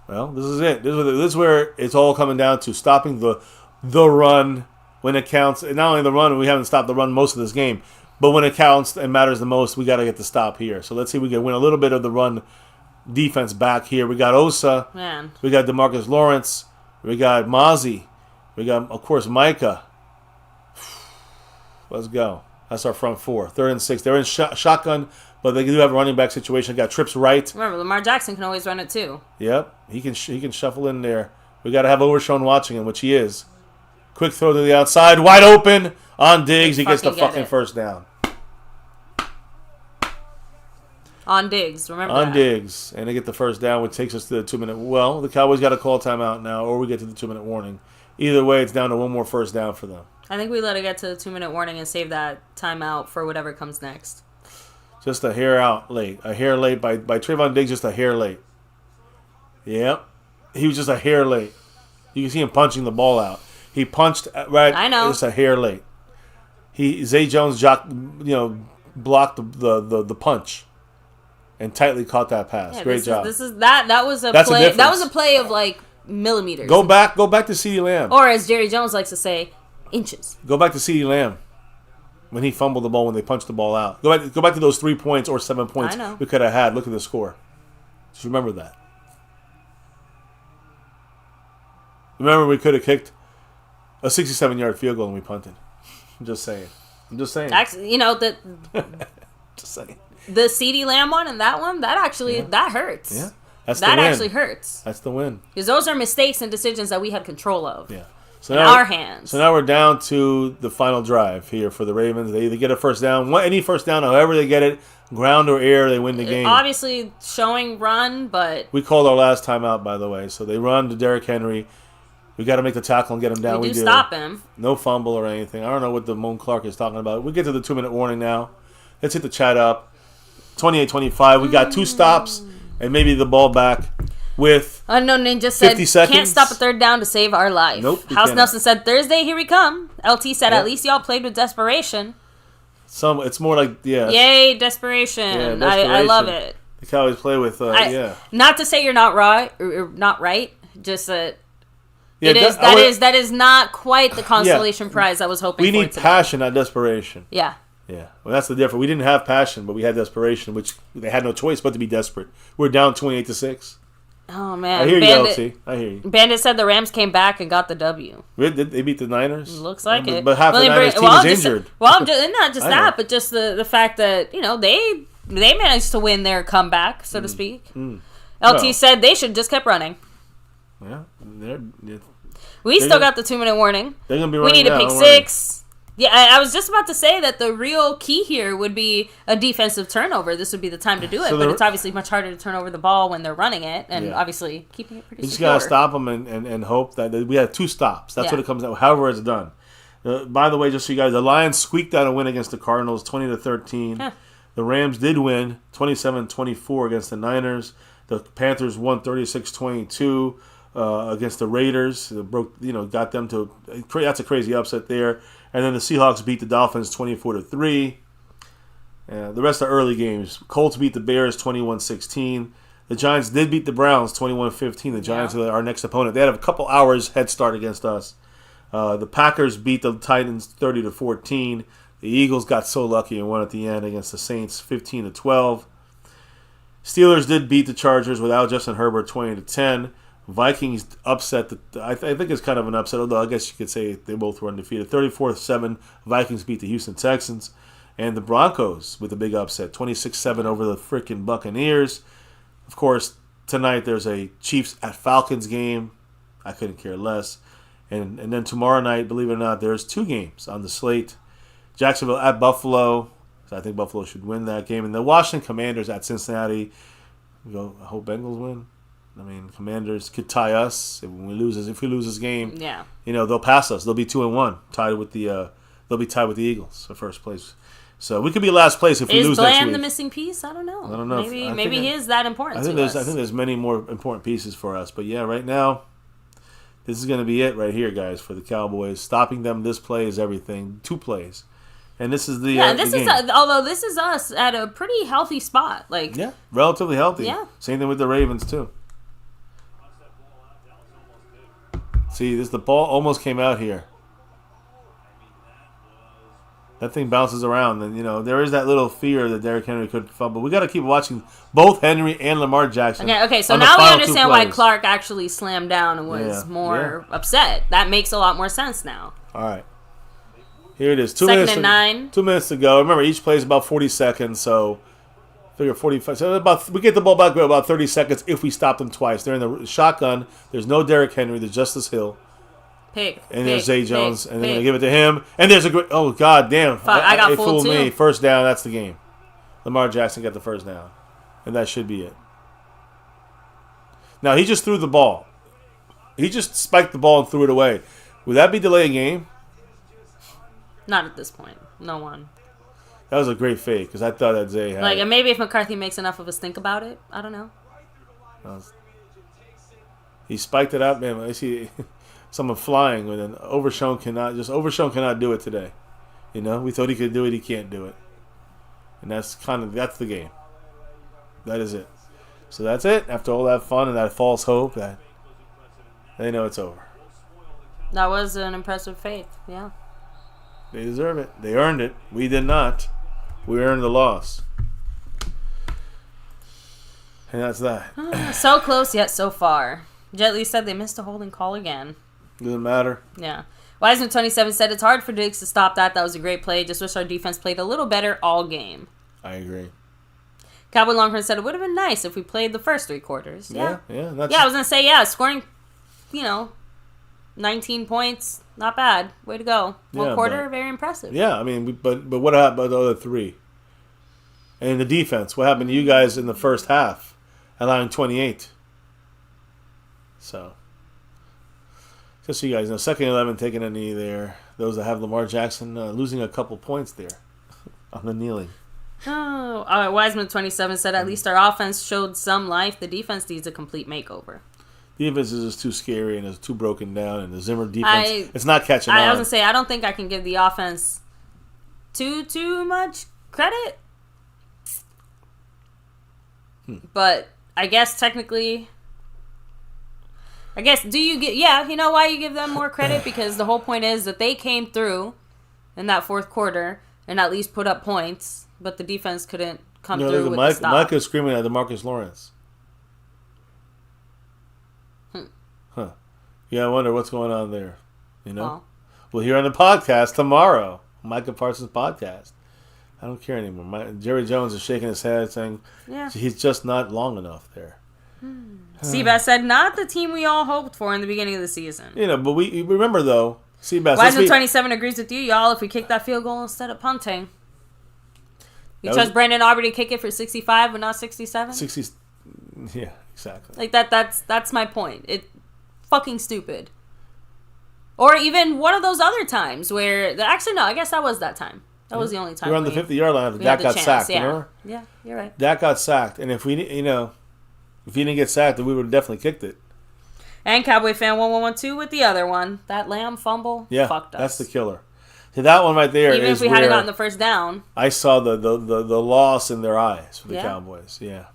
Well, this is it. This is where it's all coming down to stopping the run when it counts. And not only the run, we haven't stopped the run most of this game. But when it counts and matters the most, we got to get the stop here. So let's see if we can win a little bit of the run defense back here. We got Osa. Man. We got DeMarcus Lawrence. We got Mozzie. We got, of course, Micah. Let's go. That's our front 4. 3rd and 6. They're in shotgun, but they do have a running back situation. Got trips right. Remember, Lamar Jackson can always run it too. Yep. He can shuffle in there. We got to have Overshown watching him, which he is. Quick throw to the outside. Wide open. On Diggs, he gets the fucking first down. On Diggs, remember On that. Diggs, and they get the first down, which takes us to the 2-minute. Well, the Cowboys got to call timeout now, or we get to the 2-minute warning. Either way, it's down to 1 more first down for them. I think we let it get to the 2-minute warning and save that timeout for whatever comes next. Just a hair late by Trayvon Diggs. Just a hair late. Yep, he was just a hair late. You can see him punching the ball out. He punched right. I know. Just a hair late. Zay Jones blocked the punch and tightly caught that pass. Yeah, Great job. That was a play. That was a play of like millimeters. Go back to CeeDee Lamb. Or as Jerry Jones likes to say, inches. Go back to CeeDee Lamb when he fumbled the ball when they punched the ball out. Go back to those 3 points or 7 points I know. we could have had. Look at the score. Just remember that. Remember we could have kicked a 67-yard field goal and we punted. I'm just saying. Actually, Just saying. The CeeDee Lamb one and that one, that hurts. Yeah. That's the win. That actually hurts. That's the win. Because those are mistakes and decisions that we had control of. Yeah. In our hands. So now we're down to the final drive here for the Ravens. They either get a first down, any first down, however they get it, ground or air, they win the game. Obviously showing run, but... We called our last timeout, by the way. So they run to Derrick Henry. We got to make the tackle and get him down. We do stop him. No fumble or anything. I don't know what the Moan Clark is talking about. We get to the 2-minute warning now. Let's hit the chat up. 28-25. We got 2 stops and maybe the ball back with Unknown Ninja said, 50 seconds. Can't stop a third down to save our life. Nope. House Nelson said, Thursday, here we come. LT said, At least y'all played with desperation. It's more like, Yay, desperation. Yeah, desperation. I love it. The Cowboys play with, Not to say you're not right, or not right, just that that is not quite the consolation prize I was hoping for. We need passion, not desperation. Yeah. Yeah. Well, that's the difference. We didn't have passion, but we had desperation, which they had no choice but to be desperate. We're down 28-6. Oh, man. I hear you, LT. I hear you. Bandit said the Rams came back and got the W. They beat the Niners? Looks like it. But half the Niners team is injured. Not just that, but just the fact that, they managed to win their comeback, so to speak. LT said they should just kept running. Yeah. We still got the 2-minute warning. They're going to be running. We need to pick 6. Yeah, I was just about to say that the real key here would be a defensive turnover. This would be the time to do it, but it's obviously much harder to turn over the ball when they're running it, and obviously keeping it pretty secure. You just got to stop them and hope that we have 2 stops. That's what it comes out. However it's done. By the way, just so you guys, the Lions squeaked out a win against the Cardinals, 20-13. Yeah. The Rams did win, 27-24 against the Niners. The Panthers won 36-22 against the Raiders. Got them to. That's a crazy upset there. And then the Seahawks beat the Dolphins 24-3. The rest are early games. Colts beat the Bears 21-16. The Giants did beat the Browns 21-15. The Giants are our next opponent. They had a couple hours head start against us. The Packers beat the Titans 30-14. The Eagles got so lucky and won at the end against the Saints 15-12. Steelers did beat the Chargers without Justin Herbert 20-10. Vikings upset. I think it's kind of an upset, although I guess you could say they both were undefeated. 34-7, Vikings beat the Houston Texans. And the Broncos with a big upset, 26-7 over the freaking Buccaneers. Of course, tonight there's a Chiefs at Falcons game. I couldn't care less. And then tomorrow night, believe it or not, there's 2 games on the slate. Jacksonville at Buffalo. So I think Buffalo should win that game. And the Washington Commanders at Cincinnati. I hope Bengals win. I mean, Commanders could tie us if we lose this game. Yeah. They'll pass us. They'll be 2-1, tied with the. They'll be tied with the Eagles for first place. So we could be last place if we lose next week. Is Bland the missing piece? I don't know. Maybe he is that important. I think there's many more important pieces for us. But yeah, right now, this is going to be it right here, guys, for the Cowboys. Stopping them this play is everything. 2 plays. And this is the although this is us at a pretty healthy spot, relatively healthy. Yeah, same thing with the Ravens too. See, the ball almost came out here. That thing bounces around, and there is that little fear that Derrick Henry could fumble. We got to keep watching both Henry and Lamar Jackson. Okay. So now we understand why Clark actually slammed down and was more upset. That makes a lot more sense now. All right. Here it is. 2 9. 2 minutes to go. Remember, each play is about 40 seconds, so figure 45. So we get the ball back about 30 seconds if we stop them twice. They're in the shotgun. There's no Derrick Henry. There's Justice Hill. There's Zay Jones, and they're going to give it to him. And there's a great. Oh, God damn. I got fooled too. Me. First down, that's the game. Lamar Jackson got the first down. And that should be it. Now, he just threw the ball. He just spiked the ball and threw it away. Would that be delay a game? Not at this point. No one. That was a great fake because I thought that Zay had and maybe if McCarthy makes enough of us think about it. I don't know. He spiked it out, man. I see someone flying with an Overshown cannot do it today. We thought he could do it. He can't do it. And that's the game. That is it. So that's it. After all that fun and that false hope, that they know it's over. That was an impressive faith. Yeah. They deserve it. They earned it. We did not. We earned the loss. And that's that. So close yet so far. Jet Li said they missed a holding call again. Doesn't matter. Yeah. Wiseman27 said it's hard for Diggs to stop that. That was a great play. Just wish our defense played a little better all game. I agree. Cowboy Longhorn said it would have been nice if we played the first 3 quarters. Yeah. Yeah. I was going to say, scoring, 19 points. Not bad. Way to go. One quarter, very impressive. Yeah, I mean, but what happened about the other 3? And the defense, what happened to you guys in the first half, allowing 28? So, Just so you guys know, second 11 taking a knee there. Those that have Lamar Jackson losing a couple points there on the kneeling. Oh, Wiseman27 said, at least our offense showed some life. The defense needs a complete makeover. The defense is just too scary and it's too broken down, and the Zimmer defense, it's not catching on. I was going to say, I don't think I can give the offense too much credit. But I guess technically... do you get... Yeah, you know why you give them more credit? Because the whole point is that they came through in that fourth quarter and at least put up points, but the defense couldn't come through with the stop. Mike is screaming at DeMarcus Lawrence. Huh. Yeah, I wonder what's going on there. You know? Well, we'll hear on the podcast tomorrow. Micah Parsons' podcast. I don't care anymore. Jerry Jones is shaking his head saying he's just not long enough there. Seabass said, not the team we all hoped for in the beginning of the season. You know, but we remember, though, Seabass... Wiseman27 agrees with you, y'all, if we kick that field goal instead of punting. You trust Brandon Aubrey to kick it for 65 but not 67? 60... Yeah, exactly. Like, that's my point. It's fucking stupid. Or even one of those other times where... Actually, no, I guess that was that time. That was the only time. We were on the 50-yard line. Dak got sacked, remember? Yeah, you're right. Dak got sacked. And if we, if he didn't get sacked, then we would have definitely kicked it. And Cowboy fan 1112 with the other one. That Lamb fumble fucked us. That's the killer. See, that one right there Even if we hadn't gotten the first down. I saw the loss in their eyes for the Cowboys. Yeah.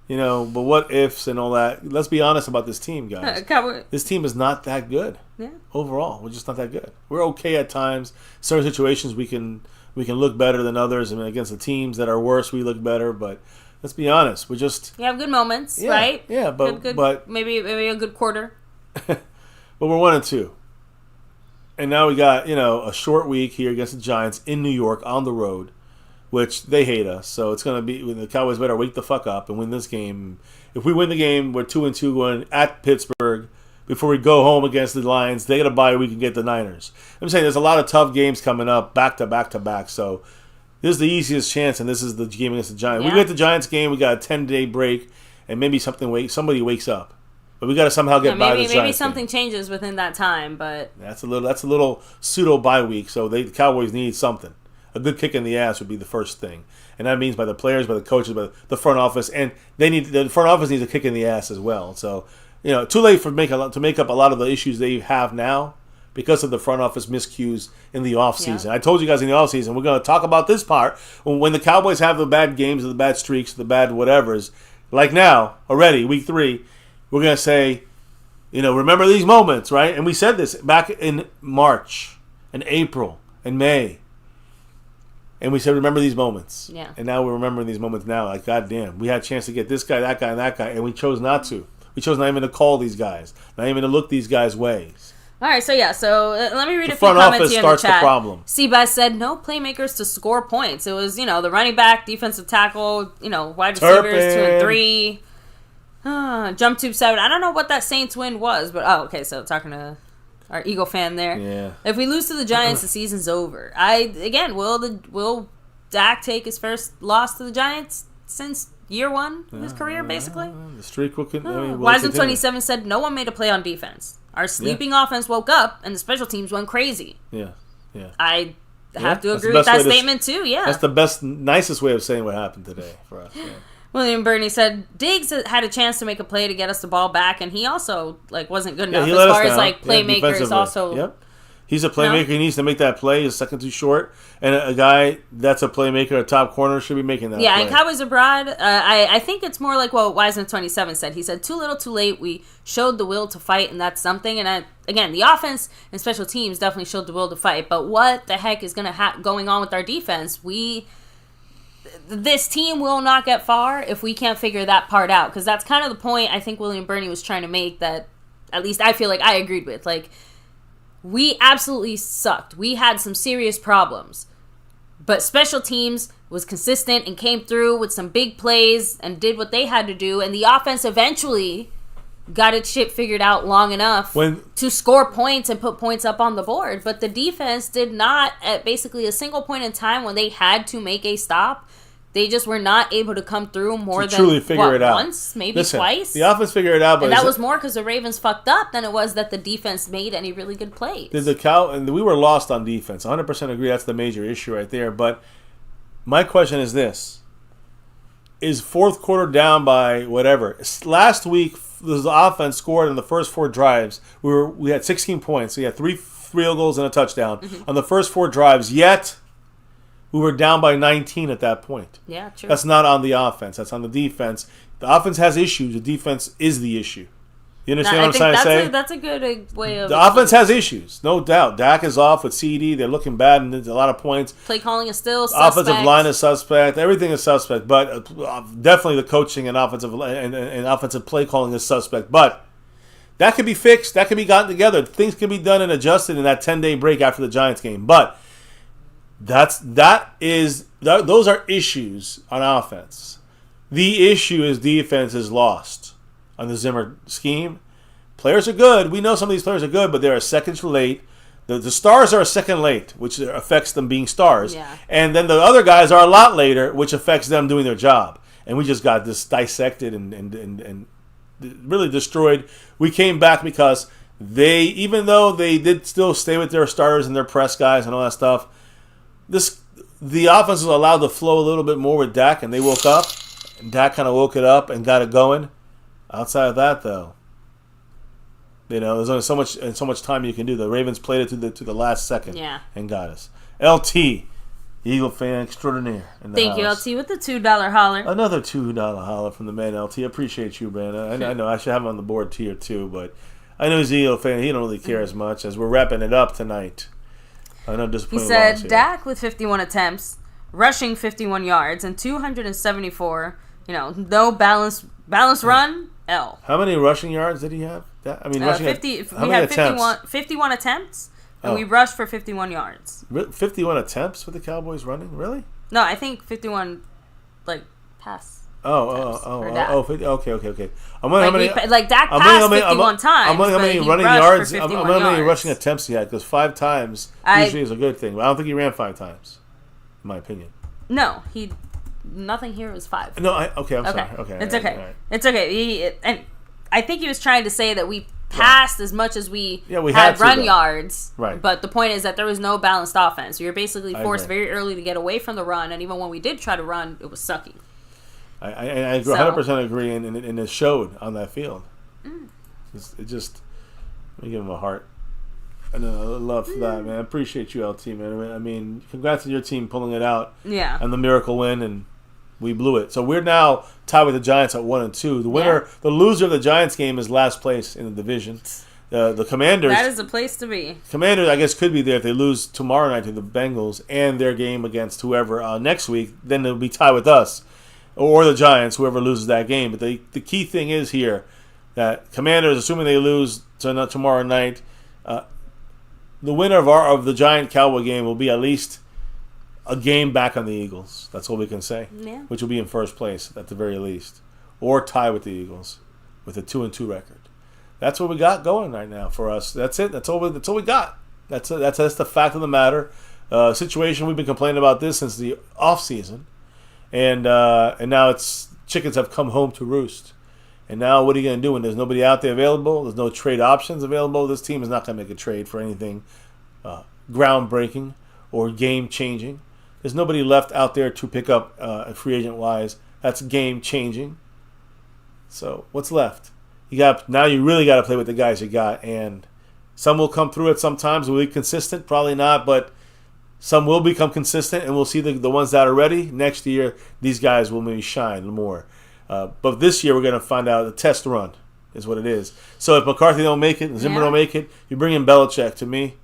But what ifs and all that. Let's be honest about this team, guys. This team is not that good. Yeah. Overall, we're just not that good. We're okay at times. Certain situations we can look better than others. I mean, against the teams that are worse, we look better. But let's be honest, we just... You have good moments, right? Yeah, but maybe a good quarter. But we're 1-2. And now we got, a short week here against the Giants in New York on the road, which they hate us. So it's going to be... The Cowboys better wake the fuck up and win this game. If we win the game, we're 2-2 going at Pittsburgh. Before we go home against the Lions, they got to bye week and get the Niners. I'm saying there's a lot of tough games coming up, back to back to back. So this is the easiest chance, and this is the game against the Giants. Yeah. We get the Giants game, we got a 10-day break, and maybe somebody wakes up. But we got to somehow get by the Giants. Maybe something changes within that time, but that's a little pseudo bye week. So the Cowboys need something. A good kick in the ass would be the first thing, and that means by the players, by the coaches, by the front office, and the front office needs a kick in the ass as well. So. Too late to make up a lot of the issues they have now because of the front office miscues in the offseason. Yeah. I told you guys in the offseason, we're going to talk about this part when the Cowboys have the bad games, or the bad streaks, the bad whatevers. Like now, already, week 3, we're going to say, remember these moments, right? And we said this back in March, and April, and May. And we said, remember these moments. Yeah. And now we're remembering these moments now. Like, goddamn, we had a chance to get this guy, that guy, and that guy, and we chose not to. We chose not even to call these guys, not even to look these guys' ways. All right, so let me read a few comments here in the chat. The problem. Seabass said, no playmakers to score points. It was, the running back, defensive tackle, wide receivers, 2 and 3. Jump Tube 7. I don't know what that Saints win was, but, okay, so talking to our Eagle fan there. Yeah. If we lose to the Giants, the season's over. Will Dak take his first loss to the Giants since year 1 of his career, basically? The streak will continue. Wiseman27 said, no one made a play on defense. Our sleeping offense woke up, and the special teams went crazy. Yeah. I have to agree with that statement, too, yeah. That's the best, nicest way of saying what happened today for us. Yeah. William Burney said, Diggs had a chance to make a play to get us the ball back, and he also wasn't good enough as far as playmakers also. Yep. He's a playmaker. He needs to make that play. His second too short. And a guy that's a playmaker, a top corner, should be making that play. Yeah, and Cowboys abroad, I think it's more like what Wiseman27 said. He said, too little, too late. We showed the will to fight, and that's something. And again, the offense and special teams definitely showed the will to fight. But what the heck is going on with our defense? This team will not get far if we can't figure that part out. Because that's kind of the point I think William Burney was trying to make that at least I feel like I agreed with. We absolutely sucked. We had some serious problems. But special teams was consistent and came through with some big plays and did what they had to do. And the offense eventually got its shit figured out long enough to score points and put points up on the board. But the defense did not, at basically a single point in time when they had to make a stop, They just were not able to come through more than truly figure it out. Once, maybe twice. The offense figured it out, but and that was more because the Ravens fucked up than it was that the defense made any really good plays. And we were lost on defense. 100% agree. That's the major issue right there. But my question is this: is fourth quarter down by whatever? Last week, the offense scored in the first 4 drives. We had 16 points. We had 3 field goals and a touchdown on the first 4 drives. Yet we were down by 19 at that point. Yeah, true. That's not on the offense. That's on the defense. The offense has issues. The defense is the issue. You understand what I'm trying to say? That's a good way of... The offense has issues, no doubt. Dak is off with CD. They're looking bad, and there's a lot of points. Play calling is still suspect. Offensive line is suspect. Everything is suspect. But definitely the coaching and offensive play calling is suspect. But that could be fixed. That could be gotten together. Things can be done and adjusted in that 10-day break after the Giants game. But those are issues on offense. The issue is defense is lost on the Zimmer scheme. Players are good. We know some of these players are good, but they're a second late. The stars are a second late, which affects them being stars. Yeah. And then the other guys are a lot later, which affects them doing their job. And we just got this dissected and really destroyed. We came back because even though they did still stay with their starters and their press guys and all that stuff, the offense was allowed to flow a little bit more with Dak, and they woke up. And Dak kind of woke it up and got it going. Outside of that, though, there's only so much time you can do. The Ravens played it to the last second, and got us. LT, Eagle fan extraordinaire. Thank you, LT, with the $2 holler. Another $2 holler from the man, LT. Appreciate you, man. I know I should have him on the board tier too, but I know he's an Eagle fan. He don't really care as much as we're wrapping it up tonight. I know disappointing. He said Dak with 51 attempts, rushing 51 yards, and 274. No balanced run. L. How many rushing yards did he have? We had 51 attempts, and we rushed for 51 yards. 51 attempts for the Cowboys running? Really? No, I think 51, pass. Okay. I'm wondering how many. Dak passed 51 times. I'm wondering how many running yards. I'm wondering how many rushing attempts he had, because 5 times usually is a good thing. But I don't think he ran 5 times, in my opinion. No, nothing here was 5. No, I'm sorry. Okay. It's okay. Right. It's okay. And I think he was trying to say that we passed as much as we had run yards. Right. But the point is that there was no balanced offense. We were basically forced very early to get away from the run, and even when we did try to run, it was sucky. I 100% agree, and it showed on that field. It just, let me give him a heart. And love for that, man. I appreciate you, LT, man. I mean, congrats to your team pulling it out. Yeah. And the miracle win, and we blew it. So we're now tied with the Giants at 1-2. The loser of the Giants game is last place in the division. The Commanders. That is the place to be. Commanders, I guess, could be there if they lose tomorrow night to the Bengals and their game against whoever next week. Then they'll be tied with us or the Giants, whoever loses that game. But the key thing is here that Commanders, assuming they lose tomorrow night, the winner of the Giant Cowboy game will be at least a game back on the Eagles. That's all we can say. Yeah. Which will be in first place at the very least, or tie with the Eagles with a 2-2 record. That's what we got going right now for us. That's it. That's all we got. That's the fact of the matter. Situation we've been complaining about this since the off season, and now it's chickens have come home to roost. And now what are you going to do when there's nobody out there available? There's no trade options available. This team is not going to make a trade for anything groundbreaking or game-changing. There's nobody left out there to pick up free agent-wise. That's game-changing. So what's left? Now you really got to play with the guys you got. And some will come through at some times. Will be consistent? Probably not. But some will become consistent, and we'll see the ones that are ready. Next year, these guys will maybe shine more. But this year, we're going to find out the test run is what it is. So if McCarthy don't make it, Zimmer don't make it, you bring in Belichick. To me,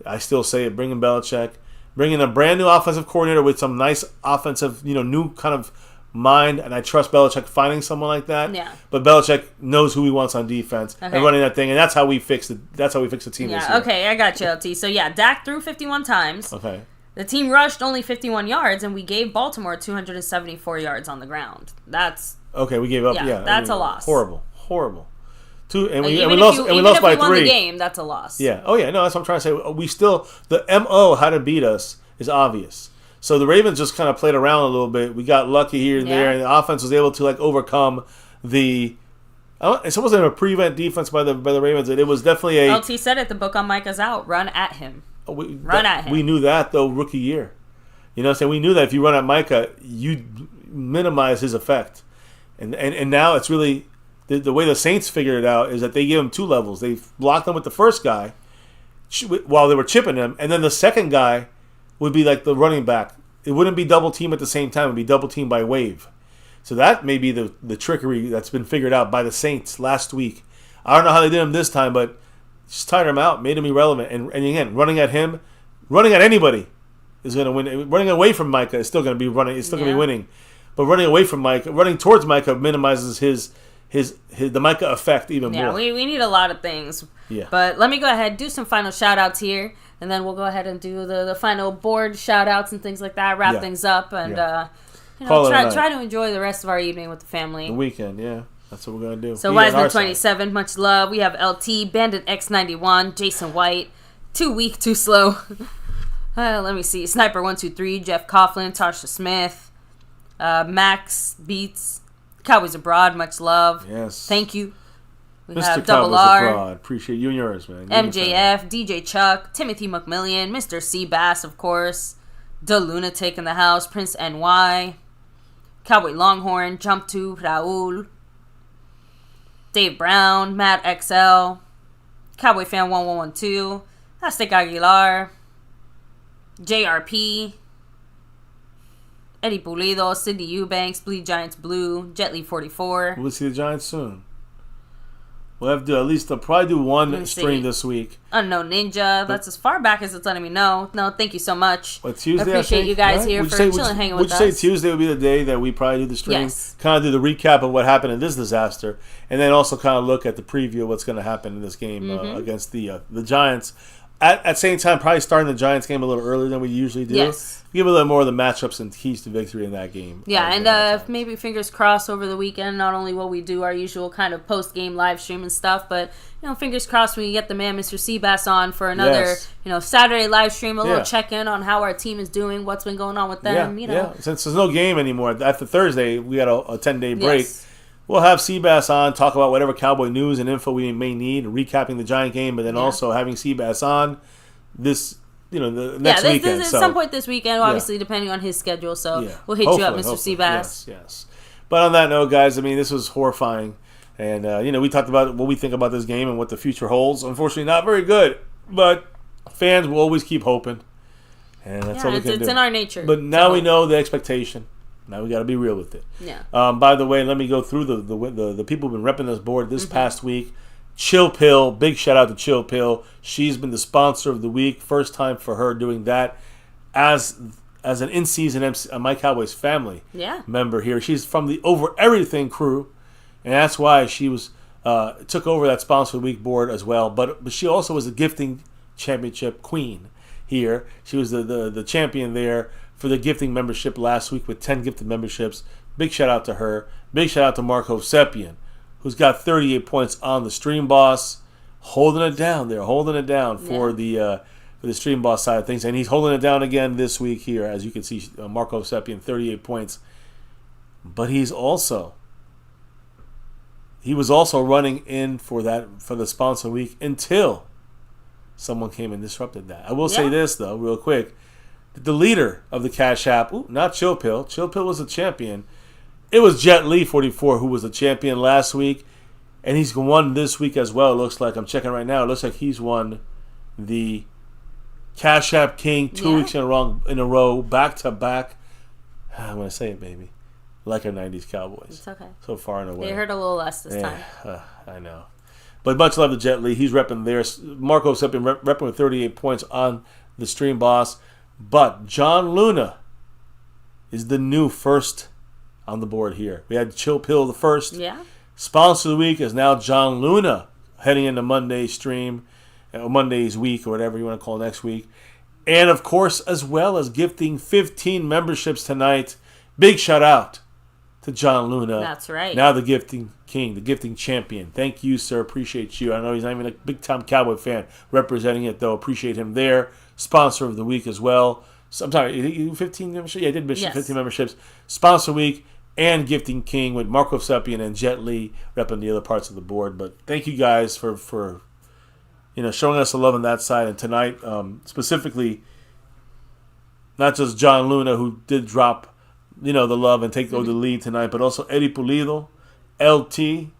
I still say it. Bring in Belichick. Bring in a brand new offensive coordinator with some nice offensive, new kind of mind. And I trust Belichick finding someone like that. Yeah. But Belichick knows who he wants on defense and running that thing, and that's how we fix the team. This year. Okay, I got you, LT. So Dak threw 51 times. Okay. The team rushed only 51 yards, and we gave Baltimore 274 yards on the ground. That's okay. We gave up. Yeah, that's a loss. Horrible. And we lost by 3. Won the game, that's a loss. Yeah. Oh yeah. No, that's what I'm trying to say. We still the MO how to beat us is obvious. So the Ravens just kind of played around a little bit. We got lucky here and there, and the offense was able to like overcome the. It wasn't a prevent defense by the Ravens. It was definitely a. LT said it. The book on Micah's out. Run at him. Run at him. We knew that though rookie year. You know what I'm saying? We knew that if you run at Micah, you minimize his effect. And now it's really the way the Saints figured it out is that they give him 2 levels. They blocked him with the first guy while they were chipping him, and then the second guy would be like the running back. It wouldn't be double team at the same time. It would be double team by wave. So that may be the trickery that's been figured out by the Saints last week. I don't know how they did him this time, but just tired him out, made him irrelevant. And again, running at him, running at anybody is going to win. Running away from Micah is still going to be running. It's still going to be winning. But running away from Micah, running towards Micah minimizes the Micah effect even more. Yeah, we need a lot of things. Yeah. But let me go ahead, do some final shout-outs here, and then we'll go ahead and do the final board shout-outs and things like that, wrap things up, and try to enjoy the rest of our evening with the family. The weekend, yeah. That's what we're going to do. So Wiseman27, much love. We have LT, Bandit X91, Jason White, Too Weak, Too Slow. Let me see. Sniper123, Jeff Coughlin, Tarsha Smith, Max Beats, Cowboys Abroad, much love. Yes. Thank you. We Mr. have Cowboys Double R. Abroad. Appreciate you and yours, man. MJF, DJ Chuck, Timothy McMillian, Mr. C. Bass, of course, The Lunatic in the House, Prince NY, Cowboy Longhorn, Jump to Raul, Dave Brown, Matt XL, Cowboy Fan 1112, Aztec Aguilar, JRP, Eddie Pulido, Cindy Eubanks, Bleed Giants Blue, Jetly 44. We'll see the Giants soon. We'll have to at least probably do one stream this week. Unknown Ninja. That's as far back as it's letting me know. No, thank you so much. What, Tuesday? I appreciate you guys here for chilling, hanging with us. Would you say Tuesday would be the day that we probably do the stream? Yes. Kind of do the recap of what happened in this disaster, and then also kind of look at the preview of what's going to happen in this game against the Giants. At the same time, probably starting the Giants game a little earlier than we usually do. Yes. Give a little more of the matchups and keys to victory in that game. Yeah, and maybe fingers crossed over the weekend, not only will we do our usual kind of post-game live stream and stuff, but, fingers crossed we get the man, Mr. Seabass, on for another, Saturday live stream, a little check-in on how our team is doing, what's been going on with them, Yeah, since there's no game anymore, after Thursday, we got a 10-day break. Yes. We'll have Seabass on, talk about whatever Cowboy news and info we may need, recapping the Giant game, but then also having Seabass on this, the next weekend. At some point this weekend, obviously, depending on his schedule. So we'll hit you up, Mr. Seabass. Yes. But on that note, guys, this was horrifying. And, we talked about what we think about this game and what the future holds. Unfortunately, not very good. But fans will always keep hoping. And that's all we can do. It's in our nature. But now we know the expectation. Now we got to be real with it. Yeah. By the way, let me go through the people who've been repping this board this past week. Chill Pill, big shout out to Chill Pill. She's been the sponsor of the week. First time for her doing that as an in-season MC, My Cowboys Family member here. She's from the Over Everything crew, and that's why she was took over that sponsor of the week board as well. But she also was the gifting championship queen here. She was the champion there for the gifting membership last week with 10 gifted memberships. Big shout out to her. Big shout out to Mark Hovsepian, who's got 38 points on the Stream Boss, holding it down there, for the Stream Boss side of things. And he's holding it down again this week here, as you can see, Marco Seppian, 38 points. But he was also running in for the sponsor week until someone came and disrupted that. I will say this, though, real quick. The leader of the Cash App, not Chill Pill. Chill Pill was a champion. It was Jet Lee 44 who was the champion last week, and he's won this week as well. It looks like, I'm checking right now, it looks like he's won the Cash App King 2 weeks in a row, back to back. I'm going to say it, baby. Like our 90s Cowboys. It's okay. So far and away. They hurt a little less this time. I know. But much love to Jet Lee. He's repping there. Marco Seppian repping with 38 points on the Stream Boss. But John Luna is the new first on the board here. We had Chill Pill the first. Yeah. Sponsor of the week is now John Luna, heading into Monday's stream, Monday's week, or whatever you want to call next week. And, of course, as well as gifting 15 memberships tonight. Big shout out to John Luna. That's right. Now the gifting king, the gifting champion. Thank you, sir. Appreciate you. I know he's not even a big-time Cowboy fan representing it, though. Appreciate him there. Sponsor of the week as well. So, I'm sorry, 15 memberships? Yeah, I did mention Yes. 15 memberships. Sponsor Week and Gifting King with Marco Seppian and Jet Li repping the other parts of the board. But thank you guys for showing us the love on that side. And tonight, specifically, not just John Luna, who did drop, the love and take over the lead tonight, but also Eddie Pulido, LT,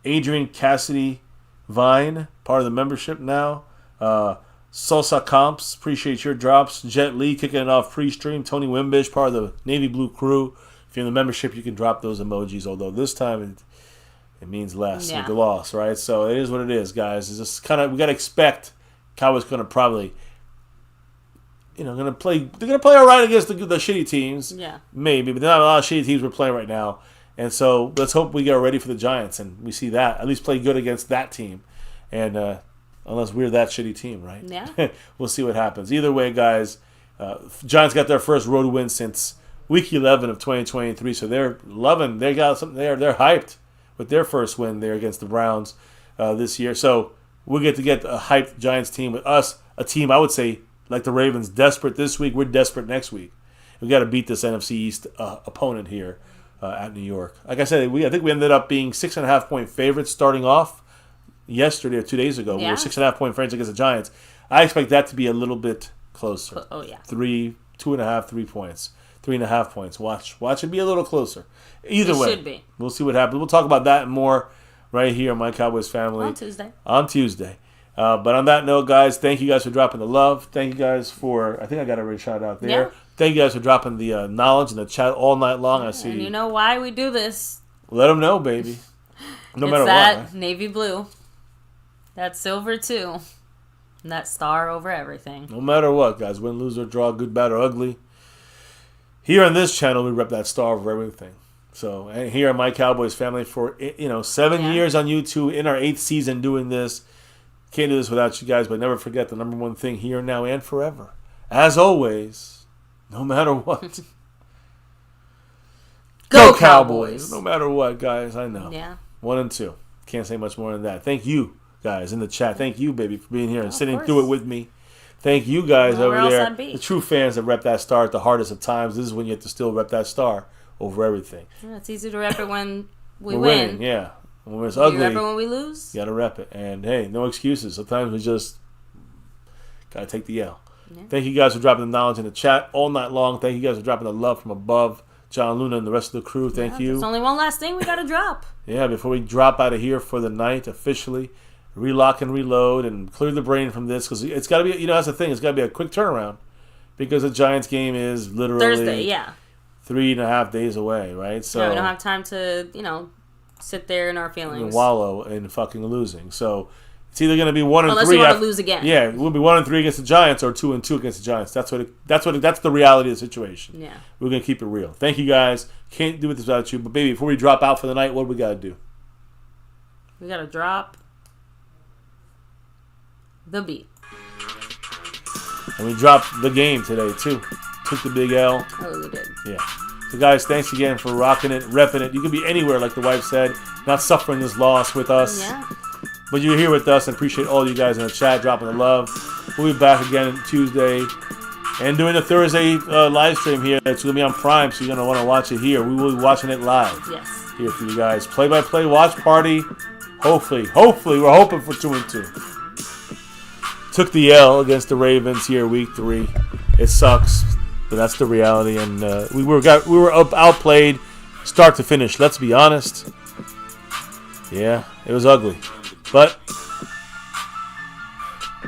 Adrian Cassidy Vine, part of the membership now. Sosa Comps, appreciate your drops. Jet Li kicking it off pre-stream. Tony Wimbish, part of the Navy Blue crew. If you're in the membership, you can drop those emojis, although this time it means less with the loss, right? So it is what it is, guys. It's just kind of, we got to expect Cowboys going to probably, going to play. They're going to play all right against the shitty teams. Yeah. Maybe, but there's not a lot of shitty teams we're playing right now. And so let's hope we get ready for the Giants and we see that. At least play good against that team. And unless we're that shitty team, right? Yeah. We'll see what happens. Either way, guys, Giants got their first road win since week 11 of 2023. So they're loving. They got something there. They're hyped with their first win there against the Browns this year. So we'll get a hyped Giants team with us, a team I would say like the Ravens, desperate this week. We're desperate next week. We got to beat this NFC East opponent here at New York. Like I said, I think we ended up being 6.5-point favorites starting off yesterday or 2 days ago. Yeah. We were 6.5-point favorites against the Giants. I expect that to be a little bit closer. Oh yeah, 2.5, 3 points, 3.5 points. Watch it be a little closer. Either way, should be. We'll see what happens. We'll talk about that and more right here on My Cowboys Family on Tuesday. But on that note, guys, thank you guys for dropping the love. Thank you guys for, I think I got a shout out there. Yeah. Thank you guys for dropping the knowledge in the chat all night long. I see. And you know why we do this? Let them know, baby. No matter what. That right? navy blue. That silver, too. And that star over everything. No matter what, guys. Win, lose, or draw, good, bad, or ugly. Here on this channel, we rep that star over everything. So, and here on My Cowboys Family for, 7 years on YouTube, in our 8th season doing this. Can't do this without you guys, but never forget the number one thing here, now, and forever. As always, no matter what. Go Cowboys! No matter what, guys, I know. Yeah. 1 and 2. Can't say much more than that. Thank you, guys, in the chat. Thank you, baby, for being here and sitting through it with me. Thank you guys over there, the true fans that rep that star at the hardest of times. This is when you have to still rep that star over everything. Yeah, it's easy to rep it when we win. Winning, yeah. When it's ugly, you rep it when we lose. You got to rep it. And, hey, no excuses. Sometimes we just got to take the L. Yeah. Thank you guys for dropping the knowledge in the chat all night long. Thank you guys for dropping the love from above. John Luna and the rest of the crew, thank you. There's only one last thing we got to drop. Yeah, before we drop out of here for the night officially, relock and reload and clear the brain from this, because it's got to be, that's the thing, it's got to be a quick turnaround, because the Giants game is literally Thursday, 3.5 days away, right? So we don't have time to, sit there in our feelings and wallow in fucking losing. So it's either going to be 1 and 3. Unless you want to lose again. Yeah, it will be 1 and 3 against the Giants or 2 and 2 against the Giants. That's the reality of the situation. Yeah, we're going to keep it real. Thank you guys. Can't do it without you. But baby, before we drop out for the night, what do we got to do? We got to drop the beat. And we dropped the game today too. Took the big L. Oh, we did. Yeah. So guys, thanks again for rocking it, repping it. You can be anywhere, like the wife said, not suffering this loss with us. Yeah. But you're here with us, and appreciate all you guys in the chat dropping the love. We'll be back again Tuesday and doing the Thursday live stream here. It's going to be on Prime, so you're going to want to watch it here. We will be watching it live. Yes. Here for you guys. Play-by-play watch party. Hopefully, we're hoping for 2 and 2. Took the L against the Ravens here week 3. It sucks, but that's the reality. And we were outplayed start to finish. Let's be honest. Yeah, it was ugly. But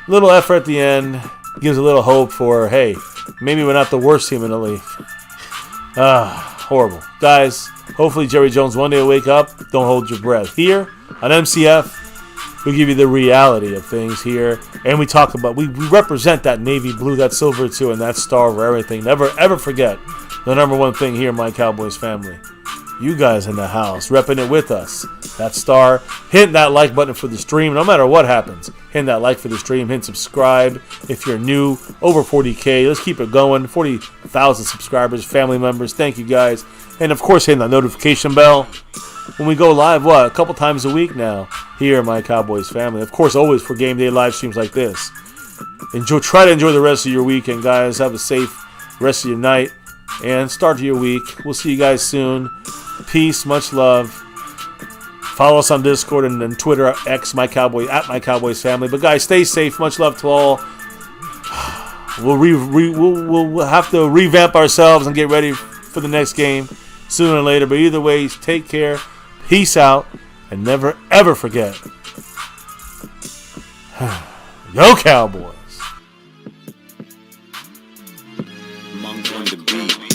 little effort at the end gives a little hope for, hey, maybe we're not the worst team in the league. Horrible. Guys, hopefully Jerry Jones one day will wake up. Don't hold your breath. Here on MCF, we give you the reality of things here. And we talk about, we represent that navy blue, that silver too, and that star over everything. Never, ever forget the number one thing here, My Cowboys Family. You guys in the house, repping it with us. That star, hit that like button for the stream. No matter what happens, hit that like for the stream. Hit subscribe if you're new. Over 40K. Let's keep it going. 40,000 subscribers, family members. Thank you guys. And of course, hit that notification bell when we go live. A couple times a week now here, My Cowboys Family. Of course, always for game day live streams like this. Try to enjoy the rest of your weekend, guys. Have a safe rest of your night, and start your week. We'll see you guys soon. Peace, much love. Follow us on Discord and then Twitter, X, MyCowboysFamily. But guys, stay safe. Much love to all. We'll have to revamp ourselves and get ready for the next game sooner or later. But either way, take care. Peace out. And never, ever forget. Go Cowboys! Monk on the beat.